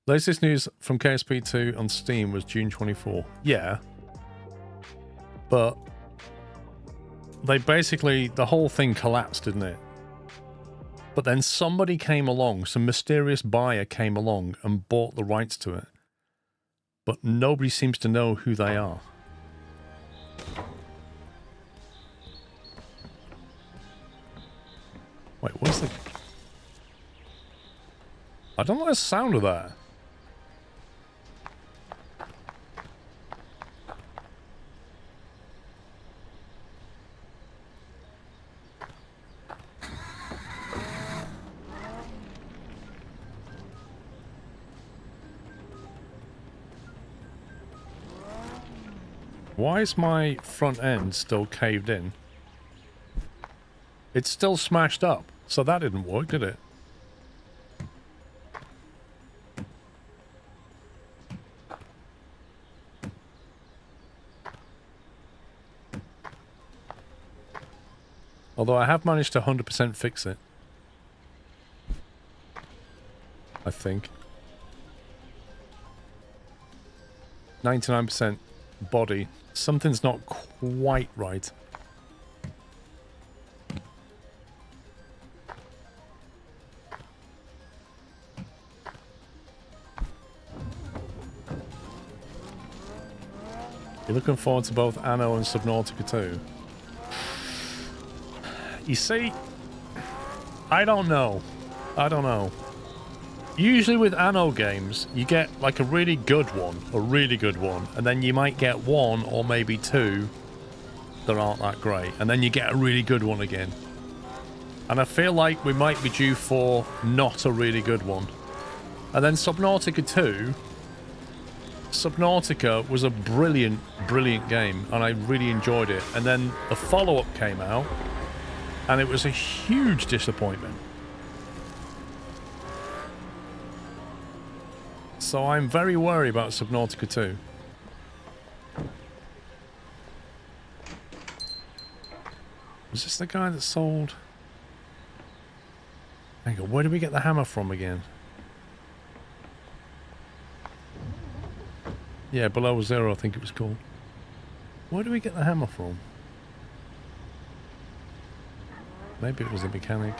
Speaker 1: Latest news from KSP2 on Steam was June 24. Yeah. But they basically, the whole thing collapsed, didn't it? But then somebody came along, some mysterious buyer came along and bought the rights to it. But nobody seems to know who they are. Wait, what's the... I don't like the sound of that. Why is my front end still caved in? It's still smashed up, so that didn't work, did it? Although I have managed to 100% fix it. I think. 99% body. Something's not quite right. You're looking forward to both Anno and Subnautica 2? You see, I don't know. I don't know. Usually with Anno games, you get like a really good one, and then you might get one or maybe two that aren't that great, and then you get a really good one again. And I feel like we might be due for not a really good one. And then Subnautica 2... Subnautica was a brilliant, brilliant game, and I really enjoyed it. And then the follow-up came out, and it was a huge disappointment. So I'm very worried about Subnautica 2. Was this the guy that sold... Hang on, where did we get the hammer from again? Yeah, Below Zero I think it was called. Where do we get the hammer from? Maybe it was the mechanic.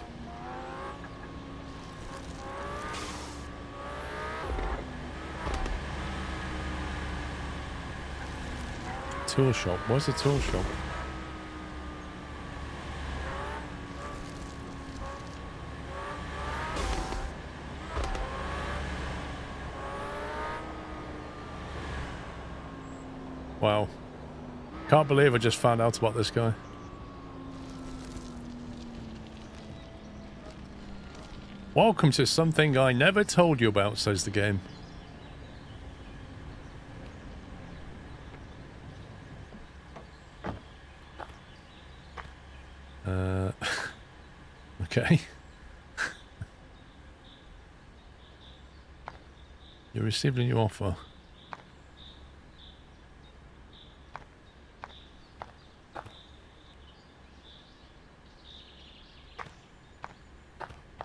Speaker 1: Tool shop. Where's the tool shop? Wow. Can't believe I just found out about this guy. Welcome to something I never told you about, says the game. Okay. You received a new offer.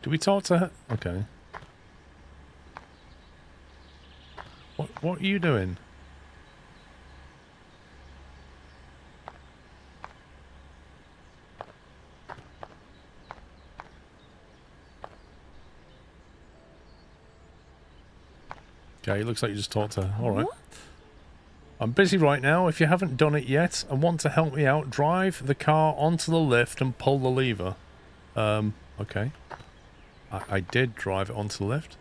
Speaker 1: Do we talk to her? Okay. What are you doing? Okay, it looks like you just talked to her. Alright. I'm busy right now. If you haven't done it yet and want to help me out, drive the car onto the lift and pull the lever. Okay. I did drive it onto the lift.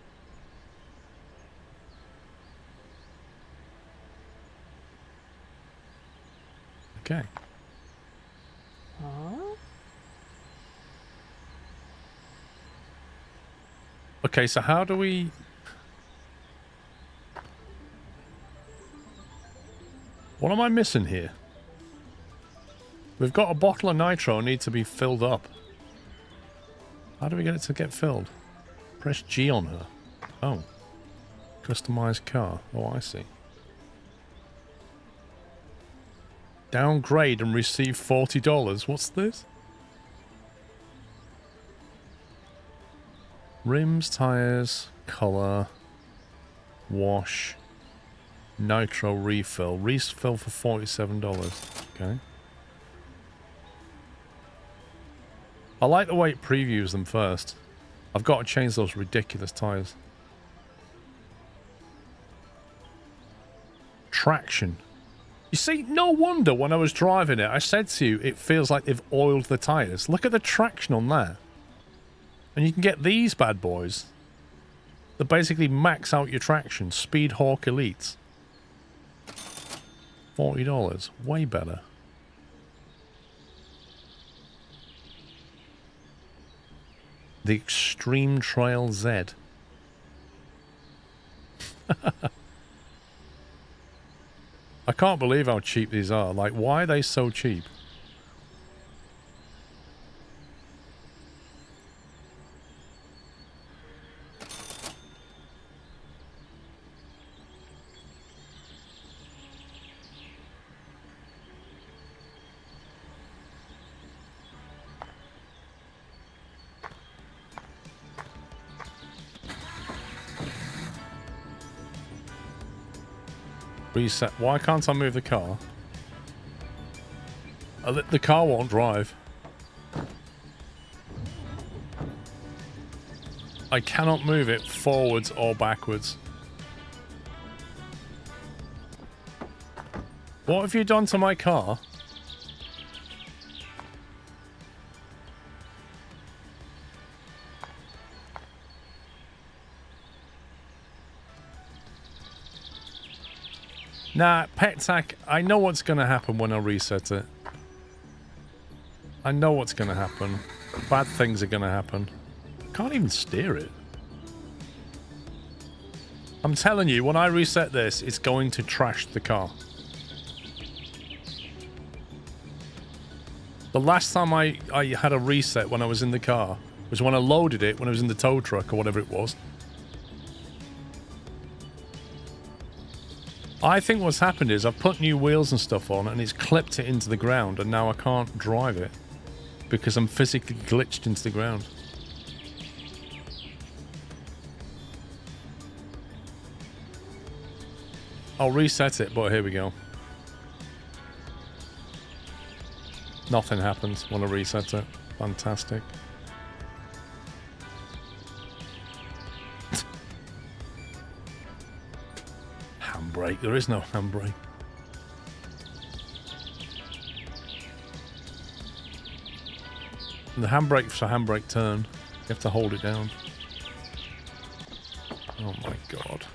Speaker 1: Okay. Okay, so how do we... What am I missing here? We've got a bottle of nitro need to be filled up. How do we get it to get filled? Press G on her. Oh. Customized car. Oh, I see. Downgrade and receive $40. What's this? Rims, tires, colour, wash, nitro refill. Refill for $47. Okay. I like the way it previews them first. I've got to change those ridiculous tires. Traction. You see, no wonder when I was driving it, I said to you, it feels like they've oiled the tires. Look at the traction on that. And you can get these bad boys that basically max out your traction. Speed Hawk Elites. $40. Way better. The Extreme Trail Z. I can't believe how cheap these are. Like, why are they so cheap? Reset. Why can't I move the car? The car won't drive. I cannot move it forwards or backwards. What have you done to my car? Nah, PetTac, I know what's going to happen when I reset it. I know what's going to happen. Bad things are going to happen. Can't even steer it. I'm telling you, when I reset this, it's going to trash the car. The last time I had a reset when I was in the car was when I loaded it, when I was in the tow truck or whatever it was. I think what's happened is I've put new wheels and stuff on and it's clipped it into the ground and now I can't drive it because I'm physically glitched into the ground. I'll reset it, but here we go. Nothing happens when I reset it. Fantastic. Handbrake. There is no handbrake. The handbrake's a handbrake turn. You have to hold it down. Oh my god.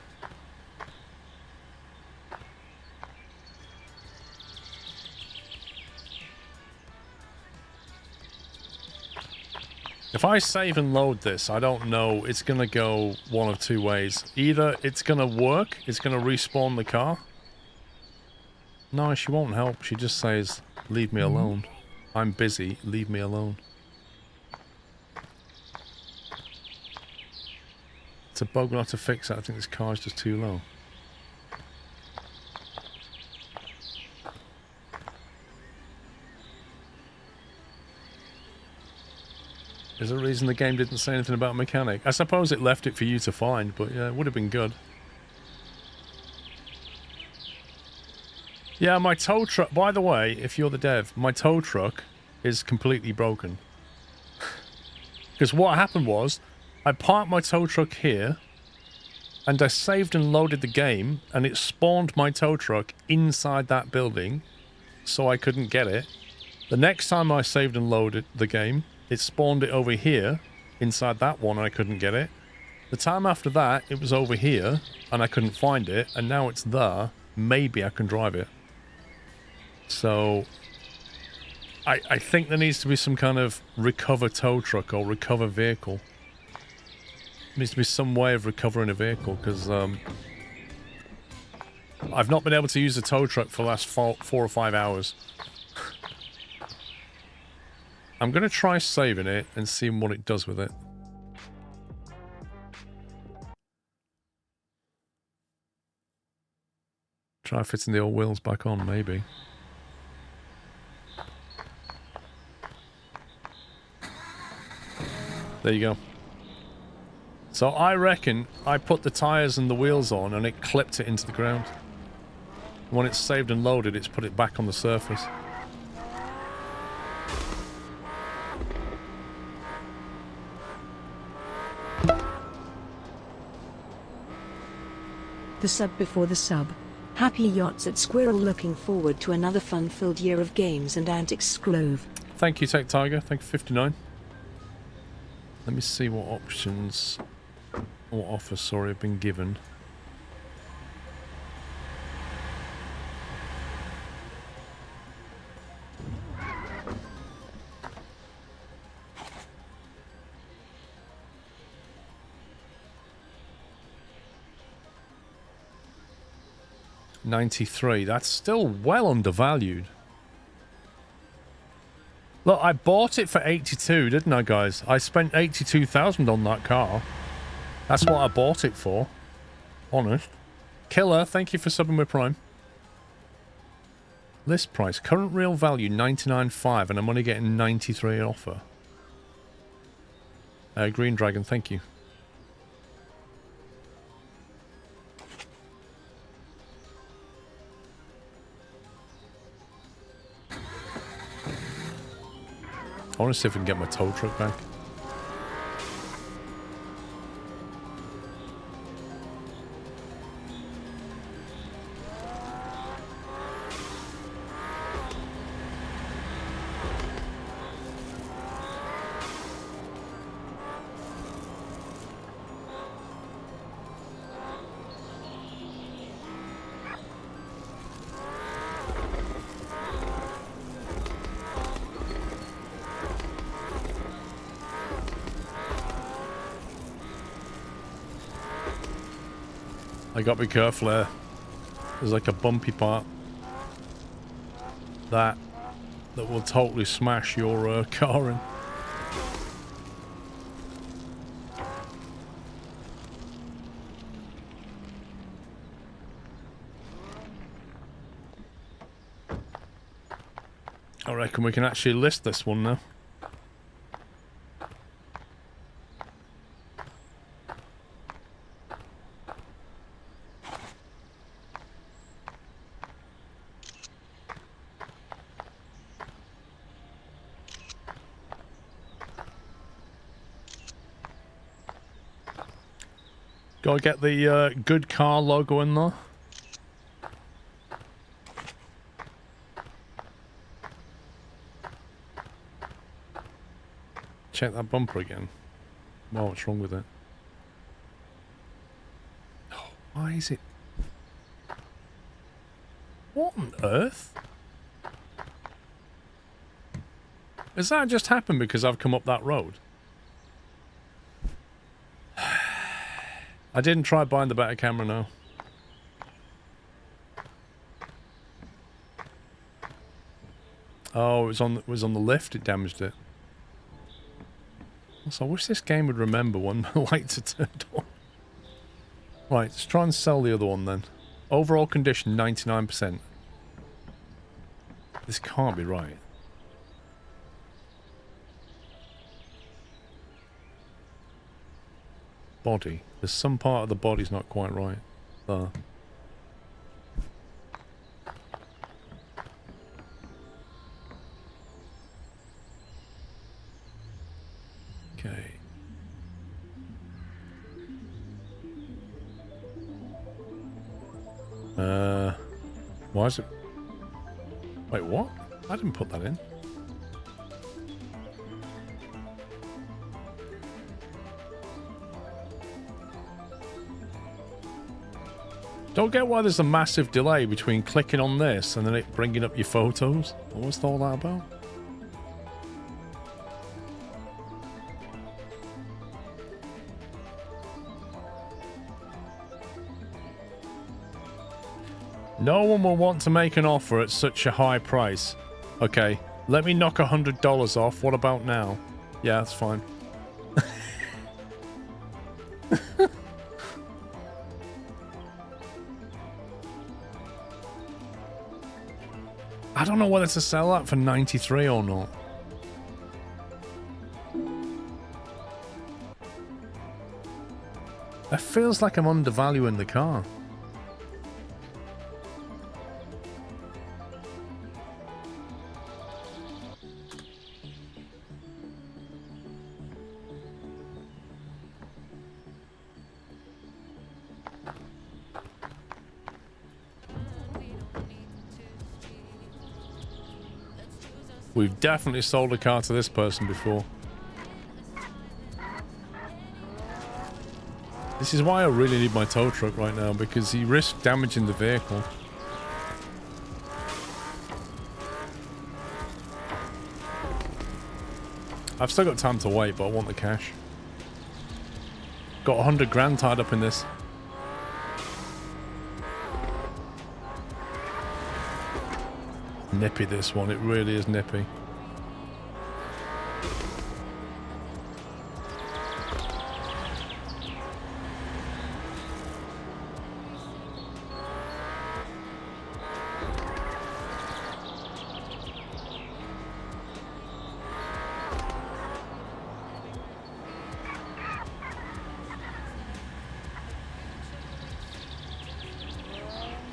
Speaker 1: If I save and load this, I don't know, it's going to go one of two ways. Either it's going to work, it's going to respawn the car. No, she won't help. She just says, leave me alone. I'm busy, leave me alone. It's a bug not to fix it. I think this car's just too low. Is there a reason the game didn't say anything about a mechanic? I suppose it left it for you to find, but yeah, it would have been good. Yeah, my tow truck, by the way, if you're the dev, my tow truck is completely broken. Because what happened was, I parked my tow truck here, and I saved and loaded the game, and it spawned my tow truck inside that building, so I couldn't get it. The next time I saved and loaded the game, it spawned it over here, inside that one, and I couldn't get it. The time after that, it was over here, and I couldn't find it, and now it's there. Maybe I can drive it. So, I think there needs to be some kind of recover tow truck or recover vehicle. There needs to be some way of recovering a vehicle, because I've not been able to use the tow truck for the last 4 or 5 hours. I'm going to try saving it and seeing what it does with it. Try fitting the old wheels back on, maybe. There you go. So I reckon I put the tyres and the wheels on and it clipped it into the ground. When it's saved and loaded, it's put it back on the surface.
Speaker 2: The sub before the sub. Happy yachts at Squirrel, looking forward to another fun-filled year of games and antics. Scrove.
Speaker 1: Thank you, Tech Tiger. Thank you, 59. Let me see what options or offers, sorry, have been given. $93. That's still well undervalued. Look, I bought it for 82, didn't I, guys? I spent 82,000 on that car. That's what I bought it for. Honest. Killer, thank you for subbing with Prime. List price, current real value 99.5, and I'm only getting 93 offer. Green Dragon, thank you. I want to see if we can get my tow truck back. I got to be careful there. There's like a bumpy part. That will totally smash your car in. I reckon we can actually list this one now. Gotta get the good car logo in there. Check that bumper again. Wow, what's wrong with it? Oh, why is it? What on earth? Has that just happened because I've come up that road? I didn't try buying the better camera, no. Oh, it was on the lift, it damaged it. So I wish this game would remember when the lights are turned on. Right, let's try and sell the other one then. Overall condition, 99%. This can't be right. Body. There's some part of the body's not quite right. There. Okay. Why is it? Wait, what? I didn't put that in. Don't get why there's a massive delay between clicking on this and then it bringing up your photos. What's all that about? No one will want to make an offer at such a high price. Okay, let me knock $100 off. What about now? Yeah, that's fine. I don't know whether to sell that for 93 or not. It feels like I'm undervaluing the car. We've definitely sold a car to this person before. This is why I really need my tow truck right now, because he risks damaging the vehicle. I've still got time to wait, but I want the cash. Got 100 grand tied up in this. Nippy, this one. It really is nippy.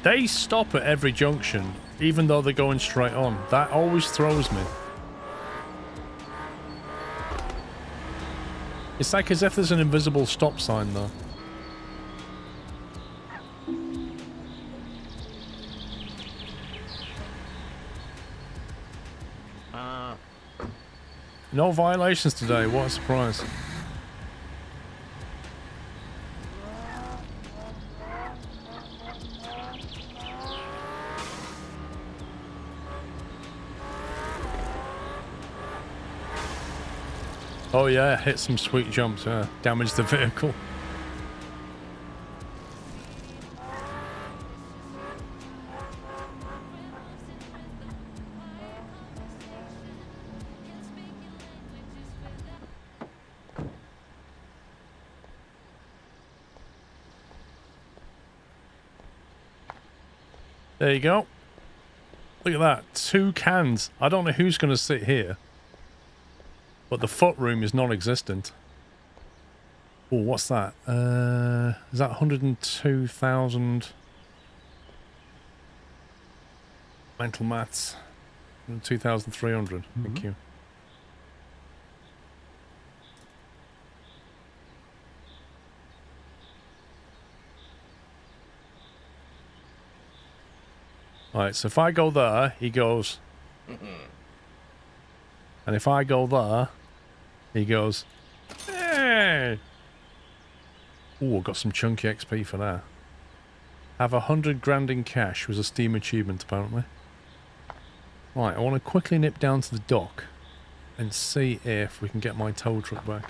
Speaker 1: They stop at every junction, even though they're going straight on. That always throws me. It's like as if there's an invisible stop sign, though. No violations today. What a surprise. Oh yeah, hit some sweet jumps, yeah. Damaged the vehicle. There you go. Look at that, 2 cans. I don't know who's going to sit here. But the foot room is non-existent. Oh, what's that? Is that 102,000? Mental maths. 2,300. Thank you. Alright, so if I go there, he goes. And if I go there, he goes, hey! Ooh, got some chunky XP for that. Have 100 grand in cash was a Steam achievement, apparently. Right, I want to quickly nip down to the dock and see if we can get my tow truck back.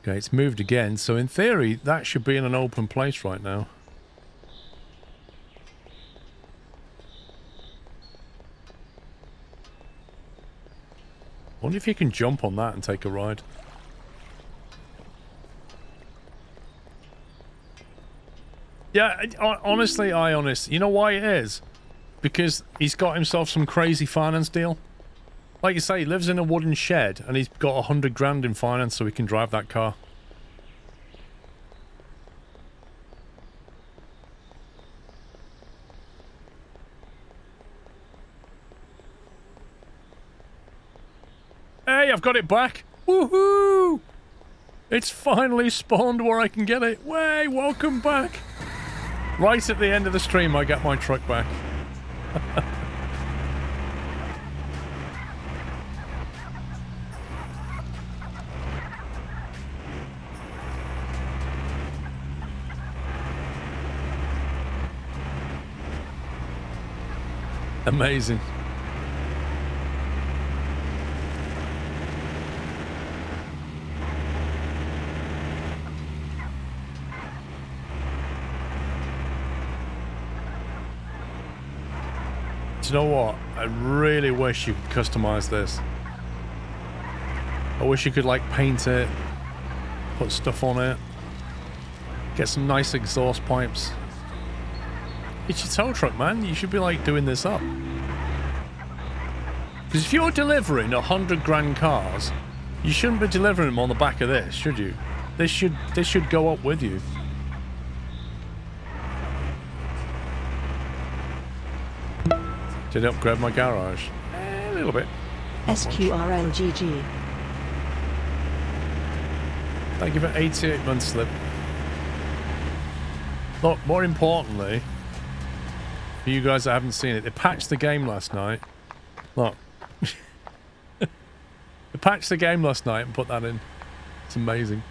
Speaker 1: Okay, it's moved again, so in theory, that should be in an open place right now. Wonder if you can jump on that and take a ride. Yeah, honestly, you know why it is? Because he's got himself some crazy finance deal. Like you say, he lives in a wooden shed and he's got 100 grand in finance so he can drive that car. Hey, I've got it back. Woohoo! It's finally spawned where I can get it. Way, welcome back. Right at the end of the stream, I get my truck back. Amazing. Do you know what? I really wish you could customize this. I wish you could like paint it, put stuff on it, get some nice exhaust pipes. It's your tow truck, man. You should be like doing this up. Because if you're delivering 100 grand cars, you shouldn't be delivering them on the back of this, should you? This should go up with you. Did it upgrade my garage? A little bit.
Speaker 2: SQRLGG.
Speaker 1: Thank you for 88 months slip. Look, more importantly, for you guys that haven't seen it, they patched the game last night. Look. They patched the game last night and put that in. It's amazing.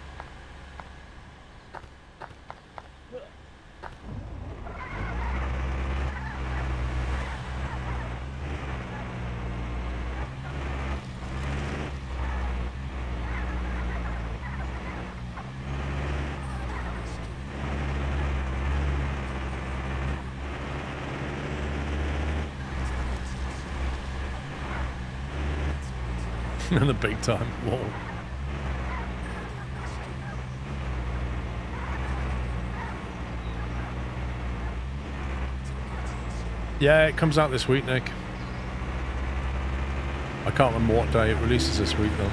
Speaker 1: And the big time wall. Yeah, it comes out this week, Nick. I can't remember what day it releases this week, though.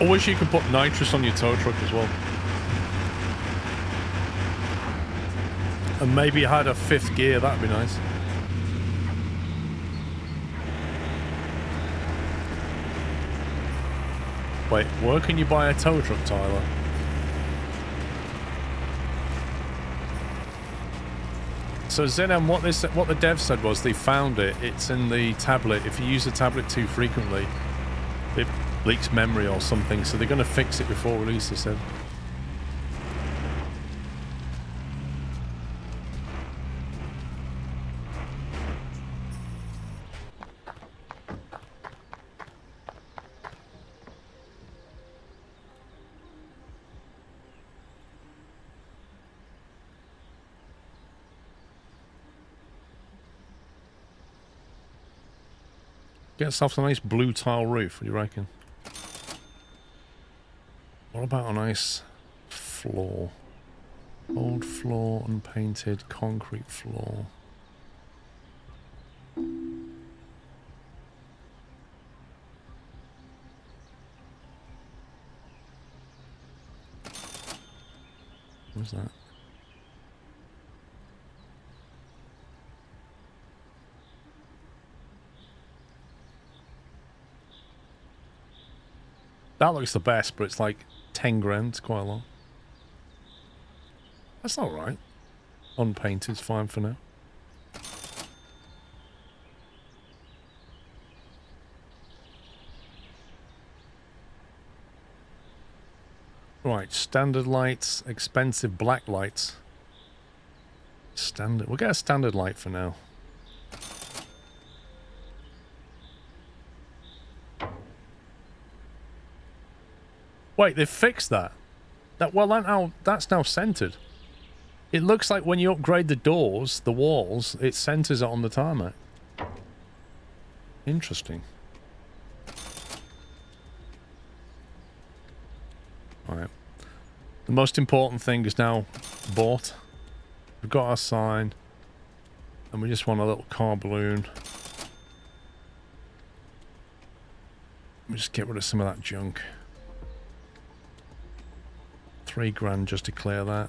Speaker 1: I wish you could put nitrous on your tow truck as well. And maybe had a 5th gear, that'd be nice. Wait, where can you buy a tow truck, Tyler? So Zenem, what the dev said was they found it. It's in the tablet. If you use the tablet too frequently, it leaks memory or something, so they're going to fix it before release, they said. Get yourself a nice blue tile roof, what do you reckon? What about a nice floor? Old floor, unpainted, concrete floor. What's that? That looks the best, but it's like 10 grand, it's quite a lot. That's all right. Unpainted is fine for now. Right, standard lights, expensive black lights. Standard. We'll get a standard light for now. Wait, they've fixed that. That's now centered. It looks like when you upgrade the doors, the walls, it centers it on the tarmac. Interesting. Alright. The most important thing is now bought. We've got our sign. And we just want a little car balloon. Let me just get rid of some of that junk. 3 grand just to clear that.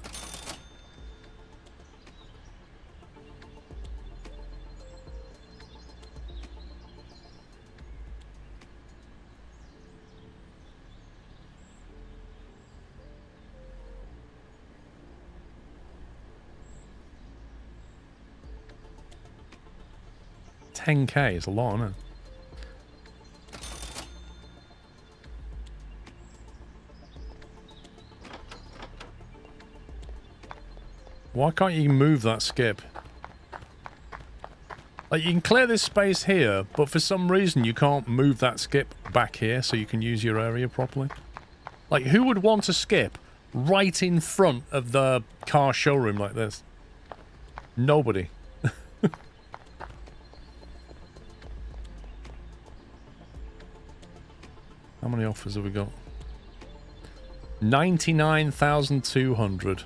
Speaker 1: $10K is a lot, isn't it? Why can't you move that skip? Like, you can clear this space here, but for some reason you can't move that skip back here so you can use your area properly. Like, who would want to skip right in front of the car showroom like this? Nobody. How many offers have we got? 99,200.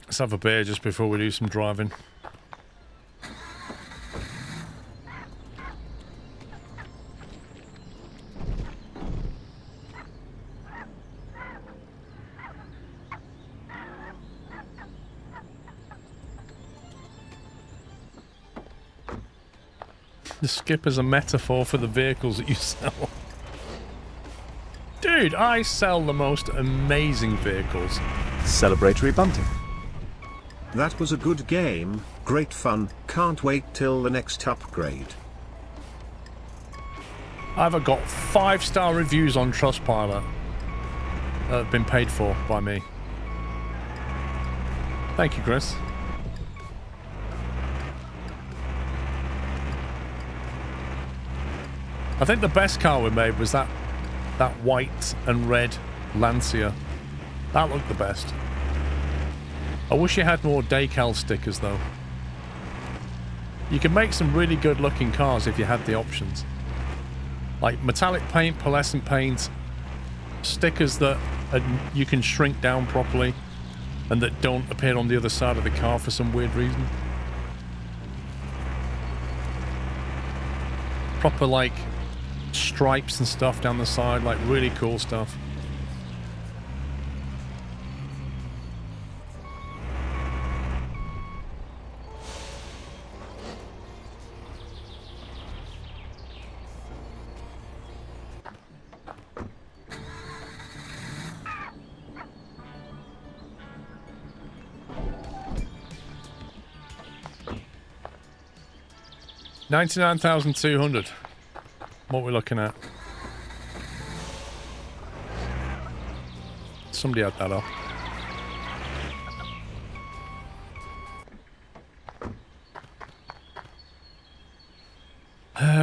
Speaker 1: Let's have a beer just before we do some driving. The skip is a metaphor for the vehicles that you sell. Dude, I sell the most amazing vehicles.
Speaker 4: Celebratory bunting.
Speaker 3: That was a good game, great fun, can't wait till the next upgrade.
Speaker 1: I've got 5-star reviews on Trustpilot that have been paid for by me. Thank you, Chris. I think the best car we made was that white and red Lancia. That looked the best. I wish you had more decal stickers, though. You can make some really good looking cars if you had the options. Like metallic paint, pearlescent paint, stickers that you can shrink down properly and that don't appear on the other side of the car for some weird reason. Proper, like, stripes and stuff down the side, like really cool stuff. $99,200. What we're looking at? Somebody had that up.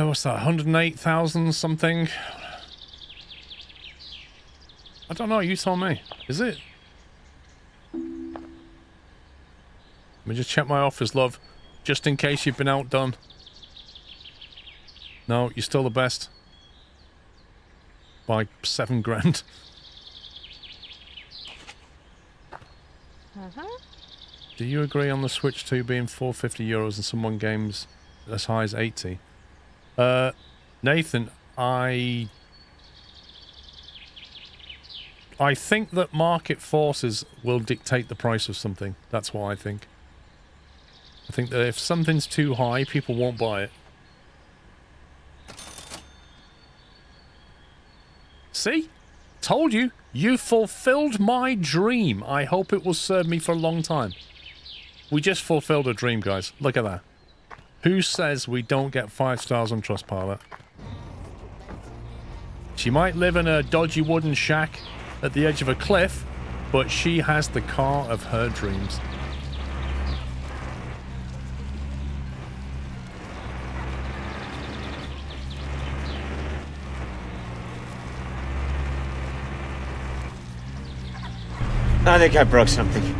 Speaker 1: What's that? 108,000 something? I don't know. You tell me. Is it? Let me just check my offers, love, just in case you've been outdone. No, you're still the best. By 7 grand. Do you agree on the Switch 2 being €450 and some games as high as 80? Nathan, I think that market forces will dictate the price of something. That's what I think. I think that if something's too high, people won't buy it. See? Told you. You fulfilled my dream. I hope it will serve me for a long time. We just fulfilled a dream, guys. Look at that. Who says we don't get 5 stars on Trustpilot? She might live in a dodgy wooden shack at the edge of a cliff, but she has the car of her dreams.
Speaker 4: I think I broke something.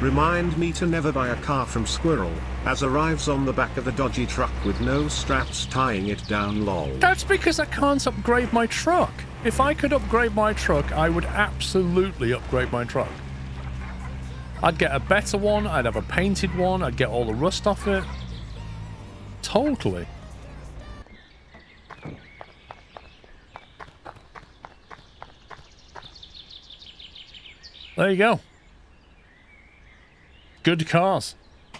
Speaker 3: Remind me to never buy a car from Squirrel, as arrives on the back of a dodgy truck with no straps tying it down, lol.
Speaker 1: That's because I can't upgrade my truck. If I could upgrade my truck, I would absolutely upgrade my truck. I'd get a better one, I'd have a painted one, I'd get all the rust off it. Totally. There you go. Good cars.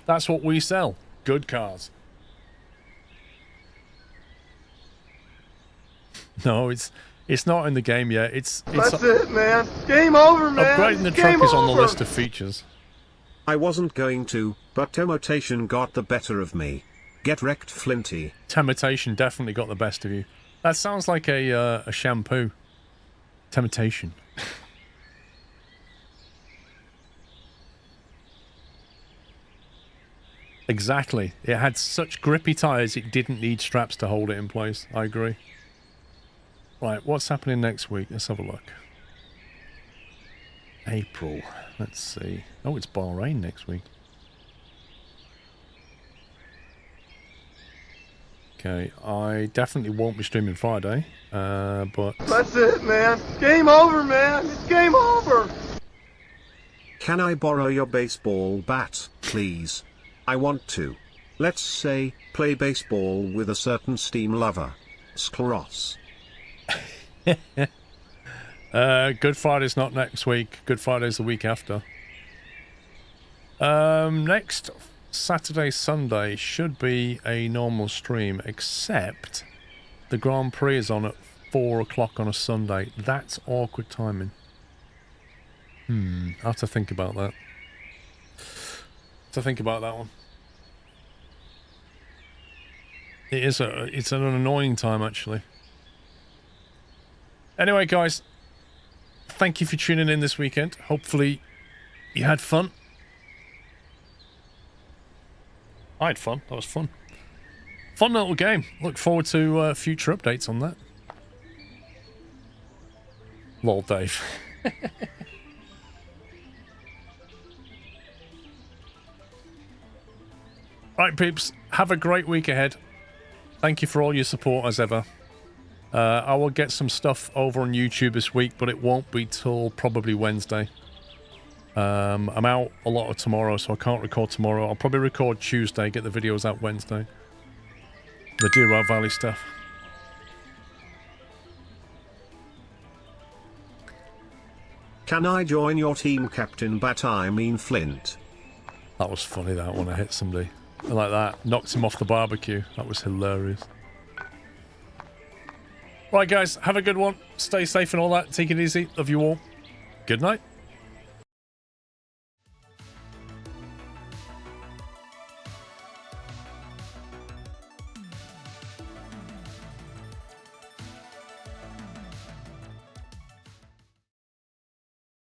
Speaker 1: That's what we sell. Good cars. No, it's It's not in the game yet. It's
Speaker 5: That's it, man. Game over, man.
Speaker 1: Upgrading the truck is on the list of features.
Speaker 3: I wasn't going to, but temptation got the better of me. Get wrecked, Flinty.
Speaker 1: Temptation definitely got the best of you. That sounds like a shampoo. Temptation. Exactly. It had such grippy tyres it didn't need straps to hold it in place. I agree. Right, what's happening next week? Let's have a look. April. Let's see. Oh, it's Bahrain next week. Okay, I definitely won't be streaming Friday, but...
Speaker 5: That's it, man. Game over, man. It's game over.
Speaker 3: Can I borrow your baseball bat, please? I want to. Let's say, play baseball with a certain Steam lover. Skros.
Speaker 1: Good Friday's not next week. Good Friday's the week after. Next Saturday, Sunday should be a normal stream, except the Grand Prix is on at 4 o'clock on a Sunday. That's awkward timing. I have to think about that. One. It's an annoying time, actually. Anyway, guys, thank you for tuning in this weekend. Hopefully you had fun. I had fun. That was fun. Fun little game. Look forward to future updates on that. Lol, Dave. Right, peeps. Have a great week ahead. Thank you for all your support as ever. I will get some stuff over on YouTube this week, but it won't be till probably Wednesday. I'm out a lot of tomorrow, so I can't record tomorrow. I'll probably record Tuesday, get the videos out Wednesday. The Deer Valley stuff.
Speaker 3: Can I join your team, Captain Bat? I mean Flint.
Speaker 1: That was funny, that one. I hit somebody like that. Knocked him off the barbecue. That was hilarious. Right, guys. Have a good one. Stay safe and all that. Take it easy. Love you all. Good night.